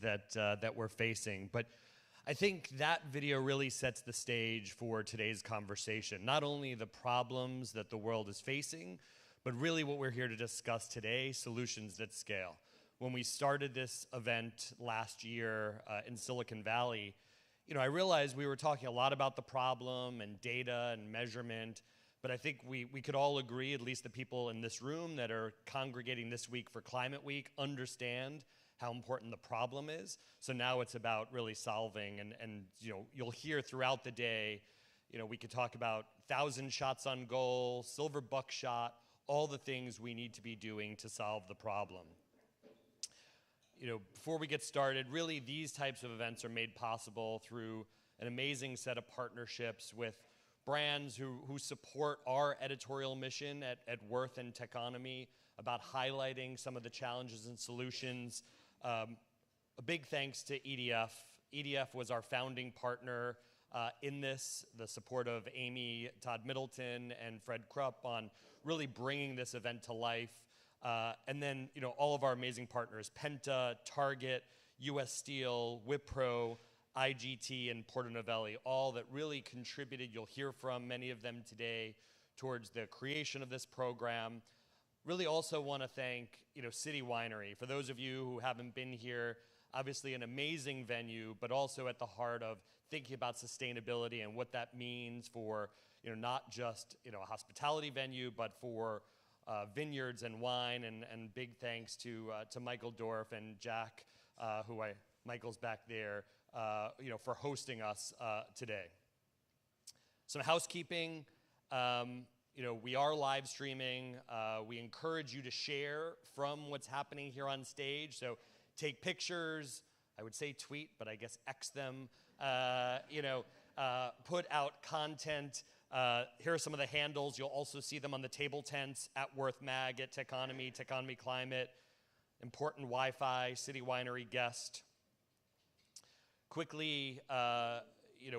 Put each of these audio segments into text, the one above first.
that we're facing. But I think that video really sets the stage for today's conversation. Not only the problems that the world is facing, but really what we're here to discuss today, solutions that scale. When we started this event last year in Silicon Valley, I realized we were talking a lot about the problem and data and measurement, but I think we could all agree, at least the people in this room that are congregating this week for Climate Week, understand how important the problem is. So now it's about really solving, and you'll hear throughout the day, we could talk about 1,000 shots on goal, silver buckshot, all the things we need to be doing to solve the problem. Before we get started, really these types of events are made possible through an amazing set of partnerships with brands who support our editorial mission at Worth and Techonomy about highlighting some of the challenges and solutions. A big thanks to EDF. EDF was our founding partner in this, the support of Amy Todd Middleton and Fred Krupp on really bringing this event to life. And then, all of our amazing partners, Penta, Target, US Steel, Wipro, IGT, and Porto Novelli, all that really contributed. You'll hear from many of them today towards the creation of this program. Really also want to thank, City Winery. For those of you who haven't been here, obviously an amazing venue, but also at the heart of thinking about sustainability and what that means for, not just, a hospitality venue, but for vineyards and wine, and big thanks to Michael Dorf and Jack, Michael's back there, for hosting us today. Some housekeeping. We are live streaming. We encourage you to share from what's happening here on stage. So take pictures. I would say tweet, but I guess X them. Put out content. Here are some of the handles. You'll also see them on the table tents at Worth Mag, at Techonomy, Techonomy Climate, Important Wi-Fi, City Winery Guest. Quickly,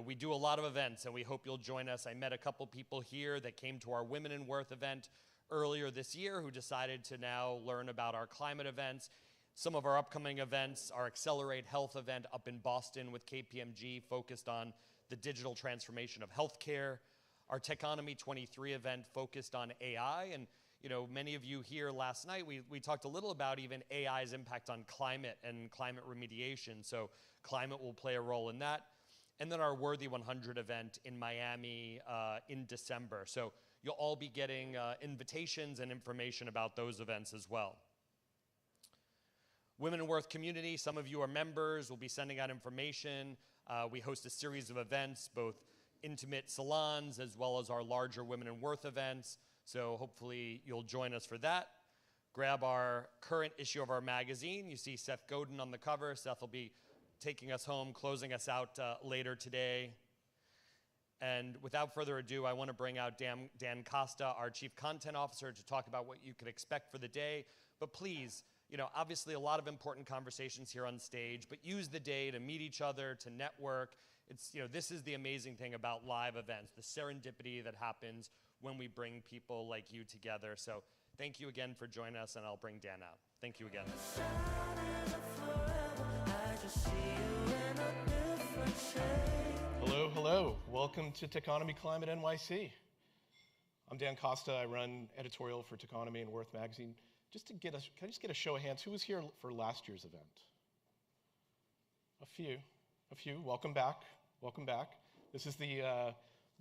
we do a lot of events, and we hope you'll join us. I met a couple people here that came to our Women in Worth event earlier this year who decided to now learn about our climate events. Some of our upcoming events, our Accelerate Health event up in Boston with KPMG, focused on the digital transformation of healthcare. Our Techonomy 23 event focused on AI, and many of you here last night, we talked a little about even AI's impact on climate and climate remediation, so climate will play a role in that. And then our Worthy 100 event in Miami in December. So you'll all be getting invitations and information about those events as well. Women in Worth community, some of you are members. We'll be sending out information. We host a series of events, both intimate salons as well as our larger Women in Worth events. So hopefully you'll join us for that. Grab our current issue of our magazine. You see Seth Godin on the cover. Seth will be taking us home, closing us out later today. And without further ado, I want to bring out Dan Costa, our Chief Content Officer, to talk about what you could expect for the day. But please, obviously a lot of important conversations here on stage, but use the day to meet each other, to network. This is the amazing thing about live events, the serendipity that happens when we bring people like you together. So thank you again for joining us, and I'll bring Dan out. Thank you again. Hello. Welcome to Techonomy Climate NYC. I'm Dan Costa. I run editorial for Techonomy and Worth Magazine. Can I just get a show of hands? Who was here for last year's event? A few. Welcome back. This is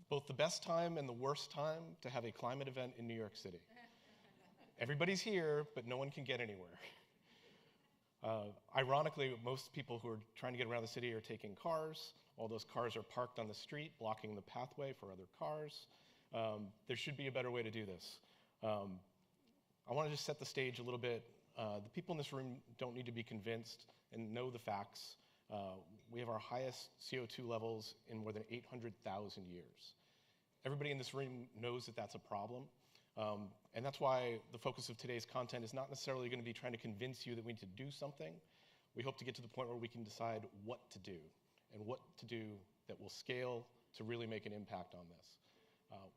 both the best time and the worst time to have a climate event in New York City. Everybody's here, but no one can get anywhere. Ironically, most people who are trying to get around the city are taking cars. All those cars are parked on the street, blocking the pathway for other cars. There should be a better way to do this. I want to just set the stage a little bit. The people in this room don't need to be convinced and know the facts. We have our highest CO2 levels in more than 800,000 years. Everybody in this room knows that that's a problem. And that's why the focus of today's content is not necessarily going to be trying to convince you that we need to do something. We hope to get to the point where we can decide what to do and what to do that will scale to really make an impact on this.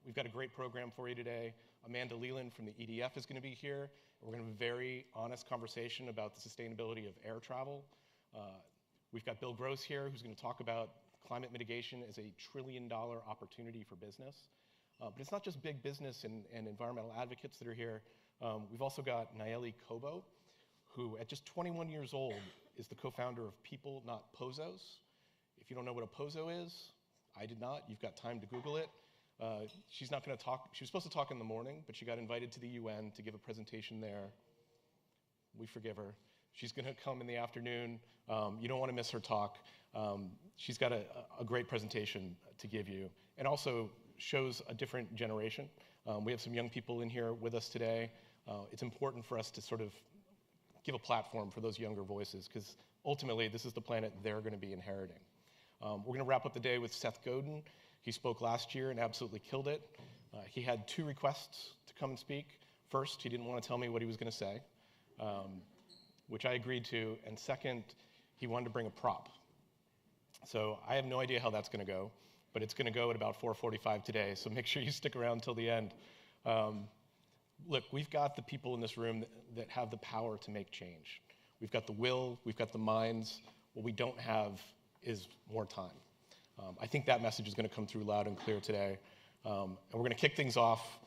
We've got a great program for you today. Amanda Leland from the EDF is going to be here. We're going to have a very honest conversation about the sustainability of air travel. We've got Bill Gross here, who's going to talk about climate mitigation as a trillion-dollar opportunity for business. But it's not just big business and environmental advocates that are here. We've also got Nayeli Kobo, who at just 21 years old is the co-founder of People Not Pozos. If you don't know what a pozo is, I did not. You've got time to Google it. She's not going to talk. She was supposed to talk in the morning, but she got invited to the UN to give a presentation there. We forgive her. She's going to come in the afternoon. You don't want to miss her talk. She's got a great presentation to give you, and also shows a different generation. We have some young people in here with us today. It's important for us to sort of give a platform for those younger voices, because ultimately this is the planet they're going to be inheriting. We're going to wrap up the day with Seth Godin. He spoke last year and absolutely killed it. He had 2 requests to come and speak. First, he didn't want to tell me what he was going to say, which I agreed to. And second, he wanted to bring a prop. So I have no idea how that's going to go, but it's going to go at about 4:45 today, so make sure you stick around till the end. Look, we've got the people in this room that have the power to make change. We've got the will, we've got the minds. What we don't have is more time. I think that message is going to come through loud and clear today. And we're going to kick things off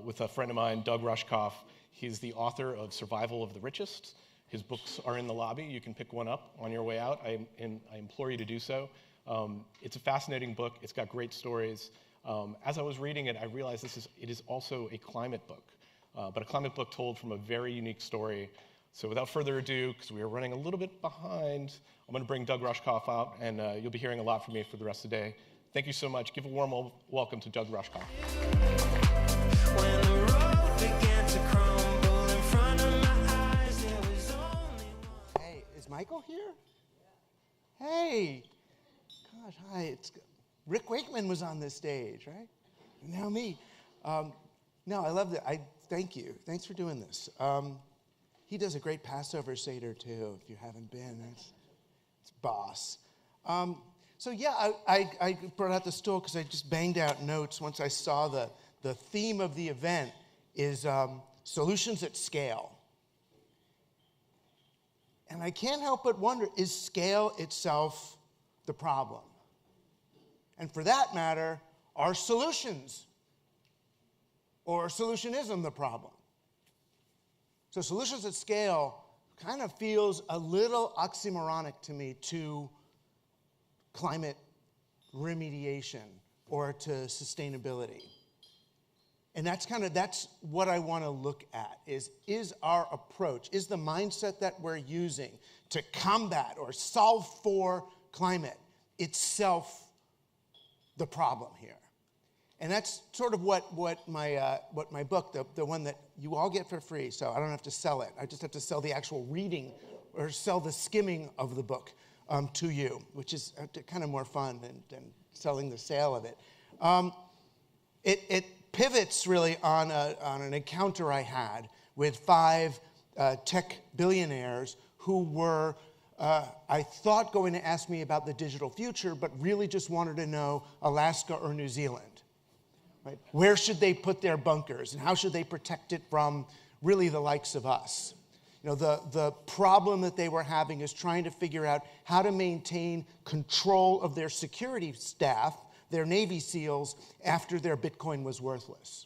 with a friend of mine, Doug Rushkoff. He's the author of Survival of the Richest. His books are in the lobby. You can pick one up on your way out. I implore you to do so. It's a fascinating book. It's got great stories. As I was reading it, I realized it is also a climate book, but a climate book told from a very unique story. So without further ado, because we are running a little bit behind, I'm going to bring Doug Rushkoff out, and you'll be hearing a lot from me for the rest of the day. Thank you so much. Give a warm welcome to Doug Rushkoff. When the road began to crumble in front of my eyes, there was only one. Hey, is Michael here? Hey, gosh, hi. It's Rick Wakeman was on this stage, right? And now me. No, I love that. Thank you. Thanks for doing this. He does a great Passover Seder too. If you haven't been, it's boss. So yeah, I brought out the stool because I just banged out notes once I saw the theme of the event is solutions at scale. And I can't help but wonder, is scale itself the problem? And for that matter, are solutions or solutionism the problem? So solutions at scale kind of feels a little oxymoronic to me to climate remediation or to sustainability. And that's what I want to look at is our approach, is the mindset that we're using to combat or solve for climate itself the problem here. And that's sort of what my book, the one that you all get for free, so I don't have to sell it. I just have to sell the actual reading or sell the skimming of the book to you, which is kind of more fun than selling the sale of it. It pivots really on an encounter I had with 5 tech billionaires who were, I thought, going to ask me about the digital future, but really just wanted to know Alaska or New Zealand. Right? Where should they put their bunkers, and how should they protect it from really the likes of us? You know, the problem that they were having is trying to figure out how to maintain control of their security staff, their Navy SEALs, after their Bitcoin was worthless.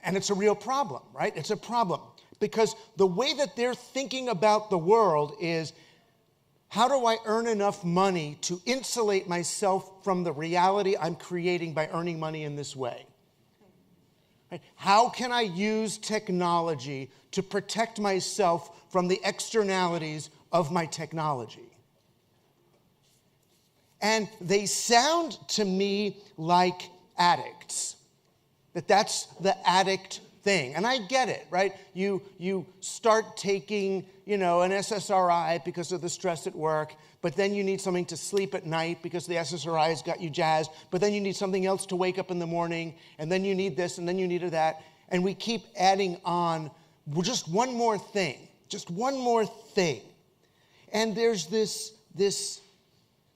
And it's a real problem, right? It's a problem because the way that they're thinking about the world is, how do I earn enough money to insulate myself from the reality I'm creating by earning money in this way? Right? How can I use technology to protect myself from the externalities of my technology? And they sound to me like addicts, that's the addict thing. And I get it, right? You start taking, an SSRI because of the stress at work, but then you need something to sleep at night because the SSRI has got you jazzed, but then you need something else to wake up in the morning, and then you need this, and then you need that, and we keep adding on just one more thing. And there's this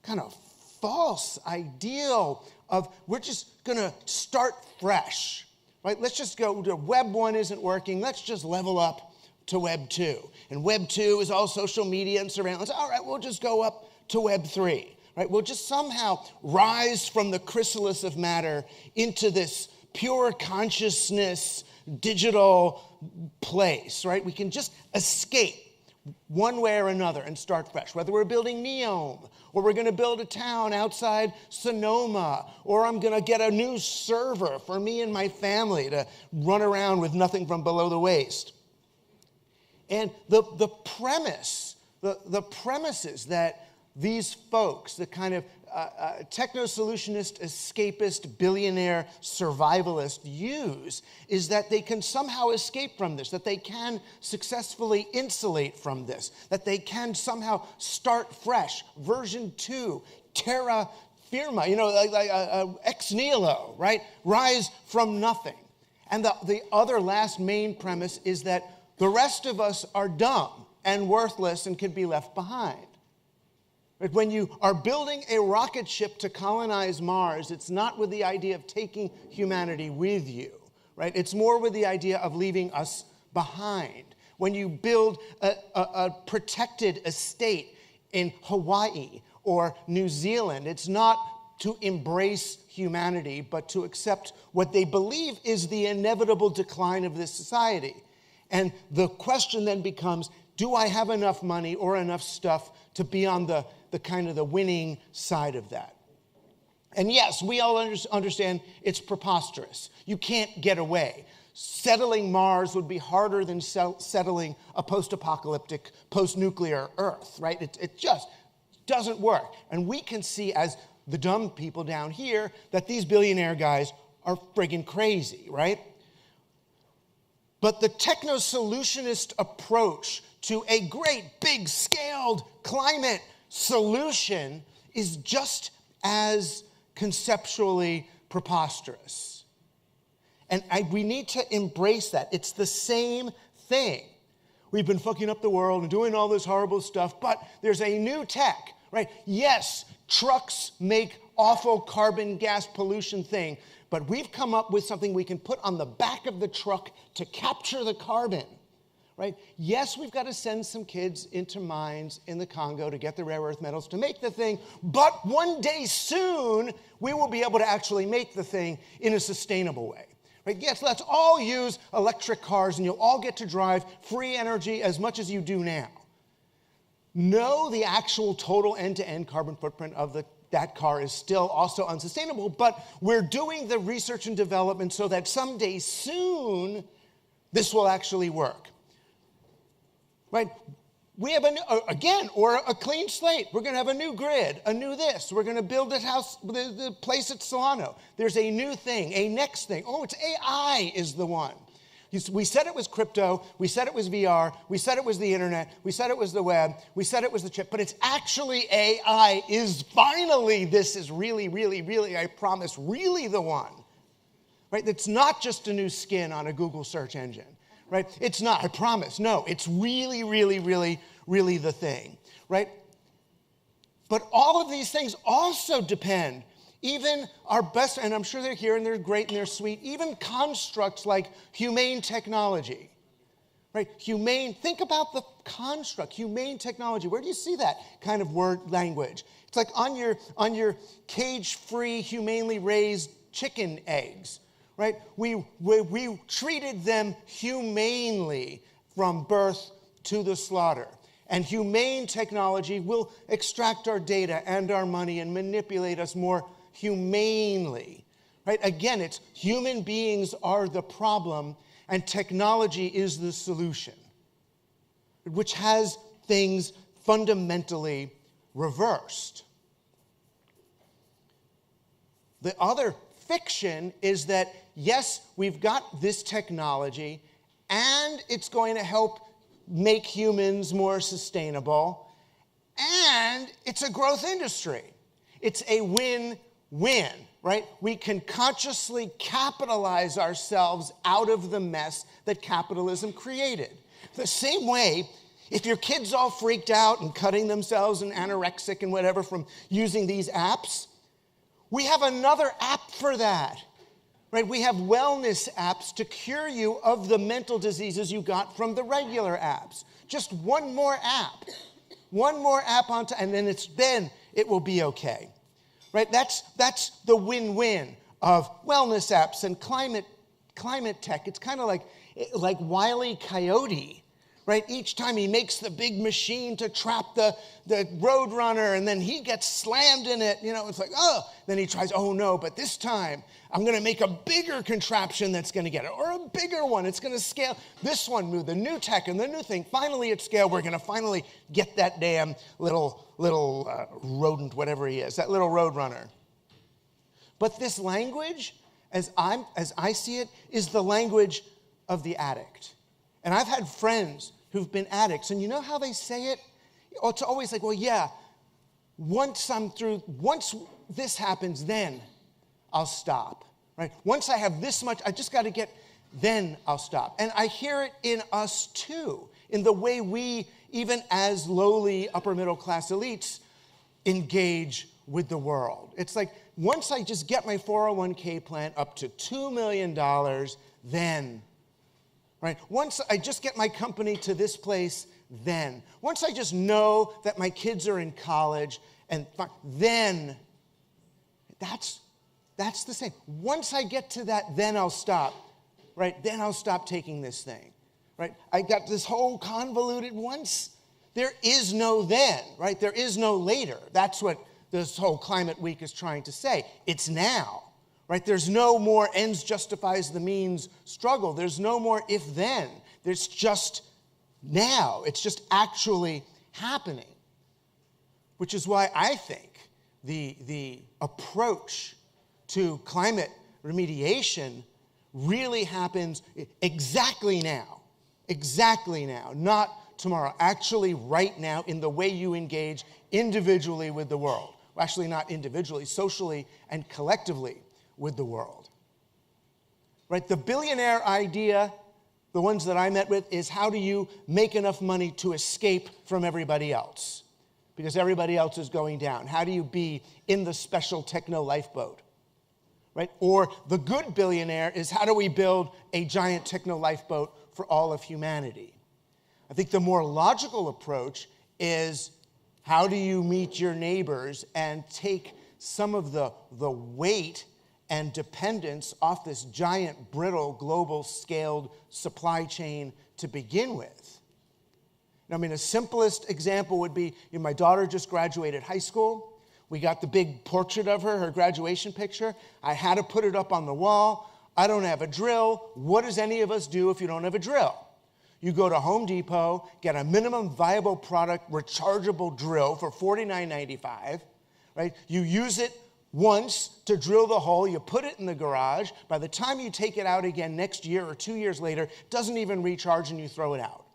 kind of false ideal of we're just going to start fresh. Right? Let's just go to Web 1 isn't working. Let's just level up to Web 2. And Web 2 is all social media and surveillance. All right, we'll just go up to Web 3. Right? We'll just somehow rise from the chrysalis of matter into this pure consciousness, digital place, right? We can just escape one way or another and start fresh. Whether we're building Neom, or we're going to build a town outside Sonoma, or I'm going to get a new server for me and my family to run around with nothing from below the waist. And the premise is that these folks, the kind of techno-solutionist, escapist, billionaire survivalist use, is that they can somehow escape from this, that they can successfully insulate from this, that they can somehow start fresh. Version 2, terra firma, ex nihilo, right? Rise from nothing. And the other last main premise is that the rest of us are dumb and worthless and can be left behind. But when you are building a rocket ship to colonize Mars, it's not with the idea of taking humanity with you, right? It's more with the idea of leaving us behind. When you build a protected estate in Hawaii or New Zealand, it's not to embrace humanity, but to accept what they believe is the inevitable decline of this society. And the question then becomes, do I have enough money or enough stuff to be on the kind of the winning side of that? And yes, we all understand it's preposterous. You can't get away. Settling Mars would be harder than settling a post-apocalyptic, post-nuclear Earth, right? It just doesn't work. And we can see as the dumb people down here that these billionaire guys are friggin' crazy, right? But the techno-solutionist approach to a great big scaled climate solution is just as conceptually preposterous. And we need to embrace that. It's the same thing. We've been fucking up the world and doing all this horrible stuff, but there's a new tech, right? Yes, trucks make awful carbon gas pollution thing, but we've come up with something we can put on the back of the truck to capture the carbon. Right? Yes, we've got to send some kids into mines in the Congo to get the rare earth metals to make the thing, but one day soon, we will be able to actually make the thing in a sustainable way. Right? Yes, let's all use electric cars and you'll all get to drive free energy as much as you do now. No, the actual total end-to-end carbon footprint of that car is still also unsustainable, but we're doing the research and development so that someday soon, this will actually work. Right? We have a clean slate. We're going to have a new grid, a new this. We're going to build a house, the place at Solano. There's a new thing, a next thing. Oh, it's AI is the one. We said it was crypto. We said it was VR. We said it was the internet. We said it was the web. We said it was the chip. But it's actually AI is finally, this is really, really, really, I promise, really the one. Right? It's not just a new skin on a Google search engine. Right? It's not, I promise. No, it's really, really, really, really the thing. Right? But all of these things also depend, even our best, and I'm sure they're here and they're great and they're sweet, even constructs like humane technology. Right? Humane, think about the construct, humane technology. Where do you see that kind of word language? It's like on your cage-free, humanely raised chicken eggs. Right? We treated them humanely from birth to the slaughter. And humane technology will extract our data and our money and manipulate us more humanely. Right? Again, it's human beings are the problem and technology is the solution, which has things fundamentally reversed. The other fiction is that, yes, we've got this technology, and it's going to help make humans more sustainable, and it's a growth industry. It's a win-win, right? We can consciously capitalize ourselves out of the mess that capitalism created. The same way, if your kid's all freaked out and cutting themselves and anorexic and whatever from using these apps, we have another app for that. right? We have wellness apps to cure you of the mental diseases you got from the regular apps. Just one more app on top, and then it will be okay, right? That's the win-win of wellness apps and climate tech. It's kind of like Wile E. Coyote, right? Each time he makes the big machine to trap the road runner, and then he gets slammed in it. It's like, oh, then he tries, oh no, but this time I'm going to make a bigger contraption that's going to get it, or a bigger one. It's going to scale. This one, the new tech and the new thing, finally at scale, we're going to finally get that damn little rodent, whatever he is, that little road runner. But this language, as I see it, is the language of the addict. And I've had friends who've been addicts, and you know how they say it? It's always like, well, yeah, once this happens, then I'll stop, right? Once I have this much, I just got to get, then I'll stop. And I hear it in us too, in the way we, even as lowly upper middle class elites, engage with the world. It's like, once I just get my 401k plan up to $2 million, then, right? Once I just get my company to this place, then. Once I just know that my kids are in college, and then, that's the same. Once I get to that, then I'll stop, right? Then I'll stop taking this thing, right? I got this whole convoluted once. There is no then, right? There is no later. That's what this whole Climate Week is trying to say. It's now, right? There's no more ends justifies the means struggle. There's no more if then. There's just now. It's just actually happening, which is why I think the approach to climate remediation really happens exactly now, not tomorrow, actually right now in the way you engage individually with the world. Well, actually not individually, socially and collectively with the world. Right? The billionaire idea, the ones that I met with, is how do you make enough money to escape from everybody else? Because everybody else is going down. How do you be in the special techno lifeboat? Right? Or the good billionaire is how do we build a giant techno lifeboat for all of humanity? I think the more logical approach is how do you meet your neighbors and take some of the weight and dependence off this giant, brittle, global scaled supply chain to begin with. I mean, the simplest example would be, my daughter just graduated high school. We got the big portrait of her graduation picture. I had to put it up on the wall. I don't have a drill. What does any of us do if you don't have a drill? You go to Home Depot, get a minimum viable product rechargeable drill for $49.95, right? You use it once to drill the hole, you put it in the garage. By the time you take it out again next year or 2 years later, it doesn't even recharge and you throw it out.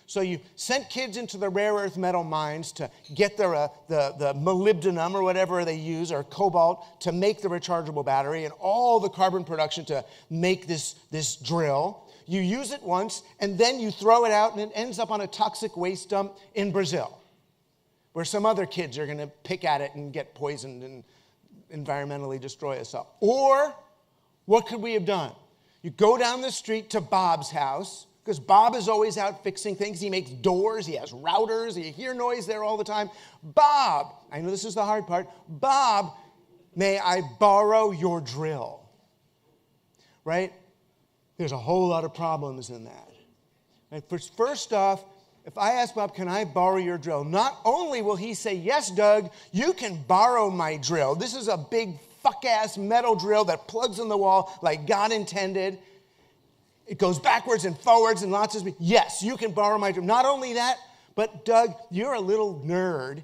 So you sent kids into the rare earth metal mines to get the molybdenum or whatever they use, or cobalt, to make the rechargeable battery, and all the carbon production to make this drill. You use it once, and then you throw it out, and it ends up on a toxic waste dump in Brazil, where some other kids are going to pick at it and get poisoned and environmentally destroy us all. Or, what could we have done? You go down the street to Bob's house, because Bob is always out fixing things. He makes doors, he has routers, you hear noise there all the time. Bob, I know this is the hard part. Bob, may I borrow your drill? Right? There's a whole lot of problems in that. Right? First off, if I ask Bob, can I borrow your drill? Not only will he say, yes, Doug, you can borrow my drill. This is a big fuck-ass metal drill that plugs in the wall like God intended. It goes backwards and forwards and lots of speed. Yes, you can borrow my drill. Not only that, but Doug, you're a little nerd.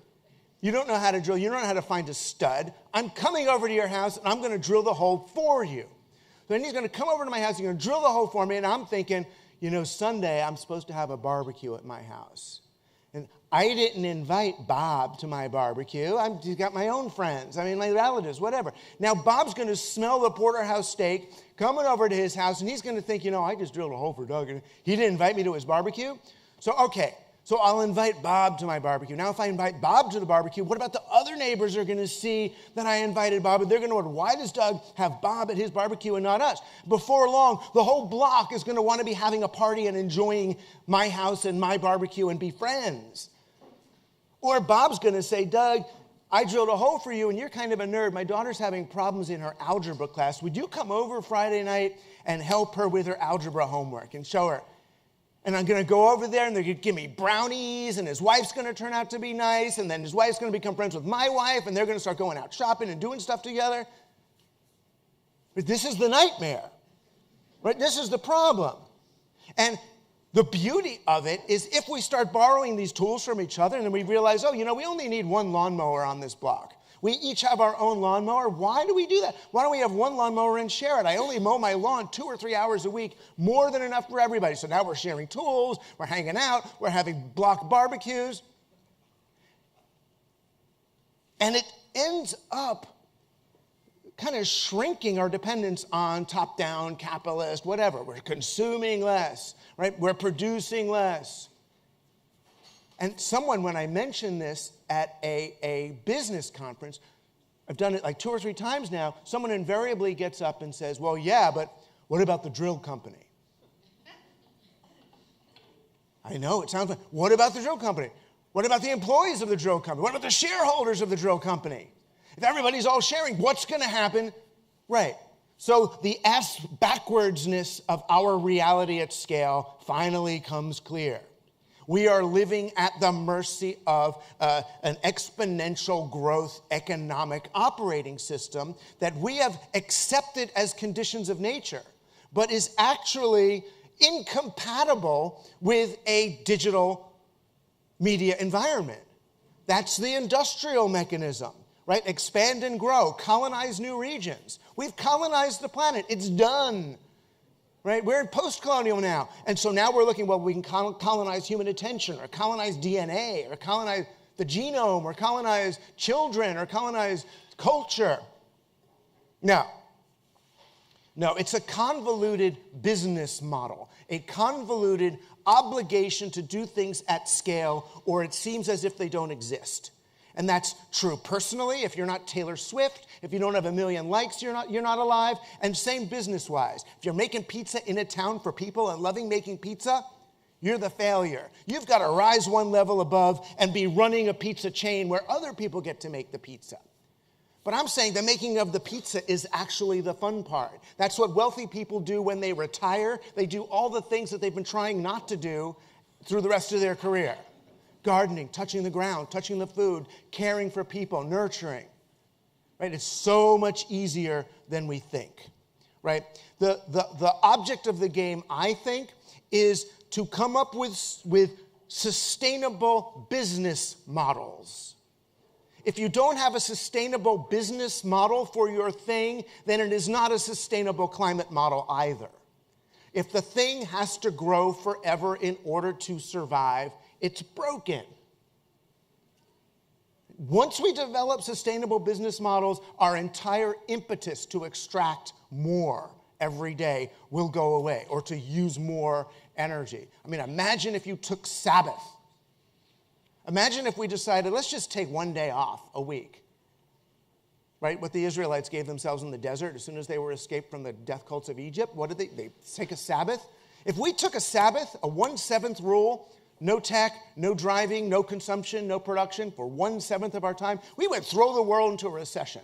You don't know how to drill. You don't know how to find a stud. I'm coming over to your house, and I'm going to drill the hole for you. Then he's going to come over to my house. He's going to drill the hole for me, and I'm thinking, Sunday I'm supposed to have a barbecue at my house. And I didn't invite Bob to my barbecue. I've got my own friends. My relatives, whatever. Now Bob's going to smell the porterhouse steak coming over to his house, and he's going to think, I just drilled a hole for Doug, and he didn't invite me to his barbecue. So So I'll invite Bob to my barbecue. Now, if I invite Bob to the barbecue, what about the other neighbors are going to see that I invited Bob? And they're going to wonder, why does Doug have Bob at his barbecue and not us? Before long, the whole block is going to want to be having a party and enjoying my house and my barbecue and be friends. Or Bob's going to say, Doug, I drilled a hole for you and you're kind of a nerd. My daughter's having problems in her algebra class. Would you come over Friday night and help her with her algebra homework and show her? And I'm going to go over there, and they're going to give me brownies, and his wife's going to turn out to be nice, and then his wife's going to become friends with my wife, and they're going to start going out shopping and doing stuff together. But this is the nightmare, right? This is the problem. And the beauty of it is if we start borrowing these tools from each other, and then we realize, oh, we only need one lawnmower on this block. We each have our own lawnmower. Why do we do that? Why don't we have one lawnmower and share it? I only mow my lawn 2 or 3 hours a week, more than enough for everybody. So now we're sharing tools, we're hanging out, we're having block barbecues. And it ends up kind of shrinking our dependence on top-down, capitalist, whatever. We're consuming less, right? We're producing less. And someone, when I mentioned this at a business conference, I've done it like 2 or 3 times now, someone invariably gets up and says, well, yeah, but what about the drill company? I know, it sounds like, what about the drill company? What about the employees of the drill company? What about the shareholders of the drill company? If everybody's all sharing, what's going to happen? Right. So the ass backwardsness of our reality at scale finally comes clear. We are living at the mercy of an exponential growth economic operating system that we have accepted as conditions of nature, but is actually incompatible with a digital media environment. That's the industrial mechanism, right? Expand and grow, colonize new regions. We've colonized the planet. It's done. Right? We're in post-colonial now. And so now we're looking, well, we can colonize human attention, or colonize DNA, or colonize the genome, or colonize children, or colonize culture. No, it's a convoluted business model, a convoluted obligation to do things at scale, or it seems as if they don't exist. And that's true personally. If you're not Taylor Swift, if you don't have 1 million likes, you're not alive. And same business-wise. If you're making pizza in a town for people and loving making pizza, you're the failure. You've got to rise one level above and be running a pizza chain where other people get to make the pizza. But I'm saying the making of the pizza is actually the fun part. That's what wealthy people do when they retire. They do all the things that they've been trying not to do through the rest of their career. Gardening, touching the ground, touching the food, caring for people, nurturing. Right? It's so much easier than we think. Right? The object of the game, I think, is to come up with sustainable business models. If you don't have a sustainable business model for your thing, then it is not a sustainable climate model either. If the thing has to grow forever in order to survive, it's broken. Once we develop sustainable business models, our entire impetus to extract more every day will go away, or to use more energy. I mean, imagine if you took Sabbath. Imagine if we decided, let's just take 1 day off a week. Right? What the Israelites gave themselves in the desert as soon as they were escaped from the death cults of Egypt. What did they take a Sabbath? If we took a Sabbath, a 1/7 rule, no tech, no driving, no consumption, no production for 1/7 of our time, we would throw the world into a recession.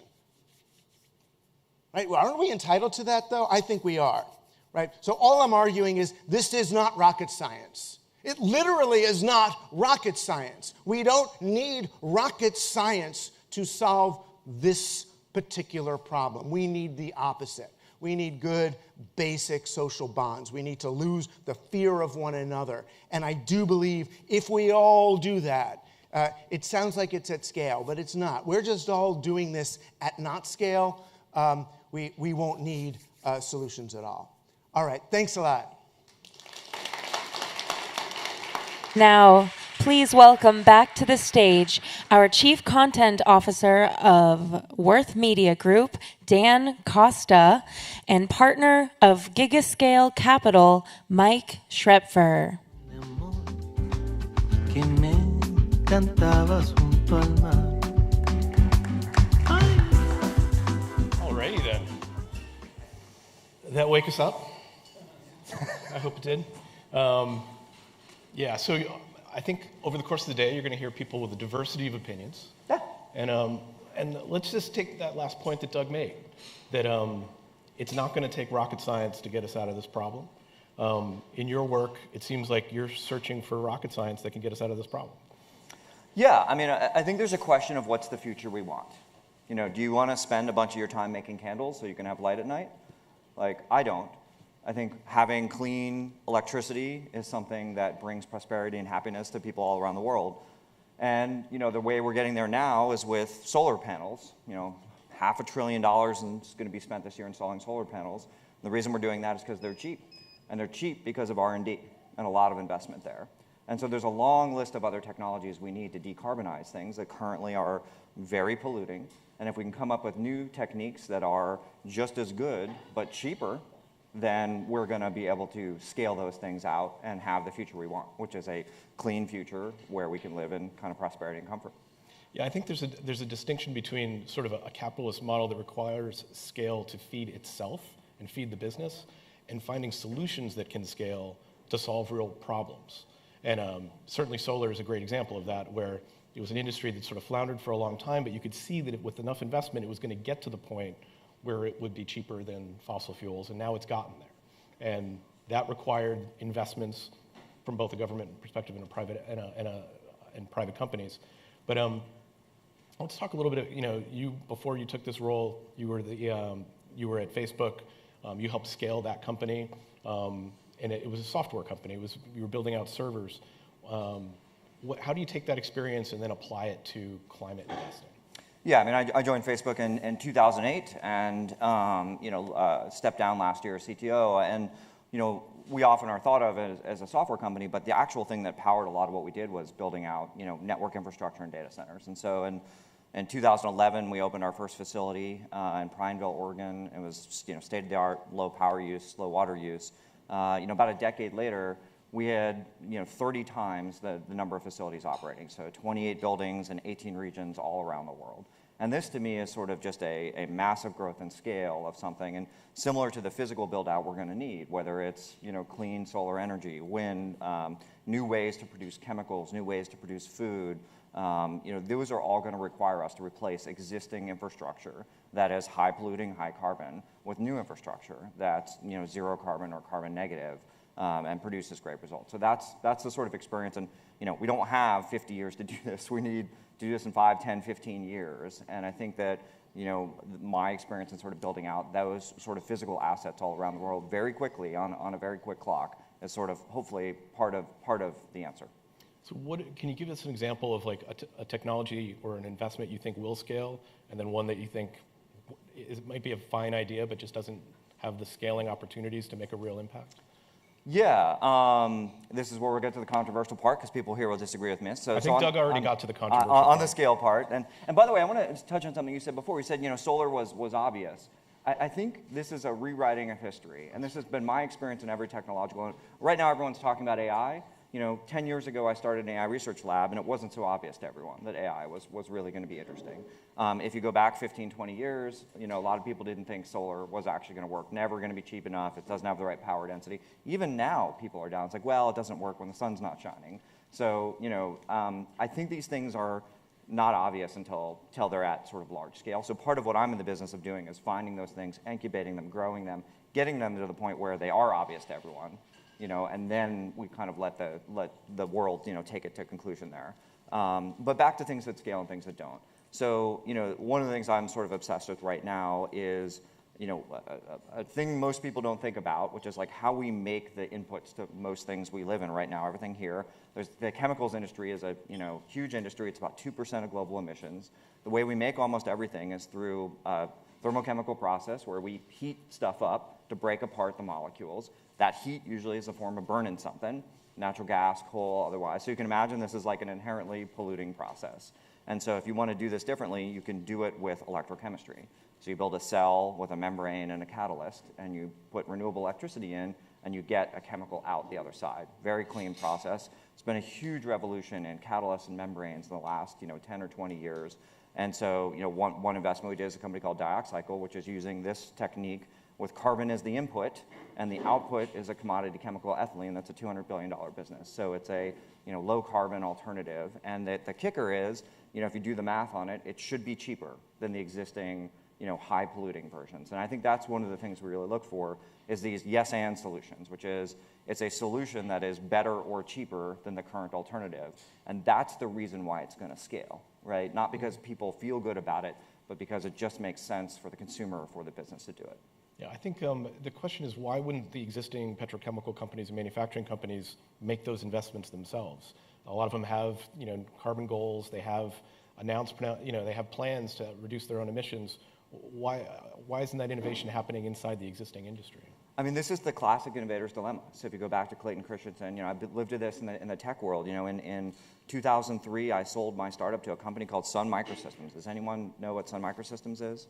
Right? Well, aren't we entitled to that, though? I think we are. Right? So all I'm arguing is this is not rocket science. It literally is not rocket science. We don't need rocket science to solve this particular problem. We need the opposite. We need good, basic social bonds. We need to lose the fear of one another. And I do believe if we all do that, it sounds like it's at scale, but it's not. We're just all doing this at not scale. We won't need solutions at all. All right, thanks a lot. Now, please welcome back to the stage our Chief Content Officer of Worth Media Group, Dan Costa, and partner of Gigascale Capital, Mike Schrepfer. que me cantabas junto al mar. Alrighty then. Did that wake us up? I hope it did. Yeah, so I think over the course of the day, you're going to hear people with a diversity of opinions. Yeah. And let's just take that last point that Doug made, that it's not going to take rocket science to get us out of this problem. In your work, it seems like you're searching for rocket science that can get us out of this problem. Yeah, I mean, I think there's a question of what's the future we want. You know, do you want to spend a bunch of your time making candles so you can have light at night? Like, I don't. I think having clean electricity is something that brings prosperity and happiness to people all around the world. And, you know, the way we're getting there now is with solar panels. You know, $500 billion is going to be spent this year installing solar panels. And the reason we're doing that is because they're cheap. And they're cheap because of R&D and a lot of investment there. And so there's a long list of other technologies we need to decarbonize things that currently are very polluting. And if we can come up with new techniques that are just as good but cheaper, then we're going to be able to scale those things out and have the future we want, which is a clean future where we can live in kind of prosperity and comfort. Yeah, I think there's a distinction between sort of a capitalist model that requires scale to feed itself and feed the business, and finding solutions that can scale to solve real problems. And certainly solar is a great example of that, where it was an industry that sort of floundered for a long time, but you could see that with enough investment, it was going to get to the point where it would be cheaper than fossil fuels, and now it's gotten there. And that required investments from both a government perspective and private companies. But let's talk a little bit. You know, before you took this role, you were at Facebook. You helped scale that company, and it was a software company. You were building out servers. How do you take that experience and then apply it to climate investing? Yeah, I mean, I joined Facebook in 2008, and stepped down last year as CTO. And you know, we often are thought of as a software company, but the actual thing that powered a lot of what we did was building out, you know, network infrastructure and data centers. And so in 2011, we opened our first facility in Prineville, Oregon. It was, you know, state-of-the-art, low power use, low water use. About a decade later, we had, 30 times the number of facilities operating. So 28 buildings in 18 regions all around the world. And this, to me, is sort of just a massive growth and scale of something, and similar to the physical build-out we're going to need, whether it's, clean solar energy, wind, new ways to produce chemicals, new ways to produce food. Those are all going to require us to replace existing infrastructure that is high polluting, high carbon, with new infrastructure that's, zero carbon or carbon negative, and produces great results. So that's the sort of experience. And we don't have 50 years to do this. We need to do this in 5, 10, 15 years. And I think that my experience in sort of building out those sort of physical assets all around the world very quickly on a very quick clock is sort of hopefully part of the answer. So can you give us an example of like a technology or an investment you think will scale, and then one that you think it might be a fine idea but just doesn't have the scaling opportunities to make a real impact? Yeah, this is where we'll get to the controversial part, because people here will disagree with me. So I think Doug already got to the controversial on part. the scale part. And by the way, I want to touch on something you said before. You said, solar was obvious. I think this is a rewriting of history, and this has been my experience in every technological. Right now, everyone's talking about AI. 10 years ago, I started an AI research lab, and it wasn't so obvious to everyone that AI was really going to be interesting. If you go back 15, 20 years, a lot of people didn't think solar was actually going to work, never going to be cheap enough, it doesn't have the right power density. Even now, people are down. It's like, well, it doesn't work when the sun's not shining. So, I think these things are not obvious until they're at sort of large scale. So part of what I'm in the business of doing is finding those things, incubating them, growing them, getting them to the point where they are obvious to everyone. And then we kind of let the world, take it to conclusion there. But back to things that scale and things that don't. So, one of the things I'm sort of obsessed with right now is, a thing most people don't think about, which is like how we make the inputs to most things we live in right now, everything here. The chemicals industry is a, huge industry. It's about 2% of global emissions. The way we make almost everything is through a thermochemical process where we heat stuff up to break apart the molecules. That heat usually is a form of burning something, natural gas, coal, otherwise. So you can imagine this is like an inherently polluting process. And so if you want to do this differently, you can do it with electrochemistry. So you build a cell with a membrane and a catalyst, and you put renewable electricity in, and you get a chemical out the other side. Very clean process. It's been a huge revolution in catalysts and membranes in the last 10 or 20 years. And so one investment we did is a company called Dioxycle, which is using this technique with carbon as the input, and the output is a commodity chemical, ethylene. That's a $200 billion business. So it's a low carbon alternative. And the kicker is, if you do the math on it, it should be cheaper than the existing high polluting versions. And I think that's one of the things we really look for is these yes and solutions, which is it's a solution that is better or cheaper than the current alternative. And that's the reason why it's going to scale, right? Not because people feel good about it, but because it just makes sense for the consumer or for the business to do it. Yeah, I think the question is, why wouldn't the existing petrochemical companies and manufacturing companies make those investments themselves? A lot of them have, carbon goals. They have announced, they have plans to reduce their own emissions. Why isn't that innovation happening inside the existing industry? I mean, this is the classic innovator's dilemma. So if you go back to Clayton Christensen, I've lived through this in the tech world. In 2003, I sold my startup to a company called Sun Microsystems. Does anyone know what Sun Microsystems is?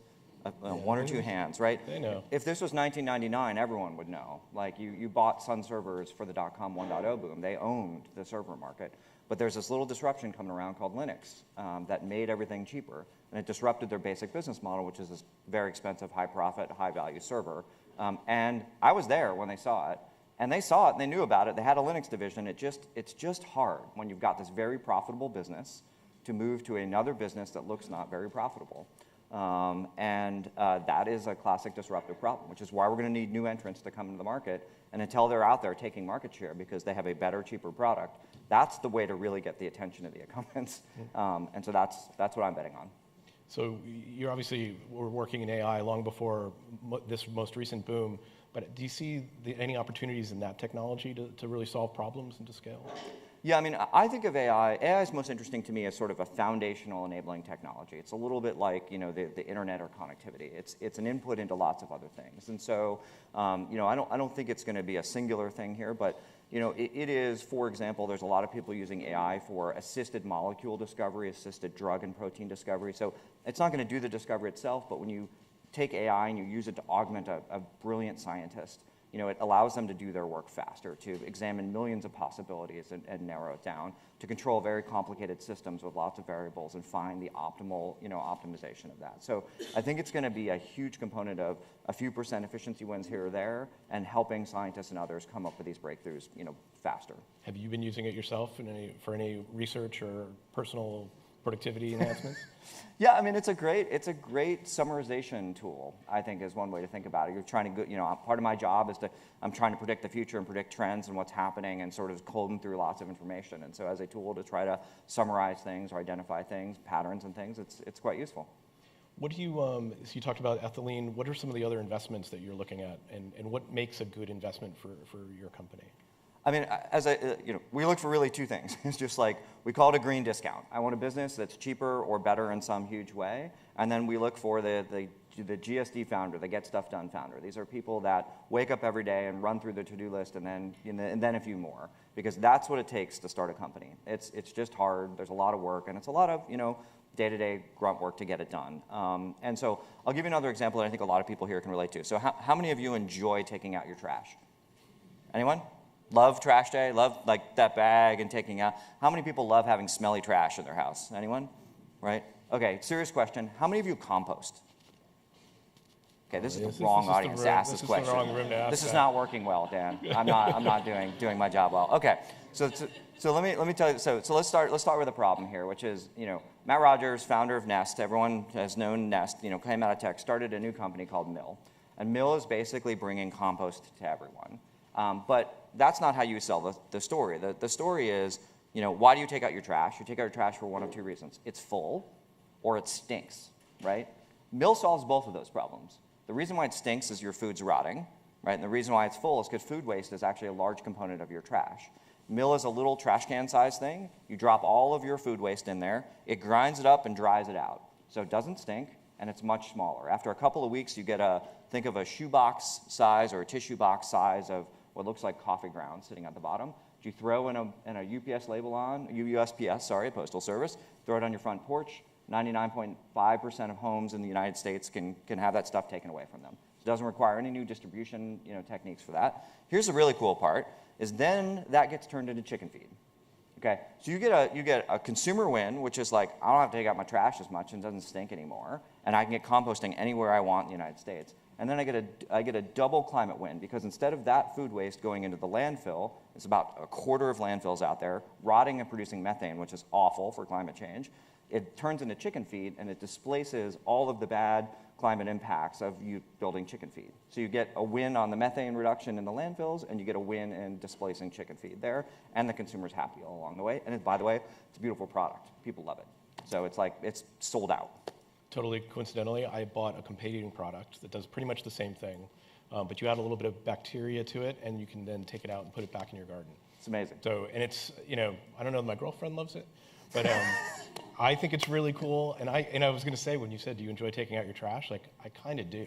One or two hands, right? They know. If this was 1999, everyone would know. Like you bought Sun servers for the .com 1.0 boom. They owned the server market. But there's this little disruption coming around called Linux that made everything cheaper. And it disrupted their basic business model, which is this very expensive, high profit, high value server. And I was there when they saw it. And they saw it and they knew about it. They had a Linux division. It's just hard when you've got this very profitable business to move to another business that looks not very profitable. That is a classic disruptive problem, which is why we're going to need new entrants to come into the market. And until they're out there taking market share because they have a better, cheaper product, that's the way to really get the attention of the incumbents. And so that's what I'm betting on. So you're obviously were working in AI long before this most recent boom, but do you see any opportunities in that technology to really solve problems and to scale? Yeah, I mean, I think of AI. AI is most interesting to me as sort of a foundational enabling technology. It's a little bit like the internet or connectivity. It's an input into lots of other things. And so I don't think it's going to be a singular thing here, but it is. For example, there's a lot of people using AI for assisted molecule discovery, assisted drug and protein discovery. So it's not going to do the discovery itself, but when you take AI and you use it to augment a brilliant scientist, it allows them to do their work faster, to examine millions of possibilities and narrow it down, to control very complicated systems with lots of variables and find the optimal, optimization of that. So I think it's going to be a huge component of a few percent efficiency wins here or there and helping scientists and others come up with these breakthroughs, faster. Have you been using it yourself for any research or personal productivity enhancements? Yeah, I mean, it's a great summarization tool, I think, is one way to think about it. You're trying to, part of my job is I'm trying to predict the future and predict trends and what's happening and sort of combing through lots of information. And so as a tool to try to summarize things or identify things, patterns and things, it's quite useful. What do you, so you talked about ethylene. What are some of the other investments that you're looking at, and what makes a good investment for your company? I mean, we look for really two things. It's just like, we call it a green discount. I want a business that's cheaper or better in some huge way. And then we look for the GSD founder, the get stuff done founder. These are people that wake up every day and run through the to-do list and then a few more, because that's what it takes to start a company. It's just hard. There's a lot of work, and it's a lot of, day-to-day grunt work to get it done. And so I'll give you another example that I think a lot of people here can relate to. So how many of you enjoy taking out your trash? Anyone? Love trash day? Love like that bag and taking out? How many people love having smelly trash in their house? Anyone? Right? Okay, serious question. How many of you compost? Okay, this is the wrong audience to ask this question. This is the wrong room to ask This is not working well, Dan. I'm not doing my job well. Okay, so let me tell you. So let's start with a problem here, which is Matt Rogers, founder of Nest. Everyone has known Nest. Came out of tech, started a new company called Mill, and Mill is basically bringing compost to everyone. But that's not how you sell the story. The story is, why do you take out your trash? You take out your trash for one of two reasons. It's full or it stinks, right? Mill solves both of those problems. The reason why it stinks is your food's rotting, right? And the reason why it's full is because food waste is actually a large component of your trash. Mill is a little trash can size thing. You drop all of your food waste in there. It grinds it up and dries it out. So it doesn't stink, and it's much smaller. After a couple of weeks, you get think of a shoebox size or a tissue box size of what looks like coffee grounds sitting at the bottom. You throw in a UPS label on, USPS, sorry, Postal Service, throw it on your front porch. 99.5% of homes in the United States can have that stuff taken away from them. It doesn't require any new distribution techniques for that. Here's the really cool part, is then that gets turned into chicken feed. Okay, so you get a consumer win, which is like, I don't have to take out my trash as much and it doesn't stink anymore, and I can get composting anywhere I want in the United States. And then I get a double climate win, because instead of that food waste going into the landfill, it's about a quarter of landfills out there rotting and producing methane, which is awful for climate change. It turns into chicken feed, and it displaces all of the bad climate impacts of you building chicken feed. So you get a win on the methane reduction in the landfills, and you get a win in displacing chicken feed there, and the consumer's happy all along the way. And by the way, it's a beautiful product. People love it. So it's like, it's sold out. Totally coincidentally, I bought a competing product that does pretty much the same thing, but you add a little bit of bacteria to it, and you can then take it out and put it back in your garden. It's amazing. So, and it's, I don't know if my girlfriend loves it, but I think it's really cool. And I was going to say, when you said, do you enjoy taking out your trash? Like, I kind of do.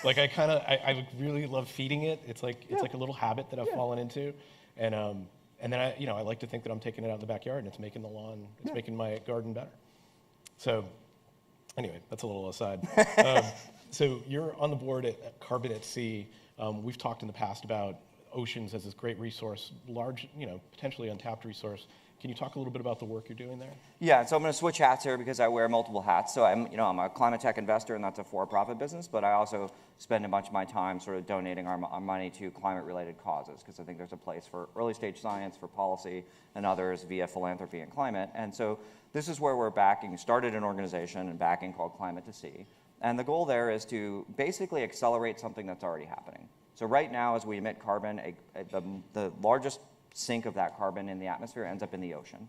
Like, I really love feeding it. It's like a little habit that I've fallen into. And then I like to think that I'm taking it out in the backyard, and it's making the lawn, it's making my garden better. So anyway, that's a little aside. So you're on the board at Carbon at Sea. We've talked in the past about oceans as this great resource, large, potentially untapped resource. Can you talk a little bit about the work you're doing there? Yeah, so I'm going to switch hats here because I wear multiple hats. So I'm a climate tech investor, and that's a for-profit business, but I also spend a bunch of my time sort of donating our money to climate-related causes, because I think there's a place for early-stage science, for policy, and others via philanthropy and climate. And so this is where we're started an organization and backing called Climate to Sea. And the goal there is to basically accelerate something that's already happening. So right now, as we emit carbon, the largest sink of that carbon in the atmosphere ends up in the ocean.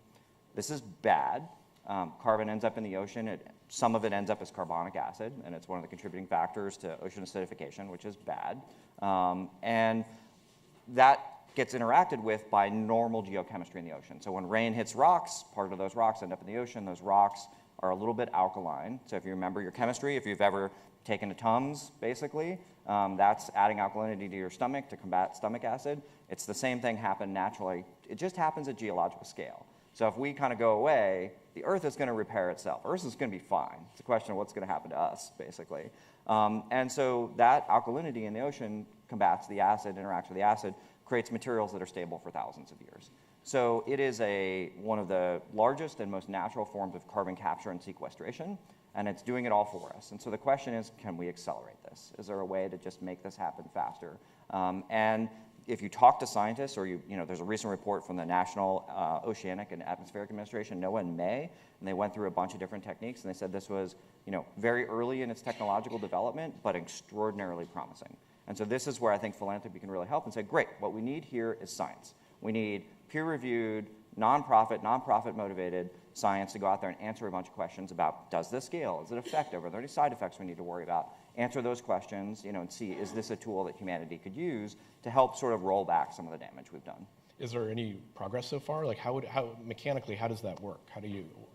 This is bad. Carbon ends up in the ocean. Some of it ends up as carbonic acid, and it's one of the contributing factors to ocean acidification, which is bad. And that gets interacted with by normal geochemistry in the ocean. So when rain hits rocks, part of those rocks end up in the ocean. Those rocks are a little bit alkaline. So if you remember your chemistry, if you've ever taken a Tums, basically, that's adding alkalinity to your stomach to combat stomach acid. It's the same thing happen naturally. It just happens at geological scale. So if we kind of go away, the Earth is going to repair itself. Earth is going to be fine. It's a question of what's going to happen to us, basically. And so that alkalinity in the ocean combats the acid, interacts with the acid, creates materials that are stable for thousands of years. So it is one of the largest and most natural forms of carbon capture and sequestration, and it's doing it all for us. And so the question is, can we accelerate this? Is there a way to just make this happen faster? And if you talk to scientists, or there's a recent report from the National Oceanic and Atmospheric Administration, NOAA, in May, and they went through a bunch of different techniques, and they said this was, very early in its technological development, but extraordinarily promising. And so this is where I think philanthropy can really help and say, great, what we need here is science. We need peer-reviewed, nonprofit motivated science to go out there and answer a bunch of questions about, does this scale? Is it effective? Are there any side effects we need to worry about? Answer those questions, and see, is this a tool that humanity could use to help sort of roll back some of the damage we've done? Is there any progress so far? Like, how mechanically, how does that work?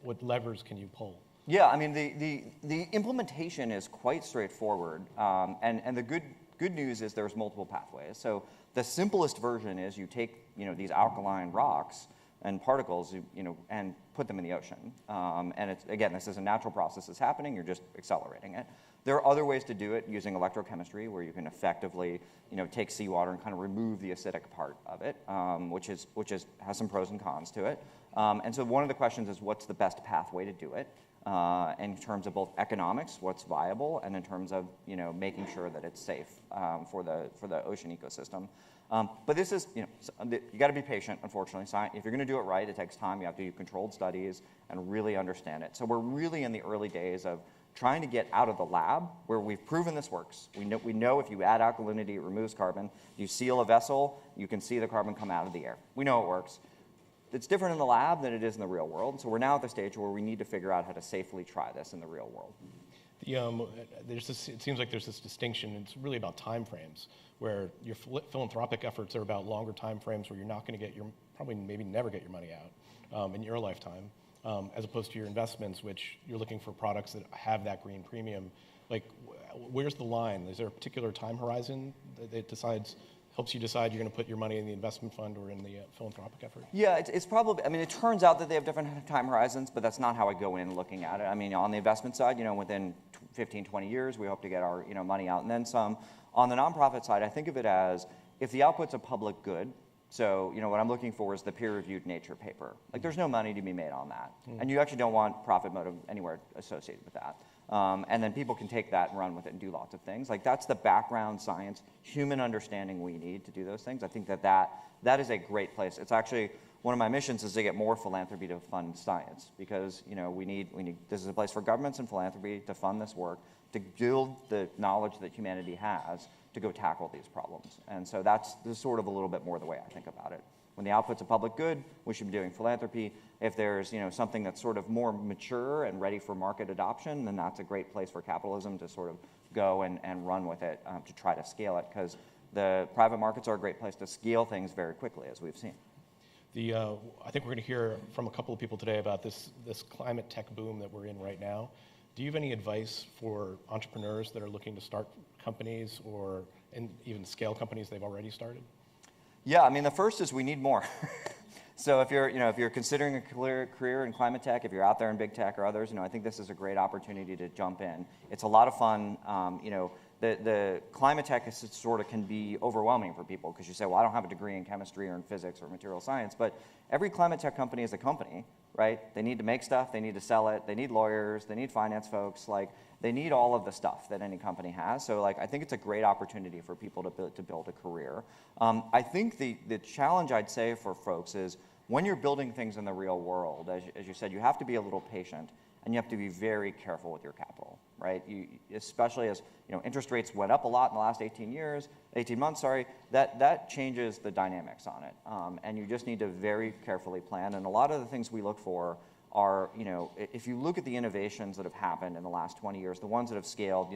What levers can you pull? Yeah, I mean, the implementation is quite straightforward, and the good news is there's multiple pathways. So the simplest version is you take, these alkaline rocks and particles, and put them in the ocean. And again, this is a natural process that's happening. You're just accelerating it. There are other ways to do it using electrochemistry, where you can effectively, take seawater and kind of remove the acidic part of it, which has some pros and cons to it. And so one of the questions is, what's the best pathway to do it? In terms of both economics, what's viable, and in terms of making sure that it's safe for the ocean ecosystem. But this is, you got to be patient, unfortunately. If you're going to do it right, it takes time. You have to do controlled studies and really understand it. So we're really in the early days of trying to get out of the lab, where we've proven this works. We know if you add alkalinity, it removes carbon. You seal a vessel, you can see the carbon come out of the air. We know it works. It's different in the lab than it is in the real world. So we're now at the stage where we need to figure out how to safely try this in the real world. It seems like there's this distinction. It's really about time frames, where your philanthropic efforts are about longer time frames, where you're not going to probably maybe never get your money out in your lifetime, as opposed to your investments, which you're looking for products that have that green premium. Like, where's the line? Is there a particular time horizon that helps you decide you're going to put your money in the investment fund or in the philanthropic effort? Yeah, it's probably, it turns out that they have different time horizons, but that's not how I go in looking at it. On the investment side, within 15, 20 years, we hope to get our, money out and then some. On the nonprofit side, I think of it as, if the output's a public good, So, what I'm looking for is the peer-reviewed Nature paper. Like, there's no money to be made on that. And you actually don't want profit motive anywhere associated with that. And then people can take that and run with it and do lots of things. Like, that's the background science, human understanding we need to do those things. I think that is a great place. It's actually one of my missions is to get more philanthropy to fund science, because we need this is a place for governments and philanthropy to fund this work, to build the knowledge that humanity has to go tackle these problems. And so this is sort of a little bit more the way I think about it. When the output's a public good, we should be doing philanthropy. If there's something that's sort of more mature and ready for market adoption, then that's a great place for capitalism to sort of go and run with it to try to scale it, because the private markets are a great place to scale things very quickly, as we've seen. I think we're going to hear from a couple of people today about this climate tech boom that we're in right now. Do you have any advice for entrepreneurs that are looking to start companies and even scale companies they've already started? Yeah, I mean, the first is we need more. So if you're considering a career in climate tech, if you're out there in big tech or others, I think this is a great opportunity to jump in. It's a lot of fun. The climate tech can be overwhelming for people, because you say, well, I don't have a degree in chemistry or in physics or material science, but every climate tech company is a company, right? They need to make stuff, they need to sell it, they need lawyers, they need finance folks, they need all of the stuff that any company has. So I think it's a great opportunity for people to build a career. I think the challenge I'd say for folks is, when you're building things in the real world, as you said, you have to be a little patient, and you have to be very careful with your capital, right? Especially as interest rates went up a lot in the last 18 months, that changes the dynamics on it. And you just need to very carefully plan. And a lot of the things we look for are, if you look at the innovations that have happened in the last 20 years, the ones that have scaled,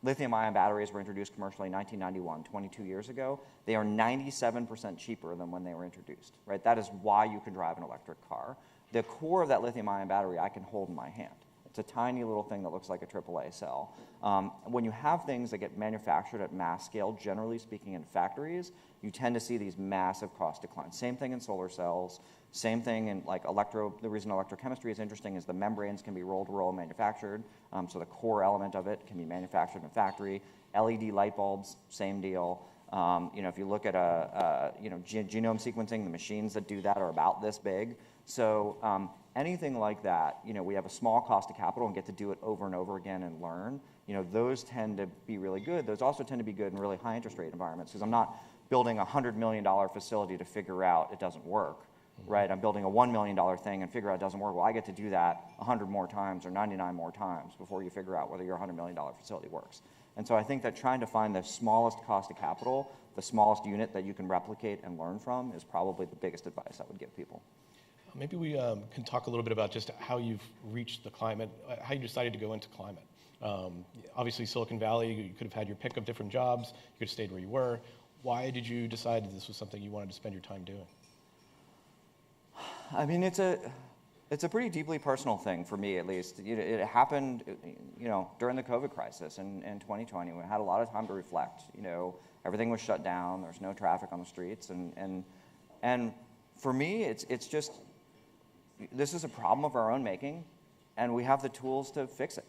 lithium-ion batteries were introduced commercially in 1991, 22 years ago. They are 97% cheaper than when they were introduced, right? That is why you can drive an electric car. The core of that lithium-ion battery I can hold in my hand. It's a tiny little thing that looks like a AAA cell. When you have things that get manufactured at mass scale, generally speaking in factories, you tend to see these massive cost declines. Same thing in solar cells, same thing in the reason electrochemistry is interesting is the membranes can be roll-to-roll manufactured, so the core element of it can be manufactured in a factory. LED light bulbs, same deal. If you look at genome sequencing, the machines that do that are about this big. So anything like that, we have a small cost of capital and get to do it over and over again and learn. Those tend to be really good. Those also tend to be good in really high interest rate environments, because I'm not building a $100 million facility to figure out it doesn't work, right? I'm building a $1 million thing and figure out it doesn't work. Well, I get to do that 100 more times or 99 more times before you figure out whether your $100 million facility works. And so I think that trying to find the smallest cost of capital, the smallest unit that you can replicate and learn from, is probably the biggest advice I would give people. Maybe we can talk a little bit about just how you've reached the climate, how you decided to go into climate. Obviously, Silicon Valley, you could have had your pick of different jobs. You could have stayed where you were. Why did you decide that this was something you wanted to spend your time doing? I mean, it's a pretty deeply personal thing for me, at least. It happened, during the COVID crisis in 2020. We had a lot of time to reflect. Everything was shut down. There's no traffic on the streets, and for me, it's just, this is a problem of our own making, and we have the tools to fix it.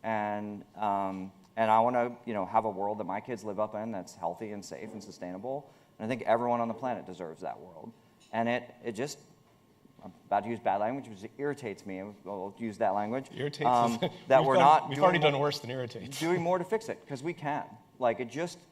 And I want to, have a world that my kids live up in that's healthy and safe and sustainable. And I think everyone on the planet deserves that world. And it just, I'm about to use bad language, which irritates me. I'll use that language. Irritates that we've already done worse than irritates. Doing more to fix it, because we can.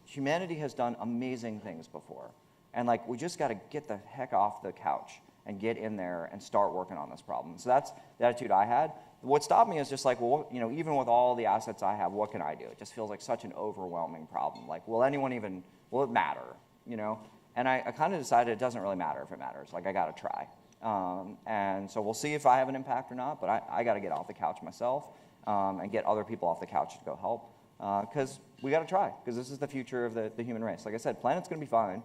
Humanity has done amazing ththings before. And we just got to get the heck off the couch and get in there and start working on this problem. So that's the attitude I had. What stopped me is just even with all the assets I have, what can I do? It just feels like such an overwhelming problem. Will it matter? And I kind of decided it doesn't really matter if it matters. I got to try. And so we'll see if I have an impact or not, but I got to get off the couch myself and get other people off the couch to go help. Because we got to try, because this is the future of the human race. Like I said, planet's going to be fine.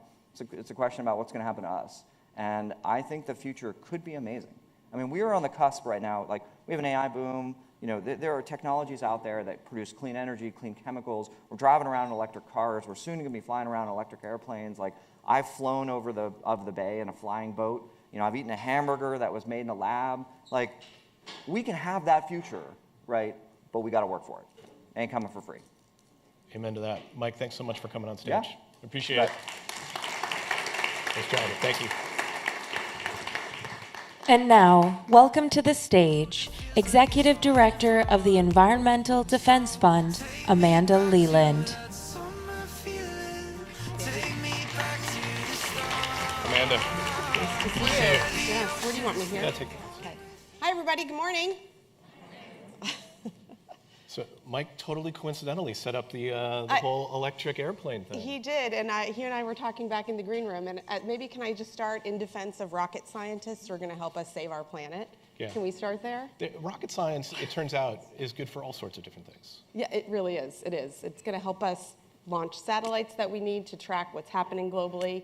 It's a question about what's going to happen to us. And I think the future could be amazing. I mean, we are on the cusp right now. We have an AI boom. There are technologies out there that produce clean energy, clean chemicals. We're driving around in electric cars. We're soon going to be flying around in electric airplanes. I've flown over the bay in a flying boat. I've eaten a hamburger that was made in a lab. We can have that future, right? But we got to work for it. Ain't coming for free. Amen to that. Mike, thanks so much for coming on stage. Yeah. Appreciate it. Nice job. Thank you. And now, welcome to the stage, Executive Director of the Environmental Defense Fund, Amanda Leland. Amanda. Nice to see you. Yes, where do you want me here? Yeah, take Okay. Hi, everybody. Good morning. So Mike totally coincidentally set up the whole electric airplane thing. He did, and he and I were talking back in the green room, and maybe can I just start in defense of rocket scientists who are going to help us save our planet? Yeah. Can we start there? Rocket science, it turns out, is good for all sorts of different things. Yeah, it really is. It is. It's going to help us launch satellites that we need to track what's happening globally.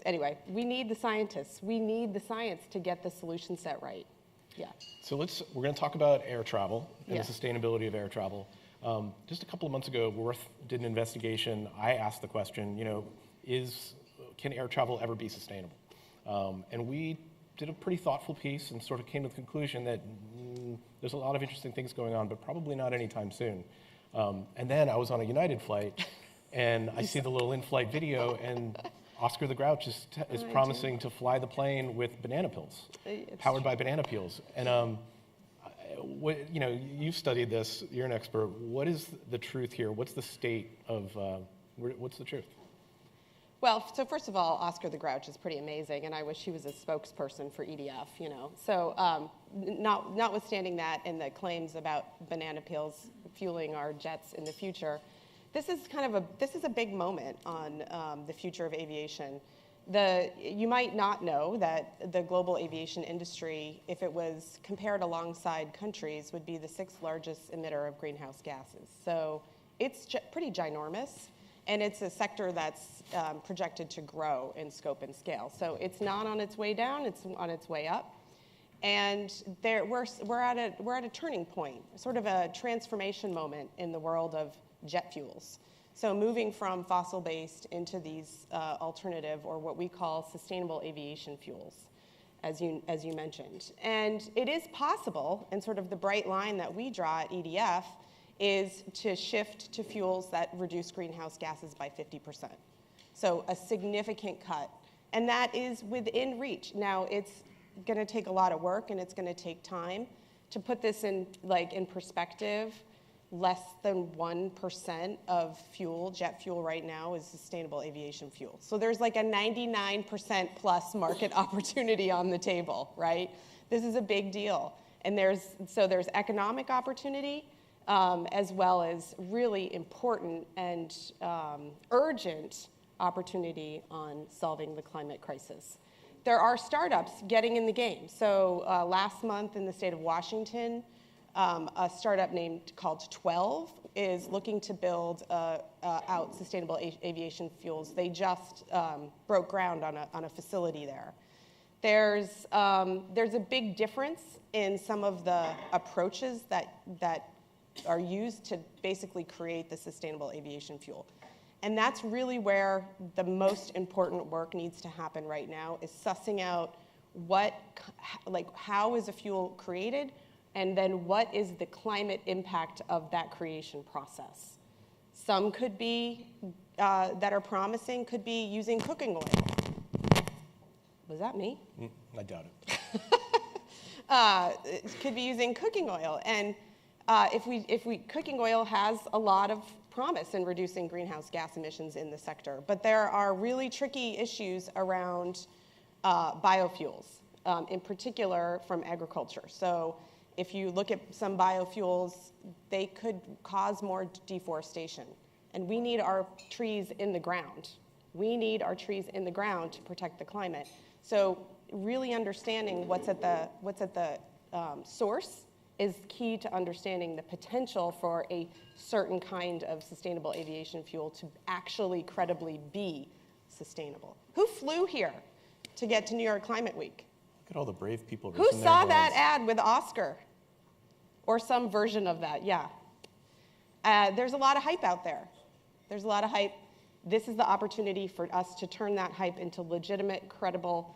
Anyway, we need the scientists. We need the science to get the solution set right. Yeah. So we're going to talk about air travel and Yeah. the sustainability of air travel. Just a couple of months ago, Worth did an investigation. I asked the question, can air travel ever be sustainable? And we did a pretty thoughtful piece and sort of came to the conclusion that there's a lot of interesting things going on, but probably not anytime soon. And then I was on a United flight, and I see the little in-flight video, and Oscar the Grouch is promising to fly the plane with banana peels, powered by banana peels. And you've studied this. You're an expert. What is the truth here? What's the state of what's the truth? Well, so first of all, Oscar the Grouch is pretty amazing, and I wish he was a spokesperson for EDF. So notwithstanding that and the claims about banana peels fueling our jets in the future. This is a big moment on the future of aviation. You might not know that the global aviation industry, if it was compared alongside countries, would be the 6th largest emitter of greenhouse gases. So it's pretty ginormous, and it's a sector that's projected to grow in scope and scale. So it's not on its way down; it's on its way up. And we're at a turning point, sort of a transformation moment in the world of jet fuels. So moving from fossil-based into these alternative, or what we call sustainable aviation fuels, as you mentioned. And it is possible, and sort of the bright line that we draw at EDF is to shift to fuels that reduce greenhouse gases by 50%. So a significant cut. And that is within reach. Now, it's going to take a lot of work, and it's going to take time. To put this in perspective, less than 1% of jet fuel right now is sustainable aviation fuel. So there's like a 99% plus market opportunity on the table, right? This is a big deal. And there's economic opportunity, as well as really important and urgent opportunity on solving the climate crisis. There are startups getting in the game. So last month in the state of Washington, a startup called 12 is looking to build out sustainable aviation fuels. They just broke ground on a facility there. There's a big difference in some of the approaches that are used to basically create the sustainable aviation fuel. And that's really where the most important work needs to happen right now, is sussing out how is a fuel created, and then what is the climate impact of that creation process. Some could be, that are promising, could be using cooking oil. Was that me? I doubt it. It could be using cooking oil. And cooking oil has a lot of promise in reducing greenhouse gas emissions in the sector. But there are really tricky issues around biofuels, in particular from agriculture. So if you look at some biofuels, they could cause more deforestation. And we need our trees in the ground. We need our trees in the ground to protect the climate. So really understanding what's at the source is key to understanding the potential for a certain kind of sustainable aviation fuel to actually credibly be sustainable. Who flew here to get to New York Climate Week? Look at all the brave people. Who saw that ad with Oscar? Or some version of that, yeah. There's a lot of hype out there. There's a lot of hype. This is the opportunity for us to turn that hype into legitimate, credible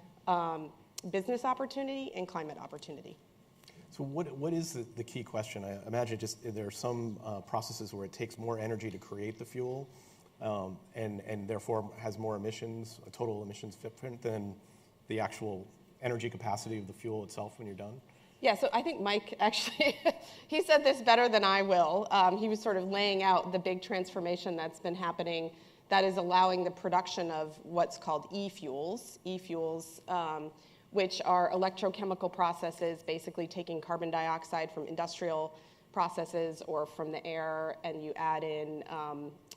business opportunity and climate opportunity. So what is the key question? I imagine there are some processes where it takes more energy to create the fuel. and therefore has more emissions, a total emissions footprint than the actual energy capacity of the fuel itself when you're done? Yeah, so I think Mike actually, he said this better than I will. He was sort of laying out the big transformation that's been happening that is allowing the production of what's called e-fuels, which are electrochemical processes, basically taking carbon dioxide from industrial processes or from the air, and you add in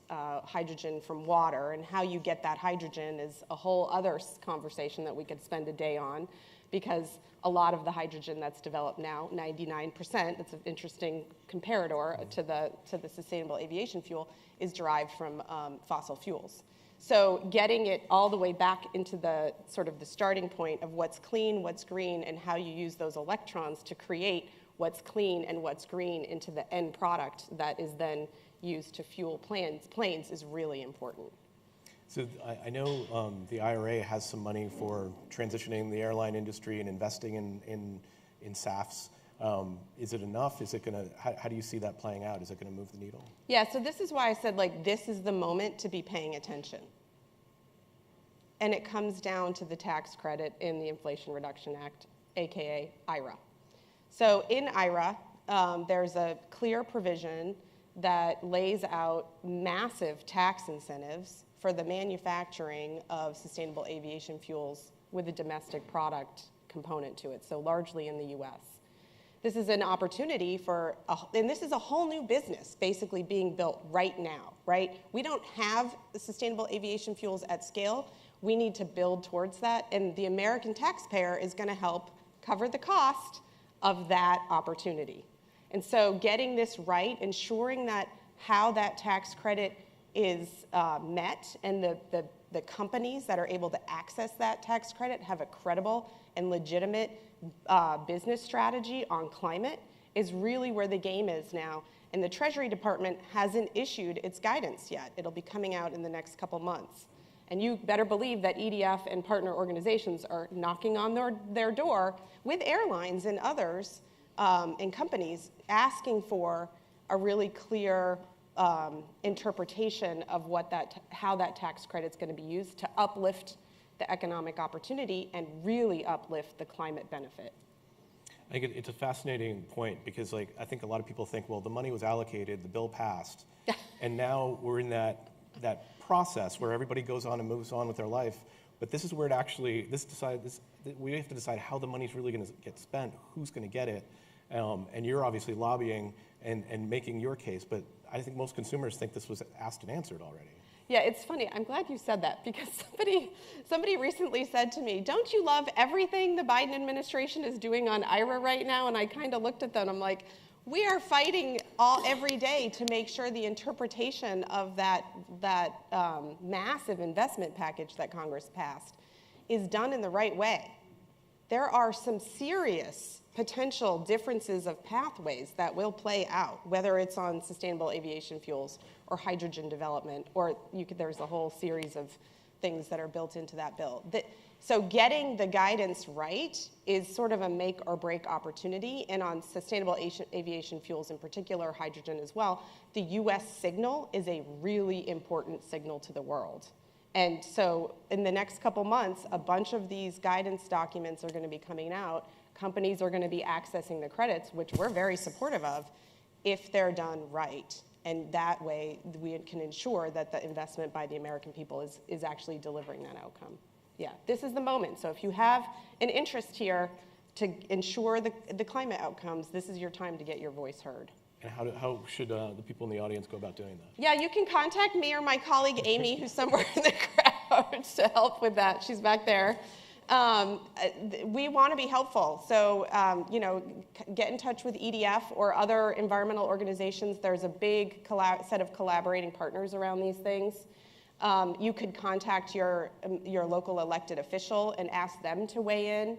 hydrogen from water. And how you get that hydrogen is a whole other conversation that we could spend a day on, because a lot of the hydrogen that's developed now, 99%, it's an interesting comparator to the sustainable aviation fuel, is derived from fossil fuels. So getting it all the way back into the sort of the starting point of what's clean, what's green, and how you use those electrons to create what's clean and what's green into the end product that is then used to fuel planes is really important. So I know the IRA has some money for transitioning the airline industry and investing in SAFs. Is it enough? Is it going to? How do you see that playing out? Is it going to move the needle? Yeah. So this is why I said this is the moment to be paying attention. And it comes down to the tax credit in the Inflation Reduction Act, aka IRA. So in IRA, there's a clear provision that lays out massive tax incentives for the manufacturing of sustainable aviation fuels with a domestic product component to it, so largely in the US. This is an opportunity and this is a whole new business basically being built right now, right? We don't have the sustainable aviation fuels at scale. We need to build towards that, and the American taxpayer is gonna help cover the cost of that opportunity. And so getting this right, ensuring that how that tax credit is met, and the companies that are able to access that tax credit have a credible and legitimate business strategy on climate is really where the game is now. And the Treasury Department hasn't issued its guidance yet. It'll be coming out in the next couple months. And you better believe that EDF and partner organizations are knocking on their door with airlines and others and companies asking for a really clear interpretation of how that tax credit's going to be used to uplift the economic opportunity and really uplift the climate benefit. I think it's a fascinating point because I think a lot of people think, well, the money was allocated, the bill passed, and now we're in that process where everybody goes on and moves on with their life. But this is where we have to decide how the money's really going to get spent, who's going to get it, and you're obviously lobbying and making your case. But I think most consumers think this was asked and answered already. Yeah, it's funny. I'm glad you said that because somebody recently said to me, "Don't you love everything the Biden administration is doing on IRA right now?" And I kind of looked at them. I'm like, we are fighting every day to make sure the interpretation of that massive investment package that Congress passed is done in the right way. There are some serious potential differences of pathways that will play out, whether it's on sustainable aviation fuels or hydrogen development, or there's a whole series of things that are built into that bill. So getting the guidance right is sort of a make or break opportunity, and on sustainable aviation fuels in particular, hydrogen as well, the US signal is a really important signal to the world. And so in the next couple months, a bunch of these guidance documents are going to be coming out. Companies are going to be accessing the credits, which we're very supportive of, if they're done right. And that way, we can ensure that the investment by the American people is actually delivering that outcome. Yeah, this is the moment. So if you have an interest here to ensure the climate outcomes, this is your time to get your voice heard. And how should the people in the audience go about doing that? Yeah, you can contact me or my colleague Amy, who's somewhere in the crowd, to help with that. She's back there. We want to be helpful. So, get in touch with EDF or other environmental organizations. There's a big set of collaborating partners around these things. You could contact your local elected official and ask them to weigh in.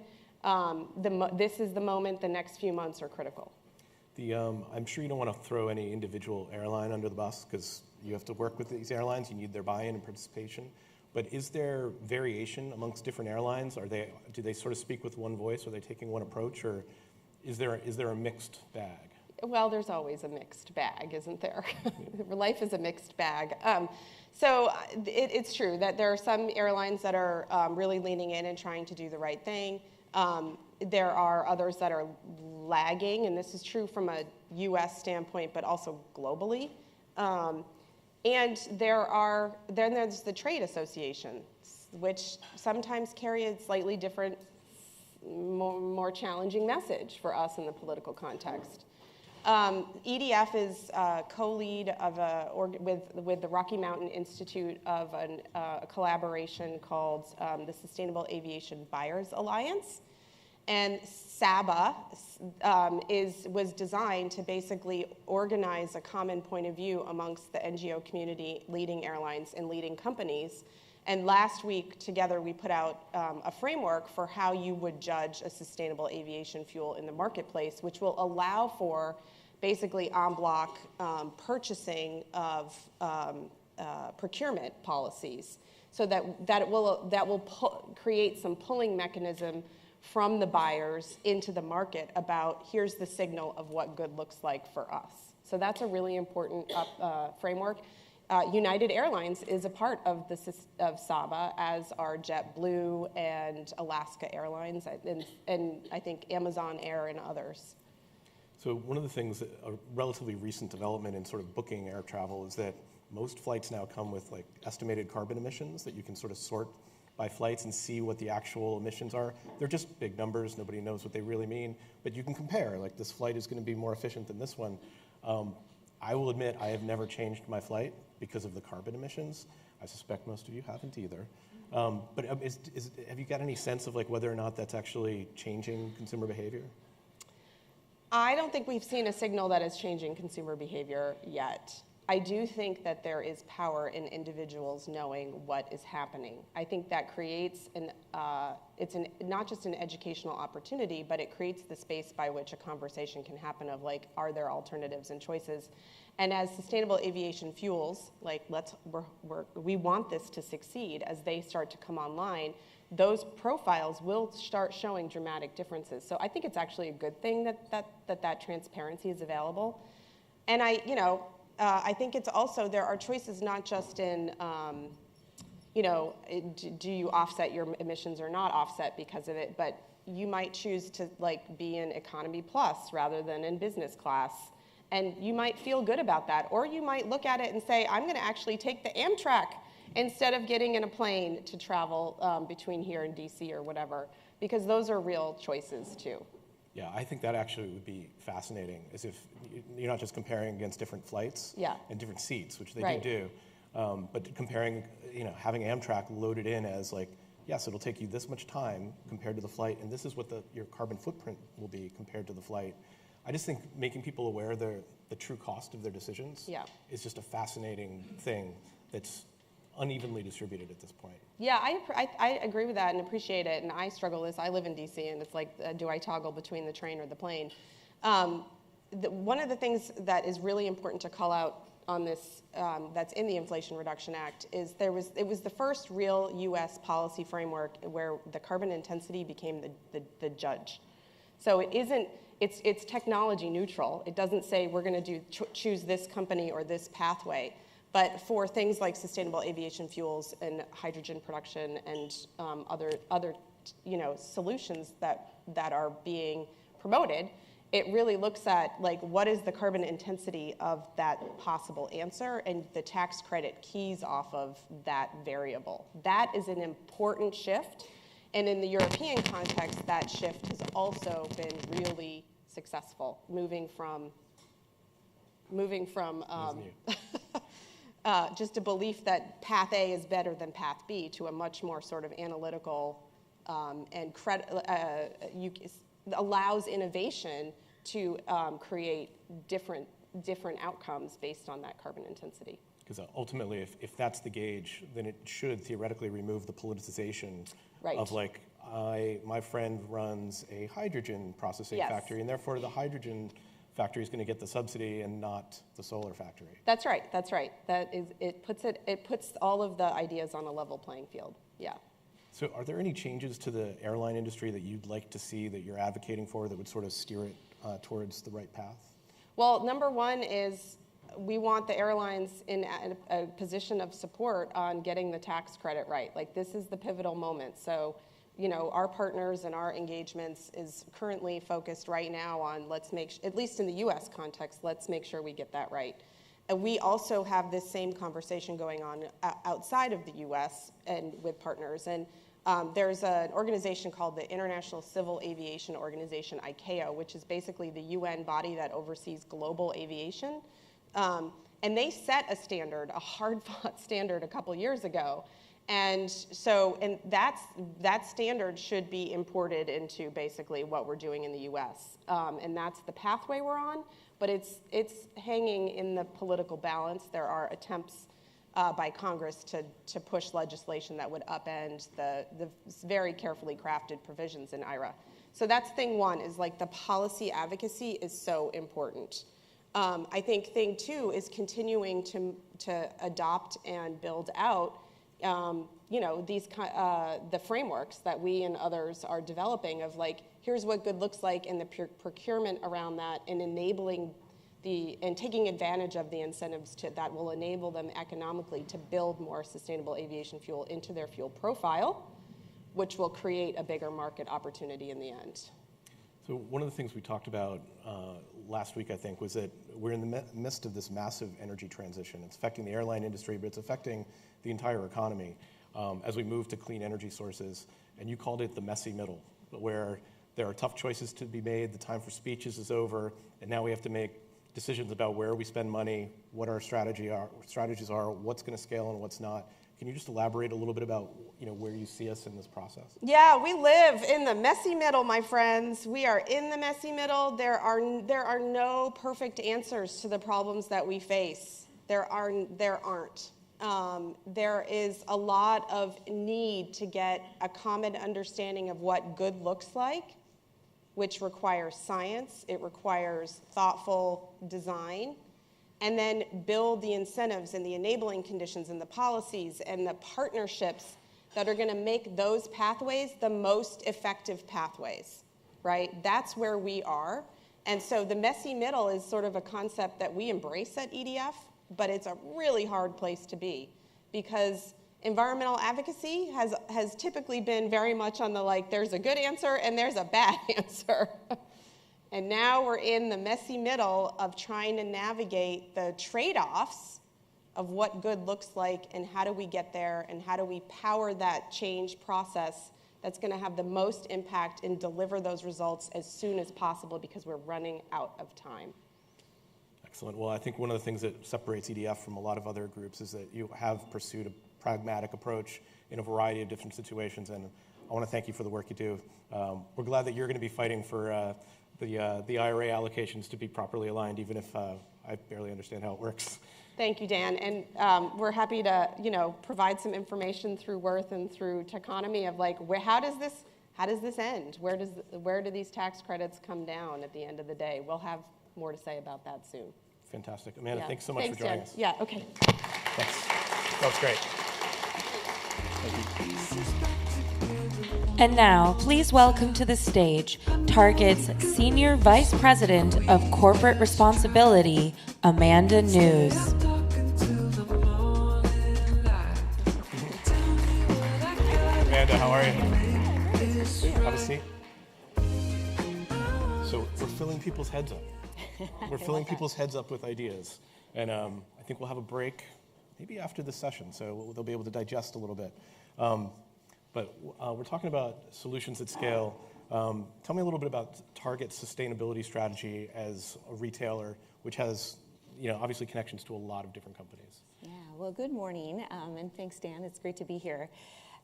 This is the moment. The next few months are critical. I'm sure you don't want to throw any individual airline under the bus because you have to work with these airlines. You need their buy-in and participation. But is there variation amongst different airlines? Do they sort of speak with one voice? Are they taking one approach, or is there a mixed bag? Well, there's always a mixed bag, isn't there? Life is a mixed bag. It's true that there are some airlines that are really leaning in and trying to do the right thing. There are others that are lagging, and this is true from a U.S. standpoint, but also globally. And then there's the trade associations, which sometimes carry a slightly different, more challenging message for us in the political context. EDF is co-lead with the Rocky Mountain Institute of a collaboration called the Sustainable Aviation Buyers Alliance. And SABA was designed to basically organize a common point of view amongst the NGO community, leading airlines and leading companies. And last week, together, we put out a framework for how you would judge a sustainable aviation fuel in the marketplace, which will allow for basically en bloc purchasing of procurement policies, so that will create some pulling mechanism from the buyers into the market about here's the signal of what good looks like for us. So that's a really important framework. United Airlines is a part of SABA, as are JetBlue and Alaska Airlines, and I think Amazon Air and others. So one of the things, a relatively recent development in sort of booking air travel, is that most flights now come with like estimated carbon emissions that you can sort of sort by flights and see what the actual emissions are. They're just big numbers. Nobody knows what they really mean, but you can compare. Like, this flight is going to be more efficient than this one. I will admit I have never changed my flight because of the carbon emissions. I suspect most of you haven't either. But have you got any sense of like whether or not that's actually changing consumer behavior? I don't think we've seen a signal that is changing consumer behavior yet. I do think that there is power in individuals knowing what is happening. I think that creates not just an educational opportunity, but it creates the space by which a conversation can happen of like, are there alternatives and choices? And as sustainable aviation fuels, like we want this to succeed as they start to come online, those profiles will start showing dramatic differences. So I think it's actually a good thing that transparency is available. And I think it's also, there are choices not just in, do you offset your emissions or not offset because of it, but you might choose to like be in economy plus rather than in business class. And you might feel good about that. Or you might look at it and say, I'm going to actually take the Amtrak instead of getting in a plane to travel between here and DC or whatever, because those are real choices too. Yeah, I think that actually would be fascinating, as if you're not just comparing against different flights and different seats, which they do, but comparing, having Amtrak loaded in as like, yes, it'll take you this much time compared to the flight, and this is what your carbon footprint will be compared to the flight. I just think making people aware of the true cost of their decisions is just a fascinating thing that's unevenly distributed at this point. Yeah, I agree with that and appreciate it. And I struggle with this. I live in DC, and it's like, do I toggle between the train or the plane? One of the things that is really important to call out on this, that's in the Inflation Reduction Act, is it was the first real U.S. policy framework where the carbon intensity became the judge. So it's technology neutral. It doesn't say we're going to choose this company or this pathway. But for things like sustainable aviation fuels and hydrogen production and other solutions that are being promoted, it really looks at like what is the carbon intensity of that possible answer, and the tax credit keys off of that variable. That is an important shift, and in the European context, that shift has also been really successful, moving from just a belief that path A is better than path B to a much more sort of analytical and allows innovation to create different outcomes based on that carbon intensity. Because ultimately, if that's the gauge, then it should theoretically remove the politicization of like, my friend runs a hydrogen processing factory, and therefore the hydrogen factory is going to get the subsidy and not the solar factory. That's right. It puts all of the ideas on a level playing field. Yeah. So are there any changes to the airline industry that you'd like to see, that you're advocating for, that would sort of steer it towards the right path? Well, number one is we want the airlines in a position of support on getting the tax credit right. Like, this is the pivotal moment. So, you know, our partners and our engagements is currently focused right now on let's make, at least in the US context, let's make sure we get that right. And we also have this same conversation going on outside of the US and with partners. And there's an organization called the International Civil Aviation Organization, ICAO, which is basically the UN body that oversees global aviation. And they set a standard, a hard-fought standard a couple years ago. And so, and that standard should be imported into basically what we're doing in the US. And that's the pathway we're on, but it's hanging in the political balance. There are attempts by Congress to push legislation that would upend the very carefully crafted provisions in IRA. So that's thing one, is like the policy advocacy is so important. I think thing two is continuing to adopt and build out you know, these the frameworks that we and others are developing of like, here's what good looks like, and the procurement around that, and enabling and taking advantage of the incentives that will enable them economically to build more sustainable aviation fuel into their fuel profile, which will create a bigger market opportunity in the end. So one of the things we talked about last week, I think, was that we're in the midst of this massive energy transition. It's affecting the airline industry, but it's affecting the entire economy as we move to clean energy sources. And you called it the messy middle, where there are tough choices to be made, the time for speeches is over, and now we have to make decisions about where we spend money, what our strategies are, what's going to scale and what's not. Can you just elaborate a little bit about, you know, where you see us in this process? Yeah, we live in the messy middle, my friends. We are in the messy middle. There are no perfect answers to the problems that we face. There aren't. There is a lot of need to get a common understanding of what good looks like, which requires science. It requires thoughtful design. And then build the incentives and the enabling conditions and the policies and the partnerships that are going to make those pathways the most effective pathways, right? That's where we are. And so the messy middle is sort of a concept that we embrace at EDF, but it's a really hard place to be, because environmental advocacy has typically been very much on the like, there's a good answer and there's a bad answer. And now we're in the messy middle of trying to navigate the trade-offs of what good looks like and how do we get there and how do we power that change process that's going to have the most impact and deliver those results as soon as possible, because we're running out of time. Excellent. Well, I think one of the things that separates EDF from a lot of other groups is that you have pursued a pragmatic approach in a variety of different situations, and I want to thank you for the work you do. We're glad that you're going to be fighting for the IRA allocations to be properly aligned, even if I barely understand how it works. Thank you, Dan. And we're happy to, you know, provide some information through Worth and through Techonomy of like, how does this end? Where do these tax credits come down at the end of the day? We'll have more to say about that soon. Fantastic. Amanda, thanks so much for joining us. Yeah, okay. Thanks. That was great. And now, please welcome to the stage Target's Senior Vice President of Corporate Responsibility, Amanda News. Amanda, how are you? Have a seat. So we're filling people's heads up. We're filling people's heads up with ideas. And I think we'll have a break maybe after this session, so they'll be able to digest a little bit. But we're talking about solutions at scale. Tell me a little bit about Target's sustainability strategy as a retailer, which has, you know, obviously connections to a lot of different companies. Yeah, well, good morning, and thanks, Dan. It's great to be here.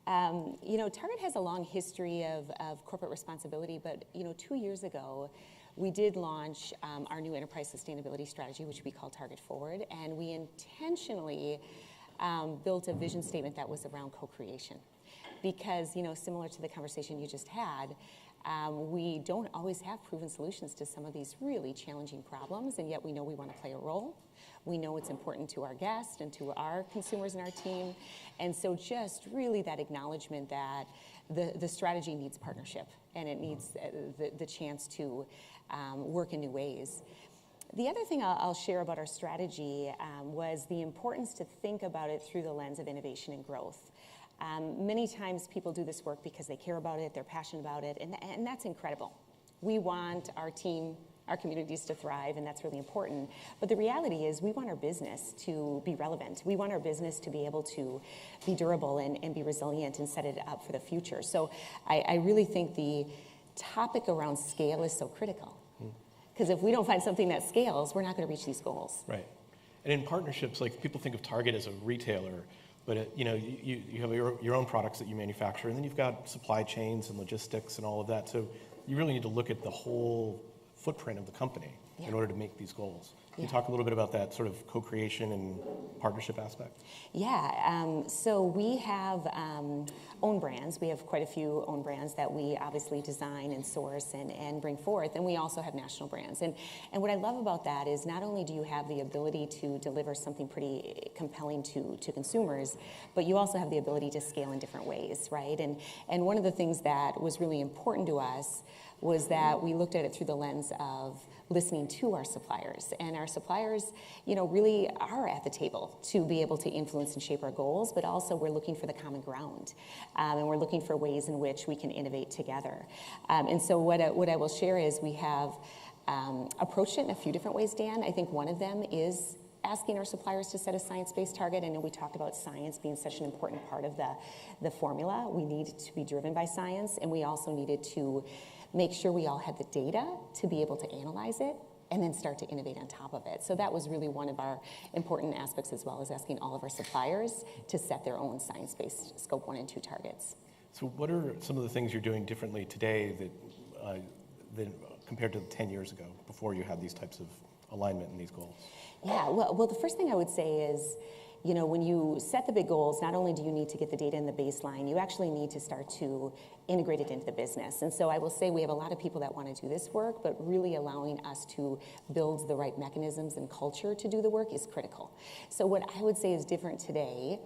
You know, Target has a long history of corporate responsibility, but, you know, 2 years ago, we did launch our new enterprise sustainability strategy, which we call Target Forward, and we intentionally built a vision statement that was around co-creation. Because, you know, similar to the conversation you just had, we don't always have proven solutions to some of these really challenging problems, and yet we know we want to play a role. We know it's important to our guests and to our consumers and our team. And so just really that acknowledgement that the strategy needs partnership, and it needs the chance to work in new ways. The other thing I'll share about our strategy was the importance to think about it through the lens of innovation and growth. Many times people do this work because they care about it, they're passionate about it, and that's incredible. We want our team, our communities to thrive, and that's really important. But the reality is we want our business to be relevant. We want our business to be able to be durable and be resilient and set it up for the future. So I really think the topic around scale is so critical. Because if we don't find something that scales, we're not going to reach these goals. Right. And in partnerships, like people think of Target as a retailer, but you have your own products that you manufacture, and then you've got supply chains and logistics and all of that. So you really need to look at the whole footprint of the company in order to make these goals. Can you talk a little bit about that sort of co-creation and partnership aspect? Yeah, so we have own brands. We have quite a few own brands that we obviously design and source and bring forth, and we also have national brands. And what I love about that is not only do you have the ability to deliver something pretty compelling to consumers, but you also have the ability to scale in different ways, right? And one of the things that was really important to us was that we looked at it through the lens of listening to our suppliers. And our suppliers, really are at the table to be able to influence and shape our goals, but also we're looking for the common ground. And we're looking for ways in which we can innovate together. And so what I will share is we have approached it in a few different ways, Dan. I think one of them is asking our suppliers to set a science-based target. I know we talked about science being such an important part of the formula. We need to be driven by science, and we also needed to make sure we all had the data to be able to analyze it and then start to innovate on top of it. So that was really one of our important aspects, as well as asking all of our suppliers to set their own science-based scope 1 and 2 targets. So what are some of the things you're doing differently today that compared to 10 years ago, before you had these types of alignment and these goals? Yeah, well, the first thing I would say is, when you set the big goals, not only do you need to get the data in the baseline, you actually need to start to integrate it into the business. And so I will say we have a lot of people that want to do this work, but really allowing us to build the right mechanisms and culture to do the work is critical. So what I would say is different today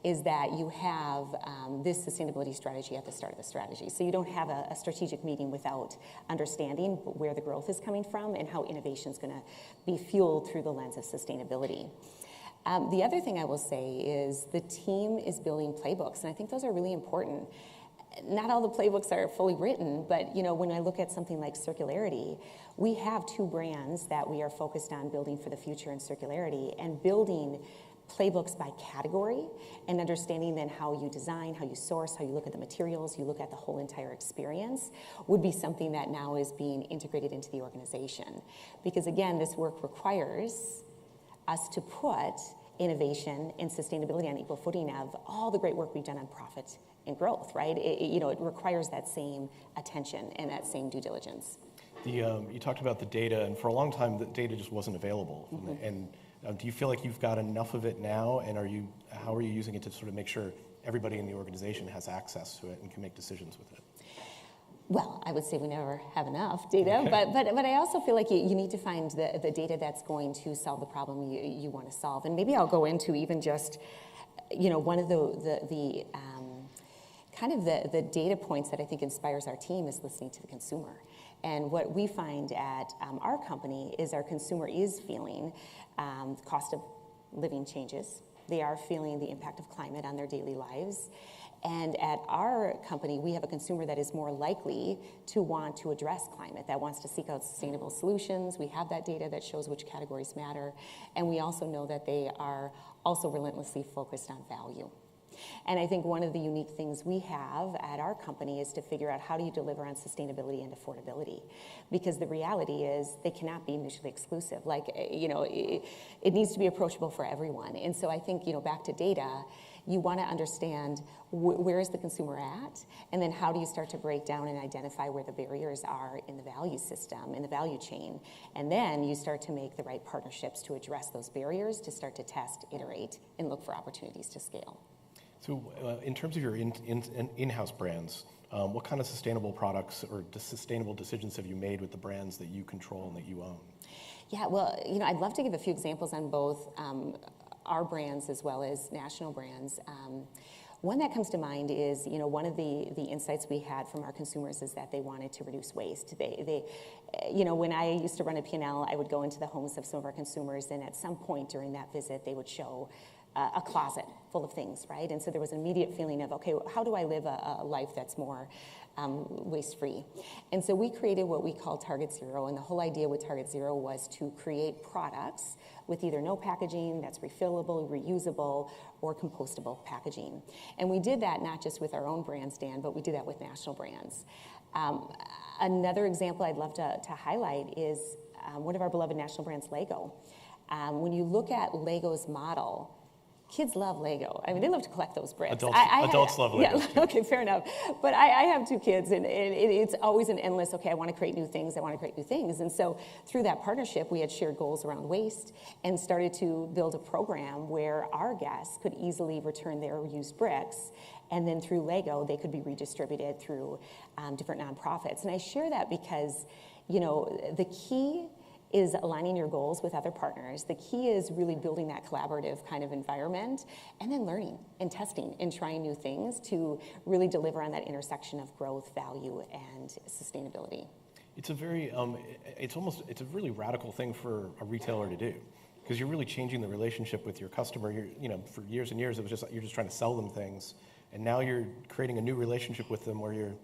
is that you have this sustainability strategy at the start of the strategy. So you don't have a strategic meeting without understanding where the growth is coming from and how innovation is going to be fueled through the lens of sustainability. The other thing I will say is the team is building playbooks, and I think those are really important. Not all the playbooks are fully written, but when I look at something like circularity, we have 2 brands that we are focused on building for the future in circularity, and building playbooks by category and understanding then how you design, how you source, how you look at the materials, you look at the whole entire experience would be something that now is being integrated into the organization. Because again, this work requires us to put innovation and sustainability on equal footing of all the great work we've done on profit and growth, right? It requires that same attention and that same due diligence. You talked about the data, and for a long time, the data just wasn't available. Mm-hmm. And do you feel like you've got enough of it now, and how are you using it to sort of make sure everybody in the organization has access to it and can make decisions with it? Well, I would say we never have enough data, okay. but I also feel like you need to find the data that's going to solve the problem you want to solve. And maybe I'll go into even just, one of the kind of the data points that I think inspires our team is listening to the consumer. And what we find at our company is our consumer is feeling the cost of living changes. They are feeling the impact of climate on their daily lives. And at our company, we have a consumer that is more likely to want to address climate, that wants to seek out sustainable solutions. We have that data that shows which categories matter. And we also know that they are also relentlessly focused on value. And I think one of the unique things we have at our company is to figure out how do you deliver on sustainability and affordability. Because the reality is they cannot be mutually exclusive. Like, it needs to be approachable for everyone. And so I think, back to data, you want to understand where is the consumer at, and then how do you start to break down and identify where the barriers are in the value system, in the value chain. And then you start to make the right partnerships to address those barriers, to start to test, iterate, and look for opportunities to scale. So in terms of your in-house brands, what kind of sustainable products or sustainable decisions have you made with the brands that you control and that you own? Yeah, well, I'd love to give a few examples on both our brands as well as national brands. One that comes to mind is, one of the insights we had from our consumers is that they wanted to reduce waste. They when I used to run a P&L, I would go into the homes of some of our consumers, and at some point during that visit, they would show a closet full of things, right? And so there was an immediate feeling of, okay, how do I live a life that's more waste-free? And so we created what we call Target Zero, and the whole idea with Target Zero was to create products with either no packaging that's refillable, reusable, or compostable packaging. And we did that not just with our own brands, Dan, but we did that with national brands. Another example I'd love to highlight is one of our beloved national brands, Lego. When you look at Lego's model, kids love Lego. I mean, they love to collect those bricks. Adults love Lego. Yeah, okay, fair enough. But I have 2 kids, and it's always an endless, okay, I want to create new things, And so through that partnership, we had shared goals around waste and started to build a program where our guests could easily return their used bricks. And then through Lego, they could be redistributed through different nonprofits. And I share that because, the key is aligning your goals with other partners. The key is really building that collaborative kind of environment and then learning and testing and trying new things to really deliver on that intersection of growth, value, and sustainability. It's a very, it's a really radical thing for a retailer to do, because you're really changing the relationship with your customer. For years and years, it was just, you're just trying to sell them things. And now you're creating a new relationship with them where you're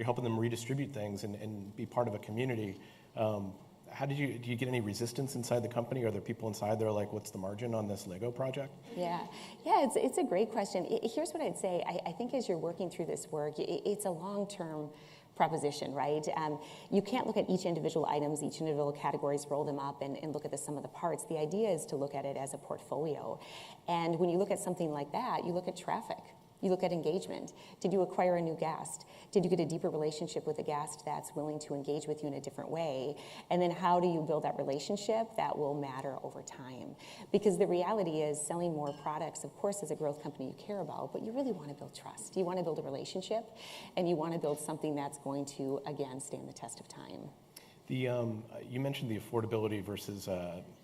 helping them redistribute things and be part of a community. Do you get any resistance inside the company? Are there people inside that are like, what's the margin on this Lego project? Yeah, it's a great question. Here's what I'd say. I think as you're working through this work, it's a long-term proposition, right? You can't look at each individual items, each individual categories, roll them up and look at the sum of the parts. The idea is to look at it as a portfolio. And when you look at something like that, you look at traffic. You look at engagement. Did you acquire a new guest? Did you get a deeper relationship with a guest that's willing to engage with you in a different way? And then how do you build that relationship that will matter over time? Because the reality is selling more products, of course, as a growth company you care about, but you really want to build trust. You want to build a relationship, and you want to build something that's going to, again, stand the test of time. You mentioned the affordability versus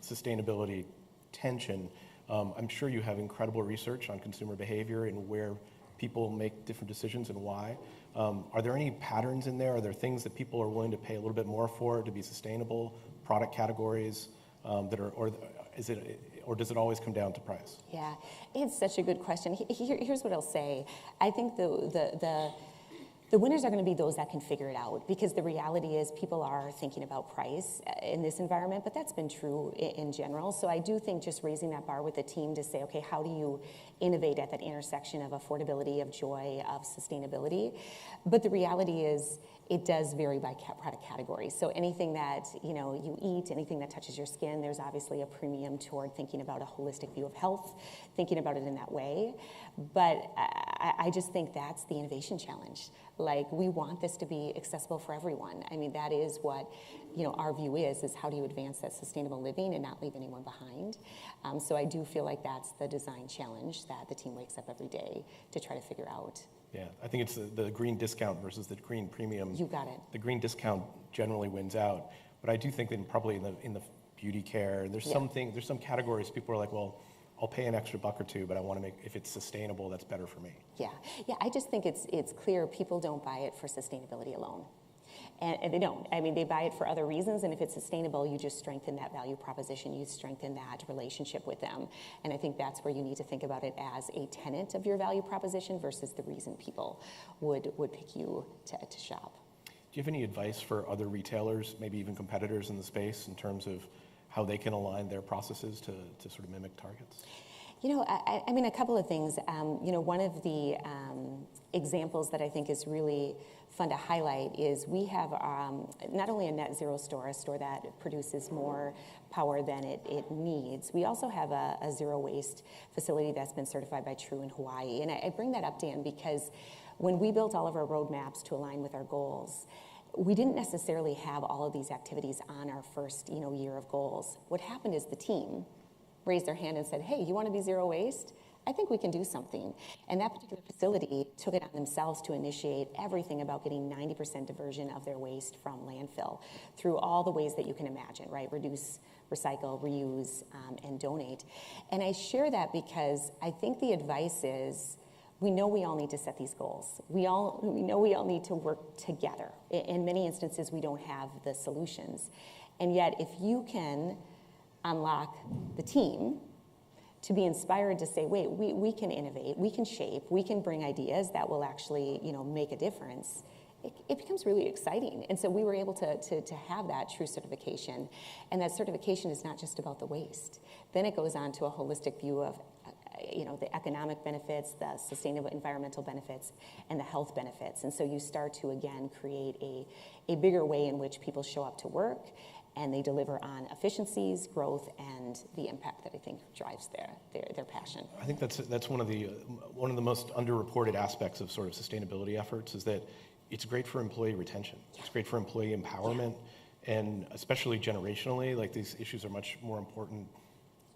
sustainability tension. I'm sure you have incredible research on consumer behavior and where people make different decisions and why. Are there any patterns in there? Are there things that people are willing to pay a little bit more for to be sustainable? Product categories or does it always come down to price? Yeah, it's such a good question. Here's what I'll say. I think the winners are going to be those that can figure it out, because the reality is people are thinking about price in this environment, but that's been true in general. So I do think just raising that bar with the team to say, okay, how do you innovate at that intersection of affordability, of joy, of sustainability? But the reality is it does vary by product category. So anything that you eat, anything that touches your skin, there's obviously a premium toward thinking about a holistic view of health, thinking about it in that way. But I just think that's the innovation challenge. Like, we want this to be accessible for everyone. I mean, that is what our view is how do you advance that sustainable living and not leave anyone behind. So I do feel like that's the design challenge that the team wakes up every day to try to figure out. Yeah, I think it's the green discount versus the green premium. You got it. The green discount generally wins out, but I do think that probably in the beauty care, there's some categories people are like, well, I'll pay an extra $1 or $2, but I want to make, if it's sustainable, that's better for me. Yeah, I just think it's clear people don't buy it for sustainability alone. And they don't. I mean, they buy it for other reasons, and if it's sustainable, you just strengthen that value proposition, you strengthen that relationship with them. And I think that's where you need to think about it as a tenet of your value proposition versus the reason people would pick you to shop. Do you have any advice for other retailers, maybe even competitors in the space, in terms of how they can align their processes to sort of mimic Target's? I mean, a couple of things. One of the examples that I think is really fun to highlight is we have not only a net zero store, a store that produces more power than it needs. We also have a zero waste facility that's been certified by True in Hawaii. And I bring that up, Dan, because when we built all of our roadmaps to align with our goals, we didn't necessarily have all of these activities on our first year of goals. What happened is the team raised their hand and said, hey, you want to be zero waste? I think we can do something. And that particular facility took it on themselves to initiate everything about getting 90% diversion of their waste from landfill through all the ways that you can imagine, right? Reduce, recycle, reuse, and donate. And I share that because I think the advice is, We know we all need to set these goals. We know we all need to work together. In many instances, we don't have the solutions. And yet, if you can unlock the team to be inspired to say, wait, we can innovate, we can shape, we can bring ideas that will actually, make a difference, it becomes really exciting. And so we were able to have that true certification. And that certification is not just about the waste. Then it goes on to a holistic view of the economic benefits, the sustainable environmental benefits, and the health benefits. And so you start to, again, create a bigger way in which people show up to work, and they deliver on efficiencies, growth, and the impact that I think drives their passion. I think that's one of the most underreported aspects of sort of sustainability efforts is that it's great for employee retention. It's great for employee empowerment, and especially generationally, like these issues are much more important,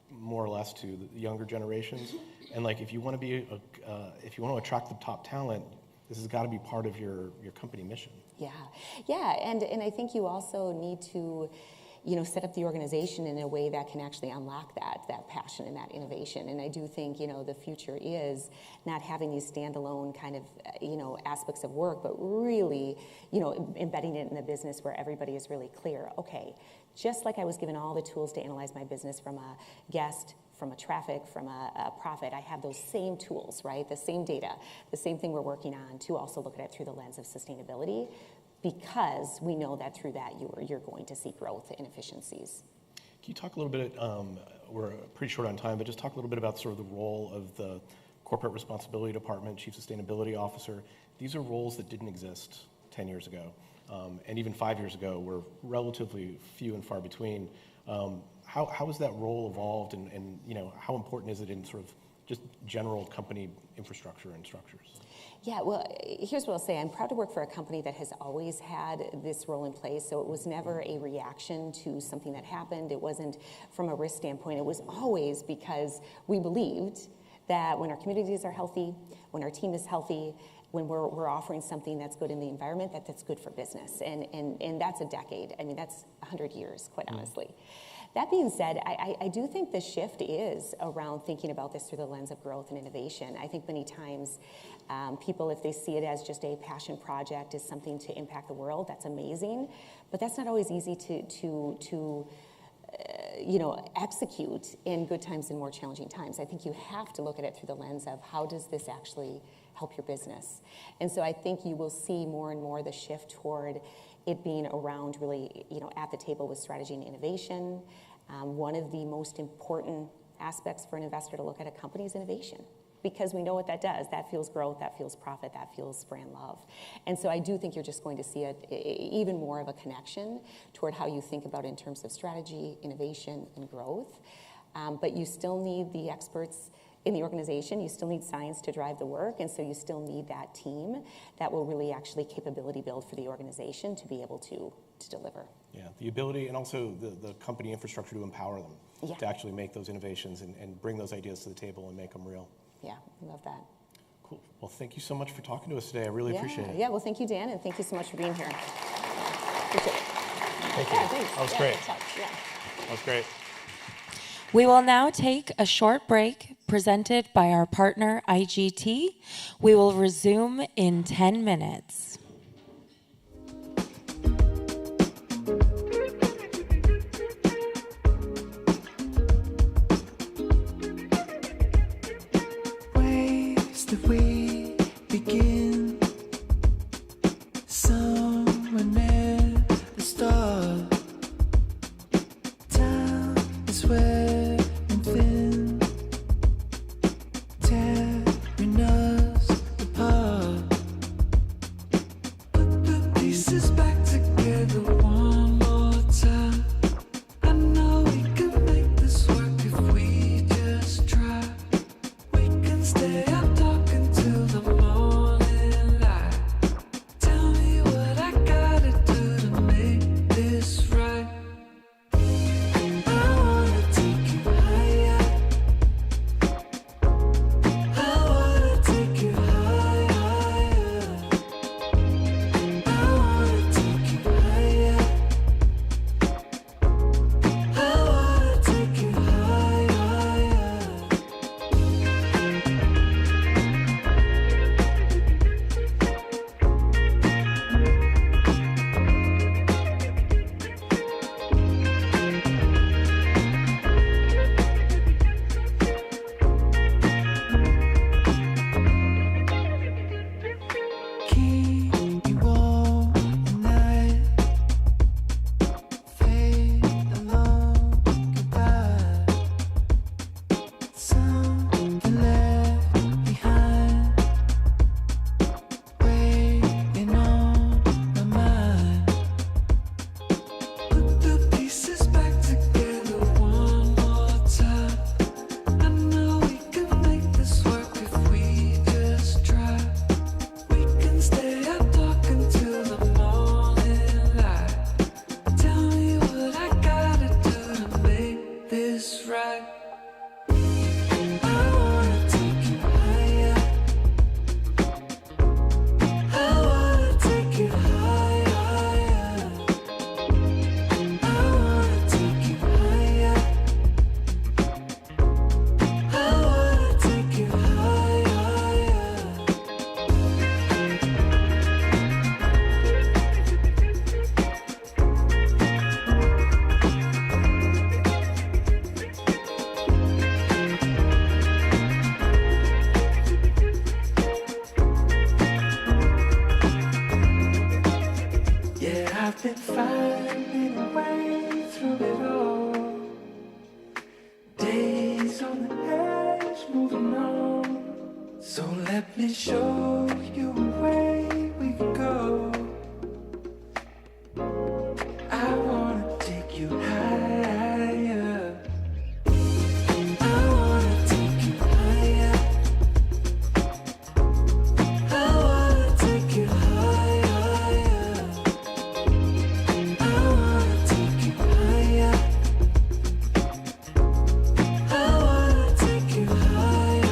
more or less, to the younger generations. And like, if you want to attract the top talent, this has got to be part of your company mission. Yeah, and I think you also need to, set up the organization in a way that can actually unlock that passion and that innovation. And I do think, the future is not having these standalone kind of, aspects of work, but really, embedding it in the business where everybody is really clear. Okay, just like I was given all the tools to analyze my business from a guest, from a traffic, from a profit, I have those same tools, right? The same data, the same thing we're working on to also look at it through the lens of sustainability, because we know that through that you're going to see growth and efficiencies. Can you talk a little bit, we're pretty short on time, but just talk a little bit about sort of the role of the Corporate Responsibility Department, Chief Sustainability Officer. These are roles that didn't exist 10 years ago, and even 5 years ago were relatively few and far between. How has that role evolved, and how important is it in sort of just general company infrastructure and structures? Yeah, well, here's what I'll say. I'm proud to work for a company that has always had this role in place, so it was never a reaction to something that happened. It wasn't from a risk standpoint. It was always because we believed that when our communities are healthy, when our team is healthy, when we're offering something that's good in the environment, that's good for business. And that's a decade. I mean, that's 100 years, quite honestly. That being said, I do think the shift is around thinking about this through the lens of growth and innovation. I think many times people, if they see it as just a passion project, as something to impact the world, that's amazing. But that's not always easy to execute in good times and more challenging times. I think you have to look at it through the lens of how does this actually help your business? And so I think you will see more and more the shift toward it being around really, at the table with strategy and innovation. One of the most important aspects for an investor to look at a company is innovation, because we know what that does. That fuels growth, that fuels profit, that fuels brand love. And so I do think you're just going to see even more of a connection toward how you think about it in terms of strategy, innovation, and growth. But you still need the experts in the organization. You still need science to drive the work, and so you still need that team that will really actually capability build for the organization to be able to deliver. Yeah, the ability and also the company infrastructure to empower them to actually make those innovations and bring those ideas to the table and make them real. Yeah, I love that. Cool. Well, thank you so much for talking to us today. I really appreciate it. Yeah, well, thank you, Dan, and thank you so much for being here. Appreciate it. Thank you. Yeah, thanks. That was great. Yeah. That was great. We will now take a short break presented by our partner IGT. We will resume in 10 minutes. Ways that we begin, somewhere near the start. Time is wearing thin, tearing us apart. Let me show you a way we can go. I wanna take you higher. I wanna take you higher. I wanna take you higher. I wanna take you higher. I wanna take you higher.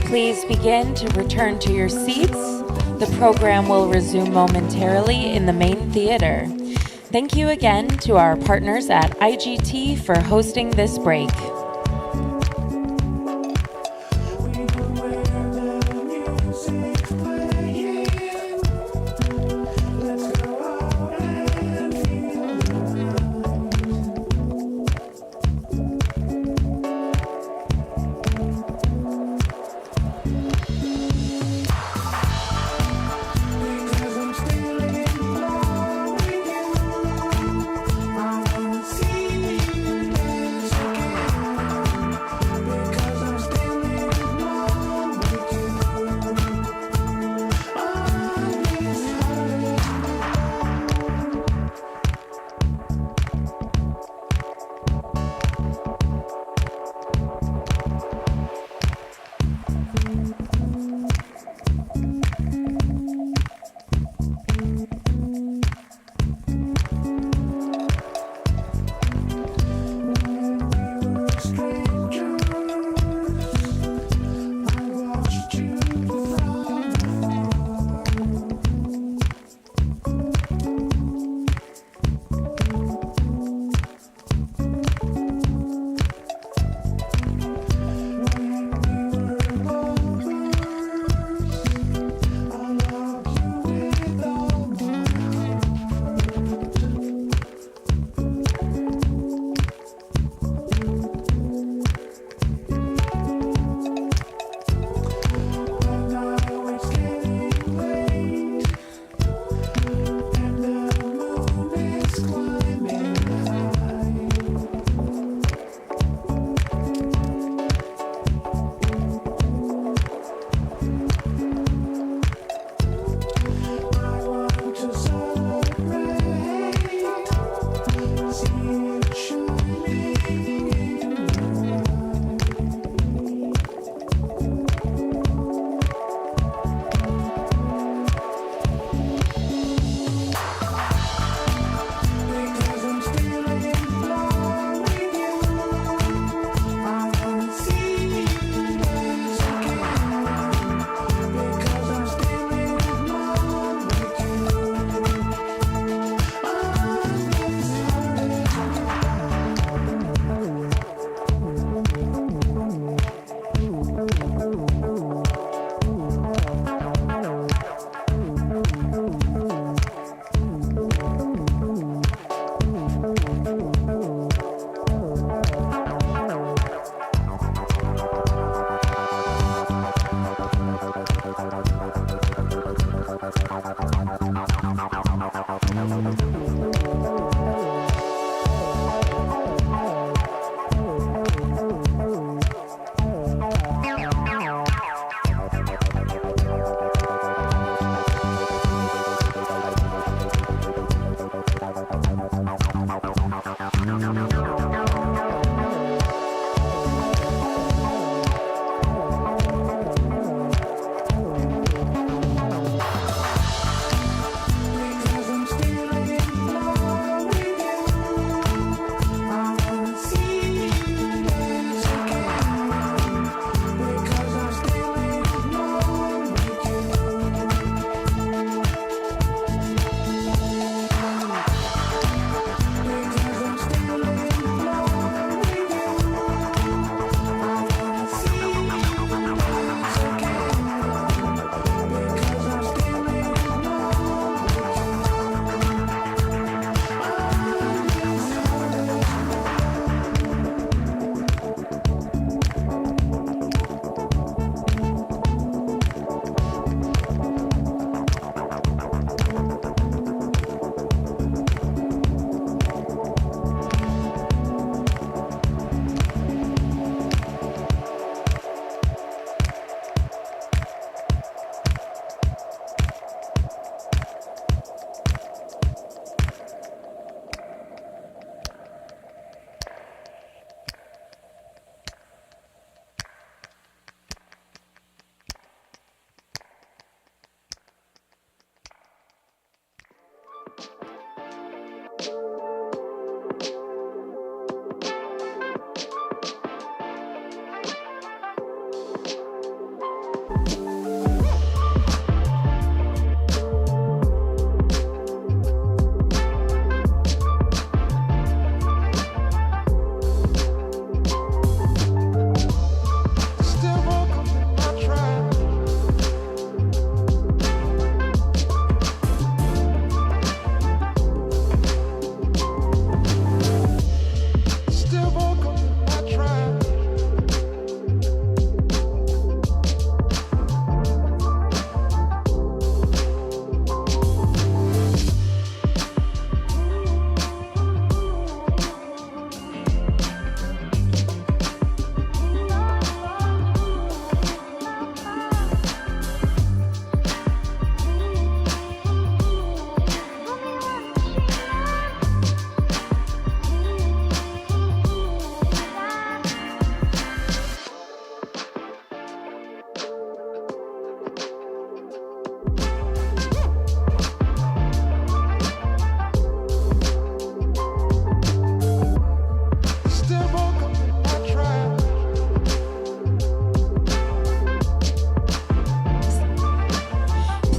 Please begin to return to your seats. The program will resume momentarily in the main theater. Thank you again to our partners at IGT for hosting this break.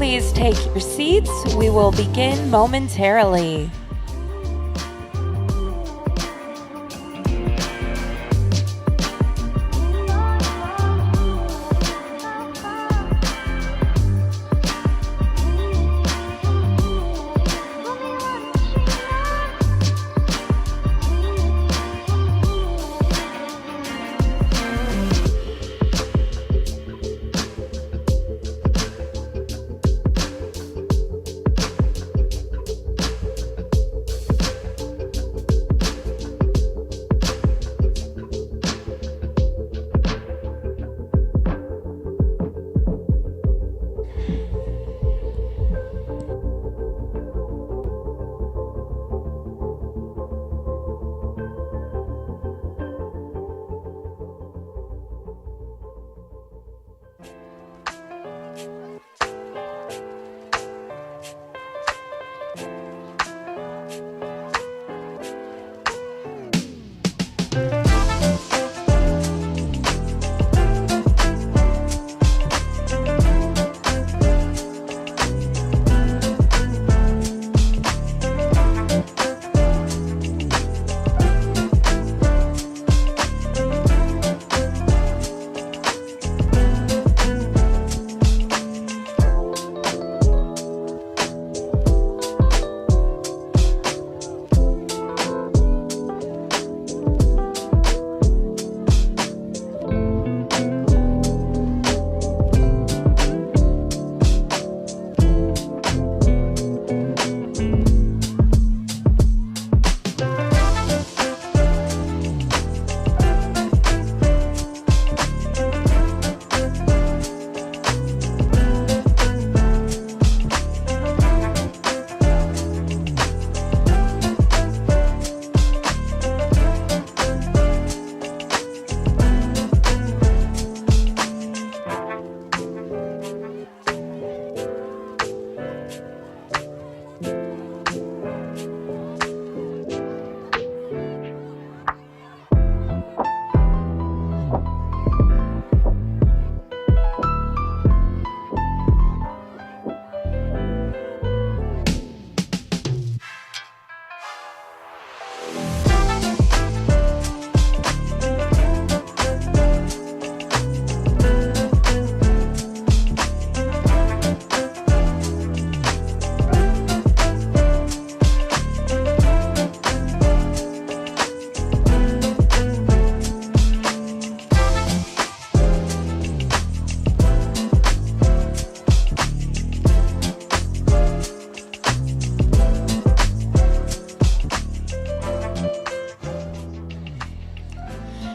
please take your seats. We will begin momentarily.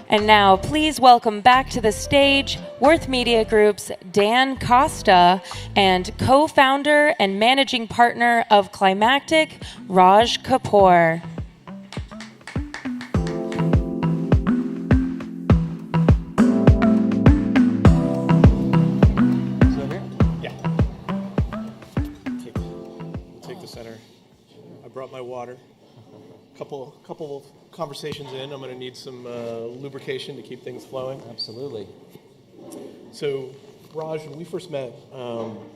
And now, please welcome back to the stage Worth Media Group's Dan Costa and co-founder and managing partner of Climactic, Raj Kapoor. Is that here? Yeah. Take the center. I brought my water. Couple of conversations in, I'm going to need some lubrication to keep things flowing. Absolutely. So, Raj, when we first met,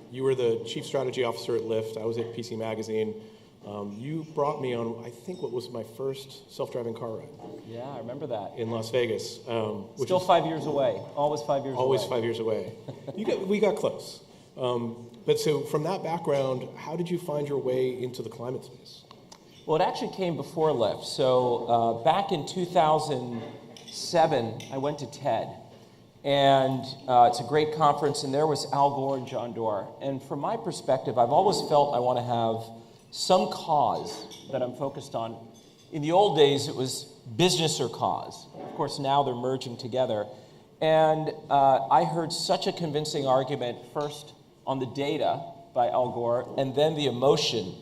you were the chief strategy officer at Lyft. I was at PC Magazine. You brought me on, I think, what was my first self-driving car ride. Yeah, I remember that. In Las Vegas. Still 5 years away. Always 5 years away. Always 5 years away. We got close. But so, from that background, how did you find your way into the climate space? Well, it actually came before Lyft. So back in 2007, I went to TED. And it's a great conference, and there was Al Gore and John Doerr. And from my perspective, I've always felt I want to have some cause that I'm focused on. In the old days, it was business or cause. Of course, now they're merging together. And I heard such a convincing argument, first on the data by Al Gore, and then the emotion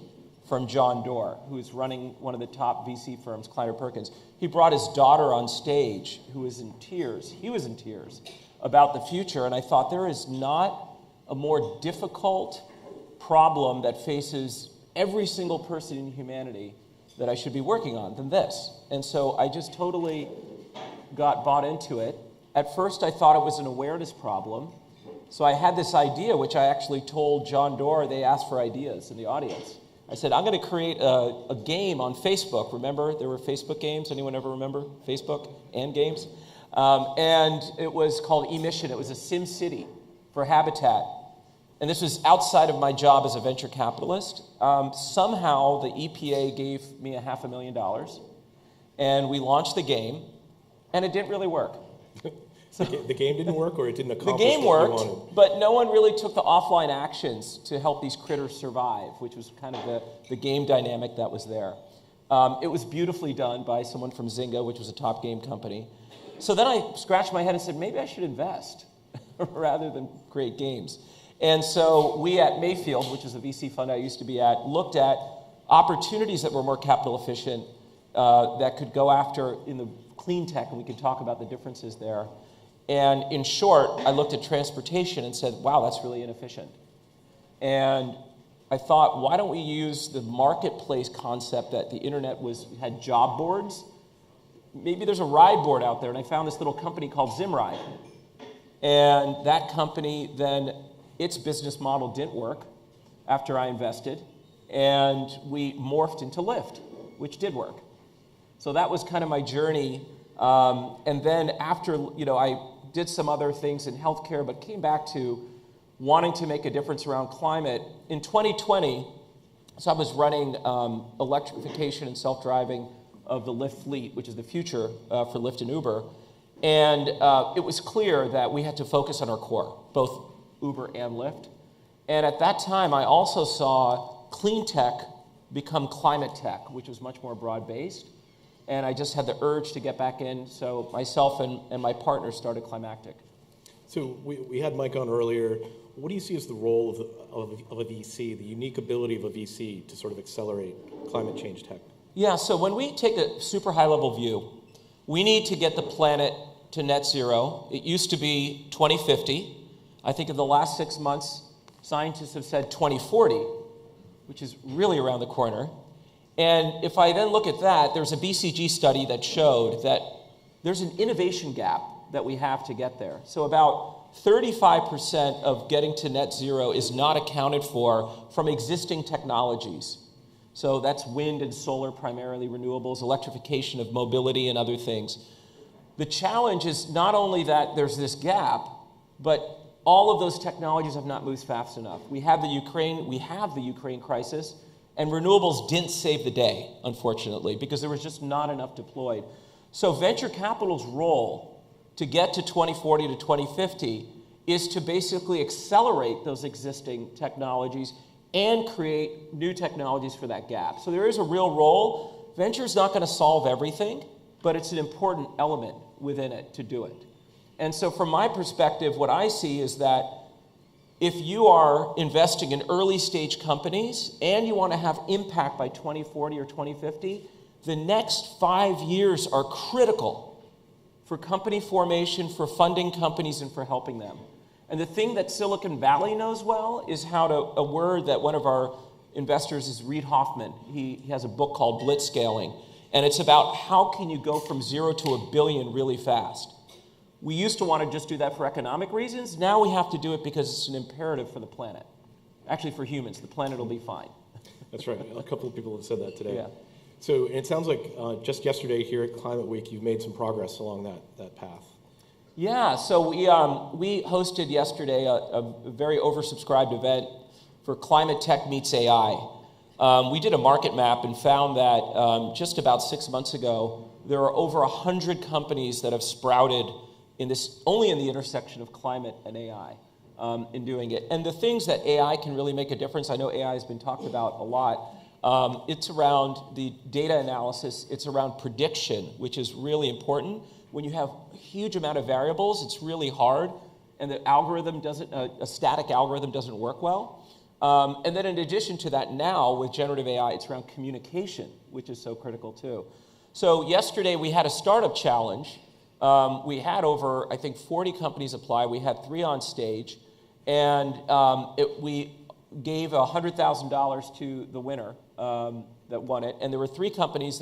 from John Doerr, who's running one of the top VC firms, Kleiner Perkins. He brought his daughter on stage, who was in tears. He was in tears about the future, and I thought there is not a more difficult problem that faces every single person in humanity that I should be working on than this. And so I just totally got bought into it. At first, I thought it was an awareness problem, So I had this idea, which I actually told John Doerr. They asked for ideas in the audience. I said, I'm going to create a game on Facebook. Remember, there were Facebook games. Anyone ever remember Facebook and games? And it was called eMission. It was a Sim City for habitat. And this was outside of my job as a venture capitalist. Somehow, the EPA gave me $500,000, and we launched the game, and it didn't really work. The game didn't work, or it didn't accomplish The game what you worked, wanted? but no one really took the offline actions to help these critters survive, which was kind of the game dynamic that was there. It was beautifully done by someone from Zynga, which was a top game company. So then I scratched my head and said, maybe I should invest rather than create games. And so we at Mayfield, which is a VC fund I used to be at, looked at opportunities that were more capital efficient that could go after in the clean tech, and we could talk about the differences there. And in short, I looked at transportation and said, wow, that's really inefficient. And I thought, why don't we use the marketplace concept that the internet had job boards? Maybe there's a ride board out there, and I found this little company called Zimride. And that company then, its business model didn't work after I invested, and we morphed into Lyft, which did work. So that was kind of my journey. And then after, I did some other things in healthcare, but came back to wanting to make a difference around climate. In 2020, so I was running electrification and self-driving of the Lyft fleet, which is the future for Lyft and Uber. And it was clear that we had to focus on our core, both Uber and Lyft. And at that time, I also saw clean tech become climate tech, which was much more broad-based. And I just had the urge to get back in, so myself and my partner started Climactic. So we had Mike on earlier. What do you see as the role of a VC, the unique ability of a VC to sort of accelerate climate change tech? Yeah, so when we take a super high-level view, we need to get the planet to net zero. It used to be 2050. I think in the last 6 months, scientists have said 2040, which is really around the corner. And if I then look at that, there's a BCG study that showed that there's an innovation gap that we have to get there. So about 35% of getting to net zero is not accounted for from existing technologies. So that's wind and solar, primarily renewables, electrification of mobility and other things. The challenge is not only that there's this gap, but all of those technologies have not moved fast enough. We have the Ukraine crisis. And renewables didn't save the day, unfortunately, because there was just not enough deployed. So venture capital's role to get to 2040 to 2050 is to basically accelerate those existing technologies and create new technologies for that gap. So there is a real role. Venture's not going to solve everything, but it's an important element within it to do it. And so from my perspective, what I see is that if you are investing in early stage companies and you want to have impact by 2040 or 2050, the next 5 years are critical for company formation, for funding companies, and for helping them. And the thing that Silicon Valley knows well is a word that one of our investors is Reid Hoffman. He has a book called Blitzscaling, and it's about how can you go from 0 to 1 billion really fast. We used to want to just do that for economic reasons. Now we have to do it because it's an imperative for the planet. Actually, for humans, the planet will be fine. That's right. A couple of people have said that today. Yeah. So it sounds like just yesterday here at Climate Week, you've made some progress along that path. Yeah, so we hosted yesterday a very oversubscribed event for Climate Tech Meets AI. We did a market map and found that just about 6 months ago, there are over 100 companies that have sprouted only in the intersection of climate and AI in doing it. And the things that AI can really make a difference, I know AI has been talked about a lot, it's around the data analysis, it's around prediction, which is really important. When you have a huge amount of variables, it's really hard, and the algorithm a static algorithm doesn't work well. And then in addition to that, now with generative AI, it's around communication, which is so critical too. So yesterday we had a startup challenge. We had over, I think, 40 companies apply. We had 3 on stage, and we gave $100,000 to the winner that won it. And there were 3 companies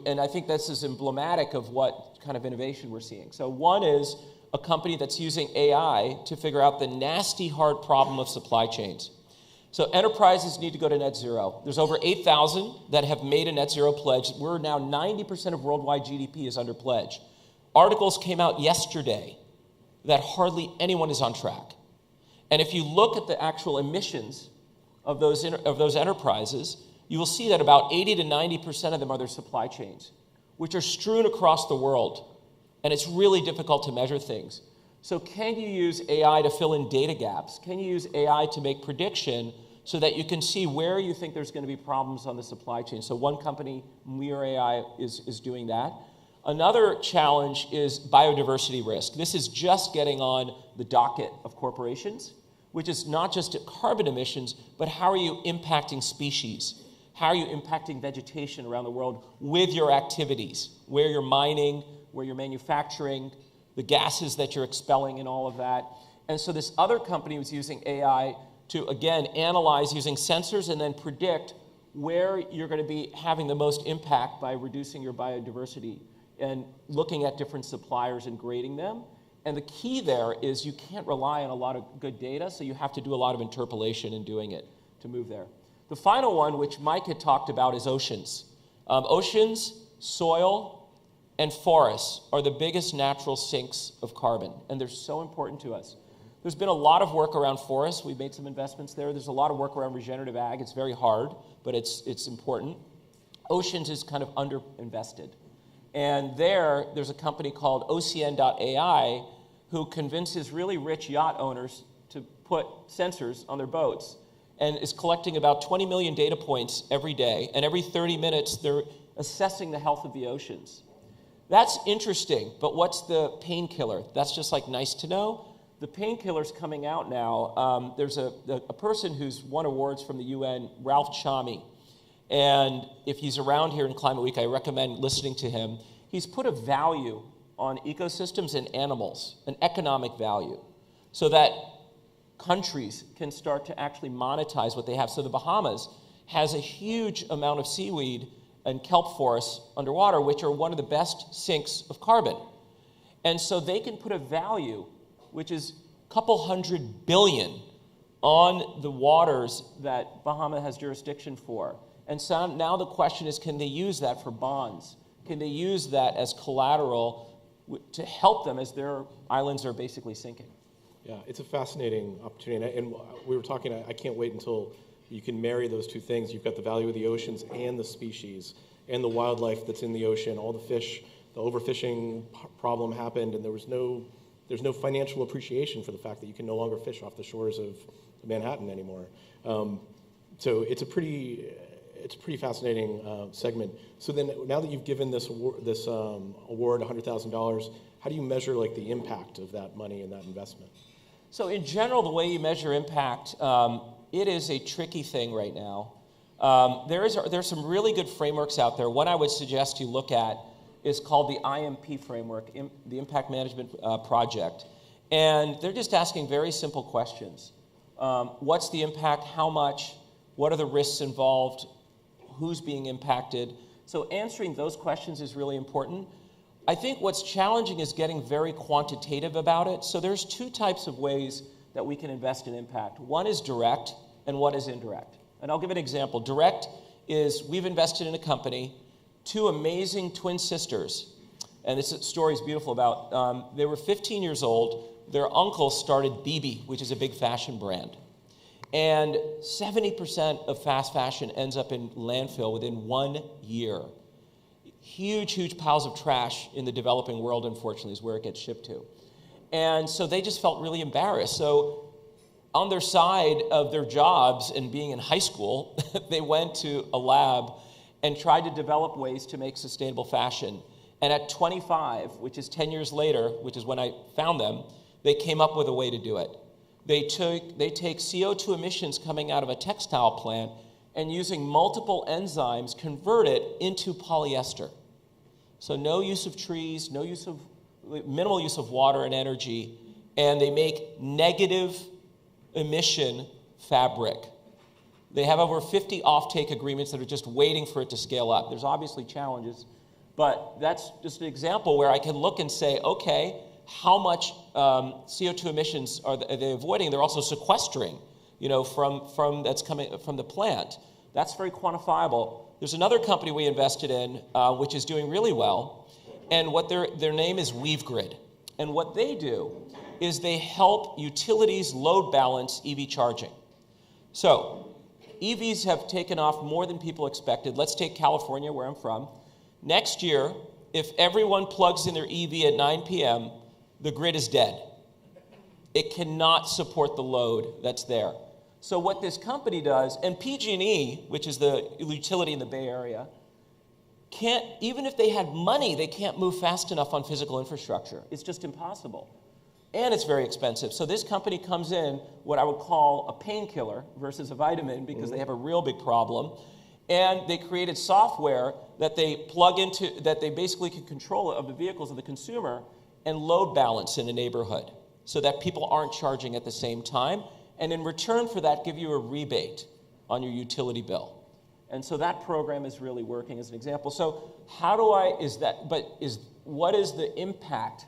and I think this is emblematic of what kind of innovation we're seeing. So one is a company that's using AI to figure out the nasty, hard problem of supply chains. So enterprises need to go to net zero. There's over 8,000 that have made a net zero pledge. We're now 90% of worldwide GDP is under pledge. Articles came out yesterday that hardly anyone is on track. And if you look at the actual emissions of those enterprises, you will see that about 80 to 90% of them are their supply chains, which are strewn across the world. And it's really difficult to measure things. So can you use AI to fill in data gaps? Can you use AI to make prediction so that you can see where you think there's going to be problems on the supply chain? So one company, Mir AI, is doing that. Another challenge is biodiversity risk. This is just getting on the docket of corporations, which is not just carbon emissions, but how are you impacting species? How are you impacting vegetation around the world with your activities, where you're mining, where you're manufacturing, the gases that you're expelling and all of that. And so this other company was using AI to, again, analyze using sensors and then predict where you're going to be having the most impact by reducing your biodiversity and looking at different suppliers and grading them. And the key there is you can't rely on a lot of good data, so you have to do a lot of interpolation in doing it to move there. The final one, which Mike had talked about, is oceans. Oceans, soil, and forests are the biggest natural sinks of carbon, and they're so important to us. There's been a lot of work around forests. We've made some investments there. There's a lot of work around regenerative ag. It's very hard, but it's important. Oceans is kind of underinvested. And there's a company called OCN.ai who convinces really rich yacht owners to put sensors on their boats and is collecting about 20 million data points every day. And every 30 minutes, they're assessing the health of the oceans. That's interesting, but what's the painkiller? That's just like nice to know. The painkiller's coming out now. There's a person who's won awards from the UN, Ralph Chami. And if he's around here in Climate Week, I recommend listening to him. He's put a value on ecosystems and animals, an economic value, so that countries can start to actually monetize what they have. So the Bahamas has a huge amount of seaweed and kelp forests underwater, which are one of the best sinks of carbon. And so they can put a value, which is a couple $100 billion, on the waters that Bahama has jurisdiction for. And so now the question is, can they use that for bonds? Can they use that as collateral to help them as their islands are basically sinking? Yeah, it's a fascinating opportunity. And we were talking, I can't wait until you can marry those two things. You've got the value of the oceans and the species and the wildlife that's in the ocean. All the fish, the overfishing problem happened, and there's no financial appreciation for the fact that you can no longer fish off the shores of Manhattan anymore. So it's a pretty fascinating segment. So then, now that you've given this award $100,000, how do you measure like the impact of that money and that investment? So in general, the way you measure impact, it is a tricky thing right now. There's some really good frameworks out there. One I would suggest you look at is called the IMP framework, the Impact Management Project. And they're just asking very simple questions. What's the impact? How much? What are the risks involved? Who's being impacted? So answering those questions is really important. I think what's challenging is getting very quantitative about it. So there's two types of ways that we can invest in impact. One is direct and one is indirect. And I'll give an example. Direct is we've invested in a company, two amazing twin sisters. And this story is beautiful about, they were 15 years old. Their uncle started BB, which is a big fashion brand. And 70% of fast fashion ends up in landfill within 1 year. Huge, huge piles of trash in the developing world, unfortunately, is where it gets shipped to. And so they just felt really embarrassed. So on their side of their jobs and being in high school, they went to a lab and tried to develop ways to make sustainable fashion. And at 25, which is 10 years later, which is when I found them, they came up with a way to do it. They take CO2 emissions coming out of a textile plant and using multiple enzymes convert it into polyester. So no use of trees, minimal use of water and energy, and they make negative emission fabric. They have over 50 offtake agreements that are just waiting for it to scale up. There's obviously challenges, but that's just an example where I can look and say, okay, how much CO2 emissions are they avoiding? They're also sequestering, from that's coming from the plant. That's very quantifiable. There's another company we invested in, which is doing really well, and what their name is WeaveGrid. And what they do is they help utilities load balance EV charging. So EVs have taken off more than people expected. Let's take California, where I'm from. Next year, if everyone plugs in their EV at 9 p.m., the grid is dead. It cannot support the load that's there. So what this company does, and PG&E, which is the utility in the Bay Area, can't, even if they had money, they can't move fast enough on physical infrastructure. It's just impossible. And it's very expensive. So this company comes in, what I would call a painkiller versus a vitamin, because they have a real big problem. And they created software that they plug into, that they basically can control of the vehicles of the consumer and load balance in a neighborhood so that people aren't charging at the same time. And in return for that, give you a rebate on your utility bill. And so that program is really working as an example. So what is the impact?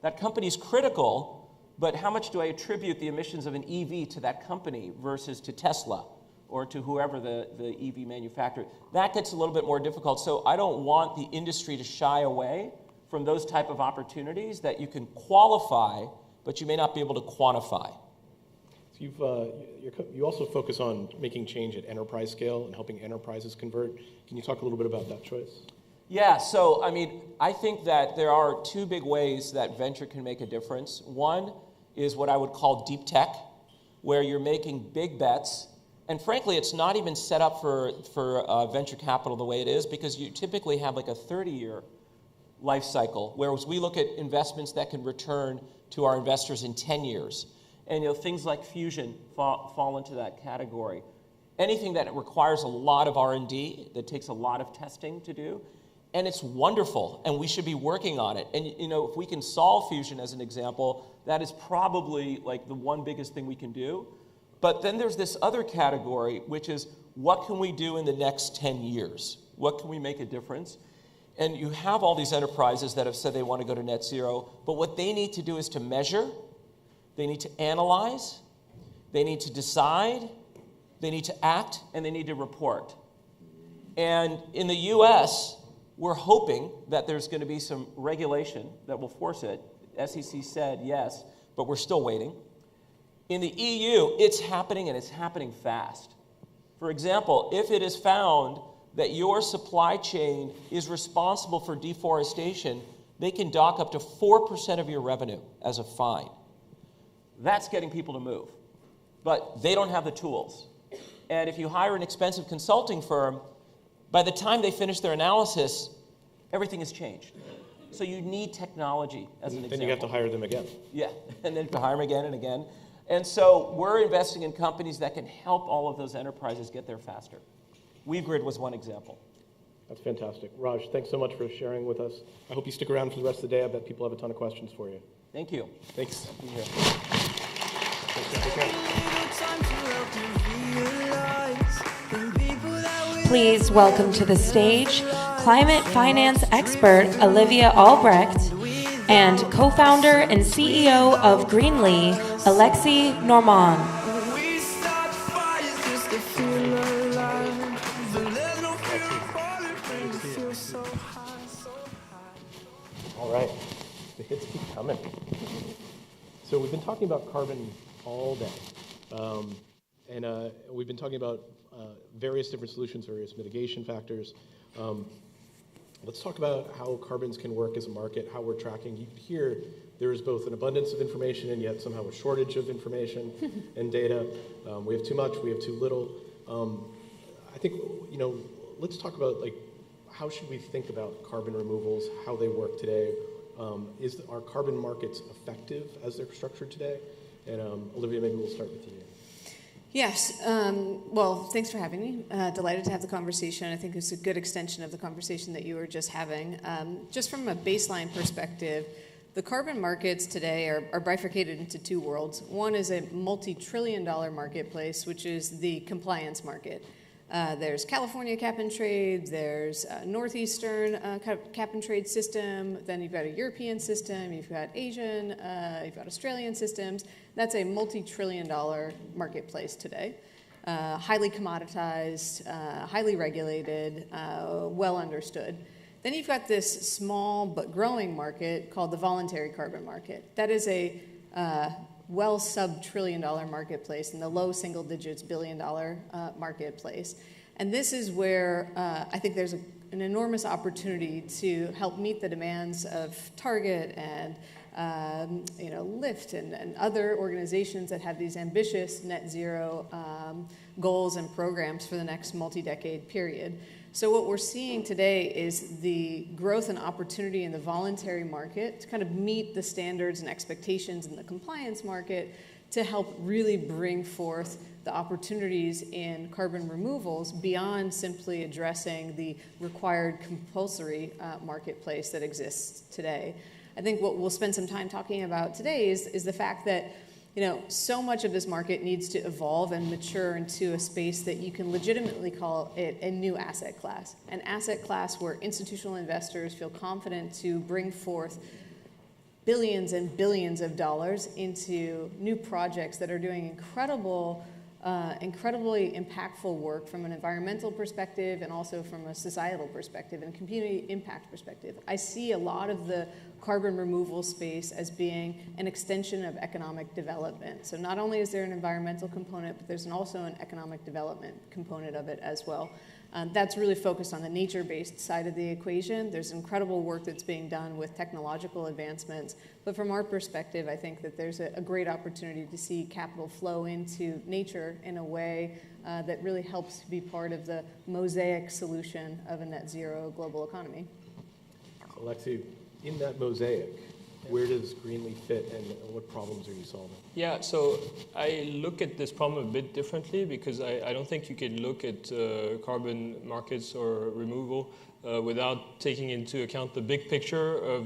That company is critical, but how much do I attribute the emissions of an EV to that company versus to Tesla or to whoever the EV manufacturer? That gets a little bit more difficult. So I don't want the industry to shy away from those type of opportunities that you can qualify, but you may not be able to quantify. So you also focus on making change at enterprise scale and helping enterprises convert. Can you talk a little bit about that choice? Yeah, so I think that there are two big ways that venture can make a difference. One is what I would call deep tech, where you're making big bets. And frankly, it's not even set up for venture capital the way it is, because you typically have like a 30-year life cycle, whereas we look at investments that can return to our investors in 10 years. And things like fusion fall into that category. Anything that requires a lot of R&D, that takes a lot of testing to do, and it's wonderful, and we should be working on it. And if we can solve fusion as an example, that is probably like the one biggest thing we can do. But then there's this other category, which is what can we do in the next 10 years? What can we make a difference? And you have all these enterprises that have said they want to go to net zero, but what they need to do is to measure, they need to analyze, they need to decide, they need to act, and they need to report. And in the US, we're hoping that there's going to be some regulation that will force it. SEC said yes, but we're still waiting. In the EU, it's happening, and it's happening fast. For example, if it is found that your supply chain is responsible for deforestation, they can dock up to 4% of your revenue as a fine. That's getting people to move. But they don't have the tools. And if you hire an expensive consulting firm, by the time they finish their analysis, everything has changed. So you need technology as an example. Then you have to hire them again. Yeah, and then to hire them again and again. And so we're investing in companies that can help all of those enterprises get there faster. WeaveGrid was one example. That's fantastic. Raj, thanks so much for sharing with us. I hope you stick around for the rest of the day. I bet people have a ton of questions for you. Thank you. Thanks. Please welcome to the stage climate finance expert Olivia Albrecht and co-founder and CEO of Greenly, Alexi Normand. All right, the hits keep coming. So we've been talking about carbon all day, and we've been talking about various different solutions, various mitigation factors. Let's talk about how carbons can work as a market, how we're tracking. Here, there is both an abundance of information and yet somehow a shortage of information and data. We have too much, we have too little. I think, let's talk about how should we think about carbon removals, how they work today? Are carbon markets effective as they're structured today? And Olivia, maybe we'll start with you. Yes. Well, thanks for having me. Delighted to have the conversation. I think it's a good extension of the conversation that you were just having. Just from a baseline perspective, the carbon markets today are bifurcated into two worlds. One is a multi-trillion-dollar marketplace, which is the compliance market. There's California cap and trade, there's Northeastern cap and trade system, then you've got a European system, you've got Asian, you've got Australian systems. That's a multi-trillion-dollar marketplace today. Highly commoditized, highly regulated, well understood. Then you've got this small but growing market called the voluntary carbon market. That is a well sub-trillion-dollar marketplace in the low single digits billion-dollar marketplace. And this is where I think there's an enormous opportunity to help meet the demands of Target and Lyft and other organizations that have these ambitious net zero goals and programs for the next multi-decade period. So what we're seeing today is the growth and opportunity in the voluntary market to kind of meet the standards and expectations in the compliance market to help really bring forth the opportunities in carbon removals beyond simply addressing the required compulsory marketplace that exists today. I think what we'll spend some time talking about today is the fact that so much of this market needs to evolve and mature into a space that you can legitimately call it a new asset class. An asset class where institutional investors feel confident to bring forth billions and billions of dollars into new projects that are doing incredibly impactful work from an environmental perspective and also from a societal perspective and community impact perspective. I see a lot of the carbon removal space as being an extension of economic development. So not only is there an environmental component, but there's also an economic development component of it as well. That's really focused on the nature-based side of the equation. There's incredible work that's being done with technological advancements. But from our perspective, I think that there's a great opportunity to see capital flow into nature in a way that really helps to be part of the mosaic solution of a net zero global economy. Alexi, in that mosaic, where does Greenly fit and what problems are you solving? Yeah, so I look at this problem a bit differently because I don't think you can look at carbon markets or removal without taking into account the big picture of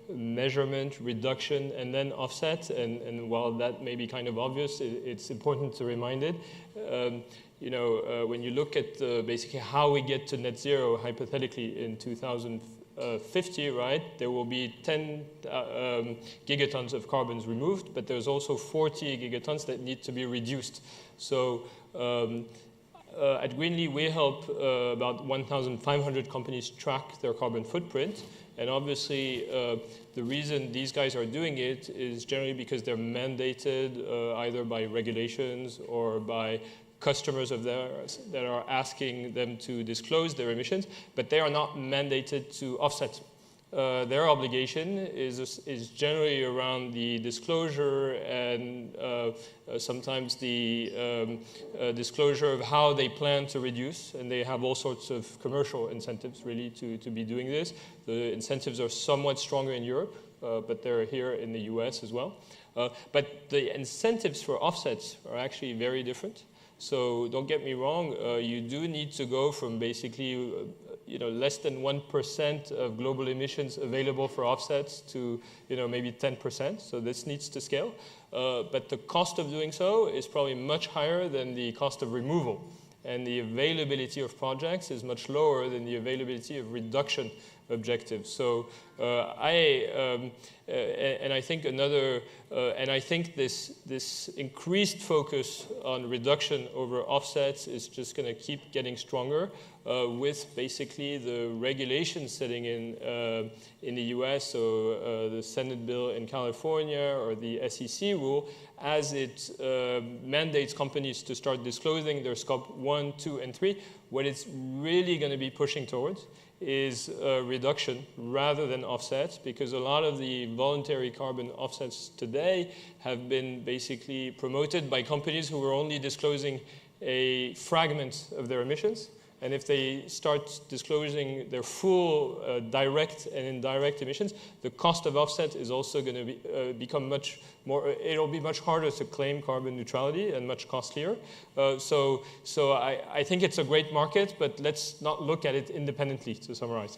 measurement, reduction, and then offset. And while that may be kind of obvious, it's important to remind it. When you look at basically how we get to net zero, hypothetically in 2050, right, there will be 10 gigatons of carbons removed, but there's also 40 gigatons that need to be reduced. So at Greenly, we help about 1,500 companies track their carbon footprint. And obviously, the reason these guys are doing it is generally because they're mandated either by regulations or by customers of theirs that are asking them to disclose their emissions, but they are not mandated to offset. Their obligation is generally around the disclosure and sometimes the disclosure of how they plan to reduce, and they have all sorts of commercial incentives really to be doing this. The incentives are somewhat stronger in Europe, but they're here in the US as well. But the incentives for offsets are actually very different. So don't get me wrong, you do need to go from basically less than 1% of global emissions available for offsets to maybe 10%. So this needs to scale. But the cost of doing so is probably much higher than the cost of removal. And the availability of projects is much lower than the availability of reduction objectives. So I think this increased focus on reduction over offsets is just going to keep getting stronger with basically the regulations setting in the US, so the Senate bill in California or the SEC rule, as it mandates companies to start disclosing their scope 1, 2, and 3. What it's really going to be pushing towards is reduction rather than offsets, because a lot of the voluntary carbon offsets today have been basically promoted by companies who are only disclosing a fragment of their emissions. And if they start disclosing their full direct and indirect emissions, the cost of offset is also going to become much more, it'll be much harder to claim carbon neutrality and much costlier. So I think it's a great market, but let's not look at it independently, to summarize.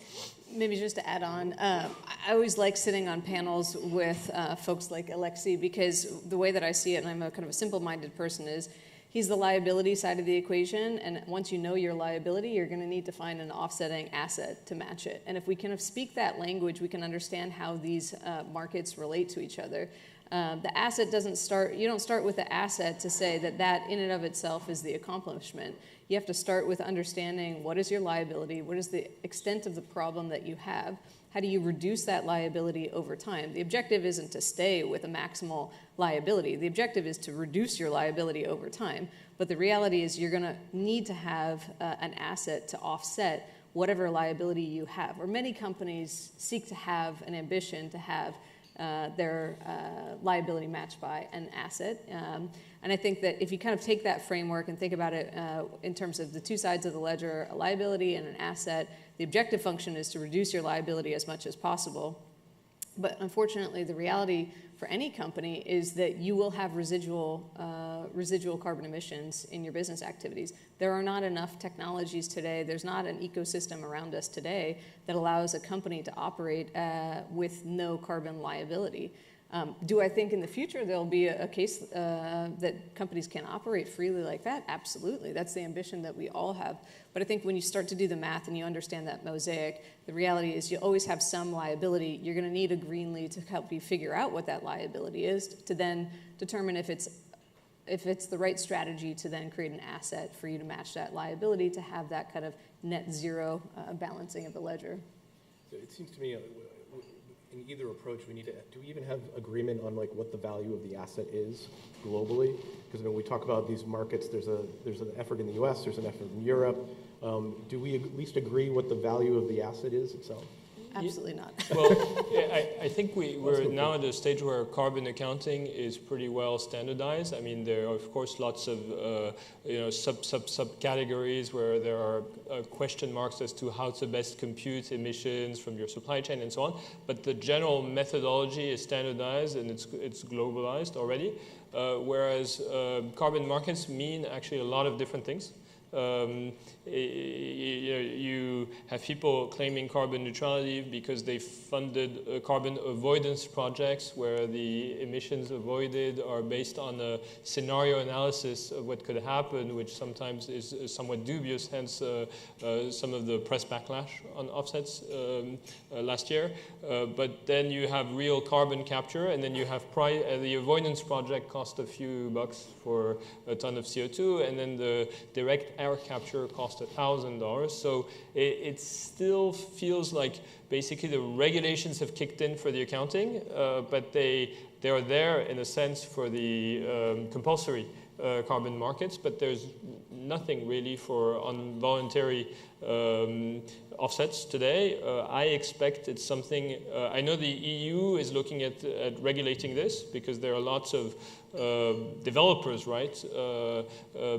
Maybe just to add on, I always like sitting on panels with folks like Alexi, because the way that I see it, and I'm a kind of a simple-minded person, is He's the liability side of the equation, and once you know your liability, you're going to need to find an offsetting asset to match it. And if we kind of speak that language, we can understand how these markets relate to each other. The asset doesn't start, you don't start with the asset to say that that in and of itself is the accomplishment. You have to start with understanding what is your liability, what is the extent of the problem that you have, how do you reduce that liability over time? The objective isn't to stay with a maximal liability. The objective is to reduce your liability over time. But the reality is you're going to need to have an asset to offset whatever liability you have. Or many companies seek to have an ambition to have their liability matched by an asset. And I think that if you kind of take that framework and think about it in terms of the two sides of the ledger, a liability and an asset, the objective function is to reduce your liability as much as possible. But unfortunately, the reality for any company is that you will have residual carbon emissions in your business activities. There are not enough technologies today, there's not an ecosystem around us today that allows a company to operate with no carbon liability. Do I think in the future there'll be a case that companies can operate freely like that? Absolutely. That's the ambition that we all have. But I think when you start to do the math and you understand that mosaic, the reality is you always have some liability. You're going to need a green lead to help you figure out what that liability is to then determine if it's the right strategy to then create an asset for you to match that liability to have that kind of net zero balancing of the ledger. So it seems to me in either approach, do we even have agreement on like what the value of the asset is globally? Because when we talk about these markets, there's an effort in the US, there's an effort in Europe. Do we at least agree what the value of the asset is itself? Absolutely not. Well, yeah, I think we're now at a stage where carbon accounting is pretty well standardized. I mean, there are of course lots of subcategories where there are question marks as to how to best compute emissions from your supply chain and so on. But the general methodology is standardized and it's globalized already. Whereas carbon markets mean actually a lot of different things. You have people claiming carbon neutrality because they funded carbon avoidance projects where the emissions avoided are based on a scenario analysis of what could happen, which sometimes is somewhat dubious, hence some of the press backlash on offsets last year. But then you have real carbon capture, and then you have the avoidance project cost a few bucks for a ton of CO2, and then the direct air capture cost $1,000. So it still feels like basically the regulations have kicked in for the accounting, but they are there in a sense for the compulsory carbon markets, but there's nothing really for involuntary offsets today. I expect it's something, I know the EU is looking at regulating this because there are lots of developers, right,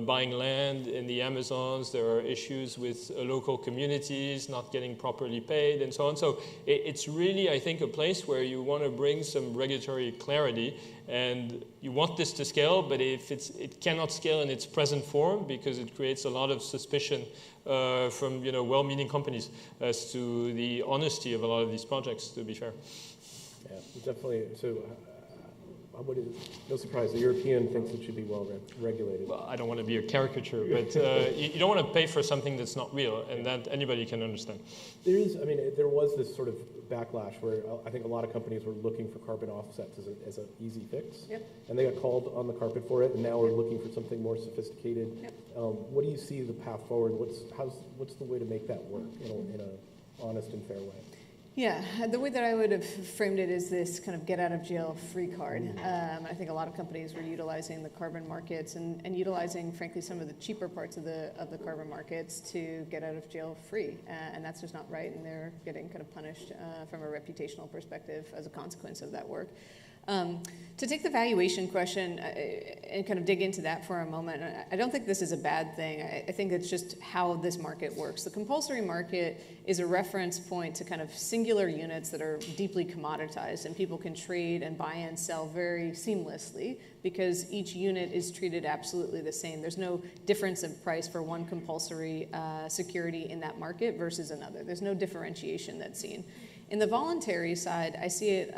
buying land in the Amazons. There are issues with local communities not getting properly paid and so on. So it's really, I think, a place where you want to bring some regulatory clarity, and you want this to scale, but if it cannot scale in its present form because it creates a lot of suspicion from well-meaning companies as to the honesty of a lot of these projects, to be fair. Yeah, definitely. So no surprise, the European thinks it should be well regulated. Well, I don't want to be a caricature, but you don't want to pay for something that's not real, and that anybody can understand. There was this sort of backlash where I think a lot of companies were looking for carbon offsets as an easy fix. Yep. And they got called on the carpet for it, and now we're looking for something more sophisticated. Yep. What do you see the path forward? What's the way to make that work in an honest and fair way? Yeah, the way that I would have framed it is this kind of get-out-of-jail-free card. I think a lot of companies were utilizing the carbon markets and utilizing, frankly, some of the cheaper parts of the carbon markets to get out of jail free, and that's just not right, and they're getting kind of punished from a reputational perspective as a consequence of that work. To take the valuation question and kind of dig into that for a moment, I don't think this is a bad thing. I think it's just how this market works. The compulsory market is a reference point to kind of singular units that are deeply commoditized, and people can trade and buy and sell very seamlessly because each unit is treated absolutely the same. There's no difference in price for one compulsory security in that market versus another. There's no differentiation that's seen. In the voluntary side, I see it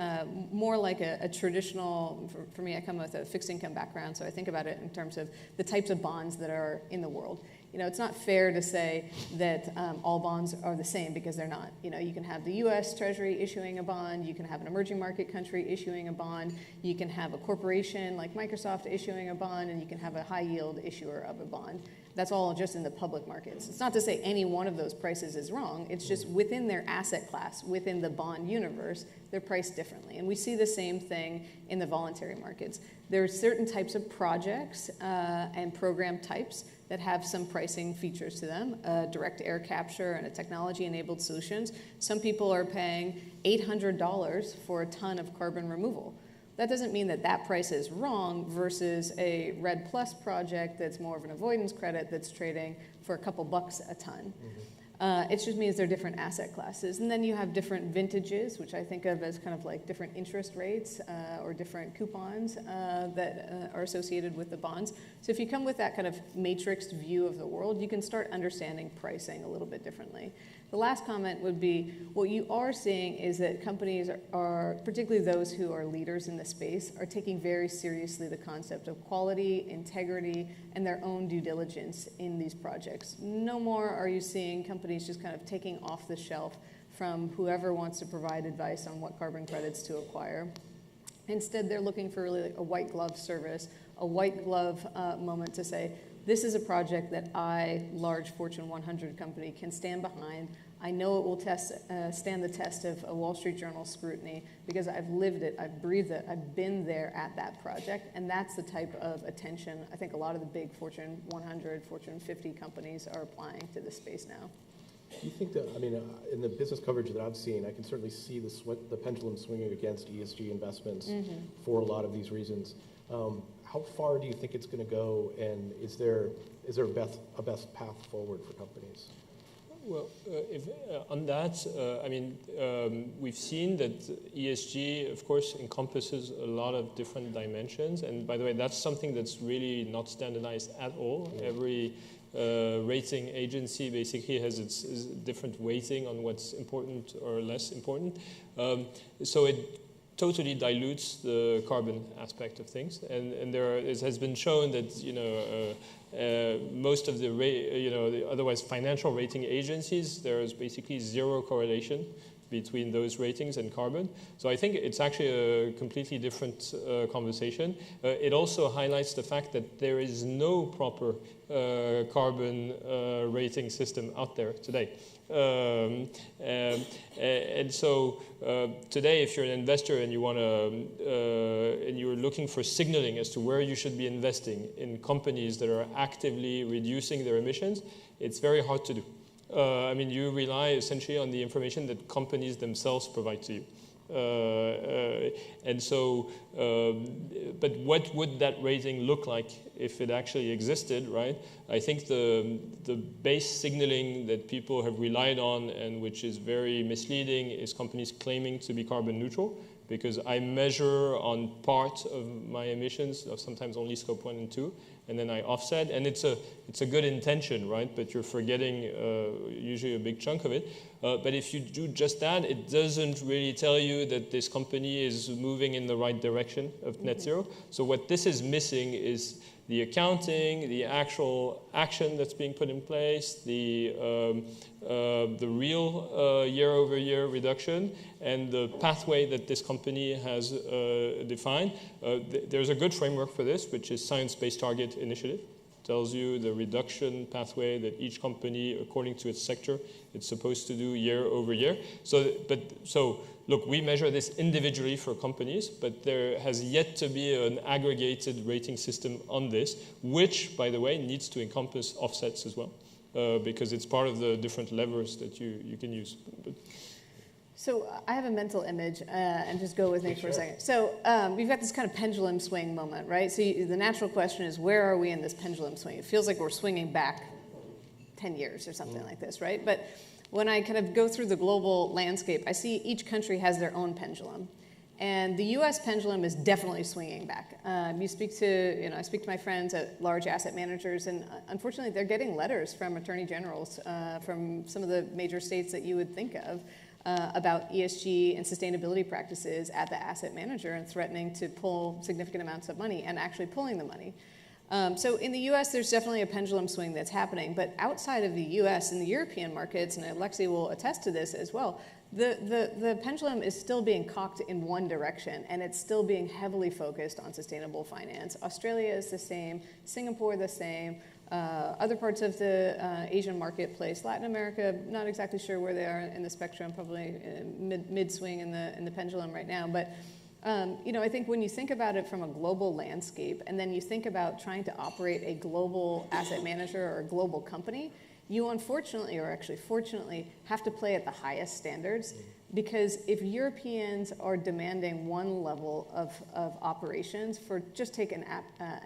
more like a traditional, for me, I come with a fixed income background, so I think about it in terms of the types of bonds that are in the world. You know, it's not fair to say that all bonds are the same, because they're not. You know, you can have the US Treasury issuing a bond, you can have an emerging market country issuing a bond, you can have a corporation like Microsoft issuing a bond, and you can have a high yield issuer of a bond. That's all just in the public markets. It's not to say any one of those prices is wrong. It's just within their asset class, within the bond universe, they're priced differently. And we see the same thing in the voluntary markets. There are certain types of projects and program types that have some pricing features to them, direct air capture and a technology-enabled solutions. Some people are paying $800 for a ton of carbon removal. That doesn't mean that that price is wrong versus a RED Plus project that's more of an avoidance credit that's trading for a couple bucks a ton. It just means they're different asset classes. And then you have different vintages, which I think of as kind of like different interest rates or different coupons that are associated with the bonds. So if you come with that kind of matrixed view of the world, you can start understanding pricing a little bit differently. The last comment would be, what you are seeing is that companies are, particularly those who are leaders in the space, are taking very seriously the concept of quality, integrity, and their own due diligence in these projects. No more are you seeing companies just kind of taking off the shelf from whoever wants to provide advice on what carbon credits to acquire. Instead, they're looking for really like a white glove service, a white glove moment to say, this is a project that I, large Fortune 100 company, can stand behind. I know it will stand the test of a Wall Street Journal scrutiny because I've lived it, I've breathed it, I've been there at that project, and that's the type of attention I think a lot of the big Fortune 100, Fortune 50 companies are applying to this space now. Do you think that, I mean, in the business coverage that I've seen, I can certainly see the pendulum swinging against ESG investments for a lot of these reasons. How far do you think it's going to go, and is there a best path forward for companies? Well, on that, I mean, we've seen that ESG, of course, encompasses a lot of different dimensions. And by the way, that's something that's really not standardized at all. Yeah. Every rating agency basically has its different weighting on what's important or less important. So it totally dilutes the carbon aspect of things, and it has been shown that most of the the otherwise financial rating agencies, there is basically zero correlation between those ratings and carbon. So I think it's actually a completely different conversation. It also highlights the fact that there is no proper carbon rating system out there today. And so today, if you're an investor and you want to, and you're looking for signaling as to where you should be investing in companies that are actively reducing their emissions, it's very hard to do. I mean, you rely essentially on the information that companies themselves provide to you. And so, but what would that rating look like if it actually existed, right? I think the base signaling that people have relied on, and which is very misleading, is companies claiming to be carbon neutral, because I measure on part of my emissions, sometimes only scope 1 and 2, and then I offset, and it's a good intention, right? But you're forgetting usually a big chunk of it. But if you do just that, it doesn't really tell you that this company is moving in the right direction of net zero. So what this is missing is the accounting, the actual action that's being put in place, the real year-over-year reduction, and the pathway that this company has defined. There's a good framework for this, which is Science-Based Target Initiative. Tells you the reduction pathway that each company, according to its sector, it's supposed to do year over year. So look, we measure this individually for companies, but there has yet to be an aggregated rating system on this, which, by the way, needs to encompass offsets as well, because it's part of the different levers that you can use. So I have a mental image, and just go with me for a second. So we've got this kind of pendulum swing moment, right? So the natural question is, where are we in this pendulum swing? It feels like we're swinging back 10 years or something like this, right? But when I kind of go through the global landscape, I see each country has their own pendulum. And the US pendulum is definitely swinging back. I speak to my friends at large asset managers, and unfortunately they're getting letters from attorney generals from some of the major states that you would think of, about ESG and sustainability practices at the asset manager and threatening to pull significant amounts of money and actually pulling the money. So in the US, there's definitely a pendulum swing that's happening, but outside of the US, in the European markets, and Alexi will attest to this as well, the pendulum is still being cocked in one direction, and it's still being heavily focused on sustainable finance. Australia is the same, Singapore the same, other parts of the Asian marketplace, Latin America, not exactly sure where they are in the spectrum, probably mid-swing in the pendulum right now, but I think when you think about it from a global landscape, and then you think about trying to operate a global asset manager or a global company, you unfortunately, or actually fortunately, have to play at the highest standards, because if Europeans are demanding one level of operations for, just take an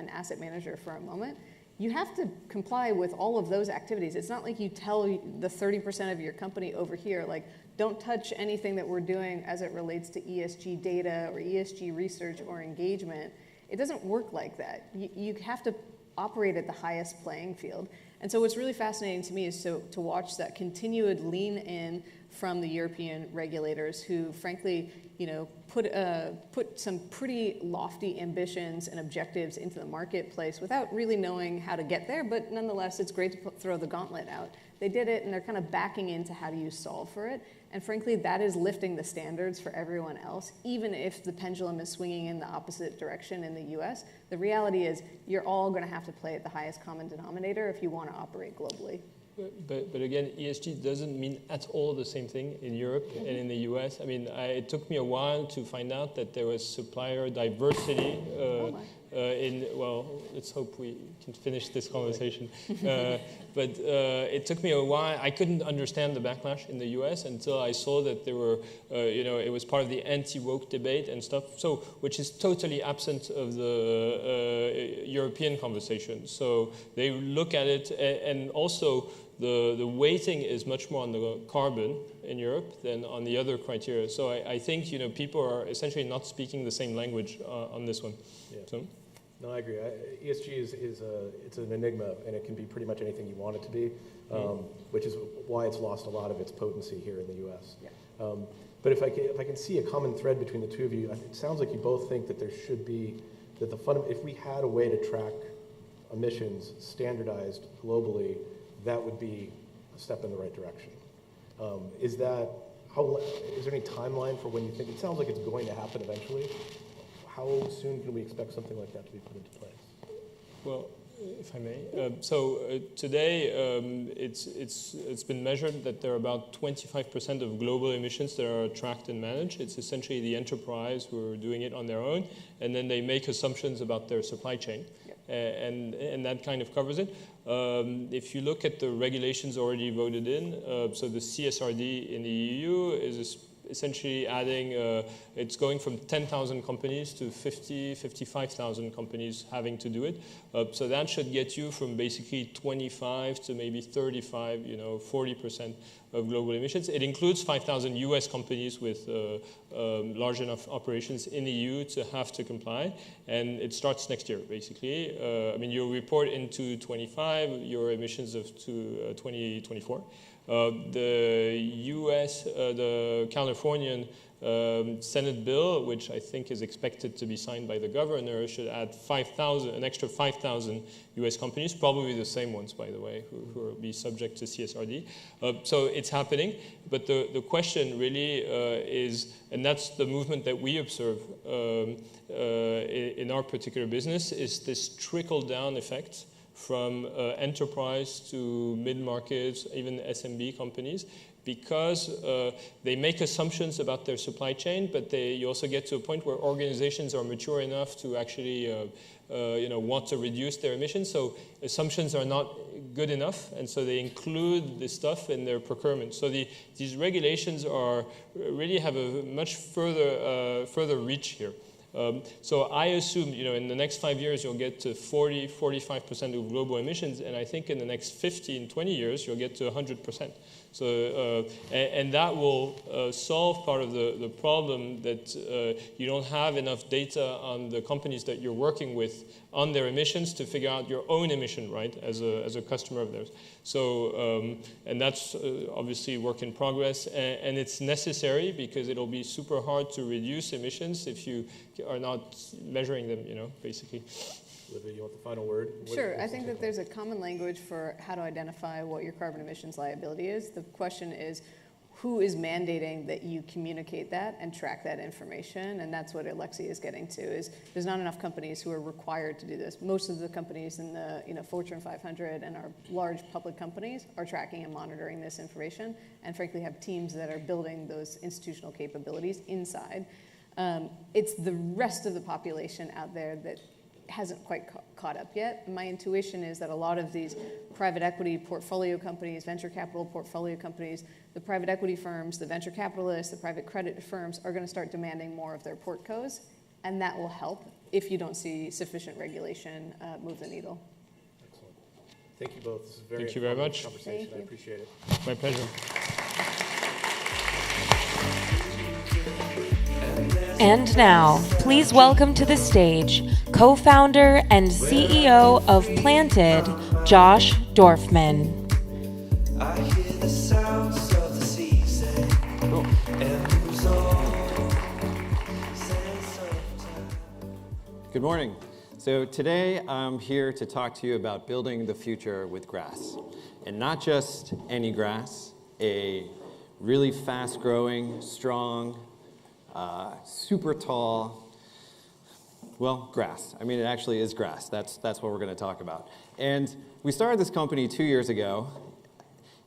asset manager for a moment, you have to comply with all of those activities. It's not like you tell the 30% of your company over here, like, don't touch anything that we're doing as it relates to ESG data or ESG research or engagement. It doesn't work like that. You have to operate at the highest playing field. And so what's really fascinating to me is to watch that continued lean in from the European regulators who, frankly, put some pretty lofty ambitions and objectives into the marketplace without really knowing how to get there, but nonetheless, it's great to throw the gauntlet out. They did it, and they're kind of backing into how do you solve for it. And frankly, that is lifting the standards for everyone else, even if the pendulum is swinging in the opposite direction in the US. The reality is you're all going to have to play at the highest common denominator if you want to operate globally. But again, ESG doesn't mean at all the same thing in Europe and in the US. I mean, it took me a while to find out that there was supplier diversity well, let's hope we can finish this conversation. But it took me a while. I couldn't understand the backlash in the US until I saw that there were, it was part of the anti-woke debate and stuff, so which is totally absent of the European conversation. So they look at it, and also the weighting is much more on the carbon in Europe than on the other criteria. So I think people are essentially not speaking the same language on this one. Yeah. So. No, I agree. ESG it's an enigma, and it can be pretty much anything you want it to be, which is why it's lost a lot of its potency here in the U.S. Yeah. But if I can see a common thread between the two of you, it sounds like you both think that there should be if we had a way to track emissions standardized globally, that would be a step in the right direction. Is there any timeline for when you think it sounds like it's going to happen eventually? How soon can we expect something like that to be put into place? Well, if I may. Today, it's been measured that there are about 25% of global emissions that are tracked and managed. It's essentially the enterprise who are doing it on their own, and then they make assumptions about their supply chain. And that kind of covers it. If you look at the regulations already voted in, so the CSRD in the EU is essentially adding, it's going from 10,000 companies to 55,000 companies having to do it. So that should get you from basically 25 to maybe 35, 40% of global emissions. It includes 5,000 US companies with large enough operations in the EU to have to comply. And it starts next year, basically. You'll report into 25 your emissions of 2024. The US, the Californian Senate bill, which I think is expected to be signed by the governor, should add an extra 5,000 US companies, probably the same ones, by the way, who will be subject to CSRD. So it's happening, but the question really is, and that's the movement that we observe in our particular business, is this trickle-down effect from enterprise to mid-markets, even SMB companies, because they make assumptions about their supply chain, but you also get to a point where organizations are mature enough to actually want to reduce their emissions. So assumptions are not good enough, and so they include this stuff in their procurement. So these regulations really have a much further reach here. So I assume, in the next 5 years, you'll get to 45% of global emissions, and I think in the next 15, 20 years, you'll get to 100%. So, and that will solve part of the problem that you don't have enough data on the companies that you're working with on their emissions to figure out your own emission, right, as a customer of theirs. So, and that's obviously work in progress, and it's necessary because it'll be super hard to reduce emissions if you are not measuring them, basically. Olivia, you want the final word? Sure. I think that there's a common language for how to identify what your carbon emissions liability is. The question is, who is mandating that you communicate that and track that information? And that's what Alexi is getting to, is there's not enough companies who are required to do this. Most of the companies in the Fortune 500 and our large public companies are tracking and monitoring this information, and frankly have teams that are building those institutional capabilities inside. It's the rest of the population out there that hasn't quite caught up yet. My intuition is that a lot of these private equity portfolio companies, venture capital portfolio companies, the private equity firms, the venture capitalists, the private credit firms are going to start demanding more of their portcos, and that will help if you don't see sufficient regulation move the needle. Excellent. Thank you both. This is Thank you very much. Conversation. I appreciate it. My pleasure. And now, please welcome to the stage co-founder and CEO of Planted, Josh Dorfman. I hear the sounds of the seas and lose all sense of time. Good morning. So today I'm here to talk to you about building the future with grass. And not just any grass, a really fast-growing, strong, super tall, well, grass. I mean, it actually is grass. That's what we're going to talk about. And we started this company 2 years ago,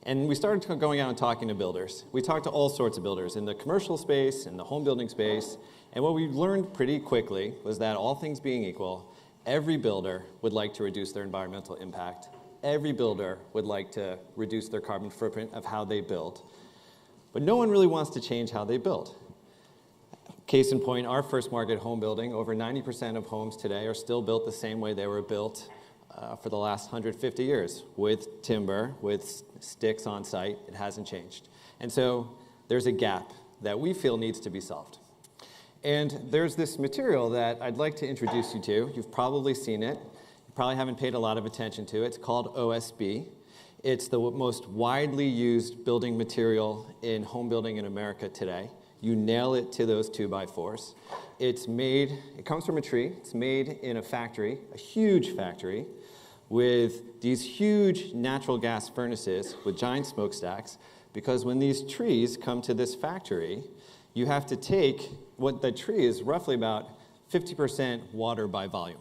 and we started going out and talking to builders. We talked to all sorts of builders in the commercial space, in the home building space, and what we learned pretty quickly was that all things being equal, every builder would like to reduce their environmental impact. Every builder would like to reduce their carbon footprint of how they build. But no one really wants to change how they build. Case in point, our first market home building, over 90% of homes today are still built the same way they were built for the last 150 years, with timber, with sticks on site. It hasn't changed. And so there's a gap that we feel needs to be solved. And there's this material that I'd like to introduce you to. You've probably seen it. You probably haven't paid a lot of attention to it. It's called OSB. It's the most widely used building material in home building in America today. You nail it to those 2x4s. It comes from a tree. It's made in a factory, a huge factory, with these huge natural gas furnaces with giant smokestacks, because when these trees come to this factory, you have to take what the tree is roughly about 50% water by volume.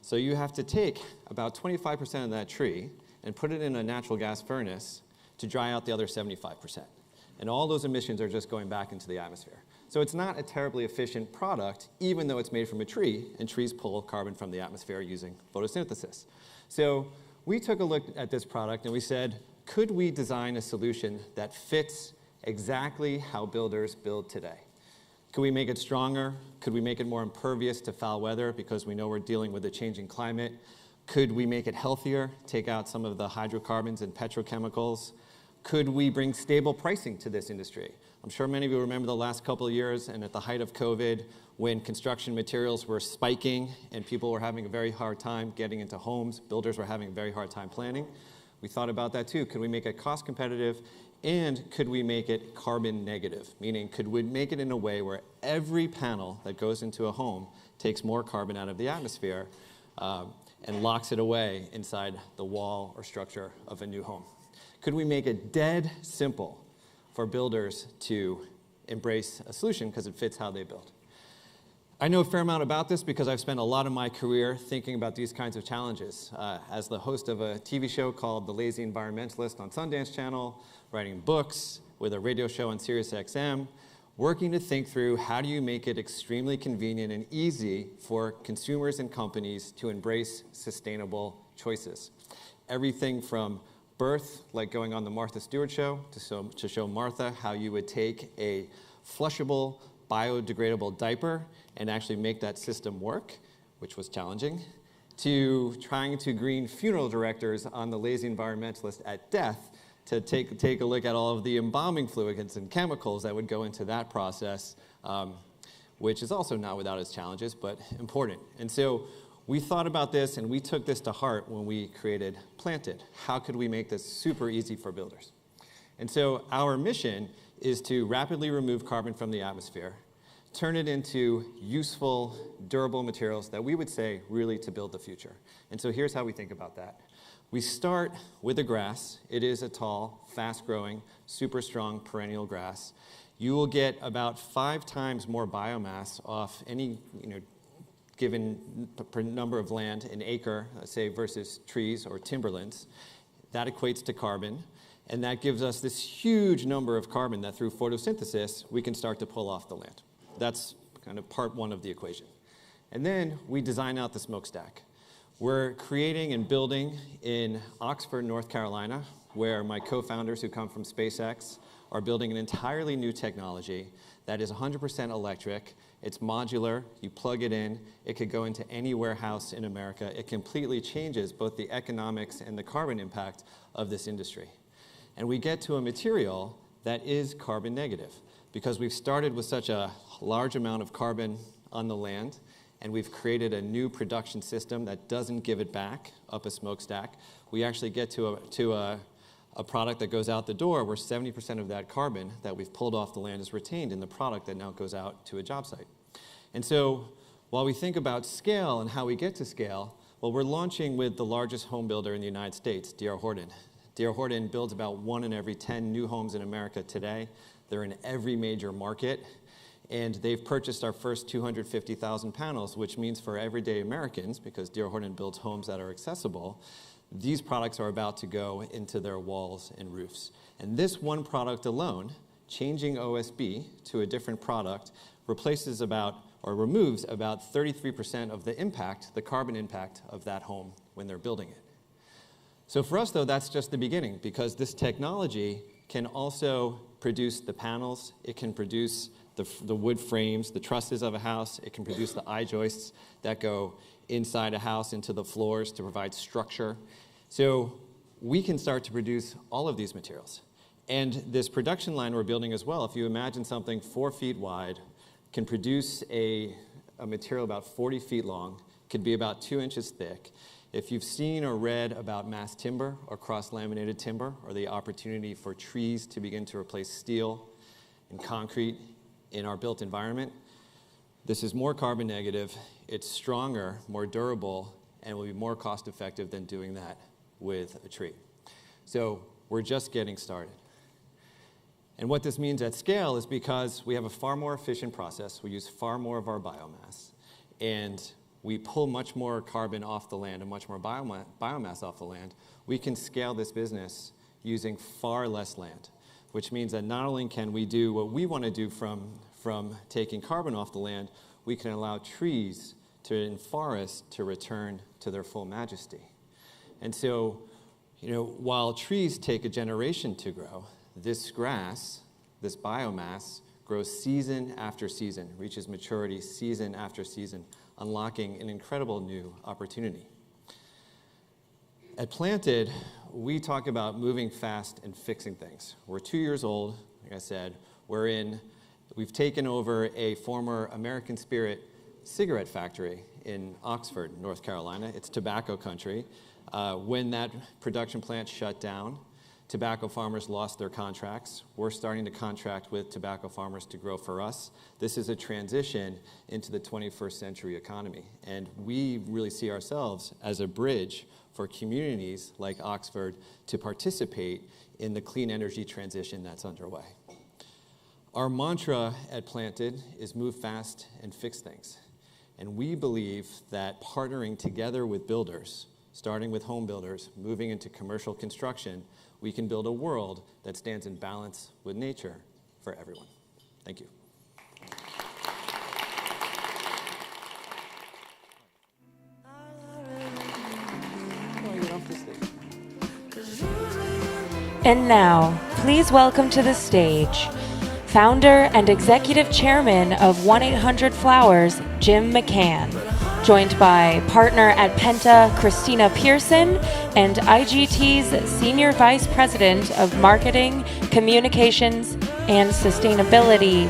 So you have to take about 25% of that tree and put it in a natural gas furnace to dry out the other 75%. And all those emissions are just going back into the atmosphere. So it's not a terribly efficient product, even though it's made from a tree, and trees pull carbon from the atmosphere using photosynthesis. So we took a look at this product and we said, could we design a solution that fits exactly how builders build today? Could we make it stronger? Could we make it more impervious to foul weather, because we know we're dealing with a changing climate? Could we make it healthier, take out some of the hydrocarbons and petrochemicals? Could we bring stable pricing to this industry? I'm sure many of you remember the last couple of years and at the height of COVID, when construction materials were spiking and people were having a very hard time getting into homes, builders were having a very hard time planning. We thought about that too. Could we make it cost competitive, and could we make it carbon negative? Meaning, could we make it in a way where every panel that goes into a home takes more carbon out of the atmosphere and locks it away inside the wall or structure of a new home? Could we make it dead simple for builders to embrace a solution because it fits how they build? I know a fair amount about this because I've spent a lot of my career thinking about these kinds of challenges. As the host of a TV show called The Lazy Environmentalist on Sundance Channel, writing books, with a radio show on Sirius XM, working to think through how do you make it extremely convenient and easy for consumers and companies to embrace sustainable choices. Everything from birth, like going on the Martha Stewart show, to show Martha how you would take a flushable, biodegradable diaper and actually make that system work, which was challenging, to trying to green funeral directors on The Lazy Environmentalist at death to take a look at all of the embalming fluids and chemicals that would go into that process, which is also not without its challenges, but important. And so we thought about this and we took this to heart when we created Planted. How could we make this super easy for builders? And so our mission is to rapidly remove carbon from the atmosphere, turn it into useful, durable materials that we would say really to build the future. And so here's how we think about that. We start with the grass. It is a tall, fast-growing, super strong perennial grass. You will get about 5 times more biomass off any given number of land, an acre, say, versus trees or timberlands. That equates to carbon. And that gives us this huge number of carbon that through photosynthesis, we can start to pull off the land. That's kind of part one of the equation. And then we design out the smokestack. We're creating and building in Oxford, North Carolina, where my co-founders who come from SpaceX are building an entirely new technology that is 100% electric. It's modular. You plug it in. It could go into any warehouse in America. It completely changes both the economics and the carbon impact of this industry. And we get to a material that is carbon negative because we've started with such a large amount of carbon on the land, and we've created a new production system that doesn't give it back up a smokestack. We actually get to a product that goes out the door where 70% of that carbon that we've pulled off the land is retained in the product that now goes out to a job site. And so while we think about scale and how we get to scale, well, we're launching with the largest home builder in the United States, D.R. Horton. D.R. Horton builds about 1 in every 10 new homes in America today. They're in every major market. And they've purchased our first 250,000 panels, which means for everyday Americans, because D.R. Horton builds homes that are accessible, these products are about to go into their walls and roofs. And this one product alone, changing OSB to a different product, removes about 33% of the impact, the carbon impact of that home when they're building it. So for us, though, that's just the beginning, because this technology can also produce the panels, it can produce the wood frames, the trusses of a house, it can produce the I-joists that go inside a house into the floors to provide structure. So we can start to produce all of these materials. And this production line we're building as well, if you imagine something 4 feet wide, can produce a material about 40 feet long, could be about 2 inches thick. If you've seen or read about mass timber or cross-laminated timber, or the opportunity for trees to begin to replace steel and concrete in our built environment, this is more carbon negative, it's stronger, more durable, and will be more cost effective than doing that with a tree. So we're just getting started. And what this means at scale is because we have a far more efficient process, we use far more of our biomass, and we pull much more carbon off the land and much more biomass off the land, we can scale this business using far less land, which means that not only can we do what we want to do from taking carbon off the land, we can allow trees and forests to return to their full majesty. And so, while trees take a generation to grow, this grass, this biomass, grows season after season, reaches maturity season after season, unlocking an incredible new opportunity. At Planted, we talk about moving fast and fixing things. We're 2 years old, like I said. We've taken over a former American Spirit cigarette factory in Oxford, North Carolina. It's tobacco country. When that production plant shut down, tobacco farmers lost their contracts. We're starting to contract with tobacco farmers to grow for us. This is a transition into the 21st century economy. And we really see ourselves as a bridge for communities like Oxford to participate in the clean energy transition that's underway. Our mantra at Planted is move fast and fix things. And we believe that partnering together with builders, starting with home builders, moving into commercial construction, we can build a world that stands in balance with nature for everyone. Thank you. And now, please welcome to the stage founder and executive chairman of 1-800-Flowers, Jim McCann, joined by partner at Penta, Christina Pearson, and IGT's Senior Vice President of Marketing, Communications, and Sustainability,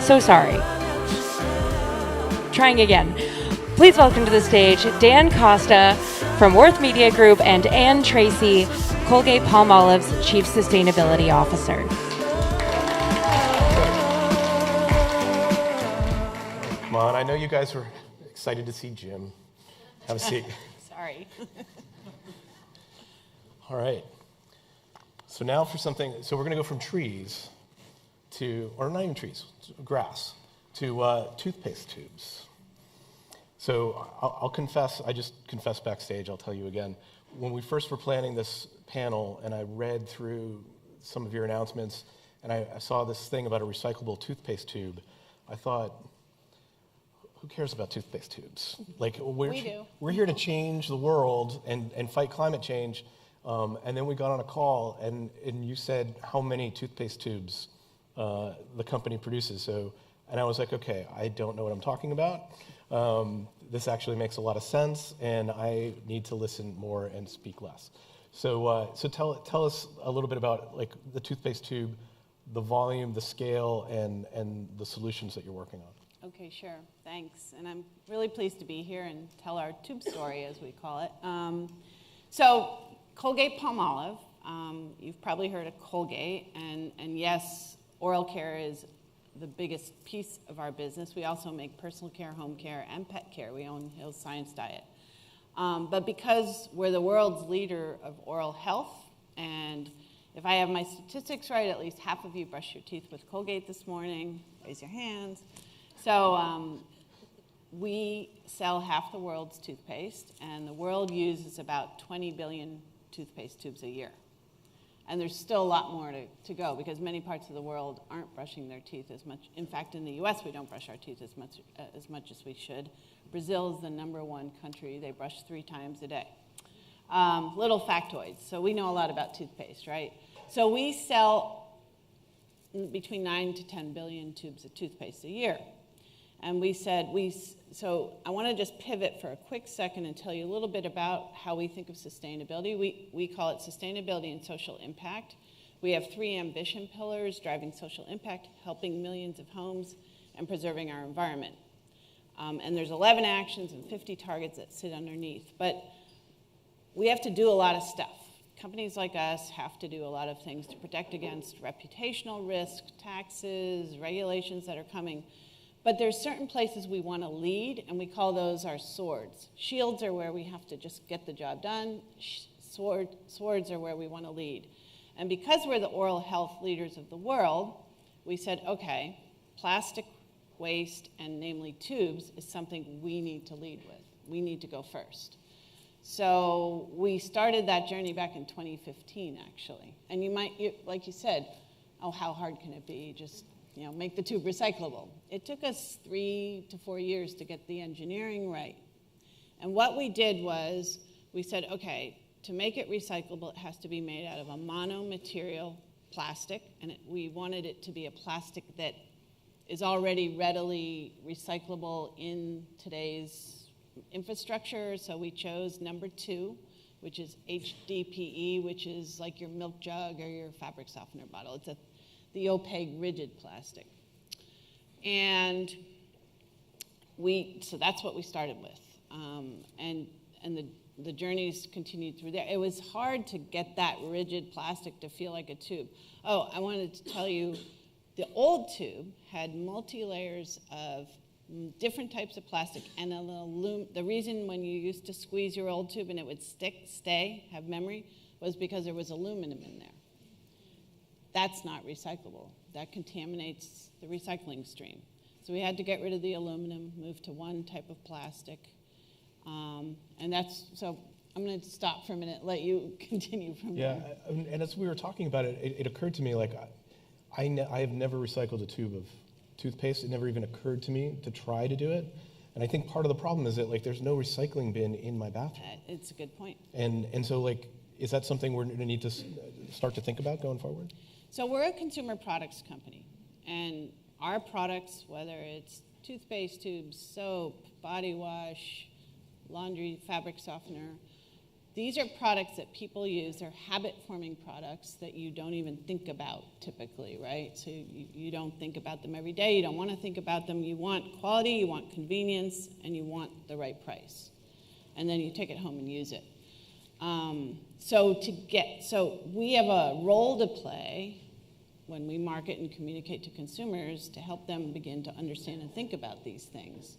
so sorry. trying again. Please welcome to the stage Dan Costa from Worth Media Group and Ann Tracy, Colgate-Palmolive's Chief Sustainability Officer. Come on, I know you guys were excited to see Jim. Have a seat. Sorry. All right. So now for something, so we're going to go from trees to, or not even trees, grass, to toothpaste tubes. So I'll confess, I just confessed backstage, I'll tell you again. When we first were planning this panel and I read through some of your announcements and I saw this thing about a recyclable toothpaste tube, I thought, who cares about toothpaste tubes? Like, we're here to change the world and fight climate change. And then we got on a call and you said how many toothpaste tubes the company produces. And I was like, okay, I don't know what I'm talking about. This actually makes a lot of sense, and I need to listen more and speak less. So tell us a little bit about like the toothpaste tube, the volume, the scale, and the solutions that you're working on. Okay, sure. Thanks. And I'm really pleased to be here and tell our tube story, as we call it. So Colgate-Palmolive, you've probably heard of Colgate, and yes, oral care is the biggest piece of our business. We also make personal care, home care, and pet care. We own Hill's Science Diet. But because we're the world's leader of oral health, and if I have my statistics right, at least half of you brushed your teeth with Colgate this morning. Raise your hands. So we sell half the world's toothpaste, and the world uses about 20 billion toothpaste tubes a year. And there's still a lot more to go because many parts of the world aren't brushing their teeth as much. In fact, in the US, we don't brush our teeth as much as we should. Brazil is the #1 country. They brush 3 times a day. Little factoids. So we know a lot about toothpaste, right? So we sell between 9 to 10 billion tubes of toothpaste a year. And we said, so I want to just pivot for a quick second and tell you a little bit about how we think of sustainability. We call it sustainability and social impact. We have 3 ambition pillars: driving social impact, helping millions of homes, and preserving our environment. And there's 11 actions and 50 targets that sit underneath. But we have to do a lot of stuff. Companies like us have to do a lot of things to protect against reputational risk, taxes, regulations that are coming. But there's certain places we want to lead, and we call those our swords. Shields are where we have to just get the job done. Swords are where we want to lead. And because we're the oral health leaders of the world, we said, okay, plastic waste, and namely tubes, is something we need to lead with. We need to go first. So we started that journey back in 2015, actually. And like you said, oh, how hard can it be? Just make the tube recyclable. It took us 3 to 4 years to get the engineering right. And what we did was, we said, okay, to make it recyclable, it has to be made out of a mono-material plastic, and we wanted it to be a plastic that is already readily recyclable in today's infrastructure, so we chose number 2, which is HDPE, which is like your milk jug or your fabric softener bottle. It's the opaque, rigid plastic. And so that's what we started with. And the journeys continued through there. It was hard to get that rigid plastic to feel like a tube. Oh, I wanted to tell you, the old tube had multi-layers of different types of plastic, and the reason when you used to squeeze your old tube and it would have memory, was because there was aluminum in there. That's not recyclable. That contaminates the recycling stream. So we had to get rid of the aluminum, move to one type of plastic. So I'm going to stop for a minute, let you continue from there. Yeah, and as we were talking about it, it occurred to me, like, I have never recycled a tube of toothpaste. It never even occurred to me to try to do it. And I think part of the problem is that, like, there's no recycling bin in my bathroom. It's a good point. And so, like, is that something we're going to need to start to think about going forward? So we're a consumer products company, and our products, whether it's toothpaste tubes, soap, body wash, laundry, fabric softener, these are products that people use. They're habit-forming products that you don't even think about typically, right? So you don't think about them every day. You don't want to think about them. You want quality, you want convenience, and you want the right price. And then you take it home and use it. So we have a role to play when we market and communicate to consumers to help them begin to understand and think about these things.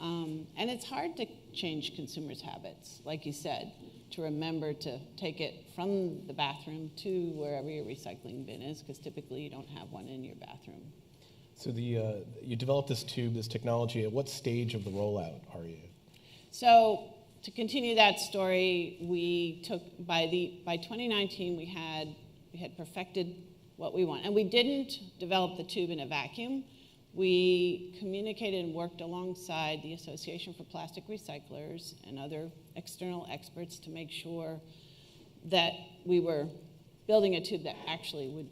And it's hard to change consumers' habits, like you said, to remember to take it from the bathroom to wherever your recycling bin is, because typically you don't have one in your bathroom. So you developed this tube, this technology. At what stage of the rollout are you? So to continue that story, we took by 2019 we had perfected what we want, and we didn't develop the tube in a vacuum. We communicated and worked alongside the Association for Plastic Recyclers and other external experts to make sure that we were building a tube that actually would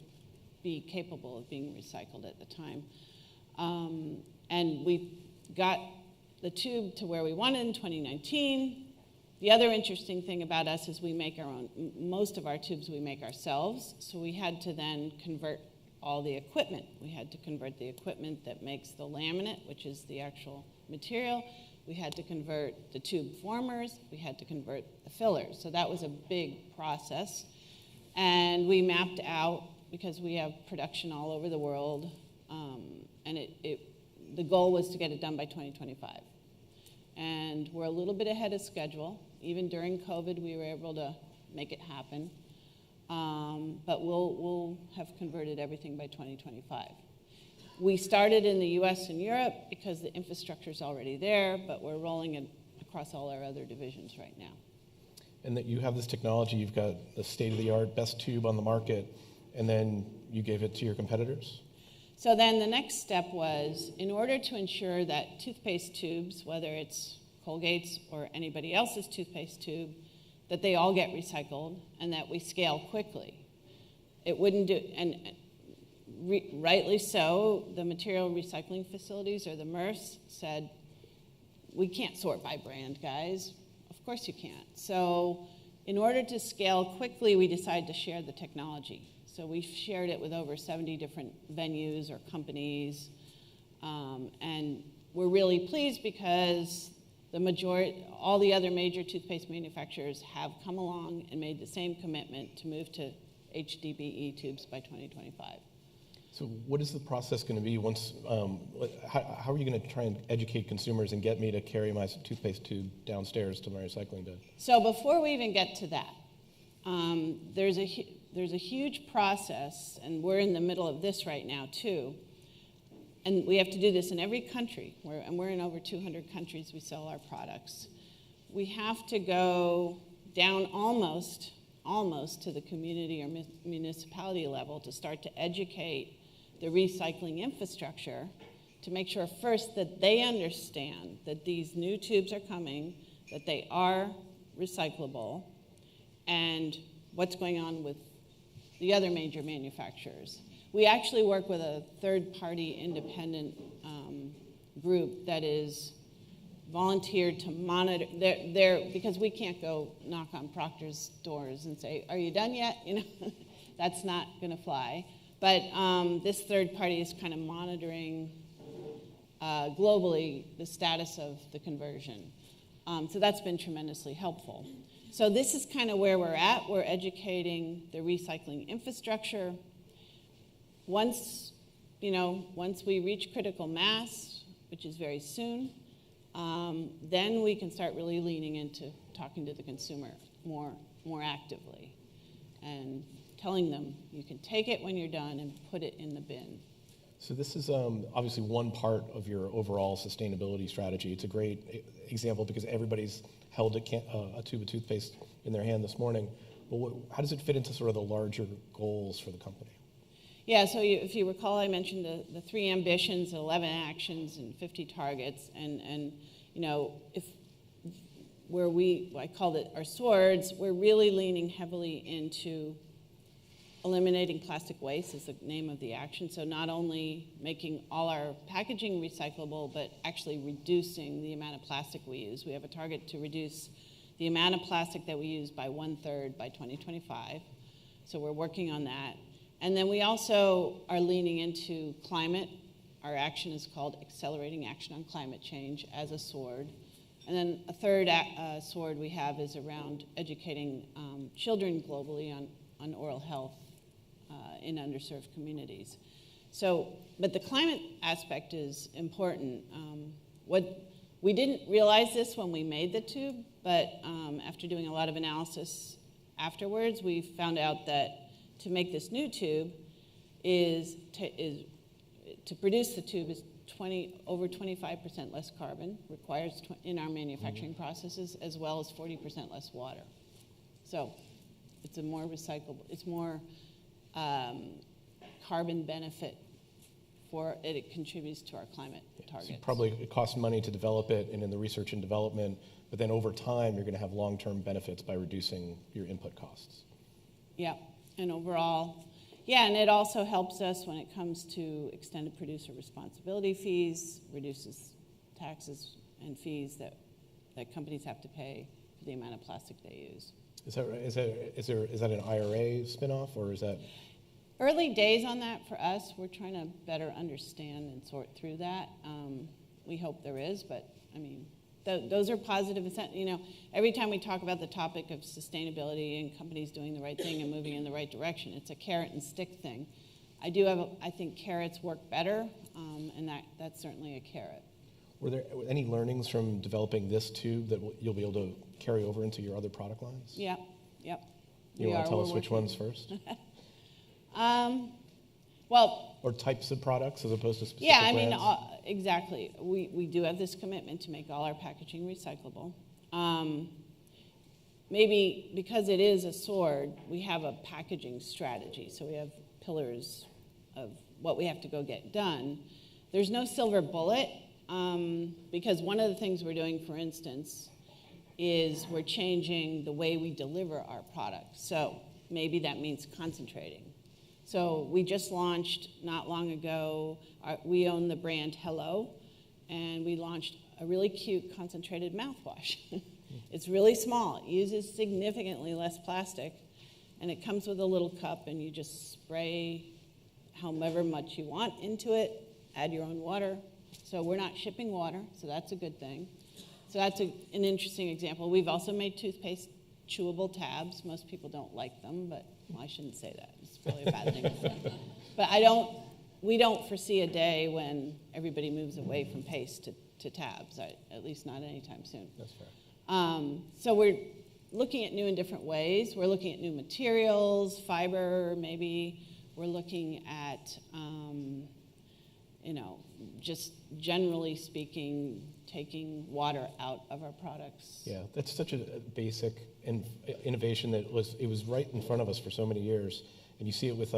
be capable of being recycled at the time. And we got the tube to where we wanted in 2019. The other interesting thing about us is we make our own, most of our tubes we make ourselves, so we had to then convert all the equipment. We had to convert the equipment that makes the laminate, which is the actual material. We had to convert the tube formers. We had to convert the fillers. So that was a big process. And we mapped out, because we have production all over the world, and the goal was to get it done by 2025. And we're a little bit ahead of schedule. Even during COVID, we were able to make it happen. But we'll have converted everything by 2025. We started in the US and Europe because the infrastructure is already there, but we're rolling it across all our other divisions right now. And that you have this technology, you've got the state-of-the-art, best tube on the market, and then you gave it to your competitors? So then the next step was, in order to ensure that toothpaste tubes, whether it's Colgate's or anybody else's toothpaste tube, that they all get recycled and that we scale quickly. It wouldn't do, and rightly so, the material recycling facilities or the MRFs said, we can't sort by brand, guys. Of course you can't. So in order to scale quickly, we decided to share the technology. So we shared it with over 70 different venues or companies. And we're really pleased because all the other major toothpaste manufacturers have come along and made the same commitment to move to HDPE tubes by 2025. So what is the process going to be once, how are you going to try and educate consumers and get me to carry my toothpaste tube downstairs to my recycling bin? So before we even get to that, there's a huge process, and we're in the middle of this right now too. And we have to do this in every country, and we're in over 200 countries we sell our products. We have to go down almost to the community or municipality level to start to educate the recycling infrastructure to make sure first that they understand that these new tubes are coming, that they are recyclable, and what's going on with the other major manufacturers. We actually work with a third-party independent group that is volunteered to monitor, because we can't go knock on Procter's doors and say, are you done yet? You know, that's not gonna fly. But this third party is kind of monitoring globally the status of the conversion. So that's been tremendously helpful. So this is kind of where we're at. We're educating the recycling infrastructure. Once we reach critical mass, which is very soon, then we can start really leaning into talking to the consumer more actively and telling them you can take it when you're done and put it in the bin. So this is obviously one part of your overall sustainability strategy. It's a great example because everybody's held a tube of toothpaste in their hand this morning. But how does it fit into sort of the larger goals for the company? Yeah, so if you recall, I mentioned the 3 ambitions, 11 actions, and 50 targets, and I called it our swords, we're really leaning heavily into eliminating plastic waste is the name of the action. So not only making all our packaging recyclable, but actually reducing the amount of plastic we use. We have a target to reduce the amount of plastic that we use by 1/3 by 2025. So we're working on that. And then we also are leaning into climate. Our action is called Accelerating Action on Climate Change as a sword. And then a third sword we have is around educating children globally on oral health in underserved communities. So, but the climate aspect is important. We didn't realize this when we made the tube, but after doing a lot of analysis afterwards, we found out that to make this new tube to produce the tube is over 25% less carbon requires in our manufacturing processes, as well as 40% less water. So it's a more recyclable, it's more carbon benefit for it. It contributes to our climate targets. So probably it costs money to develop it and in the research and development, but then over time you're going to have long-term benefits by reducing your input costs. Yeah, and overall, yeah, and it also helps us when it comes to extended producer responsibility fees, reduces taxes and fees that companies have to pay for the amount of plastic they use. Is that right? Is that an IRA spinoff, or is that? Early days on that for us. We're trying to better understand and sort through that. We hope there is, but I mean, those are positive. You know, every time we talk about the topic of sustainability and companies doing the right thing and moving in the right direction, it's a carrot and stick thing. I think carrots work better, and that's certainly a carrot. Were there any learnings from developing this tube that you'll be able to carry over into your other product lines? Yep. You want to tell us which ones first? Well, or types of products as opposed to specific yeah, I brands? mean, exactly. We do have this commitment to make all our packaging recyclable. Maybe because it is a sword, we have a packaging strategy. So we have pillars of what we have to go get done. There's no silver bullet, because one of the things we're doing, for instance, is we're changing the way we deliver our products. So maybe that means concentrating. So we just launched not long ago, we own the brand Hello, and we launched a really cute concentrated mouthwash. It's really small, it uses significantly less plastic, and it comes with a little cup, and you just spray however much you want into it, add your own water. So we're not shipping water, so that's a good thing. So that's an interesting example. We've also made toothpaste chewable tabs. Most people don't like them, but well, I shouldn't say that. It's probably a bad thing to say. But we don't foresee a day when everybody moves away from paste to tabs, at least not anytime soon. That's fair. So we're looking at new and different ways. We're looking at new materials, fiber maybe. We're looking at, just generally speaking, taking water out of our products. Yeah, that's such a basic innovation that was right in front of us for so many years. And you see it with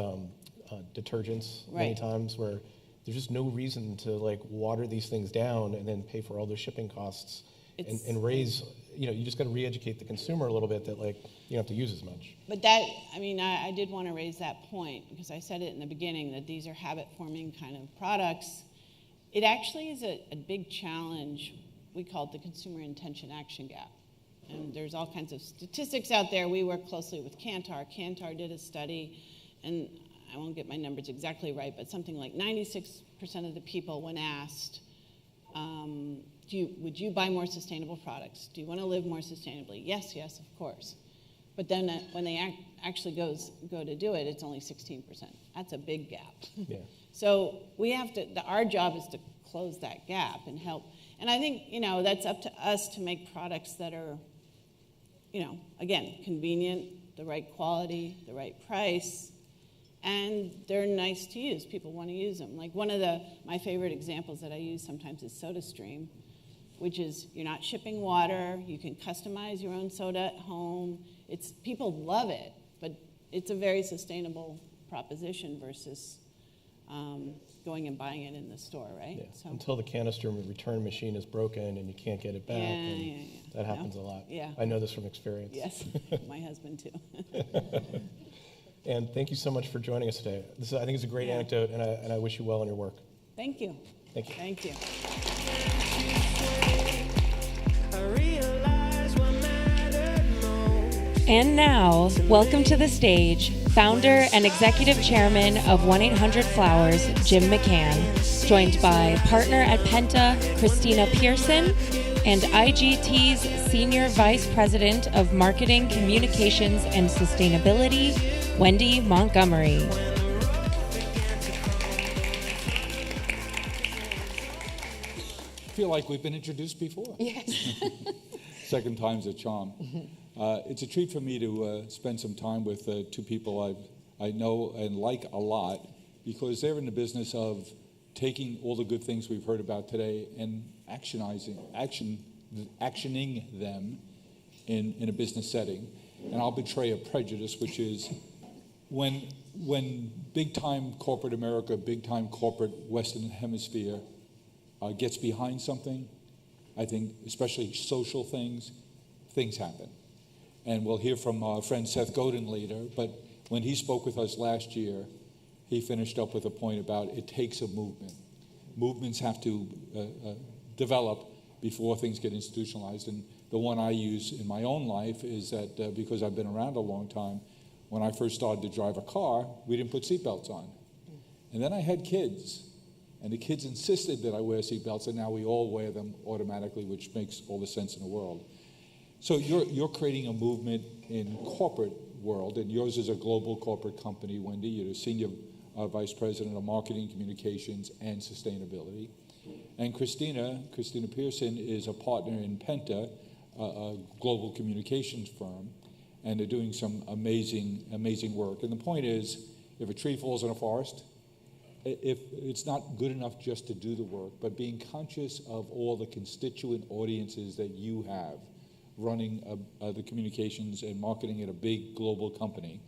detergents many times, where there's just no reason to water these things down and then pay for all the shipping costs and raise, you just got to re-educate the consumer a little bit that you don't have to use as much. But I did want to raise that point because I said it in the beginning that these are habit-forming kind of products. It actually is a big challenge. We call it the consumer intention action gap. And there's all kinds of statistics out there. We work closely with Kantar. Kantar did a study, and I won't get my numbers exactly right, but something like 96% of the people, when asked, would you buy more sustainable products? Do you want to live more sustainably? Yes, of course. But then when they actually go to do it, it's only 16%. That's a big gap. Yeah. So we have to, our job is to close that gap and help. And I think, that's up to us to make products that are, again, convenient, the right quality, the right price, and they're nice to use. People want to use them. Like one of my favorite examples that I use sometimes is SodaStream, which is you're not shipping water, you can customize your own soda at home. People love it, but it's a very sustainable proposition versus going and buying it in the store, right? Yeah. So, until the canister return machine is broken and you can't get it back. That happens a lot. Yeah. I know this from experience. Yes, my husband too. And thank you so much for joining us today. I think it's a great anecdote, and I wish you well in your work. Thank you. Thank you. Thank you. I realize what matters And now, welcome to the stage, founder and executive chairman of 1-800-Flowers, Jim McCann, joined by partner at Penta, Christina Pearson, and IGT's senior vice president of marketing, communications, and sustainability, Wendy Montgomery. I feel like we've been introduced before. Yes. Second time's a charm. It's a treat for me to spend some time with two people I know and like a lot, because they're in the business of taking all the good things we've heard about today and actioning them in a business setting. And I'll betray a prejudice, which is when big-time corporate America, big-time corporate Western Hemisphere gets behind something, I think, especially social things happen. And we'll hear from our friend Seth Godin later, but when he spoke with us last year, he finished up with a point about it takes a movement. Movements have to develop before things get institutionalized. And the one I use in my own life is that because I've been around a long time, when I first started to drive a car, we didn't put seatbelts on. And then I had kids, and the kids insisted that I wear seatbelts, and now we all wear them automatically, which makes all the sense in the world. So you're creating a movement in corporate world, and yours is a global corporate company, Wendy. You're the senior vice president of marketing, communications, and sustainability. And Christina Pearson is a partner in Penta, a global communications firm, and they're doing some amazing work. And the point is, if a tree falls in a forest, if it's not good enough just to do the work, but being conscious of all the constituent audiences that you have running the communications and marketing at a big global company.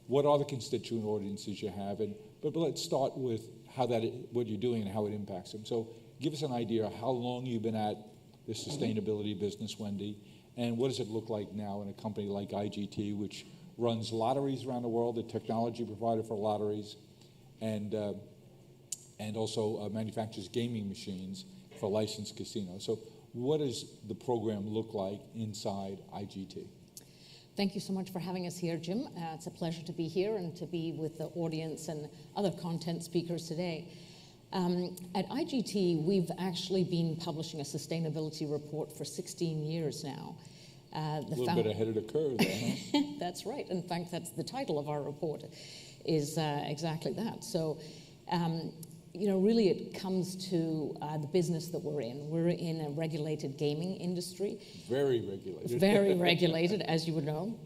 What are the constituent audiences you have? But let's start with what you're doing and how it impacts them. So give us an idea of how long you've been at the sustainability business, Wendy, and what does it look like now in a company like IGT, which runs lotteries around the world, a technology provider for lotteries, and also manufactures gaming machines for licensed casinos. So what does the program look like inside IGT? Thank you so much for having us here, Jim. It's a pleasure to be here and to be with the audience and other content speakers today. At IGT, we've actually been publishing a sustainability report for 16 years now. A little bit ahead of the curve there, huh? That's right. In fact, that's the title of our report, is exactly that. So, really it comes to the business that we're in. We're in a regulated gaming industry. Very regulated. Very regulated, as you would know.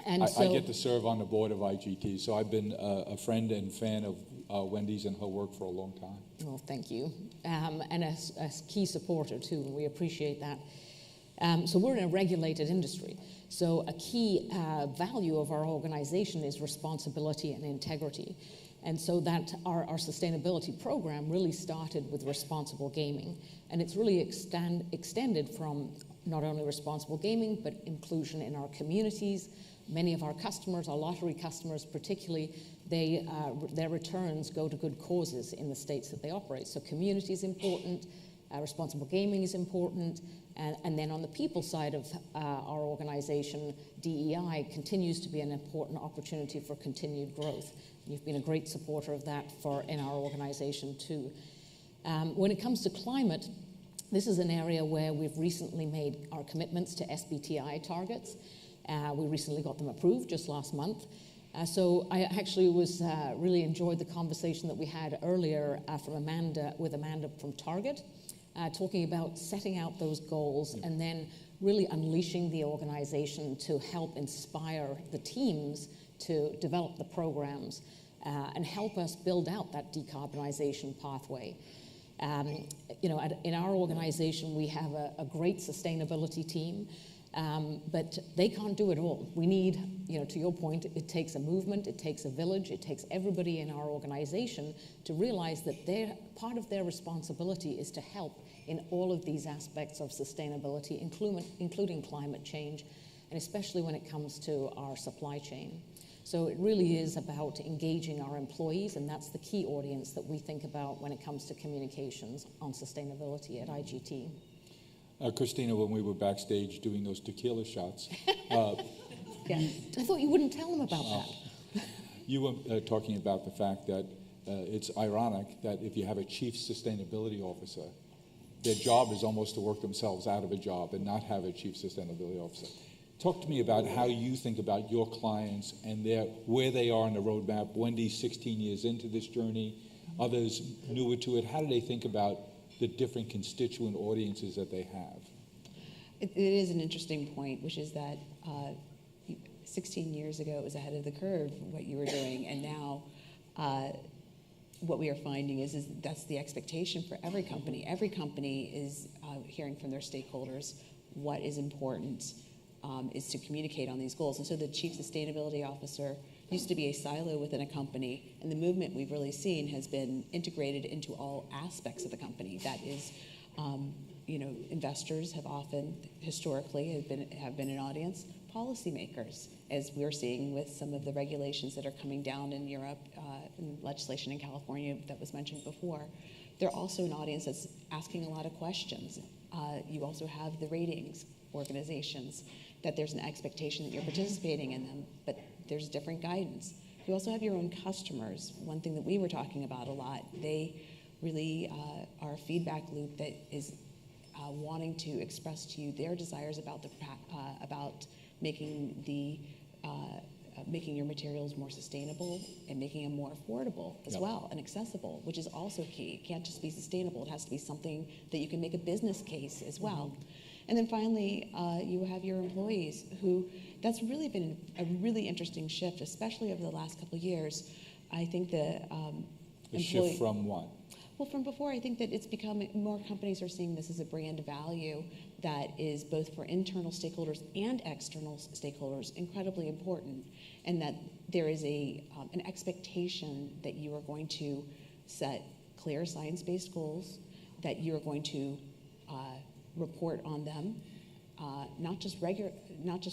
And I get to serve on the board of IGT, so I've been a friend and fan of Wendy's and her work for a long time. Well, thank you. And a key supporter, too, and we appreciate that. So we're in a regulated industry. So a key value of our organization is responsibility and integrity. And so that our sustainability program really started with responsible gaming. And it's really extended from not only responsible gaming, but inclusion in our communities. Many of our customers, our lottery customers particularly, their returns go to good causes in the states that they operate. So community is important, responsible gaming is important, and then on the people side of our organization, DEI continues to be an important opportunity for continued growth. You've been a great supporter of that in our organization too. When it comes to climate, this is an area where we've recently made our commitments to SBTI targets. We recently got them approved just last month. So I actually really enjoyed the conversation that we had earlier with Amanda from Target, talking about setting out those goals and then really unleashing the organization to help inspire the teams to develop the programs and help us build out that decarbonization pathway. In our organization, we have a great sustainability team, but they can't do it all. We need, to your point, it takes a movement, it takes a village, it takes everybody in our organization to realize that part of their responsibility is to help in all of these aspects of sustainability, including climate change, and especially when it comes to our supply chain. So it really is about engaging our employees, and that's the key audience that we think about when it comes to communications on sustainability at IGT. Christina, when we were backstage doing those tequila shots, Yes. I thought you wouldn't tell them about that. You were talking about the fact that it's ironic that if you have a chief sustainability officer, their job is almost to work themselves out of a job and not have a chief sustainability officer. Talk to me about how you think about your clients and where they are in the roadmap. Wendy's 16 years into this journey, others newer to it. How do they think about the different constituent audiences that they have? It is an interesting point, which is that 16 years ago it was ahead of the curve what you were doing, and now what we are finding is that's the expectation for every company. Every company is hearing from their stakeholders what is important is to communicate on these goals. And so the chief sustainability officer used to be a silo within a company, and the movement we've really seen has been integrated into all aspects of the company. That is, investors have often historically have been an audience. Policymakers, as we're seeing with some of the regulations that are coming down in Europe, and legislation in California that was mentioned before, they're also an audience that's asking a lot of questions. You also have the ratings organizations, that there's an expectation that you're participating in them, but there's different guidance. You also have your own customers. One thing that we were talking about a lot, they really are a feedback loop that is wanting to express to you their desires about making your materials more sustainable and making them more affordable as well and accessible, which is also key. It can't just be sustainable. It has to be something that you can make a business case as well. And then finally, you have your employees that's really been a really interesting shift, especially over the last couple of years. I think the shift from what? Well, from before, I think that it's become, more companies are seeing this as a brand value that is both for internal stakeholders and external stakeholders incredibly important, and that there is an expectation that you are going to set clear science-based goals, that you are going to report on them, not just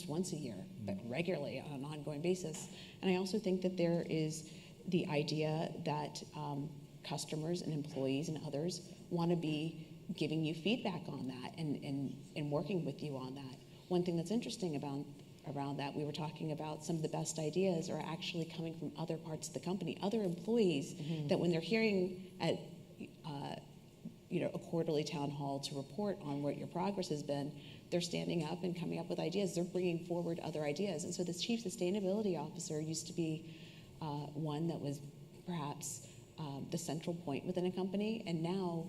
once a year, but regularly on an ongoing basis. And I also think that there is the idea that customers and employees and others want to be giving you feedback on that and working with you on that. One thing that's interesting around that, we were talking about some of the best ideas are actually coming from other parts of the company, other employees, that when they're hearing at a quarterly town hall to report on what your progress has been, they're standing up and coming up with ideas. They're bringing forward other ideas. And so this chief sustainability officer used to be one that was perhaps the central point within a company, and now,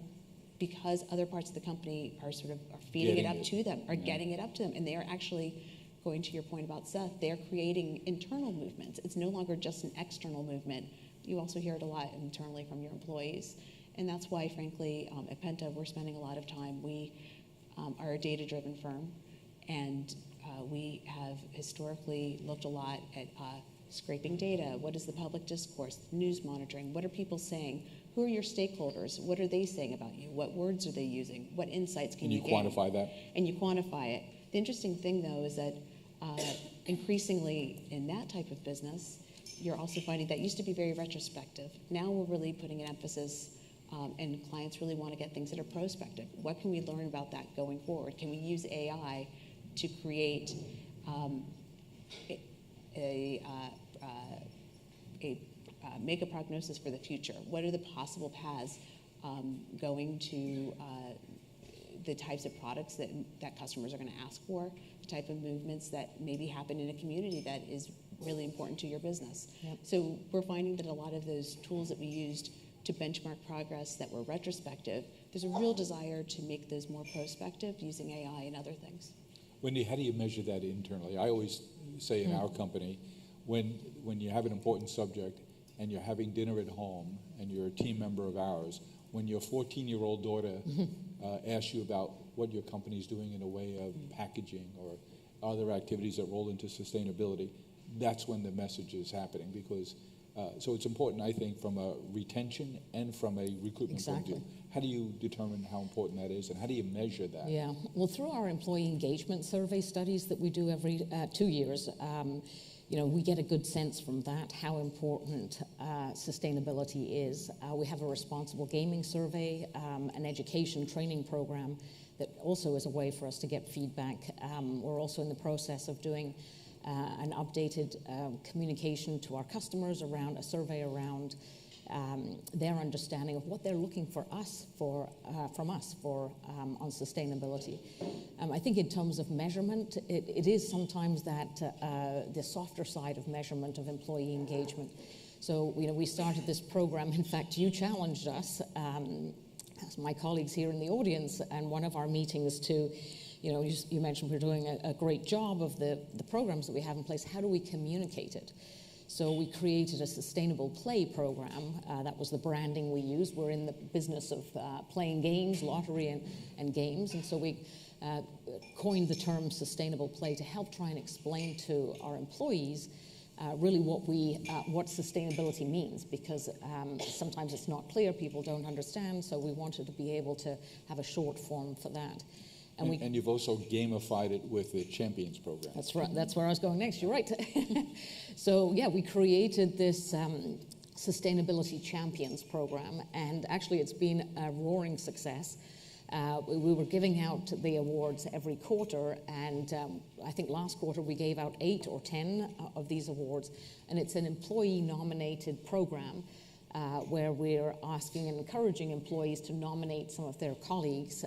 because other parts of the company are feeding it up to them, getting it up to them, and they are actually, going to your point about Seth, they're creating internal movements. It's no longer just an external movement. You also hear it a lot internally from your employees. And that's why, frankly, at Penta, we're spending a lot of time. We are a data-driven firm, and we have historically looked a lot at scraping data. What is the public discourse? News monitoring. What are people saying? Who are your stakeholders? What are they saying about you? What words are they using? What insights can you gain? And you quantify that? And you quantify it. The interesting thing, though, is that increasingly in that type of business, you're also finding that used to be very retrospective. Now we're really putting an emphasis, and clients really want to get things that are prospective. What can we learn about that going forward? Can we use AI to create make a prognosis for the future? What are the possible paths going to the types of products that customers are going to ask for, the type of movements that maybe happen in a community that is really important to your business? Yep. So we're finding that a lot of those tools that we used to benchmark progress that were retrospective, there's a real desire to make those more prospective using AI and other things. Wendy, how do you measure that internally? I always say in our company, when you have an important subject and you're having dinner at home and you're a team member of ours, when your 14-year-old daughter asks you about what your company's doing in a way of packaging or other activities that roll into sustainability, that's when the message is happening. Because so it's important, I think, from a retention and from a recruitment point of view. How do you determine how important that is, and how do you measure that? Yeah, well, through our employee engagement survey studies that we do every 2 years, we get a good sense from that how important sustainability is. We have a responsible gaming survey, an education training program that also is a way for us to get feedback. We're also in the process of doing an updated communication to our customers around a survey around their understanding of what they're looking for us from us on sustainability. I think in terms of measurement, it is sometimes that the softer side of measurement of employee engagement. So we started this program. In fact, you challenged us, as my colleagues here in the audience, and one of our meetings to, you mentioned we're doing a great job of the programs that we have in place. How do we communicate it? So we created a sustainable play program. That was the branding we used. We're in the business of playing games, lottery and games. And so we coined the term sustainable play to help try and explain to our employees really what sustainability means, because sometimes it's not clear, people don't understand, so we wanted to be able to have a short form for that. And you've also gamified it with the Champions program. That's right. That's where I was going next. You're right. So yeah, we created this Sustainability Champions program, and actually it's been a roaring success. We were giving out the awards every quarter, and I think last quarter we gave out 8 or 10 of these awards, and it's an employee-nominated program where we're asking and encouraging employees to nominate some of their colleagues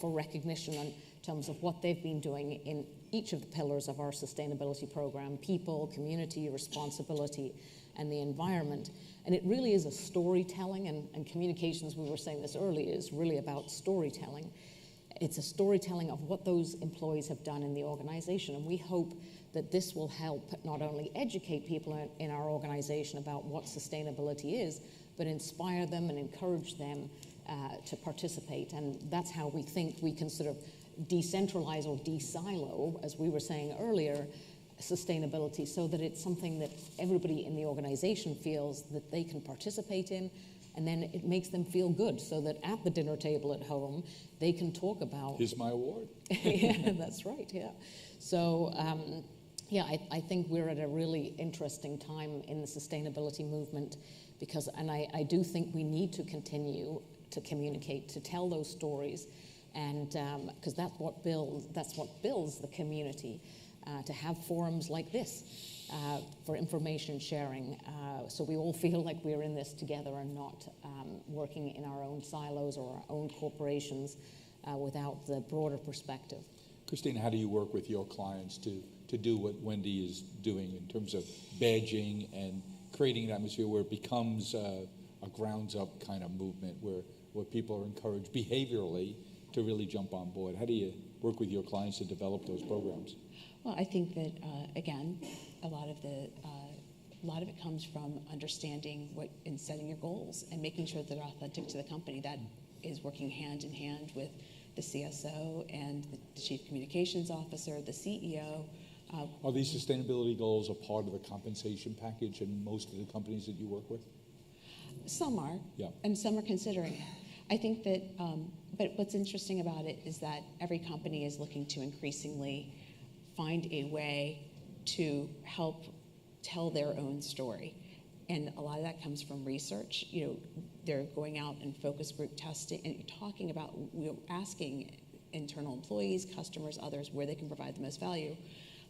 for recognition in terms of what they've been doing in each of the pillars of our sustainability program: people, community, responsibility, and the environment. And it really is a storytelling, and communications, we were saying this earlier, is really about storytelling. It's a storytelling of what those employees have done in the organization, and we hope that this will help not only educate people in our organization about what sustainability is, but inspire them and encourage them to participate. And that's how we think we can sort of decentralize or de-silo, as we were saying earlier, sustainability, so that it's something that everybody in the organization feels that they can participate in, and then it makes them feel good, so that at the dinner table at home, they can talk about... Here's my award. Yeah, that's right, yeah. So, I think we're at a really interesting time in the sustainability movement, because, and I do think we need to continue to communicate, to tell those stories, and because that's what builds the community. To have forums like this for information sharing, so we all feel like we're in this together and not working in our own silos or our own corporations without the broader perspective. Christine, how do you work with your clients to do what Wendy is doing in terms of badging and creating an atmosphere where it becomes a grounds-up kind of movement where people are encouraged behaviorally to really jump on board? How do you work with your clients to develop those programs? Well, I think that, again, a lot of it comes from understanding what and setting your goals and making sure that they're authentic to the company. That is working hand in hand with the CSO and the Chief Communications Officer, the CEO. Are these sustainability goals a part of the compensation package in most of the companies that you work with? Some are, yeah, and some are considering it. I think that, but what's interesting about it is that every company is looking to increasingly find a way to help tell their own story. And a lot of that comes from research. They're going out and focus group testing and talking about, asking internal employees, customers, others, where they can provide the most value.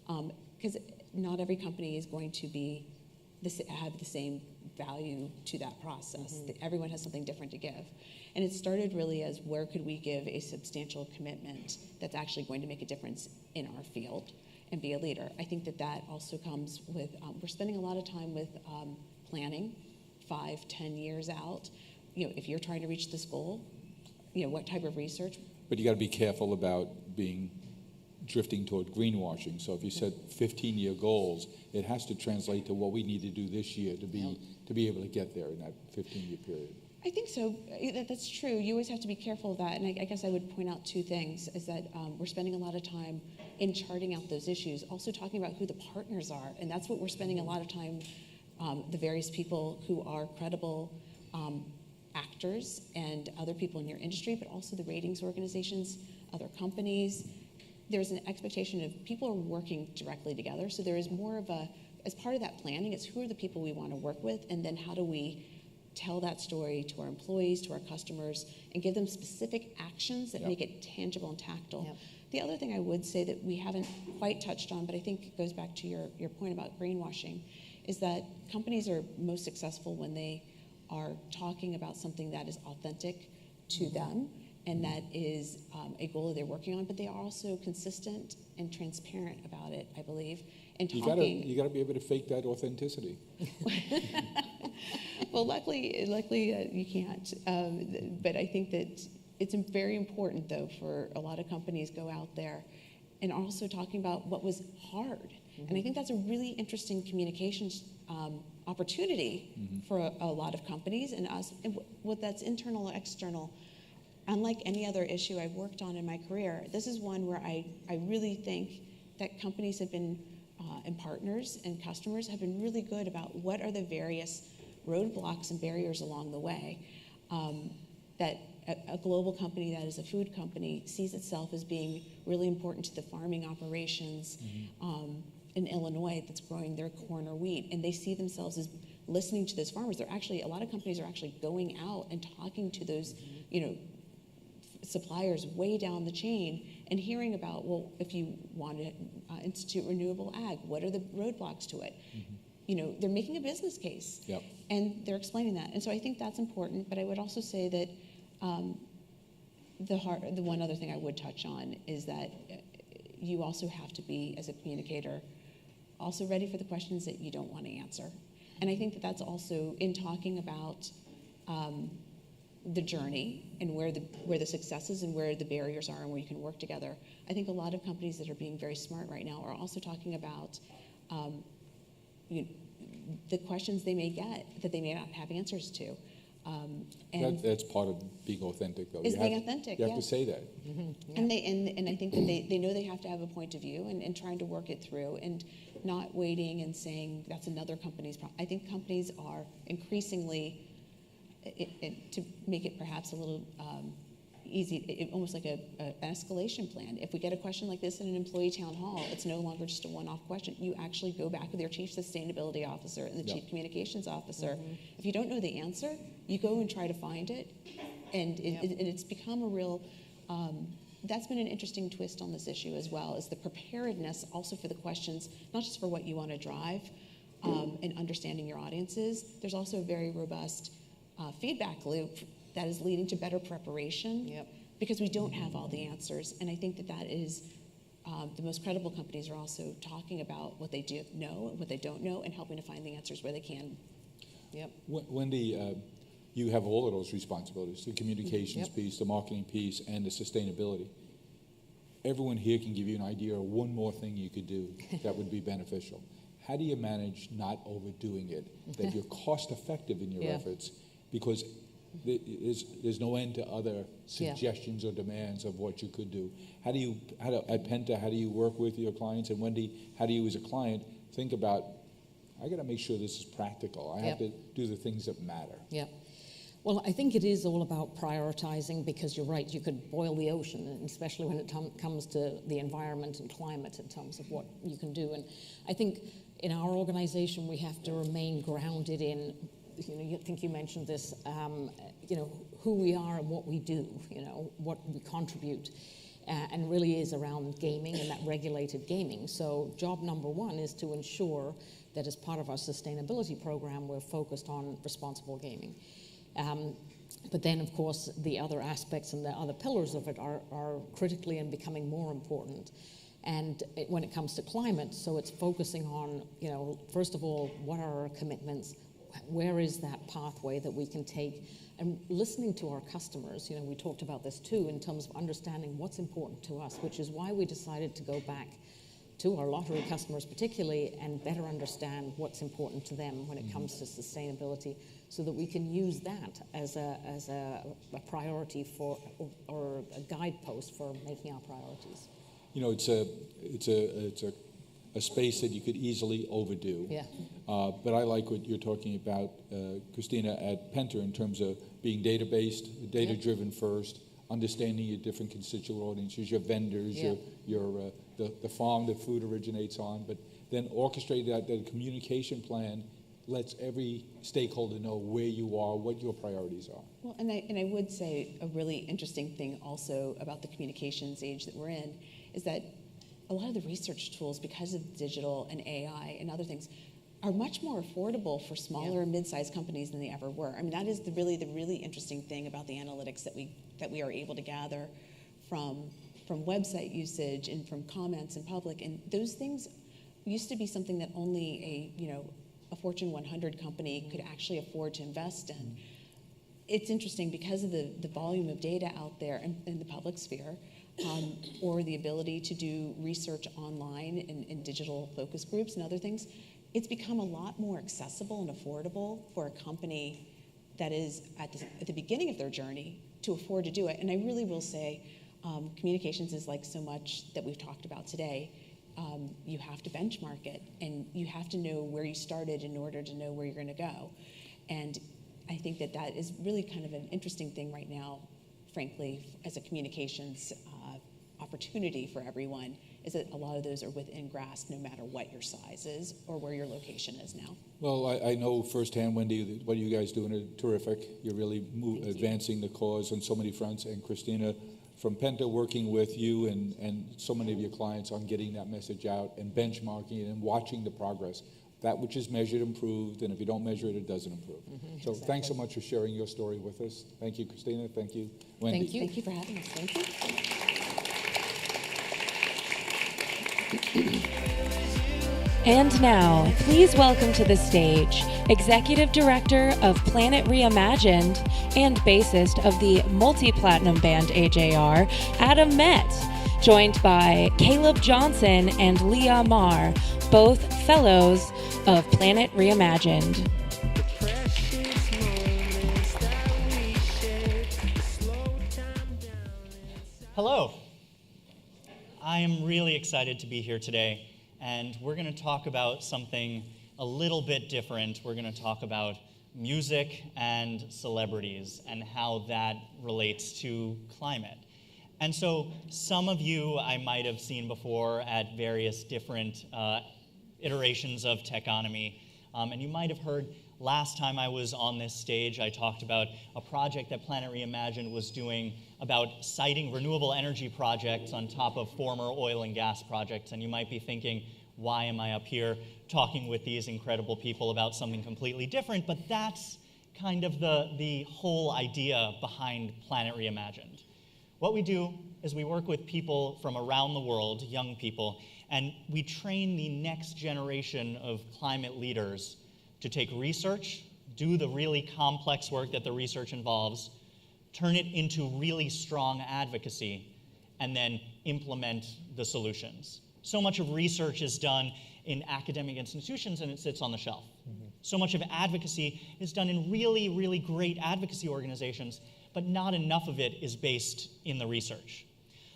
Because not every company is going to have the same value to that process. Mm-hmm. Everyone has something different to give. And it started really as, where could we give a substantial commitment that's actually going to make a difference in our field and be a leader? I think that also comes with, we're spending a lot of time with planning 5-10 years out. If you're trying to reach this goal, what type of research? But you got to be careful about drifting toward greenwashing. So if you set 15-year goals, it has to translate to what we need to do this year to be able to get there in that 15-year period. I think so. That's true. You always have to be careful of that. And I guess I would point out 2 things, is that we're spending a lot of time in charting out those issues, also talking about who the partners are. And that's what we're spending a lot of time, the various people who are credible actors and other people in your industry, but also the ratings organizations, other companies. There's an expectation of people are working directly together. So there is more of as part of that planning, it's who are the people we want to work with, and then how do we tell that story to our employees, to our customers, and give them specific actions that make it tangible and tactile. The other thing I would say that we haven't quite touched on, but I think it goes back to your point about greenwashing, is that companies are most successful when they are talking about something that is authentic to them and that is a goal that they're working on, but they are also consistent and transparent about it, I believe. And talking. You gotta be able to fake that authenticity. Well, luckily you can't. But I think that it's very important, though, for a lot of companies go out there and also talking about what was hard. And I think that's a really interesting communications opportunity for a lot of companies and us. And what that's internal or external. Unlike any other issue I've worked on in my career, this is one where I really think that companies have been, and partners and customers have been really good about what are the various roadblocks and barriers along the way that a global company that is a food company sees itself as being really important to the farming operations in Illinois that's growing their corn or wheat. And they see themselves as listening to those farmers. They're actually, a lot of companies are actually going out and talking to those, suppliers way down the chain and hearing about, well, if you want to institute renewable ag, what are the roadblocks to it? They're making a business case. Yep. And they're explaining that. And so I think that's important, but I would also say that the one other thing I would touch on is that you also have to be, as a communicator, also ready for the questions that you don't want to answer. And I think that that's also in talking about the journey and where the successes and where the barriers are and where you can work together. I think a lot of companies that are being very smart right now are also talking about the questions they may get that they may not have answers to. And that's part of being authentic, though. Is being authentic. You have to say that. And I think that they know they have to have a point of view and trying to work it through and not waiting and saying that's another company's problem. I think companies are increasingly, to make it perhaps a little easy, almost like an escalation plan. If we get a question like this in an employee town hall, it's no longer just a one-off question. You actually go back with your chief sustainability officer and the chief communications officer. If you don't know the answer, you go and try to find it. And it's become a real, that's been an interesting twist on this issue as well, is the preparedness also for the questions, not just for what you want to drive and understanding your audiences. There's also a very robust feedback loop that is leading to better preparation because we don't have all the answers. And I think that is the most credible companies are also talking about what they do know and what they don't know and helping to find the answers where they can. Wendy, you have all of those responsibilities, the communications piece, the marketing piece, and the sustainability. Everyone here can give you an idea of one more thing you could do that would be beneficial. How do you manage not overdoing it, that you're cost effective in your efforts? Because there's no end to other suggestions or demands of what you could do. At Penta, how do you work with your clients? And Wendy, how do you as a client think about, I got to make sure this is practical. I have to do the things that matter. Well, I think it is all about prioritizing because you're right, you could boil the ocean, and especially when it comes to the environment and climate in terms of what you can do. And I think in our organization, we have to remain grounded in, I think you mentioned this, who we are and what we do, what we contribute, and really is around gaming and that regulated gaming. So job number one is to ensure that as part of our sustainability program, we're focused on responsible gaming. But then, of course, the other aspects and the other pillars of it are critically and becoming more important. And when it comes to climate, so it's focusing on, first of all, what are our commitments? Where is that pathway that we can take? And listening to our customers, we talked about this too, in terms of understanding what's important to us, which is why we decided to go back to our lottery customers particularly and better understand what's important to them when it comes to sustainability so that we can use that as a priority for, or a guidepost for making our priorities. It's a space that you could easily overdo. But I like what you're talking about, Christina, at Penta in terms of being data-based, data-driven first, understanding your different constituent audiences, your vendors, the farm that food originates on, but then orchestrate that communication plan lets every stakeholder know where you are, what your priorities are. Well, and I would say a really interesting thing also about the communications age that we're in is that a lot of the research tools, because of digital and AI and other things, are much more affordable for smaller and mid-sized companies than they ever were. I mean, that is the really interesting thing about the analytics that we are able to gather from website usage and from comments in public. And those things used to be something that only a Fortune 100 company could actually afford to invest in. It's interesting because of the volume of data out there in the public sphere, or the ability to do research online in digital focus groups and other things, it's become a lot more accessible and affordable for a company that is at the beginning of their journey to afford to do it. And I really will say, communications is like so much that we've talked about today. You have to benchmark it, and you have to know where you started in order to know where you're going to go. And I think that is really kind of an interesting thing right now, frankly, as a communications opportunity for everyone, is that a lot of those are within grasp no matter what your size is or where your location is now. Well, I know firsthand, Wendy, what you guys doing is terrific. You're really advancing the cause on so many fronts. And Christina, from Penta, working with you and so many of your clients on getting that message out and benchmarking it and watching the progress. That which is measured improved, and if you don't measure it, it doesn't improve. So thanks so much for sharing your story with us. Thank you, Christina. Thank you, Wendy. Thank you. Thank you for having us. Thank you. And now, please welcome to the stage Executive Director of Planet Reimagined and bassist of the multi-platinum band AJR, Adam Met, joined by Caleb Johnson and Leah Marr, both fellows of Planet Reimagined. Hello. I am really excited to be here today, and we're going to talk about something a little bit different. We're going to talk about music and celebrities and how that relates to climate. And so some of you I might have seen before at various different iterations of Techonomy, and you might have heard last time I was on this stage, I talked about a project that Planet Reimagined was doing about citing renewable energy projects on top of former oil and gas projects. And you might be thinking, why am I up here talking with these incredible people about something completely different? But that's kind of the whole idea behind Planet Reimagined. What we do is we work with people from around the world, young people, and we train the next generation of climate leaders to take research, do the really complex work that the research involves, turn it into really strong advocacy, and then implement the solutions. So much of research is done in academic institutions and it sits on the shelf. So much of advocacy is done in really, really great advocacy organizations, but not enough of it is based in the research.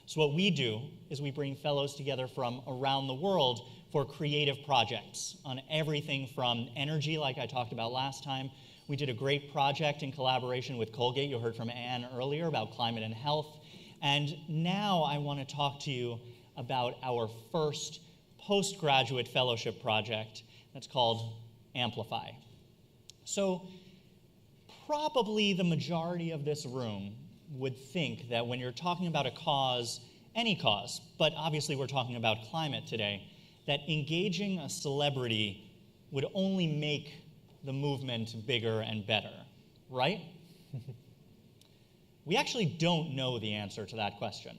So what we do is we bring fellows together from around the world for creative projects on everything from energy, like I talked about last time. We did a great project in collaboration with Colgate. You heard from Anne earlier about climate and health. And now I want to talk to you about our first postgraduate fellowship project that's called Amplify. So probably the majority of this room would think that when you're talking about a cause, any cause, but obviously we're talking about climate today, that engaging a celebrity would only make the movement bigger and better, right? We actually don't know the answer to that question.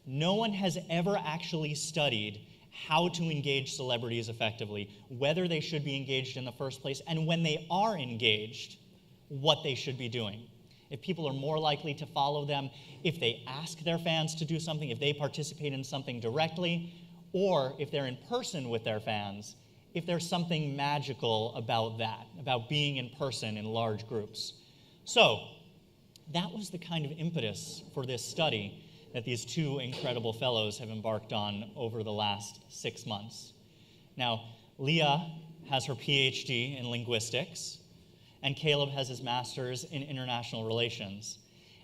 No one has ever actually studied how to engage celebrities effectively, whether they should be engaged in the first place, and when they are engaged, what they should be doing. If people are more likely to follow them, if they ask their fans to do something, if they participate in something directly, or if they're in person with their fans, if there's something magical about that, about being in person in large groups. So that was the kind of impetus for this study that these two incredible fellows have embarked on over the last 6 months. Now, Leah has her PhD in linguistics, and Caleb has his master's in international relations.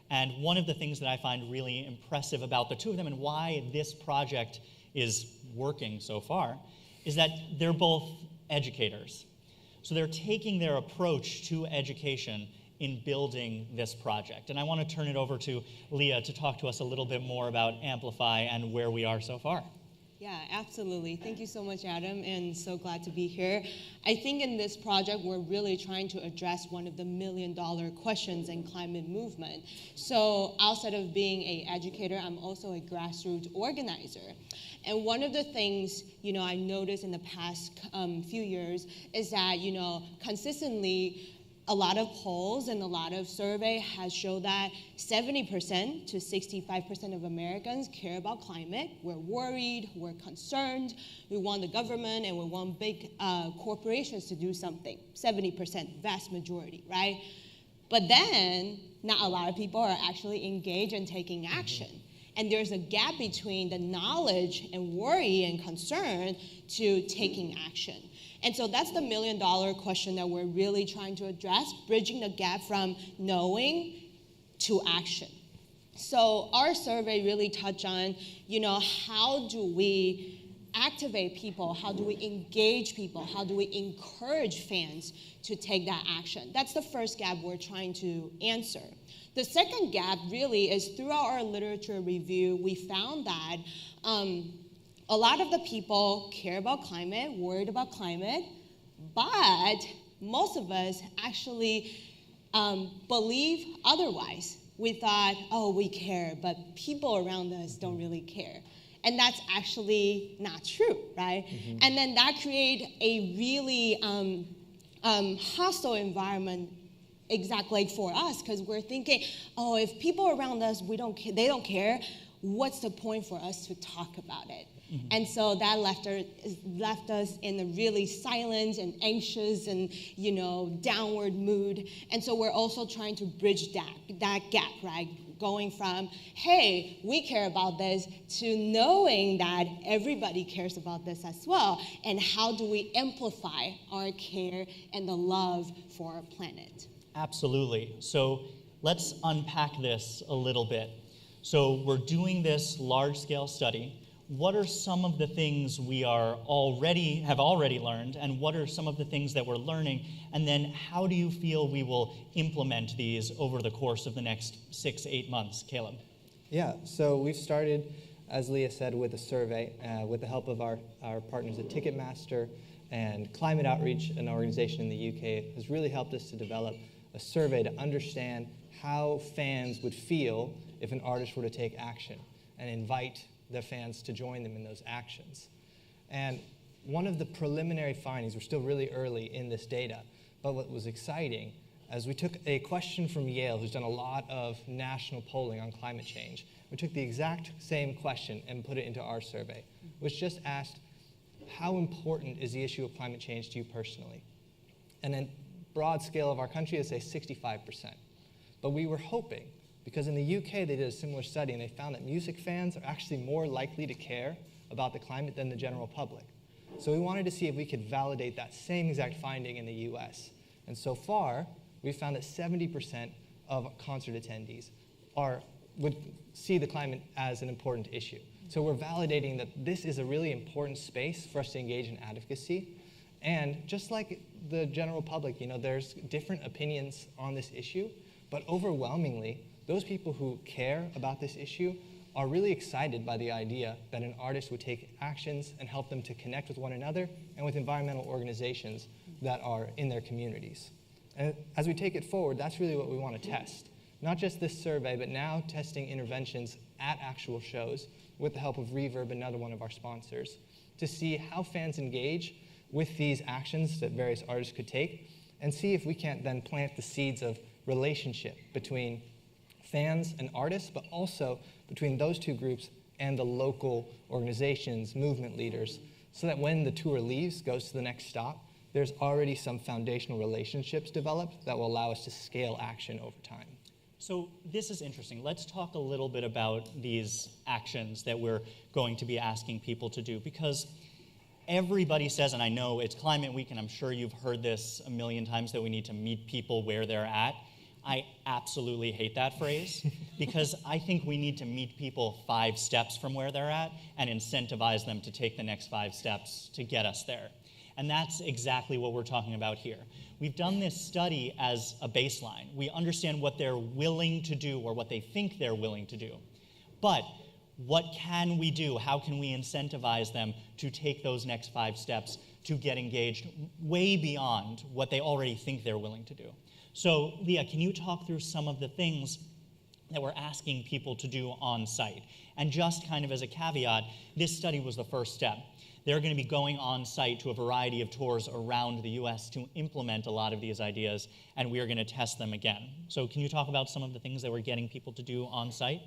And one of the things that I find really impressive about the two of them and why this project is working so far is that they're both educators. So they're taking their approach to education in building this project. And I want to turn it over to Leah to talk to us a little bit more about Amplify and where we are so far. Yeah, absolutely. Thank you so much, Adam, and so glad to be here. I think in this project, we're really trying to address one of the million-dollar questions in climate movement. So outside of being an educator, I'm also a grassroots organizer. And one of the things, I noticed in the past few years is that, consistently, a lot of polls and a lot of survey has shown that 70% to 65% of Americans care about climate. We're worried, we're concerned, we want the government and we want big corporations to do something. 70%, vast majority, right? But then, not a lot of people are actually engaged in taking action. And there's a gap between the knowledge and worry and concern to taking action. And so that's the million-dollar question that we're really trying to address, bridging the gap from knowing to action. So our survey really touched on, how do we activate people? How do we engage people? How do we encourage fans to take that action? That's the first gap we're trying to answer. The second gap really is throughout our literature review, we found that a lot of the people care about climate, worried about climate, but most of us actually believe otherwise. We thought, oh, we care, but people around us don't really care. And that's actually not true, right? Mm-hmm. And then that created a really hostile environment exactly for us, because we're thinking, oh, if people around us, they don't care, what's the point for us to talk about it? Mm-hmm. And so that left us in a really silent and anxious and, downward mood. And so we're also trying to bridge that gap, right? Going from, hey, we care about this, to knowing that everybody cares about this as well. And how do we amplify our care and the love for our planet? Absolutely. So let's unpack this a little bit. So we're doing this large-scale study. What are some of the things we have already learned, and what are some of the things that we're learning? And then how do you feel we will implement these over the course of the next 6-8 months? Caleb? Yeah, so we've started, as Leah said, with a survey with the help of our partners at Ticketmaster, and Climate Outreach, an organization in the UK, has really helped us to develop a survey to understand how fans would feel if an artist were to take action and invite their fans to join them in those actions. And one of the preliminary findings, we're still really early in this data, but what was exciting, as we took a question from Yale, who's done a lot of national polling on climate change, we took the exact same question and put it into our survey, which just asked, how important is the issue of climate change to you personally? And in broad scale of our country, I'd say 65%. But we were hoping, because in the UK they did a similar study and they found that music fans are actually more likely to care about the climate than the general public. So we wanted to see if we could validate that same exact finding in the US. And so far, we found that 70% of concert attendees would see the climate as an important issue. So we're validating that this is a really important space for us to engage in advocacy. And just like the general public, there's different opinions on this issue, but overwhelmingly, those people who care about this issue are really excited by the idea that an artist would take actions and help them to connect with one another and with environmental organizations that are in their communities. And as we take it forward, that's really what we want to test. Not just this survey, but now testing interventions at actual shows with the help of Reverb, another one of our sponsors, to see how fans engage with these actions that various artists could take, and see if we can't then plant the seeds of relationship between fans and artists, but also between those two groups and the local organizations, movement leaders, so that when the tour leaves, goes to the next stop, there's already some foundational relationships developed that will allow us to scale action over time. So this is interesting. Let's talk a little bit about these actions that we're going to be asking people to do, because everybody says, and I know it's Climate Week, and I'm sure you've heard this a million times, that we need to meet people where they're at. I absolutely hate that phrase, because I think we need to meet people 5 steps from where they're at and incentivize them to take the next 5 steps to get us there. And that's exactly what we're talking about here. We've done this study as a baseline. We understand what they're willing to do or what they think they're willing to do. But what can we do? How can we incentivize them to take those next 5 steps to get engaged way beyond what they already think they're willing to do? So, Leah, can you talk through some of the things that we're asking people to do on site? And just kind of as a caveat, this study was the first step. They're going to be going on site to a variety of tours around the US to implement a lot of these ideas, and we are going to test them again. So can you talk about some of the things that we're getting people to do on site?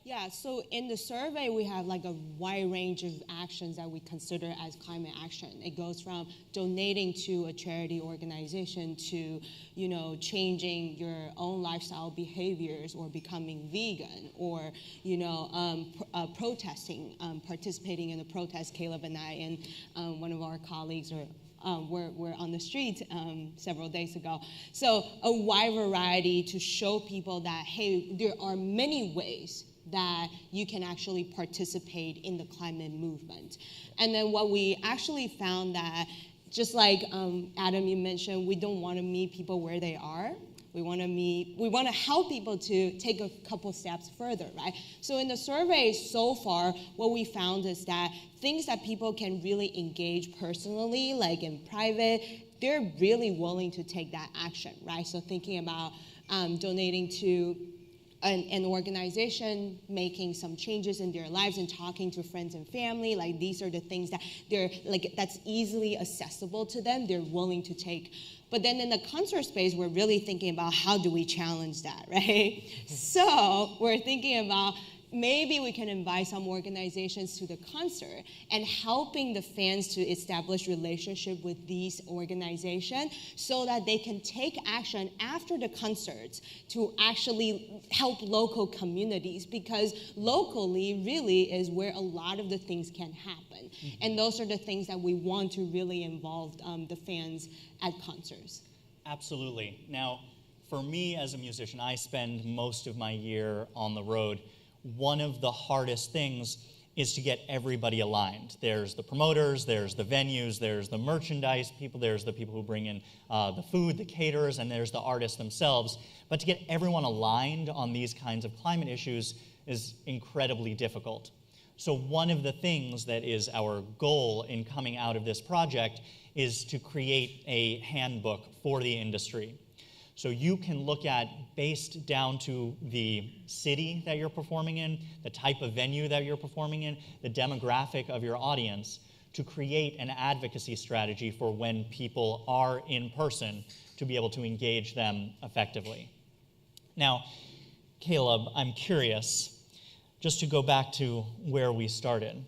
Yeah, so in the survey, we have like a wide range of actions that we consider as climate action. It goes from donating to a charity organization to, you know, changing your own lifestyle behaviors or becoming vegan or, you know, protesting, participating in a protest. Caleb and I and one of our colleagues were on the street several days ago. So a wide variety to show people that, hey, there are many ways that you can actually participate in the climate movement. And then what we actually found that, just like Adam, you mentioned, we don't want to meet people where they are. We want to help people to take a couple steps further, right? So in the survey so far, what we found is that things that people can really engage personally, like in private, they're really willing to take that action, right? So thinking about donating to an organization, making some changes in their lives and talking to friends and family, like these are the things that they're like, that's easily accessible to them, they're willing to take. But then in the concert space, we're really thinking about how do we challenge that, right? So we're thinking about maybe we can invite some organizations to the concert and helping the fans to establish relationship with these organizations so that they can take action after the concerts to actually help local communities, because locally really is where a lot of the things can happen. Mm-hmm. And those are the things that we want to really involve the fans at concerts. Absolutely. Now, for me as a musician, I spend most of my year on the road. One of the hardest things is to get everybody aligned. There's the promoters, there's the venues, there's the merchandise people, there's the people who bring in the food, the caterers, and there's the artists themselves. But to get everyone aligned on these kinds of climate issues is incredibly difficult. So one of the things that is our goal in coming out of this project is to create a handbook for the industry. So you can look at, based down to the city that you're performing in, the type of venue that you're performing in, the demographic of your audience, to create an advocacy strategy for when people are in person to be able to engage them effectively. Now, Caleb, I'm curious, just to go back to where we started.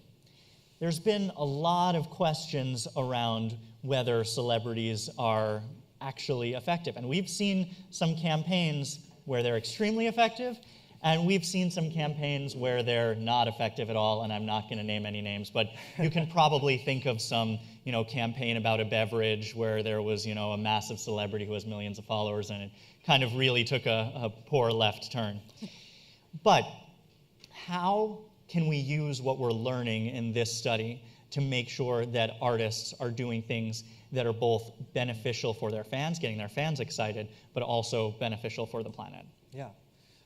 There's been a lot of questions around whether celebrities are actually effective. And we've seen some campaigns where they're extremely effective, and we've seen some campaigns where they're not effective at all, and I'm not going to name any names, but you can probably think of some, campaign about a beverage where there was, a massive celebrity who has millions of followers, and it kind of really took a poor left turn. But how can we use what we're learning in this study to make sure that artists are doing things that are both beneficial for their fans, getting their fans excited, but also beneficial for the planet? Yeah.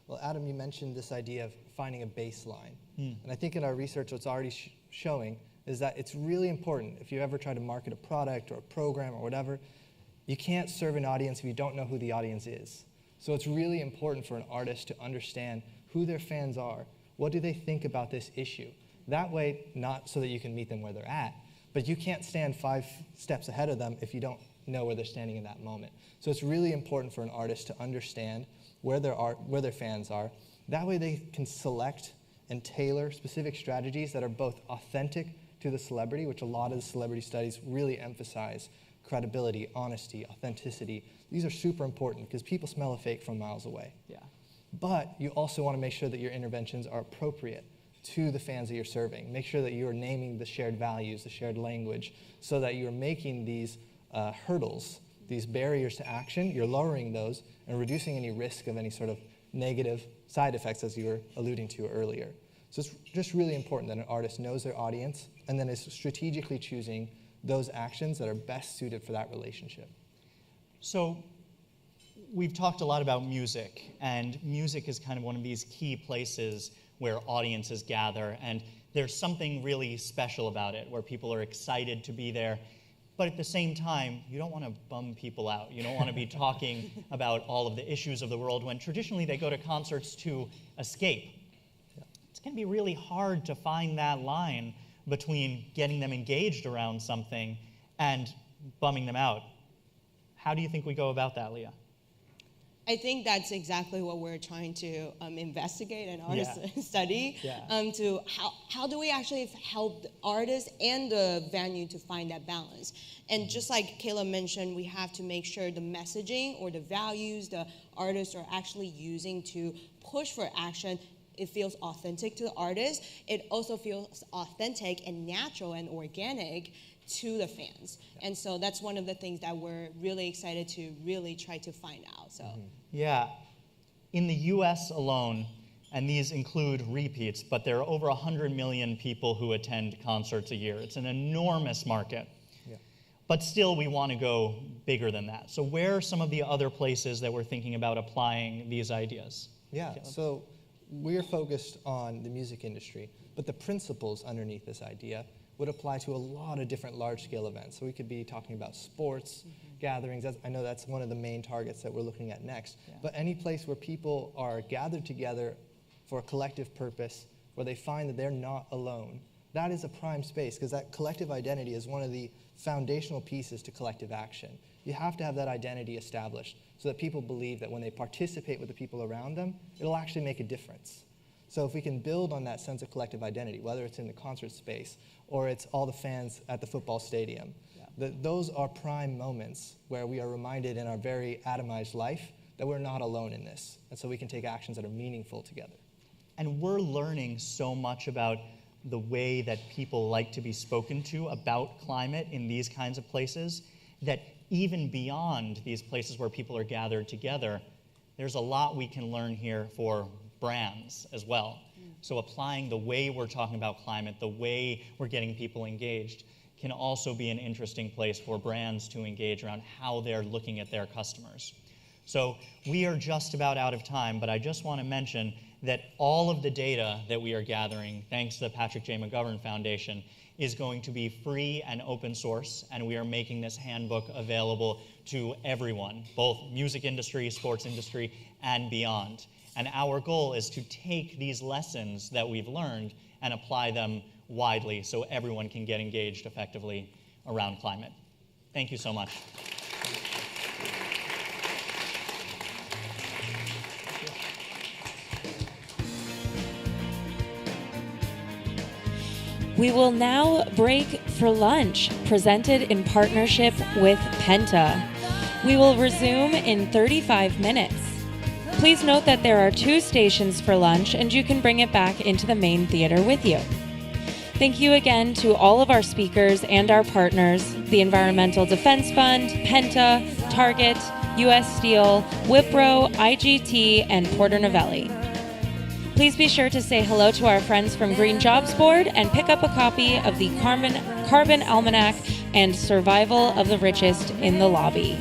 Well, Adam, you mentioned this idea of finding a baseline. And I think in our research, what's already showing is that it's really important, if you ever try to market a product or a program or whatever, you can't serve an audience if you don't know who the audience is. So it's really important for an artist to understand who their fans are. What do they think about this issue? That way, not so that you can meet them where they're at, but you can't stand 5 steps ahead of them if you don't know where they're standing in that moment. So it's really important for an artist to understand where their fans are. That way they can select and tailor specific strategies that are both authentic to the celebrity, which a lot of the celebrity studies really emphasize: credibility, honesty, authenticity. These are super important because people smell a fake from miles away. Yeah. But you also want to make sure that your interventions are appropriate to the fans that you're serving. Make sure that you're naming the shared values, the shared language, so that you're making these hurdles, these barriers to action, you're lowering those and reducing any risk of any sort of negative side effects, as you were alluding to earlier. So it's just really important that an artist knows their audience and then is strategically choosing those actions that are best suited for that relationship. So we've talked a lot about music, and music is kind of one of these key places where audiences gather, and there's something really special about it, where people are excited to be there. But at the same time, you don't want to bum people out. You don't want to be talking about all of the issues of the world when traditionally they go to concerts to escape. It's going to be really hard to find that line between getting them engaged around something and bumming them out. How do you think we go about that, Leah? I think that's exactly what we're trying to investigate and study. To how do we actually help the artists and the venue to find that balance? And just like Kayla mentioned, we have to make sure the messaging or the values the artists are actually using to push for action, it feels authentic to the artist. It also feels authentic and natural and organic to the fans. And so that's one of the things that we're really excited to really try to find out. So. Yeah. In the US alone, and these include repeats, but there are over 100 million people who attend concerts a year. It's an enormous market. But still, we want to go bigger than that. So where are some of the other places that we're thinking about applying these ideas? So we're focused on the music industry, but the principles underneath this idea would apply to a lot of different large-scale events. So we could be talking about sports, gatherings. I know that's one of the main targets that we're looking at next. But any place where people are gathered together for a collective purpose, where they find that they're not alone, that is a prime space, because that collective identity is one of the foundational pieces to collective action. You have to have that identity established so that people believe that when they participate with the people around them, it'll actually make a difference. So if we can build on that sense of collective identity, whether it's in the concert space or it's all the fans at the football stadium, those are prime moments where we are reminded in our very atomized life that we're not alone in this. And so we can take actions that are meaningful together. And we're learning so much about the way that people like to be spoken to about climate in these kinds of places, that even beyond these places where people are gathered together, there's a lot we can learn here for brands as well. So applying the way we're talking about climate, the way we're getting people engaged, can also be an interesting place for brands to engage around how they're looking at their customers. So we are just about out of time, but I just want to mention that all of the data that we are gathering, thanks to the Patrick J. McGovern Foundation, is going to be free and open source, and we are making this handbook available to everyone, both music industry, sports industry, and beyond. And our goal is to take these lessons that we've learned and apply them widely so everyone can get engaged effectively around climate. Thank you so much. We will now break for lunch, presented in partnership with Penta. We will resume in 35 minutes. Please note that there are 2 stations for lunch, and you can bring it back into the main theater with you. Thank you again to all of our speakers and our partners, the Environmental Defense Fund, Penta, Target, U.S. Steel, Wipro, IGT, and Porter Novelli. Please be sure to say hello to our friends from Green Jobs Board and pick up a copy of the Carbon Almanac and Survival of the Richest in the lobby.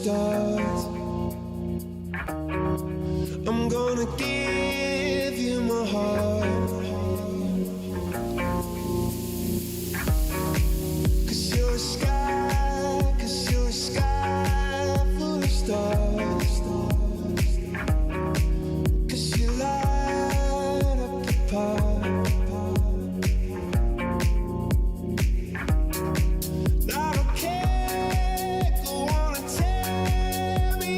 stars. I'm gonna give you my heart, 'cause you're a sky, 'cause you're a sky full of stars, 'cause you light up the park. I don't care, go on and tell me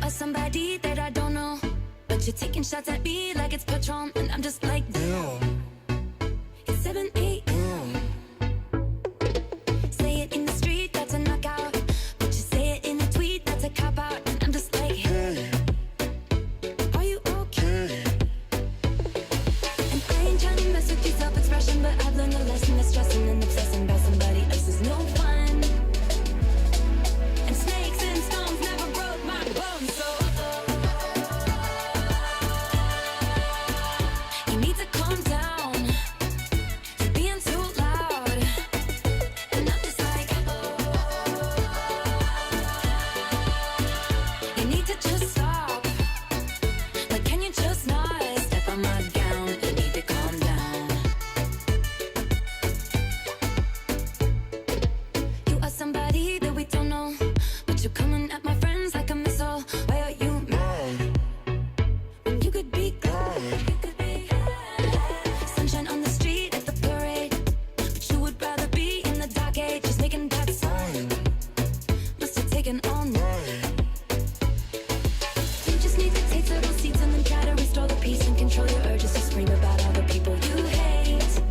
are somebody that I don't know, but you're taking shots at me like it's Patron, and I'm just like, damn. It's 7 a.m. Say it in the street, that's a knockout, but you say it in a tweet, that's a cop-out, and I'm just like, hey, are you okay? And I ain't trying to mess with your self-expression, but I've learned a lesson that stressing and obsessing about somebody else is no fun. And snakes and stones never broke my bones, so you need to calm down. You're being too loud, and I'm just like, you need to just stop. Like, can you just not step on my gown? You need to calm down. You are somebody that we don't know, but you're coming at my friends like a missile. Why are you mad when you could be glad? Sunshine on the street at the parade, but you would rather be in the dark age, just making that sign. Must have taken all night. You just need to take several seats and then try to restore the peace and control your urges to scream about all the people you hate.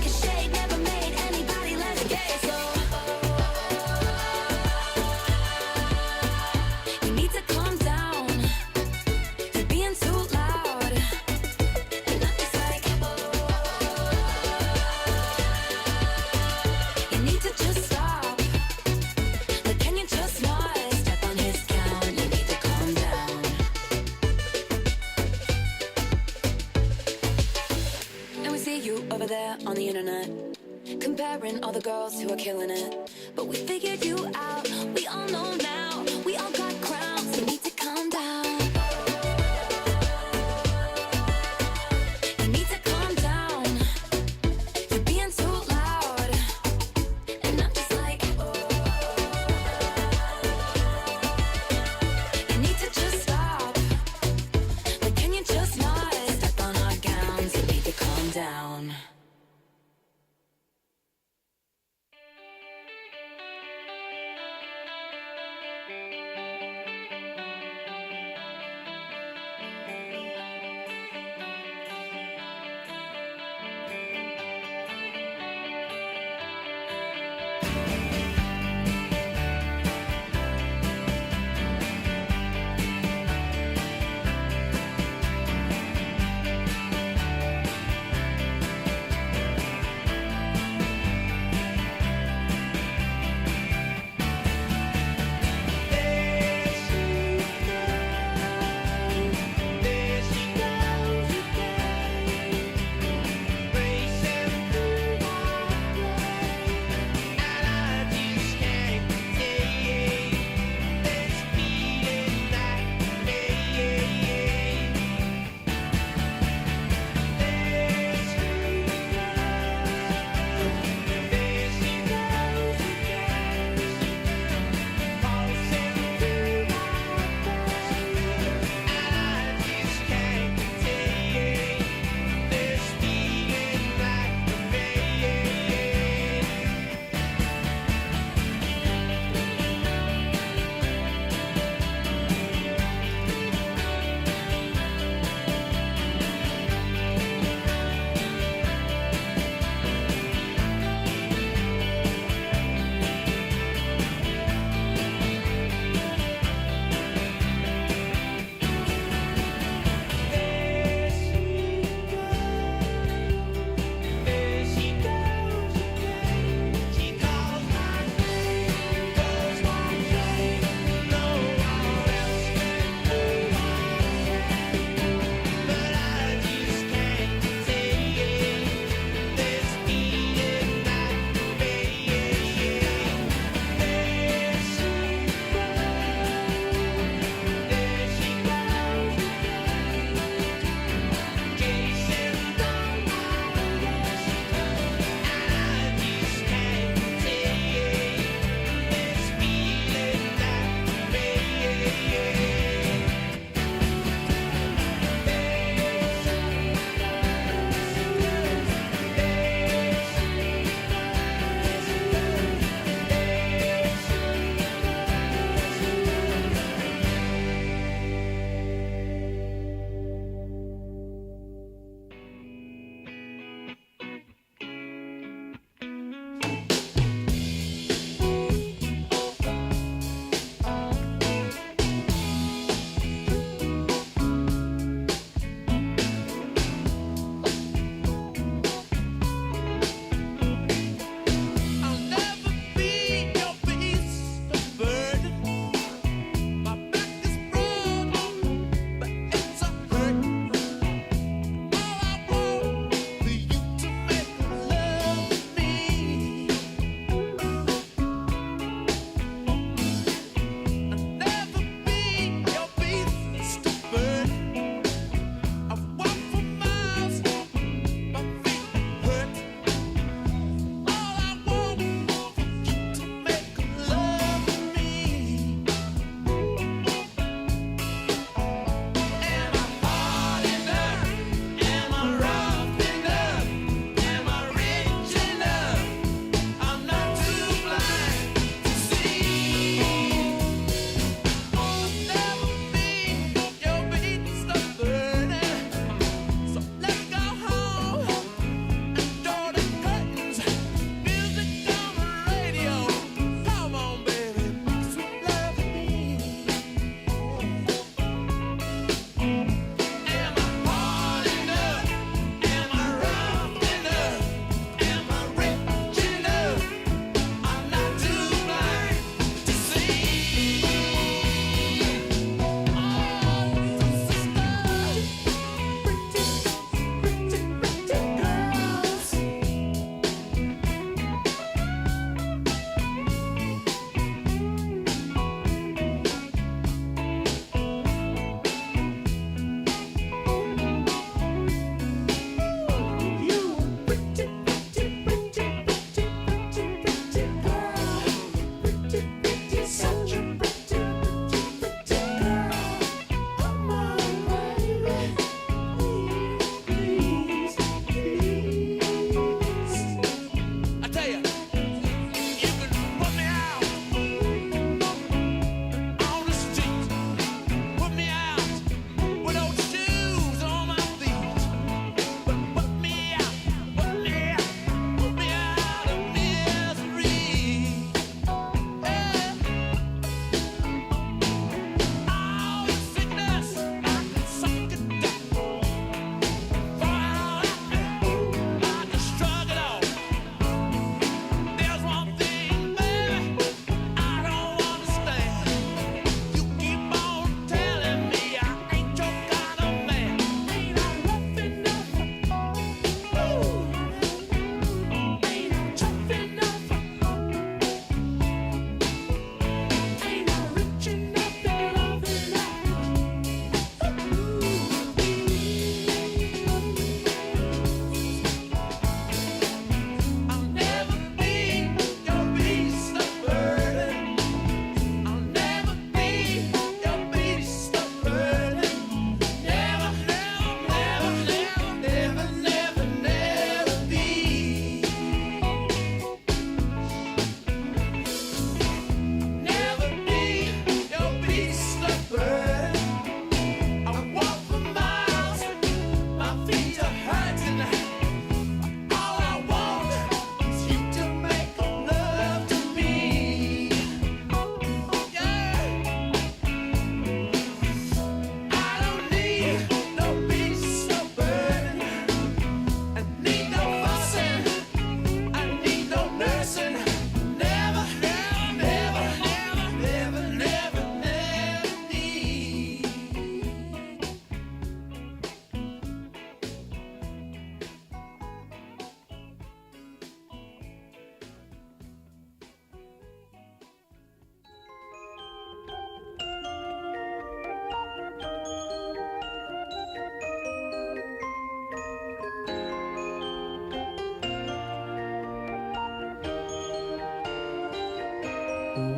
'Cause shade never made anybody less gay, so you need to calm down. You're being too loud, and I'm just like, you need to just stop. Like, can you just not step on his gown? You need to calm down. And we see you over there on the internet, comparing all the girls who are killing it. But we figured you out, we all know now. We all got crowns, you need to calm down. You need to calm down. You're being too loud, and I'm just like, you need to just stop. Like, can you just not step on our gowns? You need to calm down.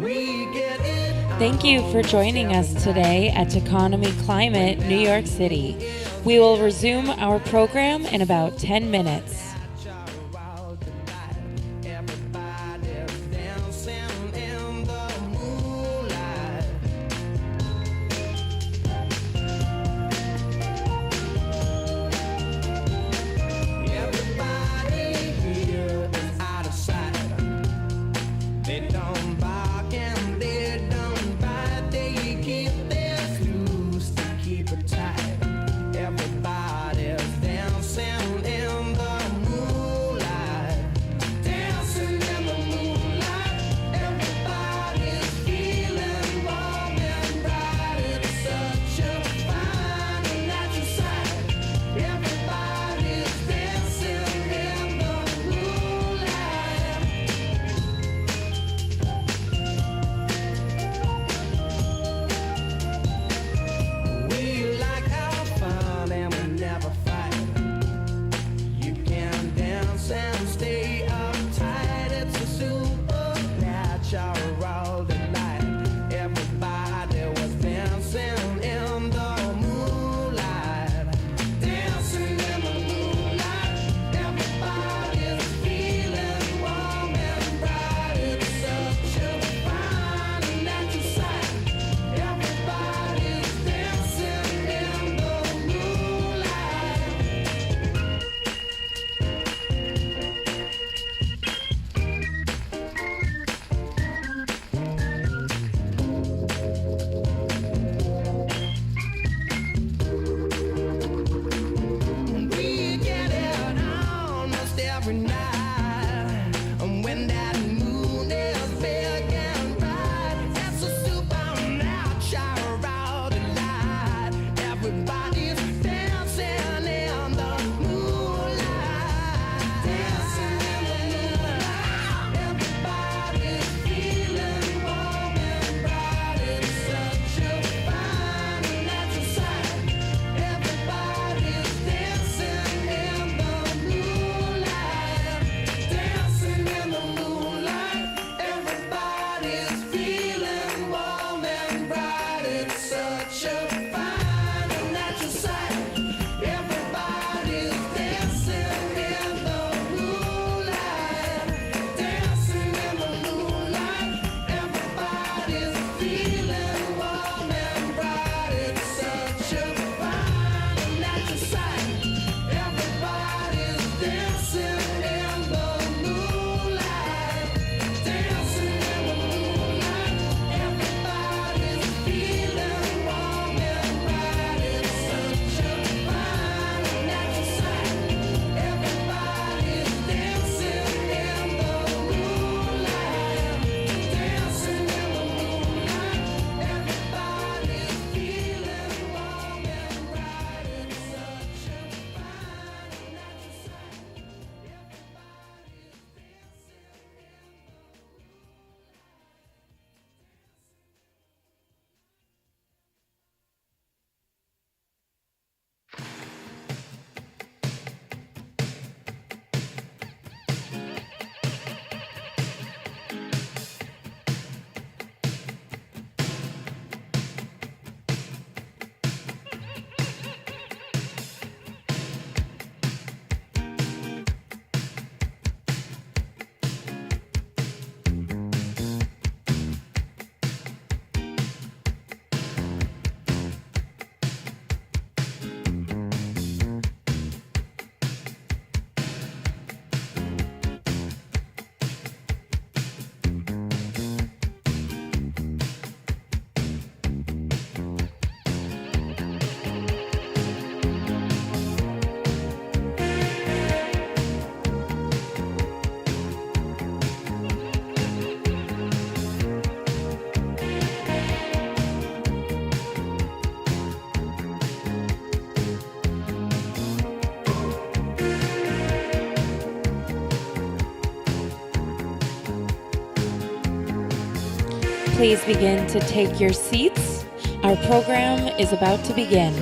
Thank you for joining us today at Techonomy Climate, New York City. We will resume our program in about 10 minutes. Please begin to take your seats. Our program is about to begin.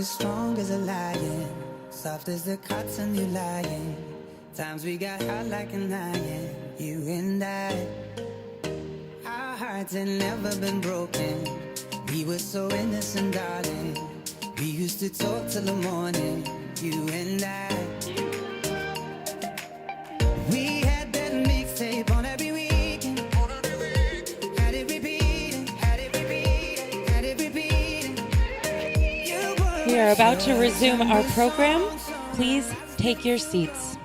as strong as a lion, soft as the cotton you lying. Times we got hot like an iron, you and I. Our hearts had never been broken. We were so innocent, darling. We used to talk till the morning, you and I. We had that mixtape on every weekend. Had it repeating, had it repeating, had it repeating. We are about to resume our program. Please take your seats.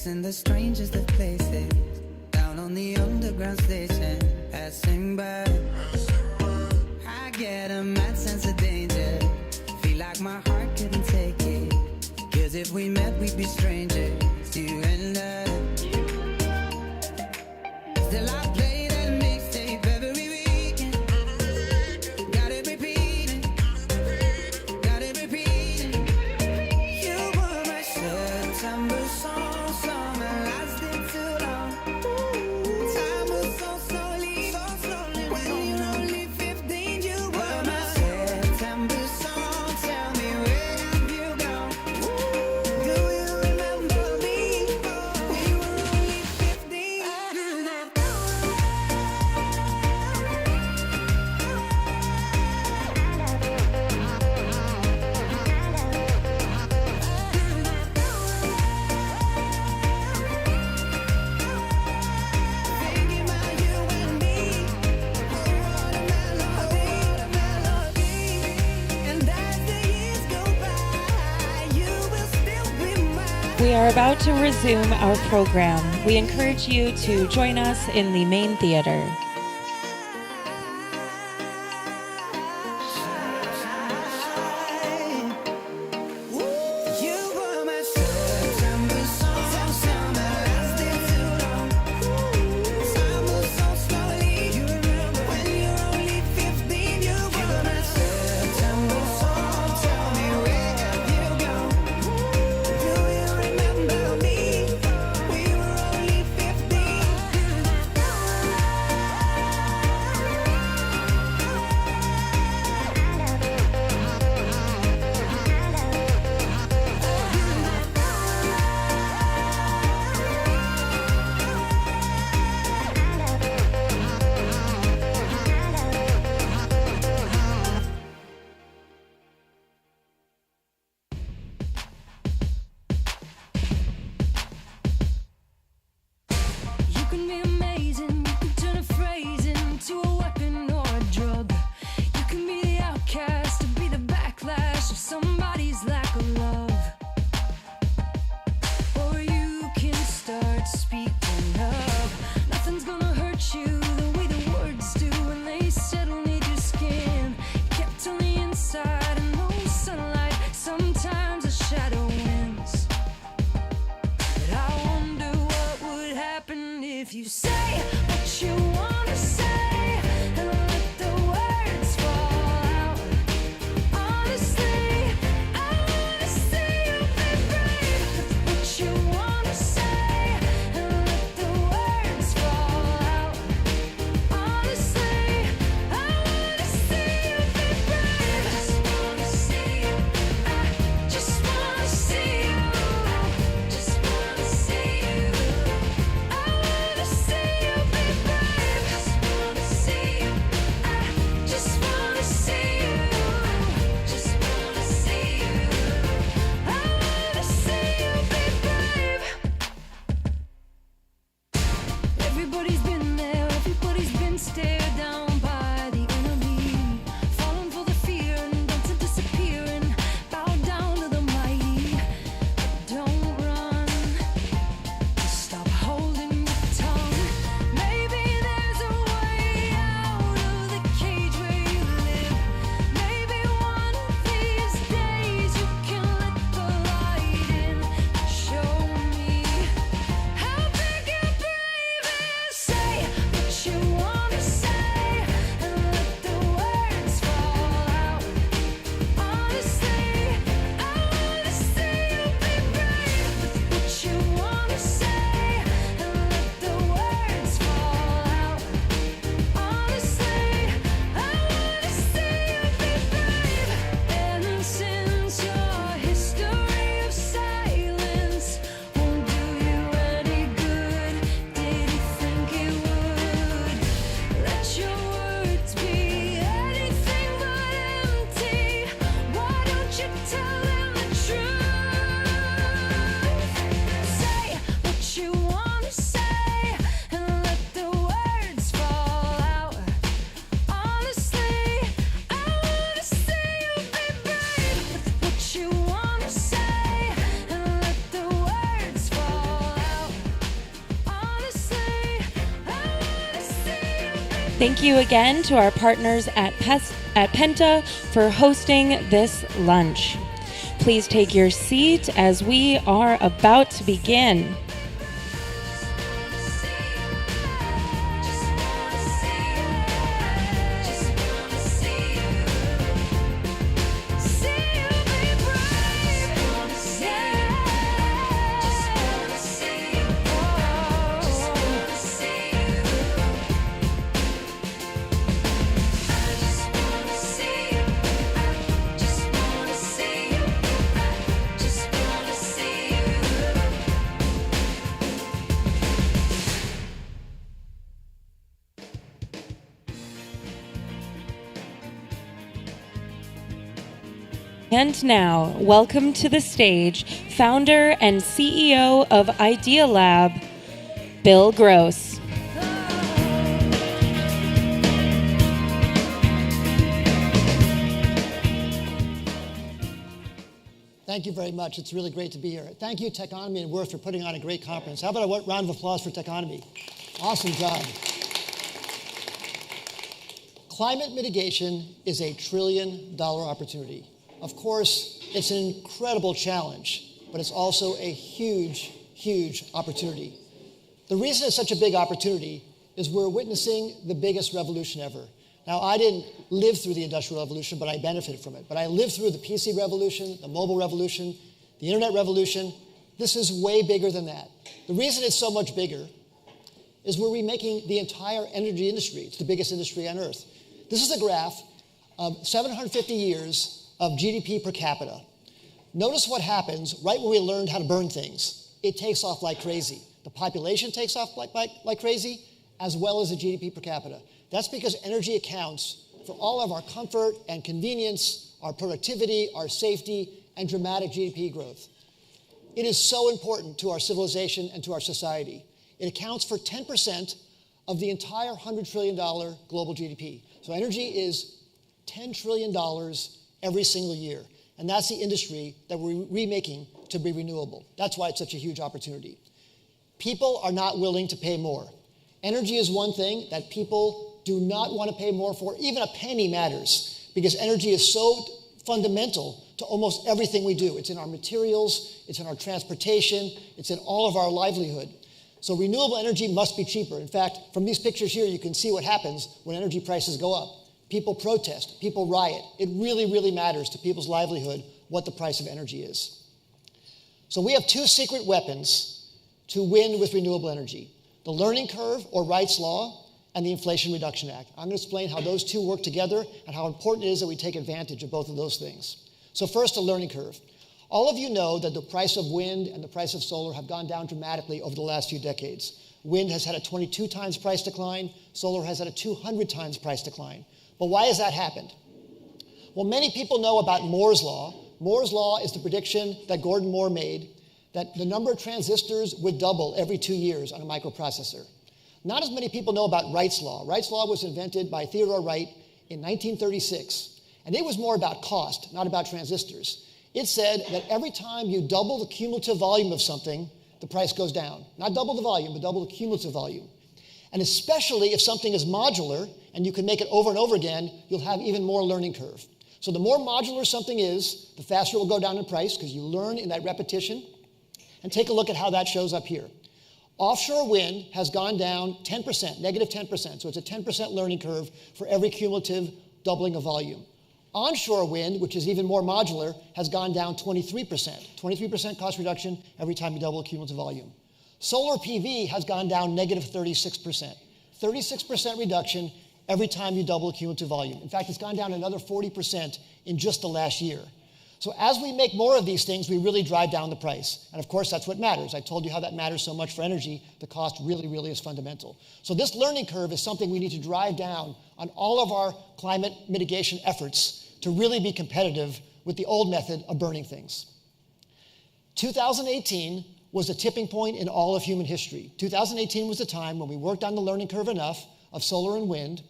In the strangest of places, down on the underground station, passing by. I get a mad sense of danger, feel like my heart couldn't take it. Cause if we met, we'd be strangers, you and I. Still I play that mixtape every weekend. Got it repeating, got it repeating. You were my September song. We are about to resume our program. We encourage you to join us in the main theater. Thank you again to our partners at Penta for hosting this lunch. Please take your seat as we are about to begin. And now, welcome to the stage, founder and CEO of Idea Lab, Bill Gross. Thank you very much. It's really great to be here. Thank you, Techonomy and Worth, for putting on a great conference. How about a round of applause for Techonomy? Awesome job. Climate mitigation is a $1 trillion opportunity. Of course, it's an incredible challenge, but it's also a huge, huge opportunity. The reason it's such a big opportunity is we're witnessing the biggest revolution ever. Now, I didn't live through the Industrial Revolution, but I benefited from it. But I lived through the PC revolution, the mobile revolution, the internet revolution. This is way bigger than that. The reason it's so much bigger is we're remaking the entire energy industry. It's the biggest industry on Earth. This is a graph of 750 years of GDP per capita. Notice what happens right when we learned how to burn things. It takes off like crazy. The population takes off like crazy, as well as the GDP per capita. That's because energy accounts for all of our comfort and convenience, our productivity, our safety, and dramatic GDP growth. It is so important to our civilization and to our society. It accounts for 10% of the entire $100 trillion global GDP. So energy is $10 trillion every single year. And that's the industry that we're remaking to be renewable. That's why it's such a huge opportunity. People are not willing to pay more. Energy is one thing that people do not want to pay more for. Even a penny matters, because energy is so fundamental to almost everything we do. It's in our materials, it's in our transportation, it's in all of our livelihood. So renewable energy must be cheaper. In fact, from these pictures here, you can see what happens when energy prices go up. People protest, people riot. It really, really matters to people's livelihood what the price of energy is. So we have two secret weapons to win with renewable energy: the learning curve, or Wright's Law, and the Inflation Reduction Act. I'm going to explain how those two work together and how important it is that we take advantage of both of those things. So first, the learning curve. All of you know that the price of wind and the price of solar have gone down dramatically over the last few decades. Wind has had a 22 times price decline, solar has had a 200 times price decline. But why has that happened? Well, many people know about Moore's Law. Moore's Law is the prediction that Gordon Moore made that the number of transistors would double every 2 years on a microprocessor. Not as many people know about Wright's Law. Wright's Law was invented by Theodore Wright in 1936, and it was more about cost, not about transistors. It said that every time you double the cumulative volume of something, the price goes down. Not double the volume, but double the cumulative volume. And especially if something is modular and you can make it over and over again, you'll have even more learning curve. So the more modular something is, the faster it will go down in price because you learn in that repetition. And take a look at how that shows up here. Offshore wind has gone down 10%, negative 10%. So it's a 10% learning curve for every cumulative doubling of volume. Onshore wind, which is even more modular, has gone down 23%. 23% cost reduction every time you double the cumulative volume. Solar PV has gone down negative 36%. 36% reduction every time you double the cumulative volume. In fact, it's gone down another 40% in just the last year. So as we make more of these things, we really drive down the price. And of course, that's what matters. I told you how that matters so much for energy. The cost really, really is fundamental. So this learning curve is something we need to drive down on all of our climate mitigation efforts to really be competitive with the old method of burning things. 2018 was a tipping point in all of human history. 2018 was the time when we worked on the learning curve enough of solar and wind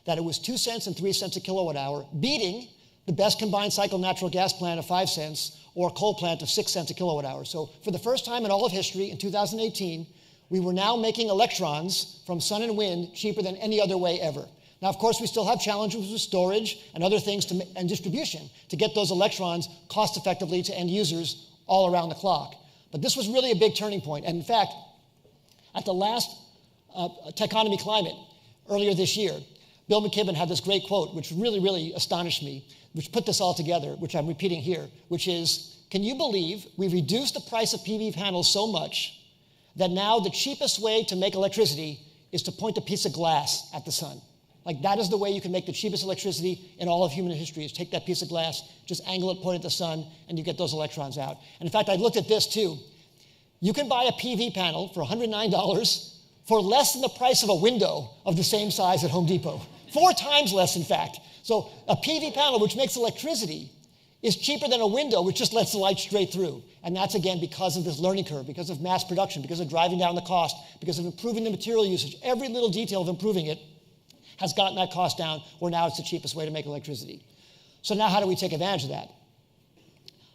that it was 2 cents and 3 cents a kilowatt hour, beating the best combined cycle natural gas plant of 5 cents or a coal plant of 6 cents a kilowatt hour. So for the first time in all of history, in 2018, we were now making electrons from sun and wind cheaper than any other way ever. Now, of course, we still have challenges with storage and other things and distribution to get those electrons cost effectively to end users all around the clock. But this was really a big turning point. And in fact, at the last Techonomy Climate earlier this year, Bill McKibben had this great quote, which really, really astonished me, which put this all together, which I'm repeating here, which is, can you believe we reduced the price of PV panels so much that now the cheapest way to make electricity is to point a piece of glass at the sun? Like, that is the way you can make the cheapest electricity in all of human history, is take that piece of glass, just angle it, point it at the sun, and you get those electrons out. And in fact, I looked at this too. You can buy a PV panel for $109 for less than the price of a window of the same size at Home Depot. 4 times less, in fact. So a PV panel, which makes electricity, is cheaper than a window, which just lets the light straight through. And that's, again, because of this learning curve, because of mass production, because of driving down the cost, because of improving the material usage. Every little detail of improving it has gotten that cost down, where now it's the cheapest way to make electricity. So now how do we take advantage of that?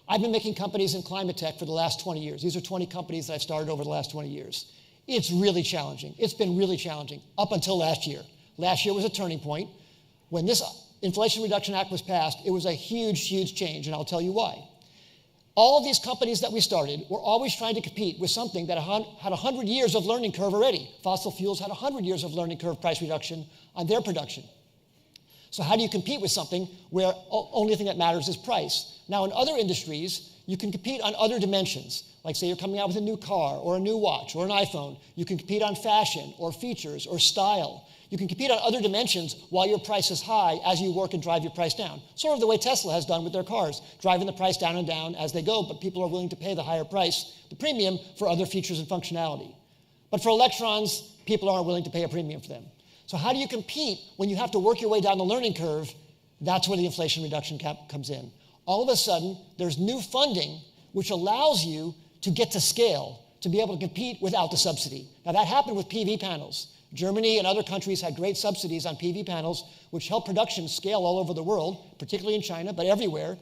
I've been making companies in climate tech for the last 20 years. These are 20 companies that I've started over the last 20 years. It's really challenging. It's been really challenging up until last year. Last year was a turning point. When this Inflation Reduction Act was passed, it was a huge, huge change, and I'll tell you why. All of these companies that we started were always trying to compete with something that had 100 years of learning curve already. Fossil fuels had 100 years of learning curve price reduction on their production. So how do you compete with something where only thing that matters is price? Now, in other industries, you can compete on other dimensions. Like, say you're coming out with a new car or a new watch or an iPhone. You can compete on fashion or features or style. You can compete on other dimensions while your price is high as you work and drive your price down. Sort of the way Tesla has done with their cars, driving the price down and down as they go, but people are willing to pay the higher price, the premium, for other features and functionality. But for electrons, people aren't willing to pay a premium for them. So how do you compete when you have to work your way down the learning curve? That's where the Inflation Reduction Cap comes in. All of a sudden, there's new funding which allows you to get to scale, to be able to compete without the subsidy. Now, that happened with PV panels. Germany and other countries had great subsidies on PV panels, which helped production scale all over the world, particularly in China, but everywhere.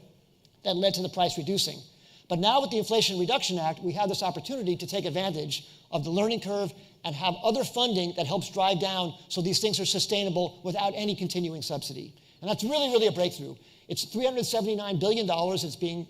That led to the price reducing. But now with the Inflation Reduction Act, we have this opportunity to take advantage of the learning curve and have other funding that helps drive down so these things are sustainable without any continuing subsidy. And that's really, really a breakthrough. It's $379 billion that's being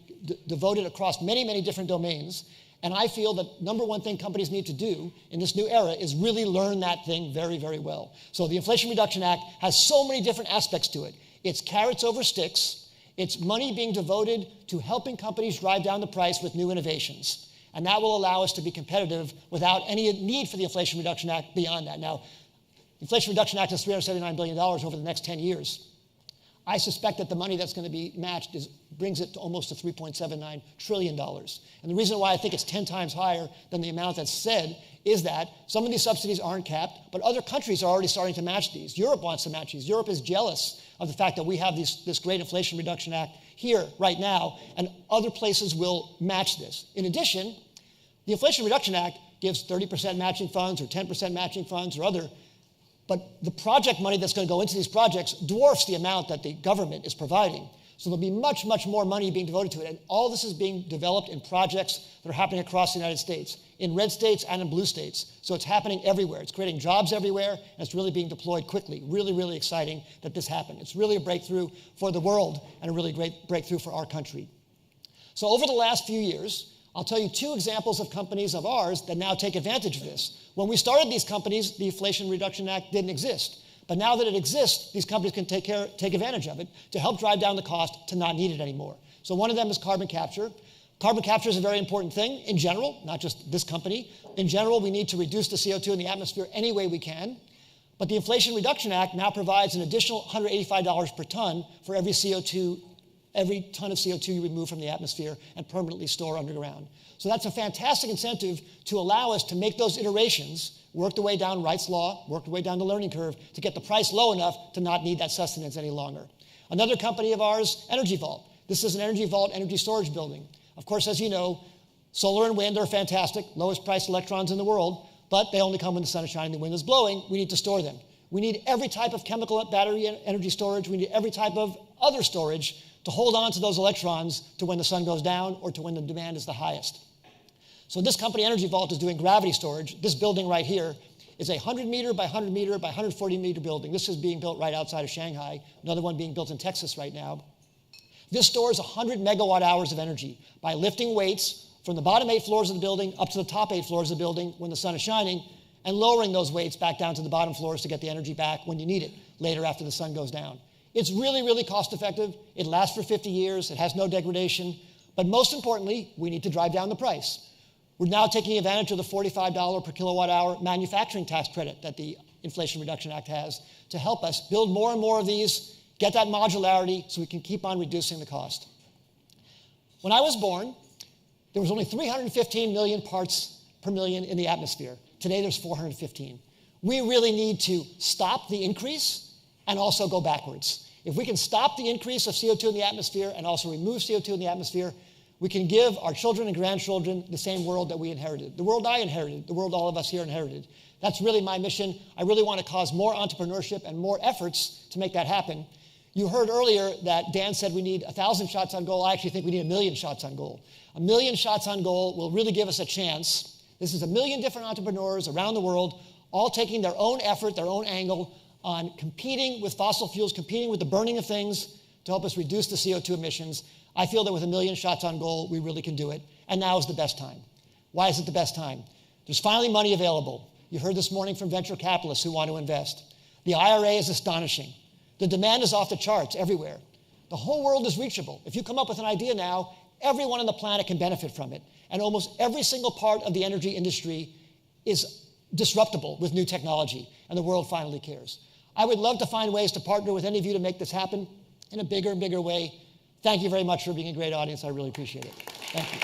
devoted across many, many different domains. And I feel that number one thing companies need to do in this new era is really learn that thing very, very well. So the Inflation Reduction Act has so many different aspects to it. It's carrots over sticks. It's money being devoted to helping companies drive down the price with new innovations. And that will allow us to be competitive without any need for the Inflation Reduction Act beyond that. Now, the Inflation Reduction Act is $379 billion over the next 10 years. I suspect that the money that's going to be matched brings it to almost to $3.79 trillion. And the reason why I think it's 10 times higher than the amount that's said is that some of these subsidies aren't capped, but other countries are already starting to match these. Europe wants to match these. Europe is jealous of the fact that we have this great Inflation Reduction Act here right now, and other places will match this. In addition, the Inflation Reduction Act gives 30% matching funds or 10% matching funds or other. But the project money that's going to go into these projects dwarfs the amount that the government is providing. So there'll be much, much more money being devoted to it. And all this is being developed in projects that are happening across the United States, in red states and in blue states. So it's happening everywhere. It's creating jobs everywhere, and it's really being deployed quickly. Really, really exciting that this happened. It's really a breakthrough for the world and a really great breakthrough for our country. So over the last few years, I'll tell you 2 examples of companies of ours that now take advantage of this. When we started these companies, the Inflation Reduction Act didn't exist. But now that it exists, these companies can take advantage of it to help drive down the cost to not need it anymore. So one of them is carbon capture. Carbon capture is a very important thing in general, not just this company. In general, we need to reduce the CO2 in the atmosphere any way we can. But the Inflation Reduction Act now provides an additional $185 per ton for every ton of CO2 you remove from the atmosphere and permanently store underground. So that's a fantastic incentive to allow us to make those iterations, work the way down Wright's Law, work the way down the learning curve to get the price low enough to not need that sustenance any longer. Another company of ours, Energy Vault. This is an Energy Vault energy storage building. Of course, as you know, solar and wind are fantastic, lowest priced electrons in the world, but they only come when the sun is shining, the wind is blowing. We need to store them. We need every type of chemical battery energy storage. We need every type of other storage to hold on to those electrons to when the sun goes down or to when the demand is the highest. So this company, Energy Vault, is doing gravity storage. This building right here is a 100 meter by 100 meter by 140 meter building. This is being built right outside of Shanghai, another one being built in Texas right now. This stores 100 megawatt hours of energy by lifting weights from the bottom 8 floors of the building up to the top 8 floors of the building when the sun is shining, and lowering those weights back down to the bottom floors to get the energy back when you need it later after the sun goes down. It's really, really cost effective. It lasts for 50 years. It has no degradation. But most importantly, we need to drive down the price. We're now taking advantage of the $45 per kilowatt hour manufacturing tax credit that the Inflation Reduction Act has to help us build more and more of these, get that modularity so we can keep on reducing the cost. When I was born, there was only 315 million parts per million in the atmosphere. Today there's 415. We really need to stop the increase and also go backwards. If we can stop the increase of CO2 in the atmosphere and also remove CO2 in the atmosphere, we can give our children and grandchildren the same world that we inherited, the world I inherited, the world all of us here inherited. That's really my mission. I really want to cause more entrepreneurship and more efforts to make that happen. You heard earlier that Dan said we need 1,000 shots on goal. I actually think we need 1 million shots on goal. 1 million shots on goal will really give us a chance. This is 1 million different entrepreneurs around the world, all taking their own effort, their own angle on competing with fossil fuels, competing with the burning of things to help us reduce the CO2 emissions. I feel that with 1 million shots on goal, we really can do it. And now is the best time. Why is it the best time? There's finally money available. You heard this morning from venture capitalists who want to invest. The IRA is astonishing. The demand is off the charts everywhere. The whole world is reachable. If you come up with an idea now, everyone on the planet can benefit from it. And almost every single part of the energy industry is disruptible with new technology, and the world finally cares. I would love to find ways to partner with any of you to make this happen in a bigger and bigger way. Thank you very much for being a great audience. I really appreciate it. Thank you.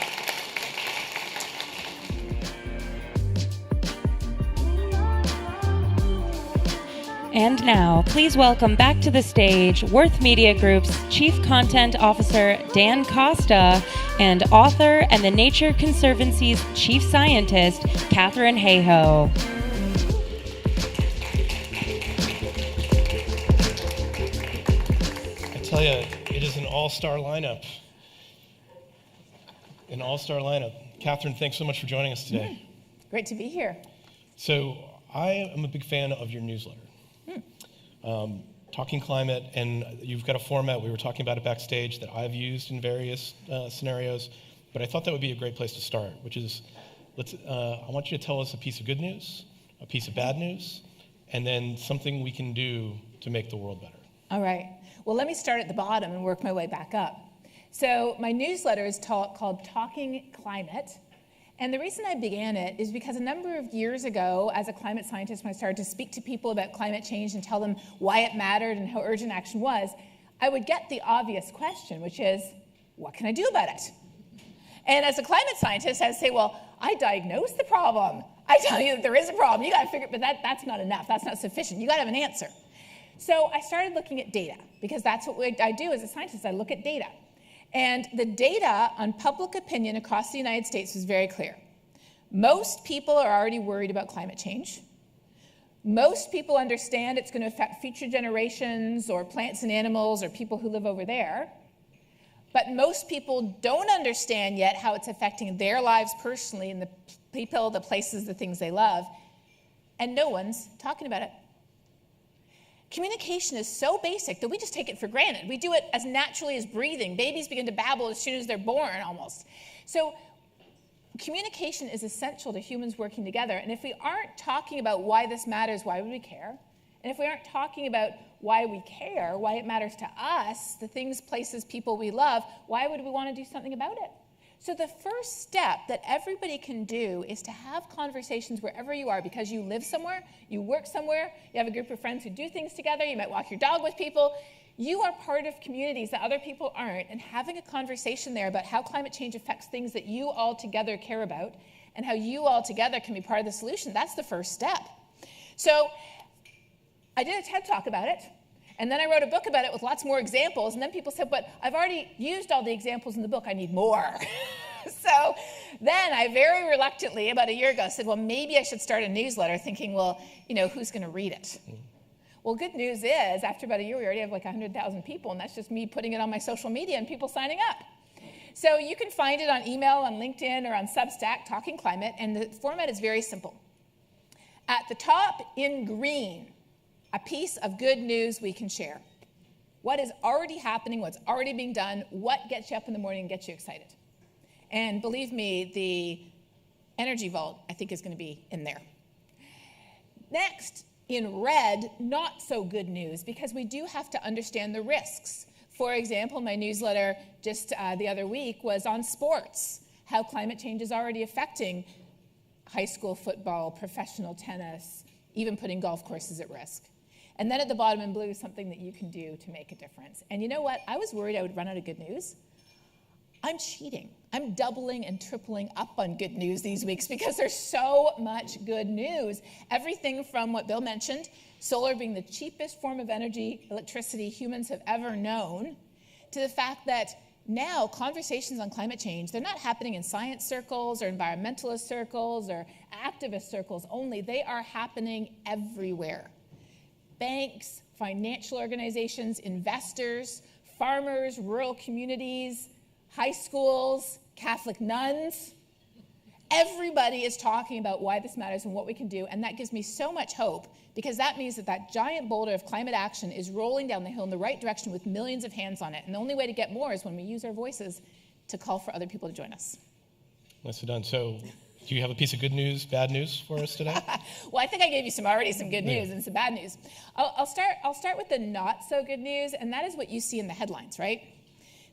And now, please welcome back to the stage Worth Media Group's Chief Content Officer, Dan Costa, and author and the Nature Conservancy's Chief Scientist, Catherine Hayhoe. I tell you, it is an all-star lineup. An all-star lineup. Catherine, thanks so much for joining us today. Great to be here. So I am a big fan of your newsletter. Talking climate, and you've got a format, we were talking about it backstage, that I've used in various scenarios, but I thought that would be a great place to start, which is, I want you to tell us a piece of good news, a piece of bad news, and then something we can do to make the world better. All right. Well, let me start at the bottom and work my way back up. So my newsletter is called Talking Climate. And the reason I began it is because a number of years ago, as a climate scientist, when I started to speak to people about climate change and tell them why it mattered and how urgent action was, I would get the obvious question, which is, what can I do about it? And as a climate scientist, I would say, well, I diagnose the problem. I tell you that there is a problem. You got to figure it, but that's not enough. That's not sufficient. You got to have an answer. So I started looking at data, because that's what I do as a scientist. I look at data. And the data on public opinion across the United States was very clear. Most people are already worried about climate change. Most people understand it's going to affect future generations or plants and animals or people who live over there. But most people don't understand yet how it's affecting their lives personally and the people, the places, the things they love. And no one's talking about it. Communication is so basic that we just take it for granted. We do it as naturally as breathing. Babies begin to babble as soon as they're born, almost. So communication is essential to humans working together. And if we aren't talking about why this matters, why would we care? And if we aren't talking about why we care, why it matters to us, the things, places, people we love, why would we want to do something about it? So the first step that everybody can do is to have conversations wherever you are, because you live somewhere, you work somewhere, you have a group of friends who do things together, you might walk your dog with people. You are part of communities that other people aren't, and having a conversation there about how climate change affects things that you all together care about and how you all together can be part of the solution, that's the first step. So I did a TED Talk about it. And then I wrote a book about it with lots more examples. And then people said, but I've already used all the examples in the book. I need more. So then I very reluctantly, about a year ago, said, well, maybe I should start a newsletter, thinking, well, who's going to read it? Well, good news is, after about a year, we already have like 100,000 people. And that's just me putting it on my social media and people signing up. So you can find it on email, on LinkedIn, or on Substack, Talking Climate, and the format is very simple. At the top, in green, a piece of good news we can share. What is already happening, what's already being done, what gets you up in the morning and gets you excited. And believe me, the energy vault, I think, is going to be in there. Next, in red, not so good news, because we do have to understand the risks. For example, my newsletter just the other week was on sports, how climate change is already affecting high school football, professional tennis, even putting golf courses at risk. And then at the bottom in blue, something that you can do to make a difference. And you know what? I was worried I would run out of good news. I'm cheating. I'm doubling and tripling up on good news these weeks because there's so much good news. Everything from what Bill mentioned, solar being the cheapest form of energy, electricity humans have ever known, to the fact that now conversations on climate change, they're not happening in science circles or environmentalist circles or activist circles only. They are happening everywhere. Banks, financial organizations, investors, farmers, rural communities, high schools, Catholic nuns. Everybody is talking about why this matters and what we can do, and that gives me so much hope, because that means that that giant boulder of climate action is rolling down the hill in the right direction with millions of hands on it, and the only way to get more is when we use our voices to call for other people to join us. Nicely done. So do you have a piece of good news, bad news for us today? Well, I think I gave you already some good news and some bad news. I'll start with the not so good news, and that is what you see in the headlines, right?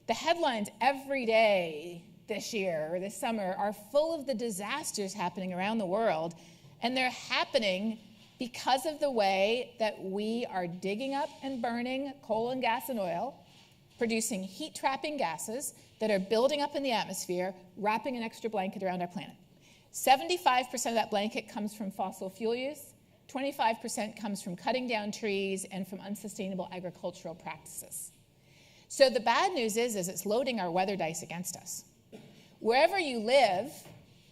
The headlines every day this year or this summer are full of the disasters happening around the world, and they're happening because of the way that we are digging up and burning coal and gas and oil, producing heat-trapping gases that are building up in the atmosphere, wrapping an extra blanket around our planet. 75% of that blanket comes from fossil fuel use, 25% comes from cutting down trees and from unsustainable agricultural practices. So the bad news is it's loading our weather dice against us. Wherever you live,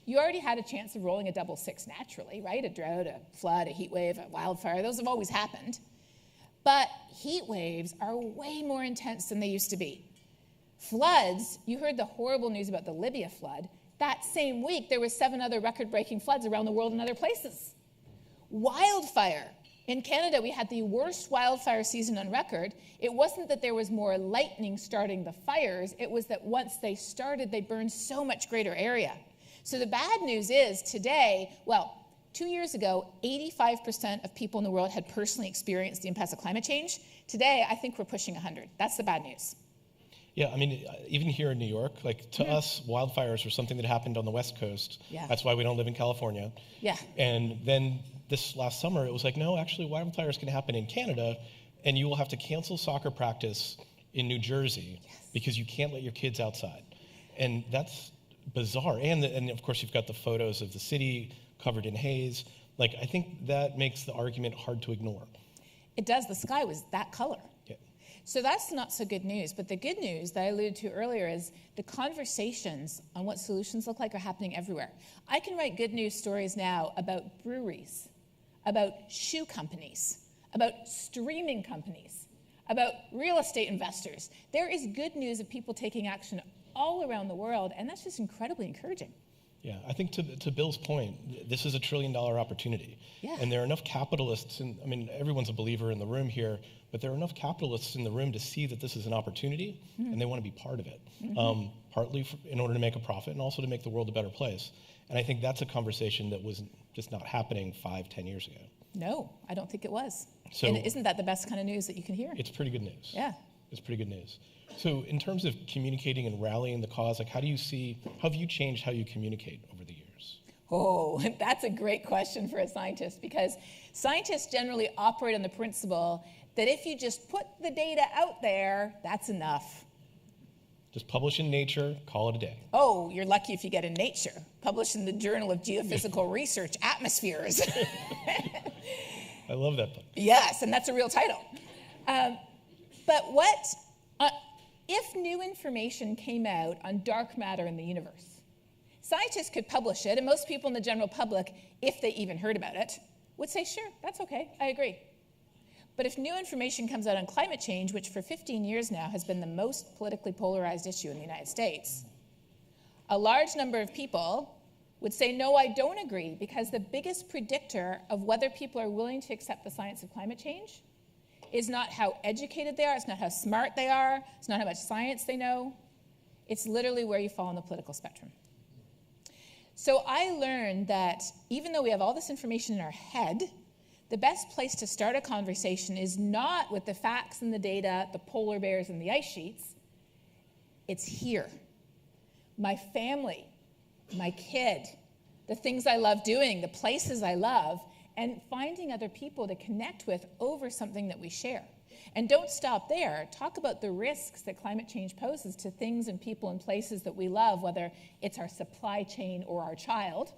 you already had a chance of rolling a double six naturally, right? A drought, a flood, a heat wave, a wildfire, those have always happened. But heat waves are way more intense than they used to be. Floods, you heard the horrible news about the Libya flood. That same week, there were 7 other record-breaking floods around the world in other places. Wildfire. In Canada, we had the worst wildfire season on record. It wasn't that there was more lightning starting the fires. It was that once they started, they burned so much greater area. So the bad news is today, well, 2 years ago, 85% of people in the world had personally experienced the impacts of climate change. Today, I think we're pushing 100. That's the bad news. Yeah, I mean, even here in New York, like to us, wildfires were something that happened on the West Coast. Yeah. That's why we don't live in California. Yeah. And then this last summer, it was like, no, actually, wildfires can happen in Canada, and you will have to cancel soccer practice in New Jersey because you can't let your kids outside. And that's bizarre. And of course, you've got the photos of the city covered in haze. Like, I think that makes the argument hard to ignore. It does. The sky was that color. So that's not so good news. But the good news that I alluded to earlier is the conversations on what solutions look like are happening everywhere. I can write good news stories now about breweries, about shoe companies, about streaming companies, about real estate investors. There is good news of people taking action all around the world, and that's just incredibly encouraging. Yeah, I think to Bill's point, this is $1 trillion opportunity. Yeah. And there are enough capitalists, and I mean, everyone's a believer in the room here, but there are enough capitalists in the room to see that this is an opportunity, and they want to be part of it, partly in order to make a profit and also to make the world a better place. And I think that's a conversation that was just not happening 5-10 years ago. No, I don't think it was. So, and isn't that the best kind of news that you can hear? It's pretty good news. Yeah. It's pretty good news. So in terms of communicating and rallying the cause, like how have you changed how you communicate over the years? Oh, that's a great question for a scientist, because scientists generally operate on the principle that if you just put the data out there, that's enough. Just publish in Nature, call it a day. Oh, you're lucky if you get in Nature. Publish in the Journal of Geophysical Research, Atmospheres. I love that book. Yes, and that's a real title. But if new information came out on dark matter in the universe, scientists could publish it, and most people in the general public, if they even heard about it, would say, sure, that's okay, I agree. But if new information comes out on climate change, which for 15 years now has been the most politically polarized issue in the United States, a large number of people would say, no, I don't agree, because the biggest predictor of whether people are willing to accept the science of climate change is not how educated they are, it's not how smart they are, it's not how much science they know, it's literally where you fall on the political spectrum. So I learned that even though we have all this information in our head, the best place to start a conversation is not with the facts and the data, the polar bears and the ice sheets. It's here. My family, my kid, the things I love doing, the places I love, and finding other people to connect with over something that we share. And don't stop there. Talk about the risks that climate change poses to things and people and places that we love, whether it's our supply chain or our child.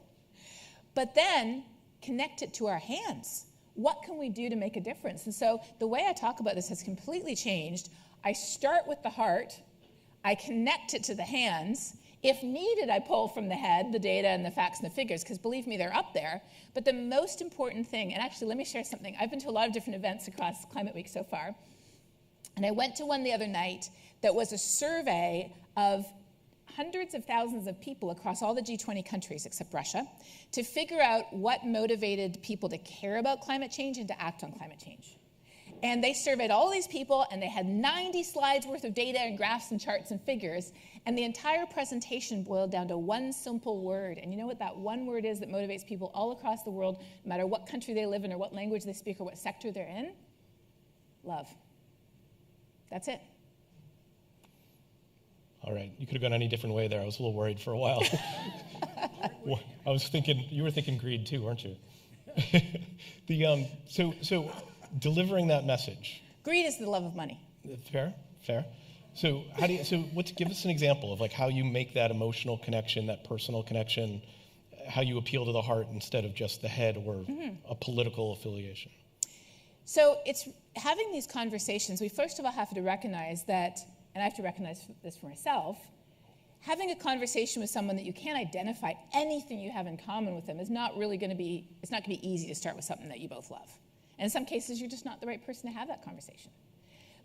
But then connect it to our hands. What can we do to make a difference? And so the way I talk about this has completely changed. I start with the heart. I connect it to the hands. If needed, I pull from the head the data and the facts and the figures, because believe me, they're up there. But the most important thing, and actually let me share something. I've been to a lot of different events across Climate Week so far, and I went to one the other night that was a survey of hundreds of thousands of people across all the G20 countries except Russia to figure out what motivated people to care about climate change and to act on climate change. And they surveyed all these people, and they had 90 slides worth of data and graphs and charts and figures, and the entire presentation boiled down to one simple word. And you know what that one word is that motivates people all across the world, no matter what country they live in or what language they speak or what sector they're in? Love. That's it. All right, you could have gone any different way there. I was a little worried for a while. I was thinking, you were thinking greed too, weren't you? So delivering that message. Greed is the love of money. Fair. So give us an example of like how you make that emotional connection, that personal connection, how you appeal to the heart instead of just the head or a political affiliation. So it's having these conversations. We first of all have to recognize that, and I have to recognize this for myself, having a conversation with someone that you can't identify anything you have in common with them is not really going to be, it's not going to be easy to start with something that you both love. And in some cases, you're just not the right person to have that conversation.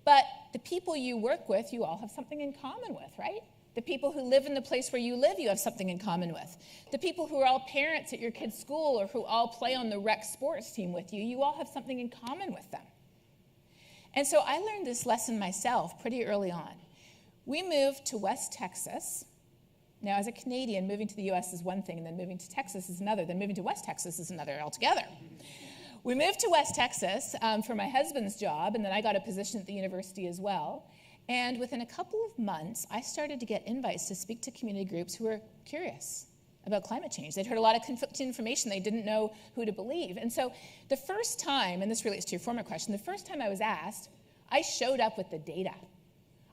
But the people you work with, you all have something in common with, right? The people who live in the place where you live, you have something in common with. The people who are all parents at your kid's school or who all play on the rec sports team with you, you all have something in common with them. And so I learned this lesson myself pretty early on. We moved to West Texas. Now, as a Canadian, moving to the U.S. is one thing, and then moving to Texas is another. Then moving to West Texas is another altogether. We moved to West Texas for my husband's job, and then I got a position at the university as well. And within a couple of months, I started to get invites to speak to community groups who were curious about climate change. They'd heard a lot of conflicting information. They didn't know who to believe. And so the first time, and this relates to your former question, the first time I was asked, I showed up with the data.